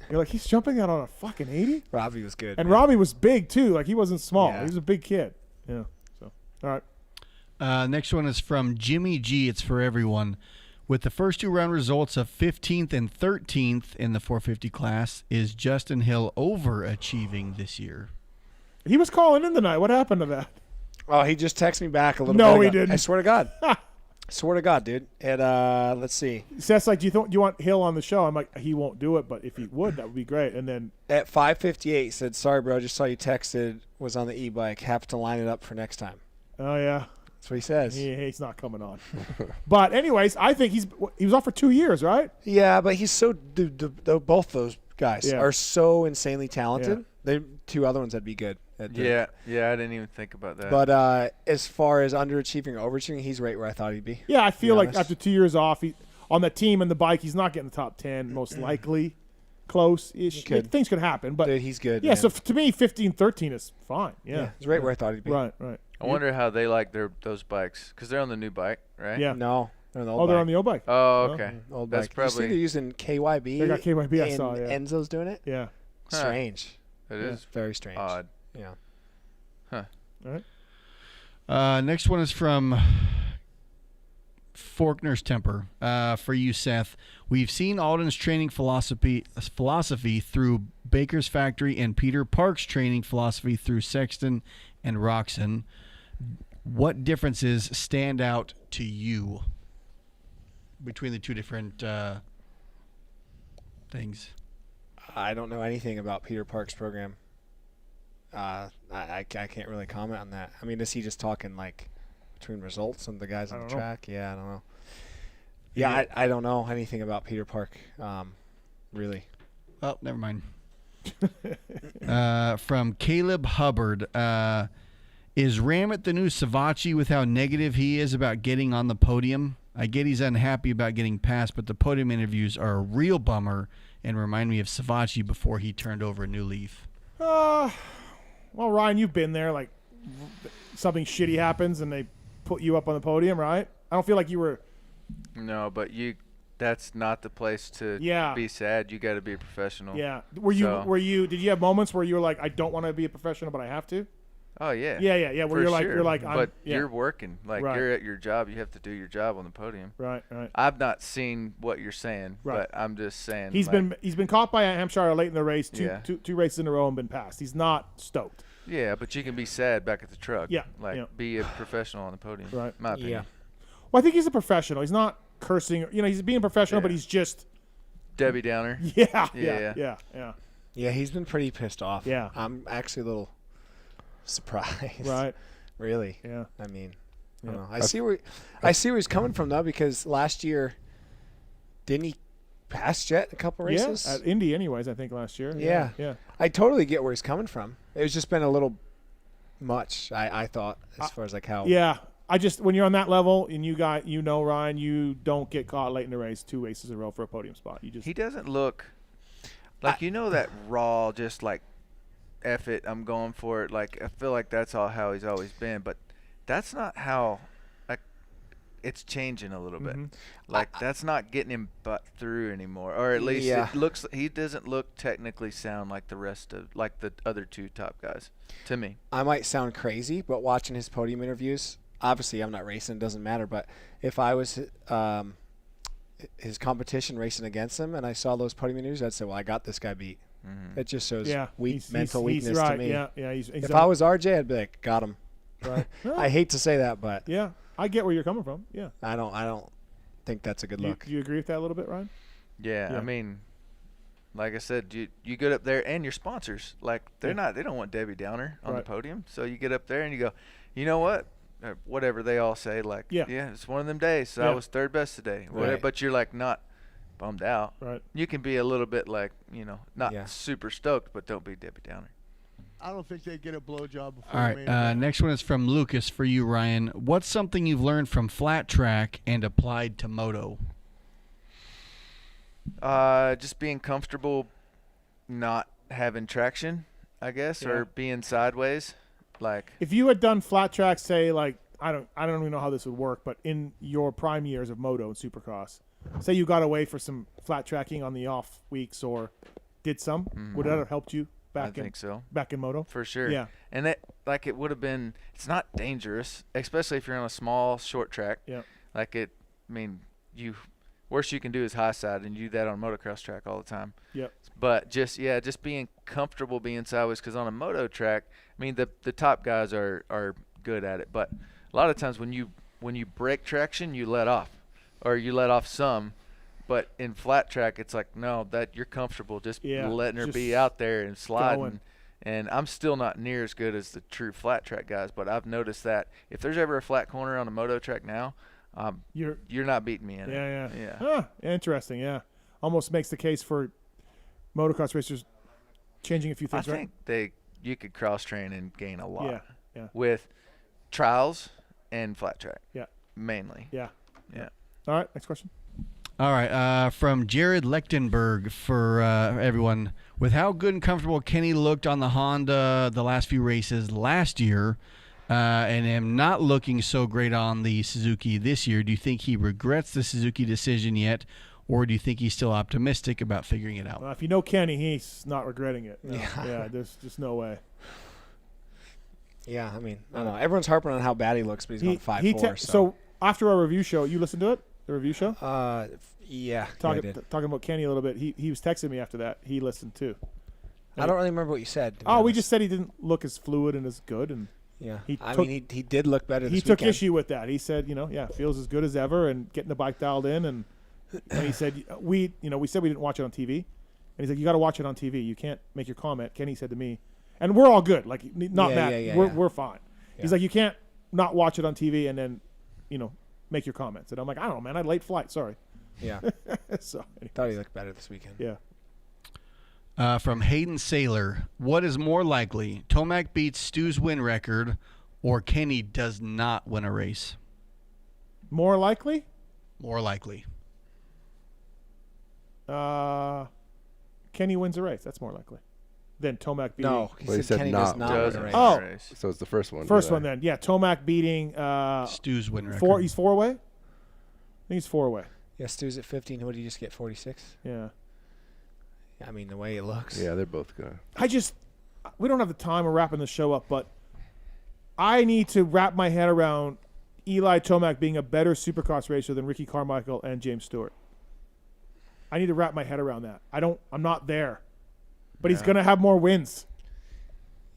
You're like, he's jumping out on a fucking 80? Robbie was good. And man. Robbie was big, too. Like, he wasn't small. Yeah. He was a big kid. Yeah. So, all right. Next one is from Jimmy G. It's for everyone. With the first 2 round results of 15th and 13th in the 450 class, is Justin Hill overachieving this year? He was calling in tonight. What happened to that? Oh, he just texted me back a little bit No, ago. he didn't. I swear to God. Swear to God, dude. And let's see. Seth's like, do you want Hill on the show? I'm like, he won't do it, but if he would, that would be great. And then at 5:58, said, sorry, bro, just saw you texted, was on the e-bike. Have to line it up for next time. Oh, yeah. That's what he says. He's not coming on. But anyways, I think he was off for 2 years, right? Yeah, but he's so both those guys are so insanely talented. Yeah. They 2 other ones that'd be good. Yeah, I didn't even think about that. But as far as underachieving or overachieving, he's right where I thought he'd be. Yeah, I feel like after 2 years off, on the team and the bike, he's not getting the top 10, most likely. Close-ish. Things could happen. But dude, he's good. Yeah, man. So to me, 15, 13 is fine. Yeah, he's right where I thought he'd be. Right. I wonder how they like those bikes, because they're on the new bike, right? Yeah. No. They're on the old bike. They're on the old bike. Oh, okay. Old That's bike. probably. You see they're using KYB. They got KYB, I saw, and Enzo's doing it? Yeah. Strange. It is very strange. Odd. Yeah. Huh. All right. Next one is from Faulkner's Temper. For you, Seth. We've seen Alden's training philosophy through Baker's Factory and Peter Park's training philosophy through Sexton and Roxon. What differences stand out to you between the 2 different things? I don't know anything about Peter Park's program. I can't really comment on that. I mean, is he just talking like between results and the guys on the track? Yeah, I don't know. Yeah, I don't know anything about Peter Park, really. Oh, never mind. From Caleb Hubbard. Is Ramit the new Savachi with how negative he is about getting on the podium? I get he's unhappy about getting passed, but the podium interviews are a real bummer and remind me of Savachi before he turned over a new leaf. Well, Ryan, you've been there. Like, something shitty happens and they put you up on the podium, right? I don't feel like you were. No, but that's not the place to be sad. You got to be a professional. Yeah. Did you have moments where you were like, I don't want to be a professional, but I have to? Oh yeah. Yeah. Where you're like, but you're working. Like Right. you're at your job. You have to do your job on the podium. Right. I've not seen what you're saying, Right. but I'm just saying. He's been caught by a Hampshire late in the race, two races in a row and been passed. He's not stoked. Yeah, but you can be sad back at the truck. Yeah. Be a professional on the podium. Right. My opinion. Yeah. Well, I think he's a professional. He's not cursing. He's being professional, but he's just Debbie Downer. Yeah. Yeah, he's been pretty pissed off. Yeah. I'm actually a little surprised. Right. Really. Yeah. I mean, Yeah. I don't know. I see where he's coming from though, because last year, didn't he pass Jett a couple races? Yeah, at Indy anyways, I think last year. Yeah. I totally get where he's coming from. It's just been a little much, I thought, as far as like how. Yeah. When you're on that level and Ryan, you don't get caught late in the race 2 races in a row for a podium spot. He doesn't look like that raw, just like F it, I'm going for it. Like I feel like that's how he's always been, but that's not how. Like it's changing a little bit. Like that's not getting him butt through anymore, or at least it looks. He doesn't look technically sound like the rest of the other 2 top guys to me. I might sound crazy, but watching his podium interviews, obviously I'm not racing, it doesn't matter. But if I was his competition racing against him and I saw those podium interviews, I'd say, well, I got this guy beat. It just shows mental weakness right. to me. Yeah. If I was RJ, I'd be like, got him. Right. I hate to say that, but yeah, I get where you're coming from. Yeah. I don't think that's a good look. Do you agree with that a little bit, Ryan? Yeah. I mean, like I said, you get up there and your sponsors, like they don't want Debbie Downer on the podium. So you get up there and you go, you know what? Or whatever they all say, like, it's one of them days. So I was 3rd best today. Whatever, but you're like not bummed out. Right. You can be a little bit like, not super stoked, but don't be Debbie Downer. I don't think they get a blowjob before. All right. Next one is from Lucas for you, Ryan. What's something you've learned from flat track and applied to moto? Just being comfortable, not having traction, I guess, or being sideways. Like if you had done flat track, say like I don't even know how this would work, but in your prime years of moto and supercross, say you got away for some flat tracking on the off weeks or did some, would that have helped you back think so. Back in moto? For sure. Yeah. And that it would have been, it's not dangerous, especially if you're on a small short track. Yeah. Worst you can do is high side, and you do that on a motocross track all the time. Yep. But just being comfortable being sideways, because on a moto track, I mean, the top guys are good at it, but a lot of times when you break traction, you let off, or you let off some. But in flat track, it's like, no, that you're comfortable just letting her be out there and sliding. Going. And I'm still not near as good as the true flat track guys, but I've noticed that if there's ever a flat corner on a moto track now, you're not beating me in it. Yeah. Huh, interesting. Yeah, almost makes the case for motocross racers changing a few things. I think you could cross train and gain a lot. Yeah. With trials and flat track. Yeah. Mainly. Yeah. All right. Next question. All right. From Jared Lechtenberg for everyone. With how good and comfortable Kenny looked on the Honda the last few races last year, and him not looking so great on the Suzuki this year, do you think he regrets the Suzuki decision yet, or do you think he's still optimistic about figuring it out? Well, if you know Kenny, he's not regretting it. No. Yeah. There's just no way. Yeah, I mean, I don't know. Everyone's harping on how bad he looks, but he's on 5'4". So after our review show, you listened to it? The review show? Yeah, talking I did. Talking about Kenny a little bit. He was texting me after that. He listened too. I don't really remember what you said. We just said he didn't look as fluid and as good. And he did look better this He took weekend. issue with that. He said, feels as good as ever and getting the bike dialed in. And he said, we said we didn't watch it on TV. And he's like, you got to watch it on TV. You can't make your comment. Kenny said to me, and we're all good. Like, not mad. We're fine. Yeah. He's like, you can't not watch it on TV and then, make your comments. And I'm like, I don't know, man. I had late flight. Sorry. Yeah. So anyway. Thought he looked better this weekend. Yeah. From Hayden Saylor, what is more likely? Tomac beats Stu's win record, or Kenny does not win a race? More likely? More likely. Kenny wins a race. That's more likely. Then Tomac beating. No, he said Kenny does not win a race. Oh, so it's the first one. First one then. Yeah, Tomac beating Stu's win record. He's 4 away? I think he's 4 away. Yeah, Stu's at 15. What did he just get, 46? Yeah. I mean, the way it looks. Yeah, they're both good. We don't have the time. We're wrapping the show up, but I need to wrap my head around Eli Tomac being a better Supercross racer than Ricky Carmichael and James Stewart. I need to wrap my head around that. I'm not there. But he's going to have more wins.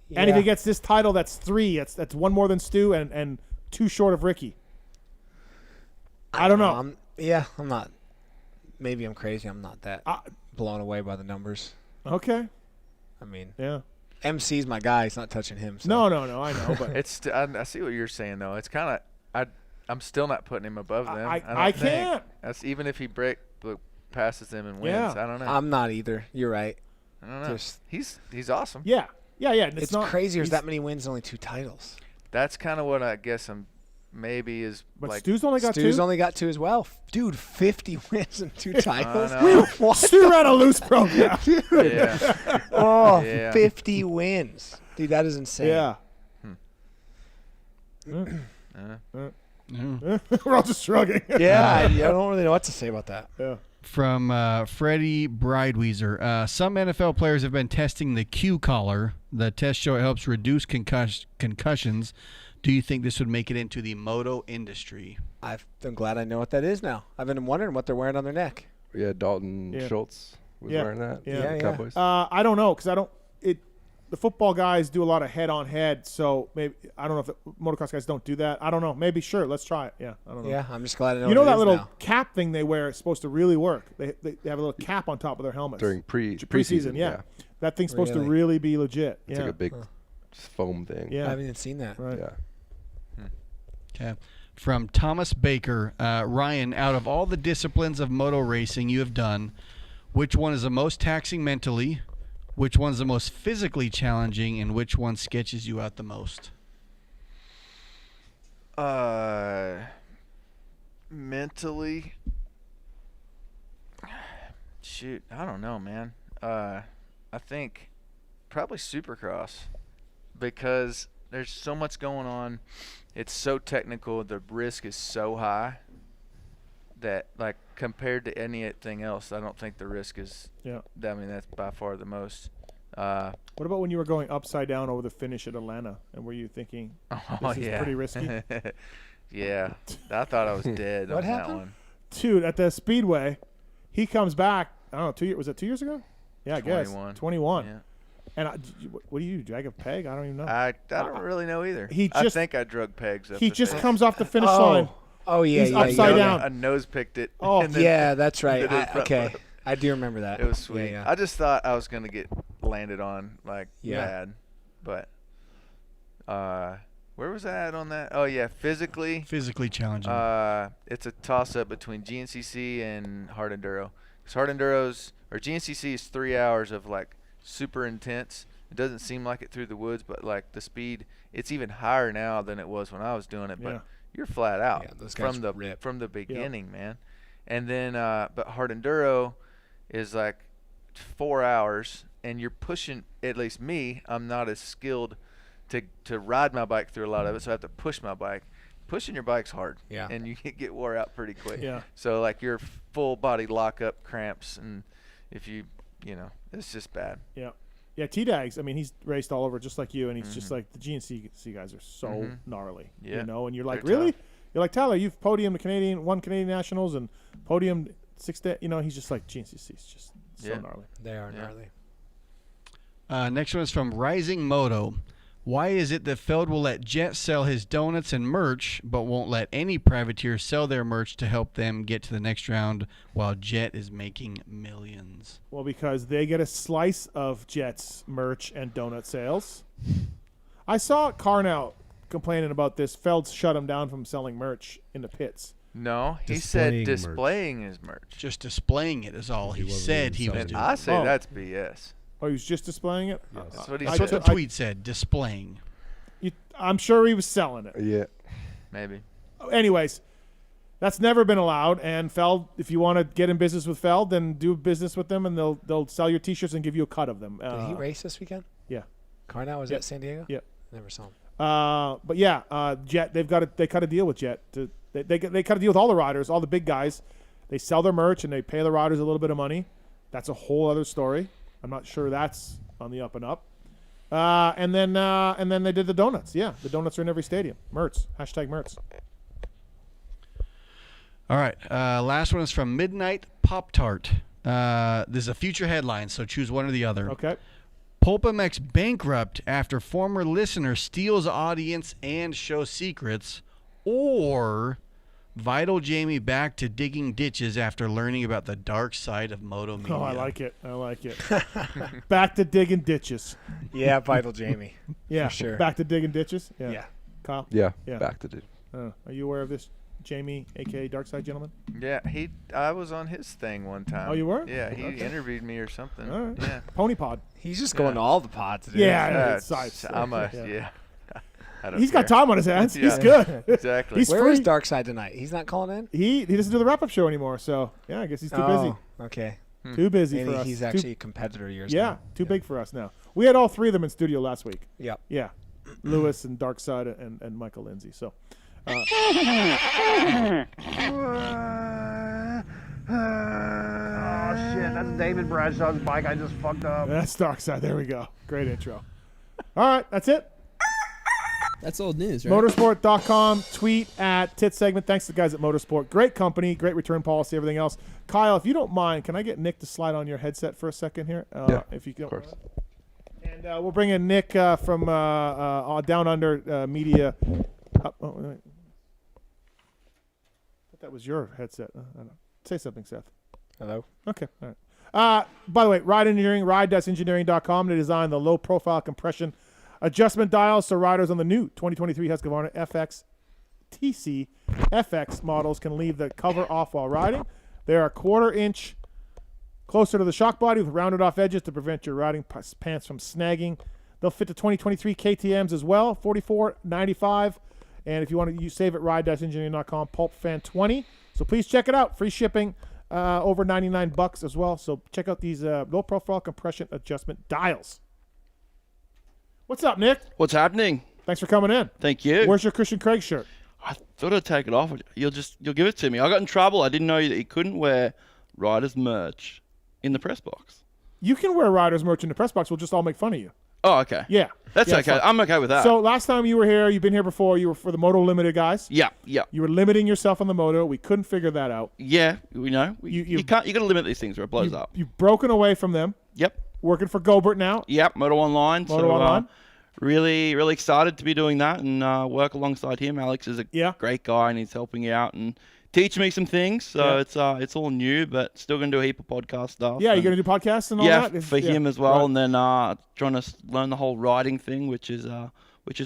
Yeah. And if he gets this title, that's 3. That's 1 more than Stu and 2 short of Ricky. I don't know. I'm not. Maybe I'm crazy. I'm not that blown away by the numbers. Okay. I mean, yeah. MC's my guy. He's not touching him. So. No, I know. But it's. I see what you're saying though. It's kind of. I'm still not putting him above them. I can't. That's even if he passes them and wins. Yeah. I don't know. I'm not either. You're right. I don't know. He's awesome. Yeah. It's crazy. There's that many wins, only 2 titles. That's kind of what I guess I'm. Maybe is but like Stu's only got 2. Stu's only got 2 as well. Dude, 50 wins and 2 titles. Stu ran a loose program. Yeah. Oh, yeah. 50 wins. Dude, that is insane. Yeah. We're all just shrugging. Yeah, I don't really know what to say about that. Yeah. From Freddie Brideweezer. Some NFL players have been testing the Q collar. The test show it helps reduce concussions. Do you think this would make it into the moto industry? I'm glad I know what that is now. I've been wondering what they're wearing on their neck. Yeah, Dalton Schultz was wearing that. Yeah, Cowboys. I don't know because the football guys do a lot of head-on-head, so maybe I don't know if the motocross guys don't do that. I don't know. Maybe sure. Let's try it. Yeah, I don't know. Yeah, I'm just glad I know. You know what that it little now. cap thing they wear is supposed to really work. They have a little cap on top of their helmets during preseason. Yeah, that thing's supposed to really be legit. It's like a big foam thing. Yeah, I haven't even seen that. Right. Yeah. Okay. From Thomas Baker, Ryan, out of all the disciplines of moto racing you have done, which one is the most taxing mentally, which one's the most physically challenging, and which one sketches you out the most? Mentally, shoot, I don't know, man. I think probably Supercross because there's so much going on. It's so technical. The risk is so high that, like, compared to anything else, I don't think the risk is. Yeah. I mean, that's by far the most. What about when you were going upside down over the finish at Atlanta, and were you thinking this is pretty risky? Yeah, I thought I was dead What on happened? that one. Dude, at the Speedway, he comes back. I don't know. 2 years? Was it 2 years ago? Yeah, I guess 21. Yeah. And what do you drag a peg? I don't even know. I don't really know either. I think I drug pegs. Up he the just thing. comes off the finish line. Oh yeah, He's upside down. I nose picked it. Oh and then yeah, that's right. did it Okay, I do remember that. It was sweet. Yeah. I just thought I was gonna get landed on bad, but where was I at on that? Oh yeah, physically challenging. It's a toss up between GNCC and hard enduro. Because hard enduros or GNCC is 3 hours of like super intense. It doesn't seem like it through the woods, but like the speed, it's even higher now than it was when I was doing it. But you're flat out from the beginning, man. And then, but hard enduro is like 4 hours, and you're pushing. At least me, I'm not as skilled to ride my bike through a lot of it, so I have to push my bike. Pushing your bike's hard, and you get wore out pretty quick. Yeah. So like your full body lockup cramps, and if you it's just bad. Yeah. Yeah, T-Dags, I mean, he's raced all over just like you, and he's just like, the GNC guys are so gnarly, and you're like, They're really? tough. You're like, Tyler, you've podiumed won Canadian Nationals and podiumed 6 days, he's just like, GNCC is just so gnarly. They are gnarly. Next one is from Rising Moto. Why is it that Feld will let Jett sell his donuts and merch, but won't let any privateer sell their merch to help them get to the next round while Jett is making millions? Well, because they get a slice of Jett's merch and donut sales. I saw Carnell complaining about this. Feld shut him down from selling merch in the pits. No, he said displaying his merch. Just displaying it is all he said he was doing. I say that's BS. Oh, he was just displaying it? That's what he That's said. what the tweet said, displaying. I'm sure he was selling it. Yeah. Maybe. Anyways, that's never been allowed. And Feld, if you want to get in business with Feld, then do business with them, and they'll sell your T-shirts and give you a cut of them. Did he race this weekend? Yeah. Carnell was at San Diego? Yeah. Never saw him. But yeah, Jett, they cut a deal with Jett. They cut a deal with all the riders, all the big guys. They sell their merch and they pay the riders a little bit of money. That's a whole other story. I'm not sure that's on the up and up. And then they did the donuts. Yeah, the donuts are in every stadium. Mertz. #Mertz. All right. Last one is from Midnight Pop Tart. This is a future headline, so choose one or the other. Okay. PulpMX bankrupt after former listener steals audience and show secrets, or Vital Jamie back to digging ditches after learning about the dark side of Moto Media. Oh, I like it. Back to digging ditches. Yeah, Vital Jamie. Yeah, for sure. Back to digging ditches. Yeah. Yeah. Kyle. Yeah. Back to dig. Are you aware of this, Jamie, aka Dark Side Gentleman? Yeah, I was on his thing one time. Oh, you were? Yeah, he Okay. interviewed me or something. All right. Yeah. Pony Pod. He's just going to all the pods. Dude. Yeah, it's Sypes. Yeah. I don't He's care. got time on his hands. Yeah. He's good. Exactly. He's Where free. is Dark Side tonight? He's not calling in? He doesn't do the wrap-up show anymore, so yeah, I guess he's too busy. Okay. Too busy And for us. he's actually a competitor of yours. Yeah, now. too big for us now. We had all three of them in studio last week. Yep. Yeah, Lewis and Darkside and Michael Lindsay. So. Oh shit! That's David Bradshaw's bike. I just fucked up. That's Darkside. There we go. Great intro. All right, that's it. That's old news, right? Motorsport.com, tweet at Tit Segment. Thanks to the guys at Motorsport. Great company, great return policy, everything else. Kyle, if you don't mind, can I get Nick to slide on your headset for a second here? Yeah, if you don't. of course. And we'll bring in Nick from Down Under Media. Oh, wait. I thought that was your headset. I don't know. Say something, Seth. Hello. Okay. All right. By the way, Ride Engineering, ride-engineering.com to design the low-profile compression adjustment dials so riders on the new 2023 Husqvarna FX TC FX models can leave the cover off while riding. They are a 1/4 inch closer to the shock body with rounded off edges to prevent your riding pants from snagging. They'll fit the 2023 KTMs as well, $44.95. And if you want to save it, ride-engineering.com, PulpFan20. So please check it out. Free shipping, over $99 as well. So check out these low-profile compression adjustment dials. What's up, Nick? What's happening? Thanks for coming in. Thank you. Where's your Christian Craig shirt? I thought I'd take it off. You'll give it to me. I got in trouble. I didn't know that you couldn't wear Riders merch in the press box. You can wear Riders merch in the press box. We'll just all make fun of you. Oh, okay. Yeah. That's Yeah, okay. fine. I'm okay with that. So last time you were here, you've been here before. You were for the Moto Limited guys. Yeah. You were limiting yourself on the Moto. We couldn't figure that out. Yeah, we know. You got to limit these things or it blows up. You've broken away from them. Yep. Working for Gobert now. Yep. Moto Online. Moto Online. Really, really excited to be doing that and work alongside him. Alex is a great guy and he's helping out and teaching me some things. So it's all new, but still going to do a heap of podcast stuff. Yeah, you're going to do podcasts and all that? Yeah, for him as well. Right. And then trying to learn the whole riding thing, which is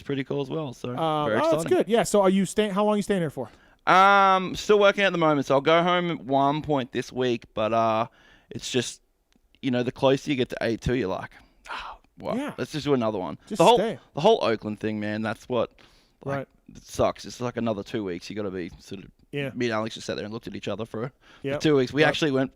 pretty cool as well. So very exciting. That's good. Yeah. So are you staying? How long are you staying here for? Still working at the moment. So I'll go home at one point this week, but it's just, the closer you get to A2, you're like, wow, let's just do another one. Just the whole Oakland thing, man. That's what right. It sucks. It's like another 2 weeks. You got to be sort of. Yeah. Me and Alex just sat there and looked at each other for 2 weeks. We actually went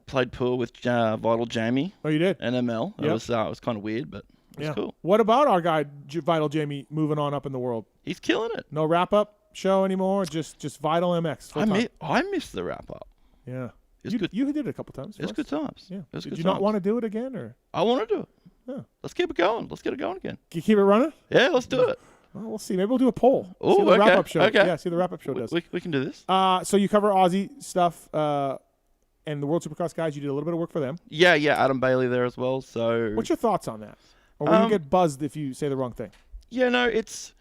played pool with Vital Jamie. Oh, you did? NML. It was kind of weird, but it was cool. What about our guy Vital Jamie moving on up in the world? He's killing it. No wrap up show anymore. Just Vital MX. I missed the wrap up. Yeah. It's good. You did it a couple times. It was good times. Yeah. Did you not want to do it again, or? I want to do it. Yeah. Let's keep it going. Let's get it going again. Can you keep it running? Yeah, let's do it. Well, we'll see. Maybe we'll do a poll. Oh, see the okay. wrap-up show. Okay. Yeah, see the wrap-up show does. We can do this. So you cover Aussie stuff and the World Supercross guys. You did a little bit of work for them. Yeah. Adam Bailey there as well. So what's your thoughts on that? Or will you get buzzed if you say the wrong thing? Yeah, no, it's,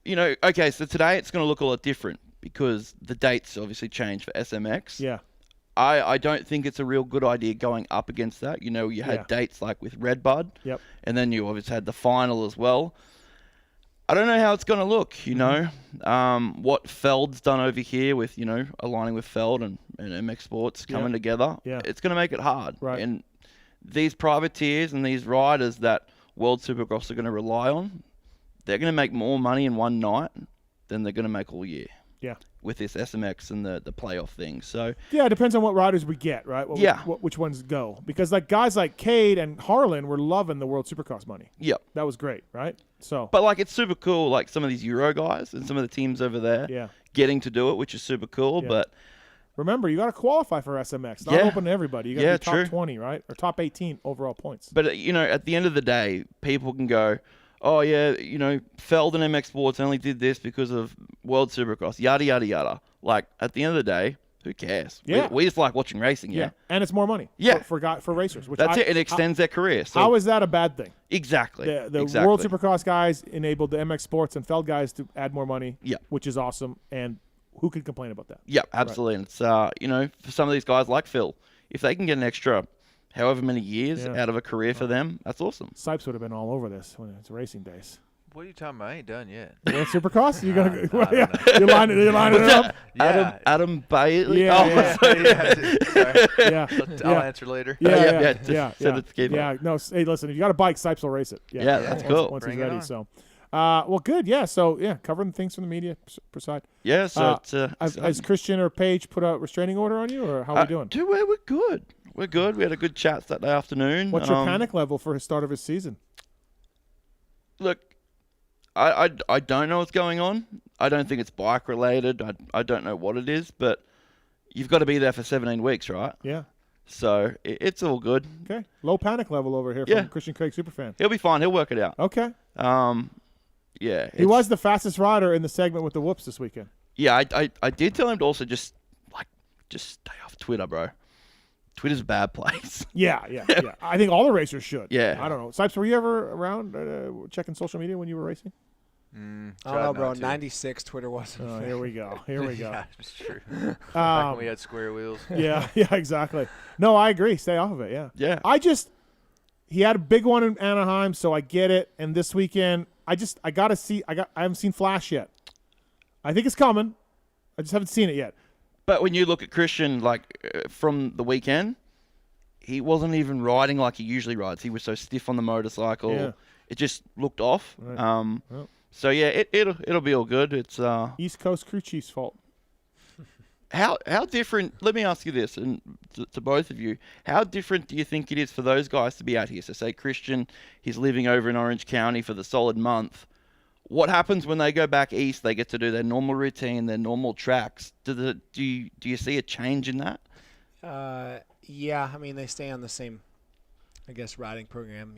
okay, so today it's going to look a lot different because the dates obviously changed for SMX. Yeah. I don't think it's a real good idea going up against that. You had dates like with Redbud. Yep. And then you obviously had the final as well. I don't know how it's going to look, what Feld's done over here with, aligning with Feld and MX Sports coming together. Yeah. It's going to make it hard. Right. And these privateers and these riders that World Supercross are going to rely on, they're going to make more money in one night than they're going to make all year. Yeah. With this SMX and the playoff thing. So yeah, it depends on what riders we get, right? Which ones go. Because guys like Cade and Harlan were loving the World Supercross money. Yep. That was great, right? So but it's super cool, like some of these Euro guys and some of the teams over there getting to do it, which is super cool. Yeah. But remember, you got to qualify for SMX. Not open to everybody. You got to be top true. 20, right? Or top 18 overall points. But, at the end of the day, people can go, oh, yeah, Feld and MX Sports only did this because of World Supercross, yada, yada, yada. Like, at the end of the day, who cares? Yeah. We just like watching racing, yeah. And it's more money for racers. Which That's it. It extends their career. So how is that a bad thing? Exactly. The World Supercross guys enabled the MX Sports and Feld guys to add more money, which is awesome. And who could complain about that? Yeah, absolutely. Right. And it's, for some of these guys like Phil, if they can get an extra however many years out of a career for them, that's awesome. Sypes would have been all over this when it's racing days. What are you talking about? I ain't done yet. World Supercross? You gonna you're lining it up? Adam Bailey. Yeah. I'll answer later. Yeah. Send it to Keith. Yeah. No. Hey, listen. If you got a bike, Sypes will race it. Yeah, that's cool. Once he's ready. So, well, good. Yeah. So, covering things from the media per side. Yeah. So has Christian or Paige put a restraining order on you, or how are we doing? We're good. We're good. We had a good chat that afternoon. What's your panic level for his start of his season? Look, I don't know what's going on. I don't think it's bike related. I don't know what it is, but you've got to be there for 17 weeks, right? Yeah. So it's all good. Okay. Low panic level over here from Christian Craig Superfan. He'll be fine. He'll work it out. Okay. Yeah. He was the fastest rider in the segment with the whoops this weekend. Yeah, I did tell him to also just stay off Twitter, bro. Twitter's a bad place. Yeah. I think all the racers should. Yeah. I don't know. Sypes, were you ever around checking social media when you were racing? I don't know, bro. 96 Twitter wasn't. Oh, here we go. Yeah, it's true. Back when we had square wheels. Yeah, exactly. No, I agree. Stay off of it. Yeah. Yeah. He had a big one in Anaheim, so I get it. And this weekend, I gotta see. I haven't seen Flash yet. I think it's coming. I just haven't seen it yet. But when you look at Christian, from the weekend, he wasn't even riding like he usually rides. He was so stiff on the motorcycle. Yeah. It just looked off. Right. So yeah, it'll be all good. It's East Coast crew chief's fault. How different? Let me ask you this, and to both of you, how different do you think it is for those guys to be out here? So say Christian, he's living over in Orange County for the solid month. What happens when they go back east? They get to do their normal routine, their normal tracks. Do you see a change in that? Yeah, I mean they stay on the same, I guess, riding program.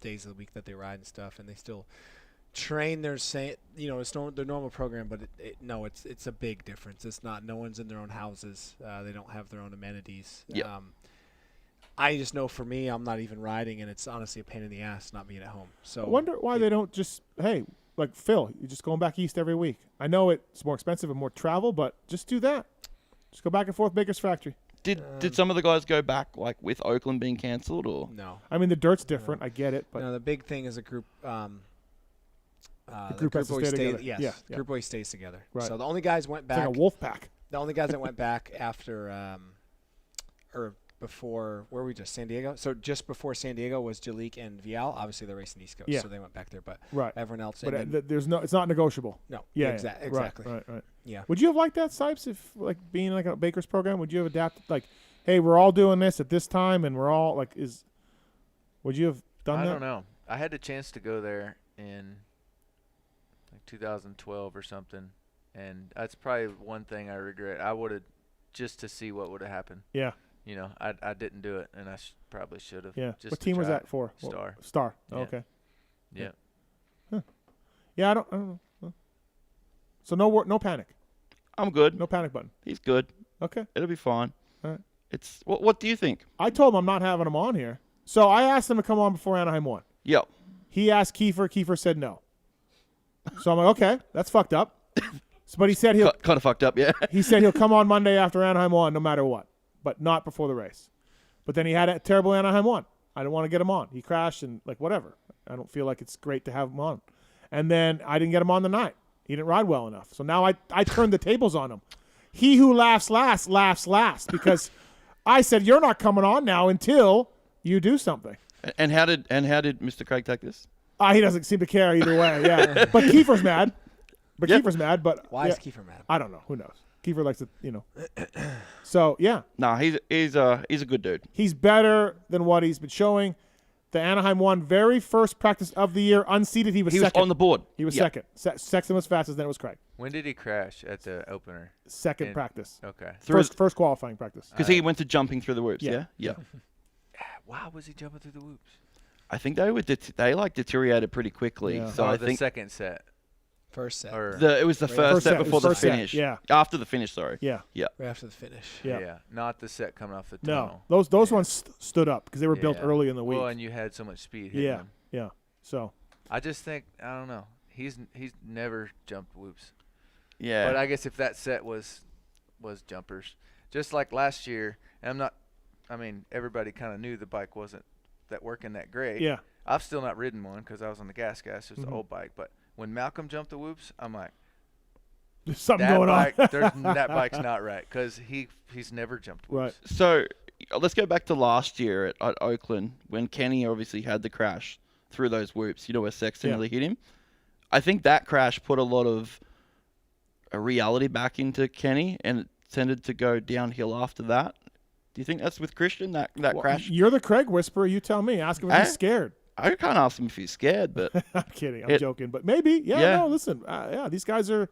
Days of the week that they ride and stuff, and they still train their it's their normal program. But it's a big difference. It's not. No one's in their own houses. They don't have their own amenities. Yeah. I just know for me, I'm not even riding, and it's honestly a pain in the ass not being at home. So I wonder why they don't just like Phil, you're just going back east every week. I know it's more expensive and more travel, but just do that. Just go back and forth, Baker's Factory. Did some of the guys go back with Oakland being cancelled or no? I mean the dirt's different. I get it, but no, the big thing is a group. The group has to stay together. Yes, group always stays together. Right. So the only guys went back. It's like a wolf pack. The only guys that went back after or before, where were we just San Diego? So just before San Diego was Jalik and Vial. Obviously they're racing East Coast, so they went back there. But everyone else. But it's not negotiable. No. Yeah. Exactly. Right. Yeah. Would you have liked that, Sypes, if being like a Baker's program? Would you have adapted hey, we're all doing this at this time, and we're all would you have done that? I don't know. I had the chance to go there in 2012 or something, and that's probably one thing I regret. I would have just to see what would have happened. Yeah. I didn't do it, and I probably should have. Yeah. Just what team was that for? Star. Star. Yeah. Oh, okay. Yeah. Huh. Yeah, I don't know. So no panic. I'm good. No panic button. He's good. Okay. It'll be fine. All right. It's what do you think? I told him I'm not having him on here. So I asked him to come on before Anaheim won. Yep. He asked Kiefer. Kiefer said no. So I'm like, okay, that's fucked up. But he said he'll kind of fucked up, yeah. He said he'll come on Monday after Anaheim won, no matter what, but not before the race. But then he had a terrible Anaheim won. I didn't want to get him on. He crashed and whatever. I don't feel like it's great to have him on. And then I didn't get him on the night. He didn't ride well enough. So now I turned the tables on him. He who laughs last laughs last because I said you're not coming on now until you do something. And how did Mr. Craig take this? He doesn't seem to care either way. Yeah, but Kiefer's mad. Kiefer's mad. But why is Kiefer mad? I don't know. Who knows? Kiefer likes to, So yeah. Nah, he's a good dude. He's better than what he's been showing. The Anaheim one, very first practice of the year, unseated. He was second. On the board. He was second. Sexton was fastest, then it was Craig. When did he crash at the opener? Second practice. Okay. First qualifying practice. Because he went to jumping through the whoops, Yeah. yeah? Why was he jumping through the whoops? I think they like deteriorated pretty quickly. Yeah. So I the think second set. First set. Or it was the first set before the first set, finish. yeah. After the finish, sorry. Yeah. Yeah. Right after the finish. Yeah. Not the set coming off the No, tunnel. those ones stood up because they were built Yeah. early in the week. Well, and you had so much speed hitting Yeah, them. yeah. So I just think I don't know. He's never jumped whoops. Yeah. But I guess if that set was jumpers, just like last year, and everybody kind of knew the bike wasn't working that great. Yeah. I've still not ridden one because I was on the gas. It was Mhm. the old bike. But when Malcolm jumped the whoops, I'm like, there's something that going bike, on. that bike's not right because he's never jumped whoops. Right. So let's go back to last year at Oakland when Kenny obviously had the crash through those whoops, where Sexton really hit him. I think that crash put a lot of a reality back into Kenny, and it tended to go downhill after that. Do you think that's with Christian, that crash? You're the Craig whisperer. You tell me. Ask him if he's scared. I can't ask him if he's scared, but I'm kidding. I'm joking, but maybe. Yeah. No, listen. These guys are.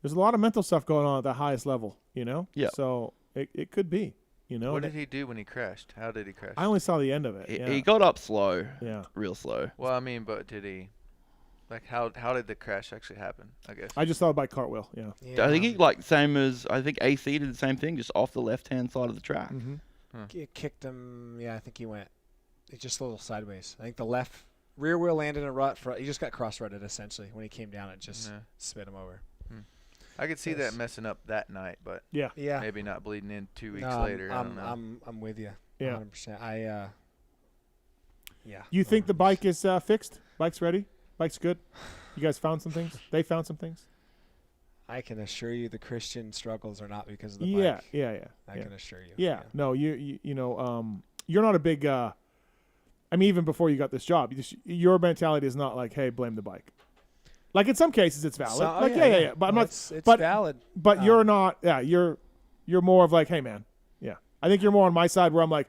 There's a lot of mental stuff going on at the highest level. Yeah. So it could be. What did he do when he crashed? How did he crash? I only saw the end of it. He got up slow. Yeah. Real slow. Well, but did he? Like, how did the crash actually happen? I guess. I just saw it by cartwell. Yeah. I think he same as AC did the same thing, just off the left-hand side of the track. Mm-hmm. It kicked him. Yeah, I think he went. It just a little sideways. I think the left rear wheel landed in a rut. He just got cross-rutted essentially when he came down. It just spit him over. I could see that messing up that night, but yeah, maybe not bleeding in 2 weeks later. I don't know. I'm with you. Yeah. 100%. You think the bike is fixed? Bike's ready? Bike's good? You guys found some things? They found some things? I can assure you the Christian struggles are not because of the bike. Yeah. I can assure you. Yeah. No, you're not a big even before you got this job, your mentality is not like, hey, blame the bike. Like in some cases it's valid. But I'm not. It's valid. But you're not. Yeah, you're more of like, hey, man. Yeah, I think you're more on my side where I'm like,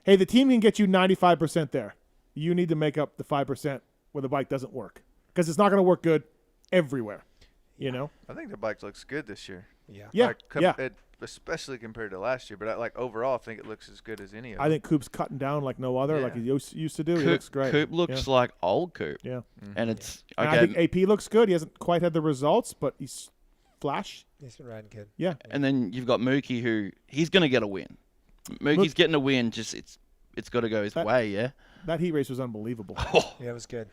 hey, the team can get you 95% there. You need to make up the 5% where the bike doesn't work because it's not going to work good everywhere. You know. I think the bike looks good this year. Yeah. Especially compared to last year, but overall, I think it looks as good as any of them. I think Coop's cutting down like no other, like he used to do. He looks great. Coop looks like old Coop. Yeah. And it's and I think AP looks good. He hasn't quite had the results, but he's flash. He's been riding good. Yeah. And then you've got Mookie, who he's going to get a win. Mookie's getting a win. Just it's got to go his way. Yeah. That heat race was unbelievable. Yeah, it was good.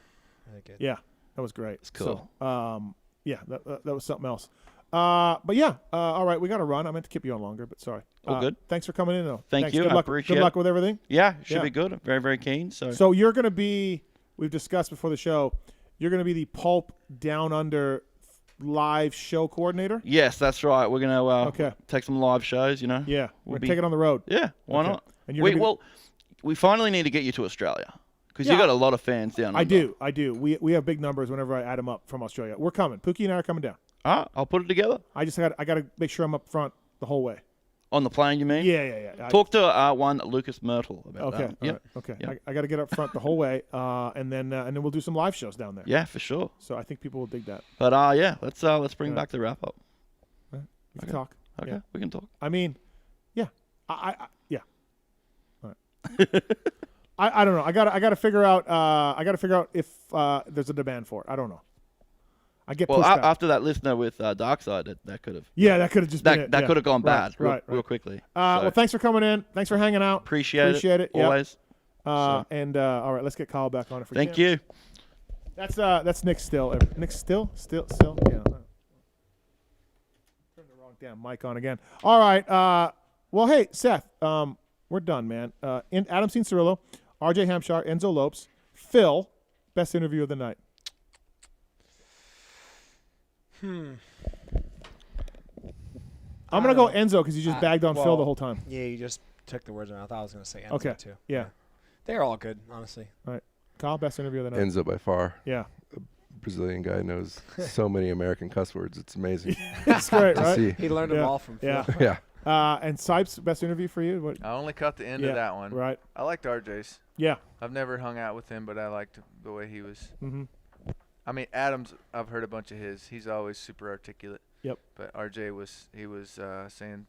Really good. Yeah, that was great. It's cool. So, that was something else. But yeah, all right, we got to run. I meant to keep you on longer, but sorry. All good. Thanks for coming in, though. Thank you. Good I luck, appreciate Good luck with everything. Yeah, should be good. I'm very, very keen. So you're going to be, we've discussed before the show, you're going to be the Pulp Down Under live show coordinator? Yes, that's right. We're going to take some live shows, Yeah, we'll take it on the road. Yeah, why not? And we finally need to get you to Australia. Because you got a lot of fans down there. I do. We have big numbers whenever I add them up from Australia. We're coming. Pookie and I are coming down. I'll put it together. I got to make sure I'm up front the whole way. On the plane, you mean? Yeah. Talk to one Lucas Myrtle about that. Okay. Yep. I got to get up front the whole way, and then we'll do some live shows down there. Yeah, for sure. So I think people will dig that. But let's bring back the wrap up. We can talk. Okay, we can talk. I mean, yeah. All right. I don't know. I got to figure out. I got to figure out if there's a demand for it. I don't know. I get pushed back. After that listener with Darkside, that could have. Yeah, that could have just been it. That could have gone bad real quickly. Well, thanks for coming in. Thanks for hanging out. Appreciate it. Always. Yep. And all right, let's get Kyle back on. Thank you. That's Nick Still. Nick Still. Yeah. Turn the wrong damn mic on again. All right. Well, hey Seth. We're done, man. Adam Cianciarulo, RJ Hamshshire, Enzo Lopes, Phil, best interview of the night. I'm gonna go Enzo because you just bagged on Phil the whole time. Yeah, you just took the words out. I thought I was gonna say Enzo too. Yeah. They're all good, honestly. All right, Kyle, best interview of the night. Enzo by far. Yeah. A Brazilian guy knows so many American cuss words. It's amazing. It's great, right? See. He learned them all from Phil. Yeah. And Sypes, best interview for you? What? I only caught the end of that one. Right. I liked RJ's. Yeah. I've never hung out with him, but I liked the way he was. Mm-hmm. I mean, Adams, I've heard a bunch of his. He's always super articulate. Yep. But RJ was saying,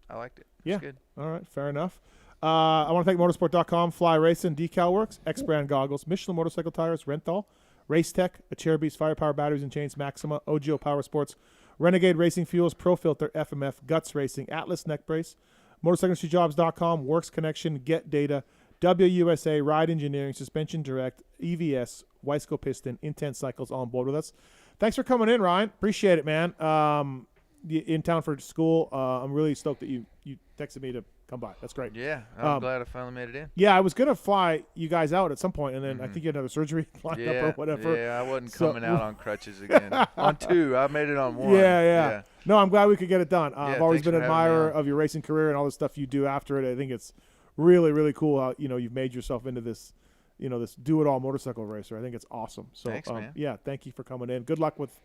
I liked it. Yeah. It's good. All right. Fair enough. I want to thank motorsport.com, Fly Racing, Decal Works, X Brand Goggles, Michelin Motorcycle Tires, Renthal, Race Tech, Acerbis, Firepower Batteries and Chains, Maxima, OGO Power Sports, Renegade Racing Fuels, Pro Filter, FMF, Guts Racing, Atlas Neck Brace, MotorcycleIndustryJobs.com, Works Connection, Get Data, WUSA, Ride Engineering, Suspension Direct, EVS, Weisco Piston, Intense Cycles, all on board with us. Thanks for coming in, Ryan. Appreciate it, man. In town for school. I'm really stoked that you texted me to come by. That's great. Yeah, I'm glad I finally made it in. Yeah, I was going to fly you guys out at some point, and then I think you had another surgery lined up or whatever. Yeah, I wasn't coming out on crutches again. On 2. I made it on 1. Yeah. No, I'm glad we could get it done. I've always been an admirer me of your racing career and all the stuff you do after it. I think it's really, really cool how, you've made yourself into this, this do-it-all motorcycle racer. I think it's awesome. So, thanks, man. Yeah, thank you for coming in. Good luck with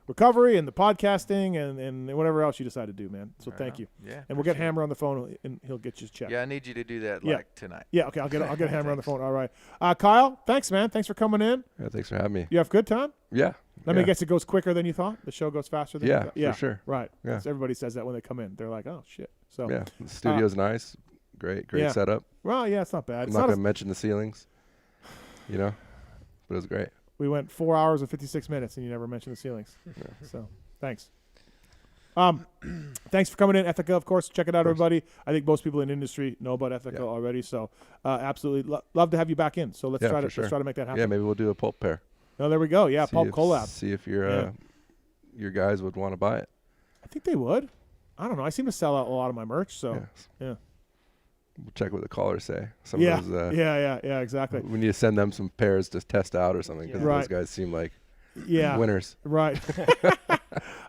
recovery and the podcasting and whatever else you decide to do, man. So thank you. Yeah. And we'll get Hammer on the phone and he'll get you checked. Yeah, I need you to do that tonight. Yeah, okay. I'll get Hammer on the phone. All right. Kyle, thanks, man. Thanks for coming in. Yeah, thanks for having me. You have a good time? Yeah. I mean, I guess it goes quicker than you thought. The show goes faster than you thought. Yeah, for sure. Right. Yeah. So everybody says that when they come in. They're like, oh shit. So yeah, the studio's nice. Great setup. Well, yeah, it's not bad. I'm not going to mention the ceilings, but it was great. We went 4 hours and 56 minutes, and you never mentioned the ceilings. Yeah. So, thanks. Thanks for coming in, Ethica. Of course, check it out, everybody. I think most people in the industry know about Ethica already. So, absolutely love to have you back in. So let's try to make that happen. Yeah, maybe we'll do a pulp pair. Oh, there we go. Yeah, pulp collab. See if your guys would want to buy it. I think they would. I don't know. I seem to sell out a lot of my merch. So, yeah. We'll check what the callers say. Yeah, exactly. We need to send them some pairs to test out or something because those guys seem like winners. Right.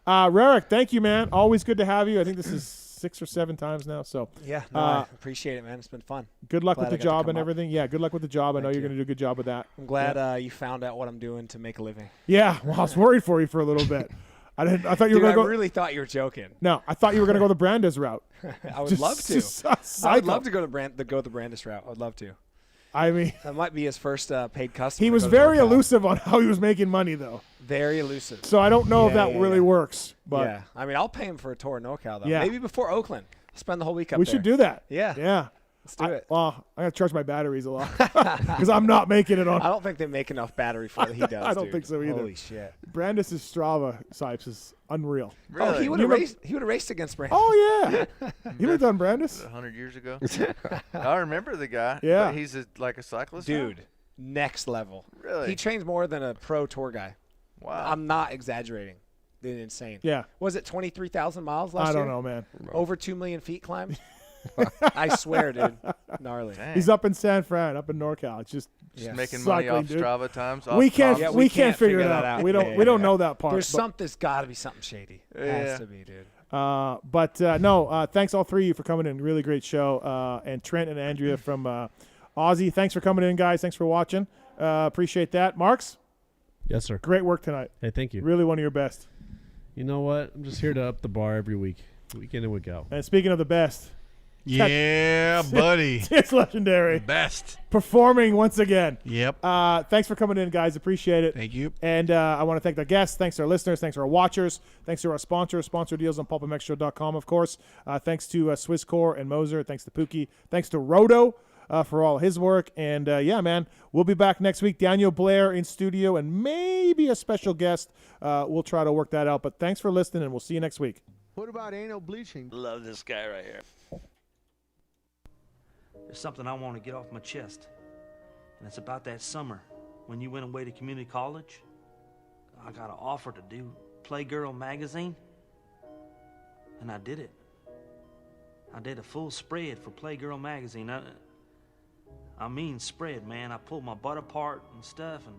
Rarick, thank you, man. Always good to have you. I think this is 6 or 7 times now. So yeah, I appreciate it, man. It's been fun. Good luck with the job and everything. Yeah, good luck with the job. I know you're going to do a good job with that. I'm glad you found out what I'm doing to make a living. Yeah, well, I was worried for you for a little bit. I thought you were going to go. I really thought you were joking. No, I thought you were going to go the Brandes route. I would love to. I would love to go the Brandes route. I would love to. I mean, that might be his first paid customer. He was very elusive on how he was making money, though. Very elusive. So I don't know if that really works. But yeah, I mean, I'll pay him for a tour in NorCal though. Yeah. Maybe before Oakland. I'll spend the whole week up there. We should do that. Yeah. Yeah. Let's do it. Well, I got to charge my batteries a lot because I'm not making it on. I don't think they make enough battery for what he does. I don't think so either. Holy shit. Brandes' Strava Sypes is unreal. Really? Oh, he would have raced against Brandes. Oh yeah. He lived on Brandes 100 years ago. I remember the guy. Yeah. But he's like a cyclist. Dude, next level. Really? He trains more than a pro tour guy. Wow. I'm not exaggerating. They're insane. Yeah. Was it 23,000 miles last year? I don't know, man. Over 2 million feet climbed? I swear, dude. Gnarly. Dang. He's up in San Fran, up in NorCal. It's just making money off Strava times. We can't figure it out. We don't know that part. There's got to be something shady. Has to be, dude. Thanks all three of you for coming in. Really great show. And Trent and Andrea from Aussie, thanks for coming in, guys. Thanks for watching. Appreciate that. Marks? Yes, sir. Great work tonight. Hey, thank you. Really one of your best. You know what? I'm just here to up the bar every week. Week in and week out. And speaking of the best. Yeah, buddy. It's legendary. Best. Performing once again. Yep. Thanks for coming in, guys. Appreciate it. Thank you. And I want to thank our guests. Thanks to our listeners. Thanks to our watchers. Thanks to our sponsors. Sponsor deals on PulpMXshow.com, of course. Thanks to Swisscore and Moser. Thanks to Pookie. Thanks to Roto for all his work. And, man, we'll be back next week. Daniel Blair in studio and maybe a special guest. We'll try to work that out. But thanks for listening, and we'll see you next week. What about anal bleaching? Love this guy right here. There's something I want to get off my chest, and it's about that summer when you went away to community college. I got an offer to do Playgirl magazine, and I did it. I did a full spread for Playgirl magazine. I mean spread, man. I pulled my butt apart and stuff, and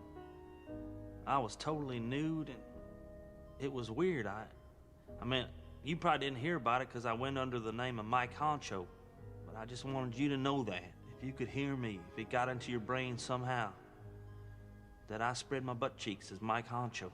I was totally nude, and it was weird. I mean, you probably didn't hear about it because I went under the name of Mike Honcho. But I just wanted you to know that. If you could hear me, if it got into your brain somehow, that I spread my butt cheeks as Mike Honcho.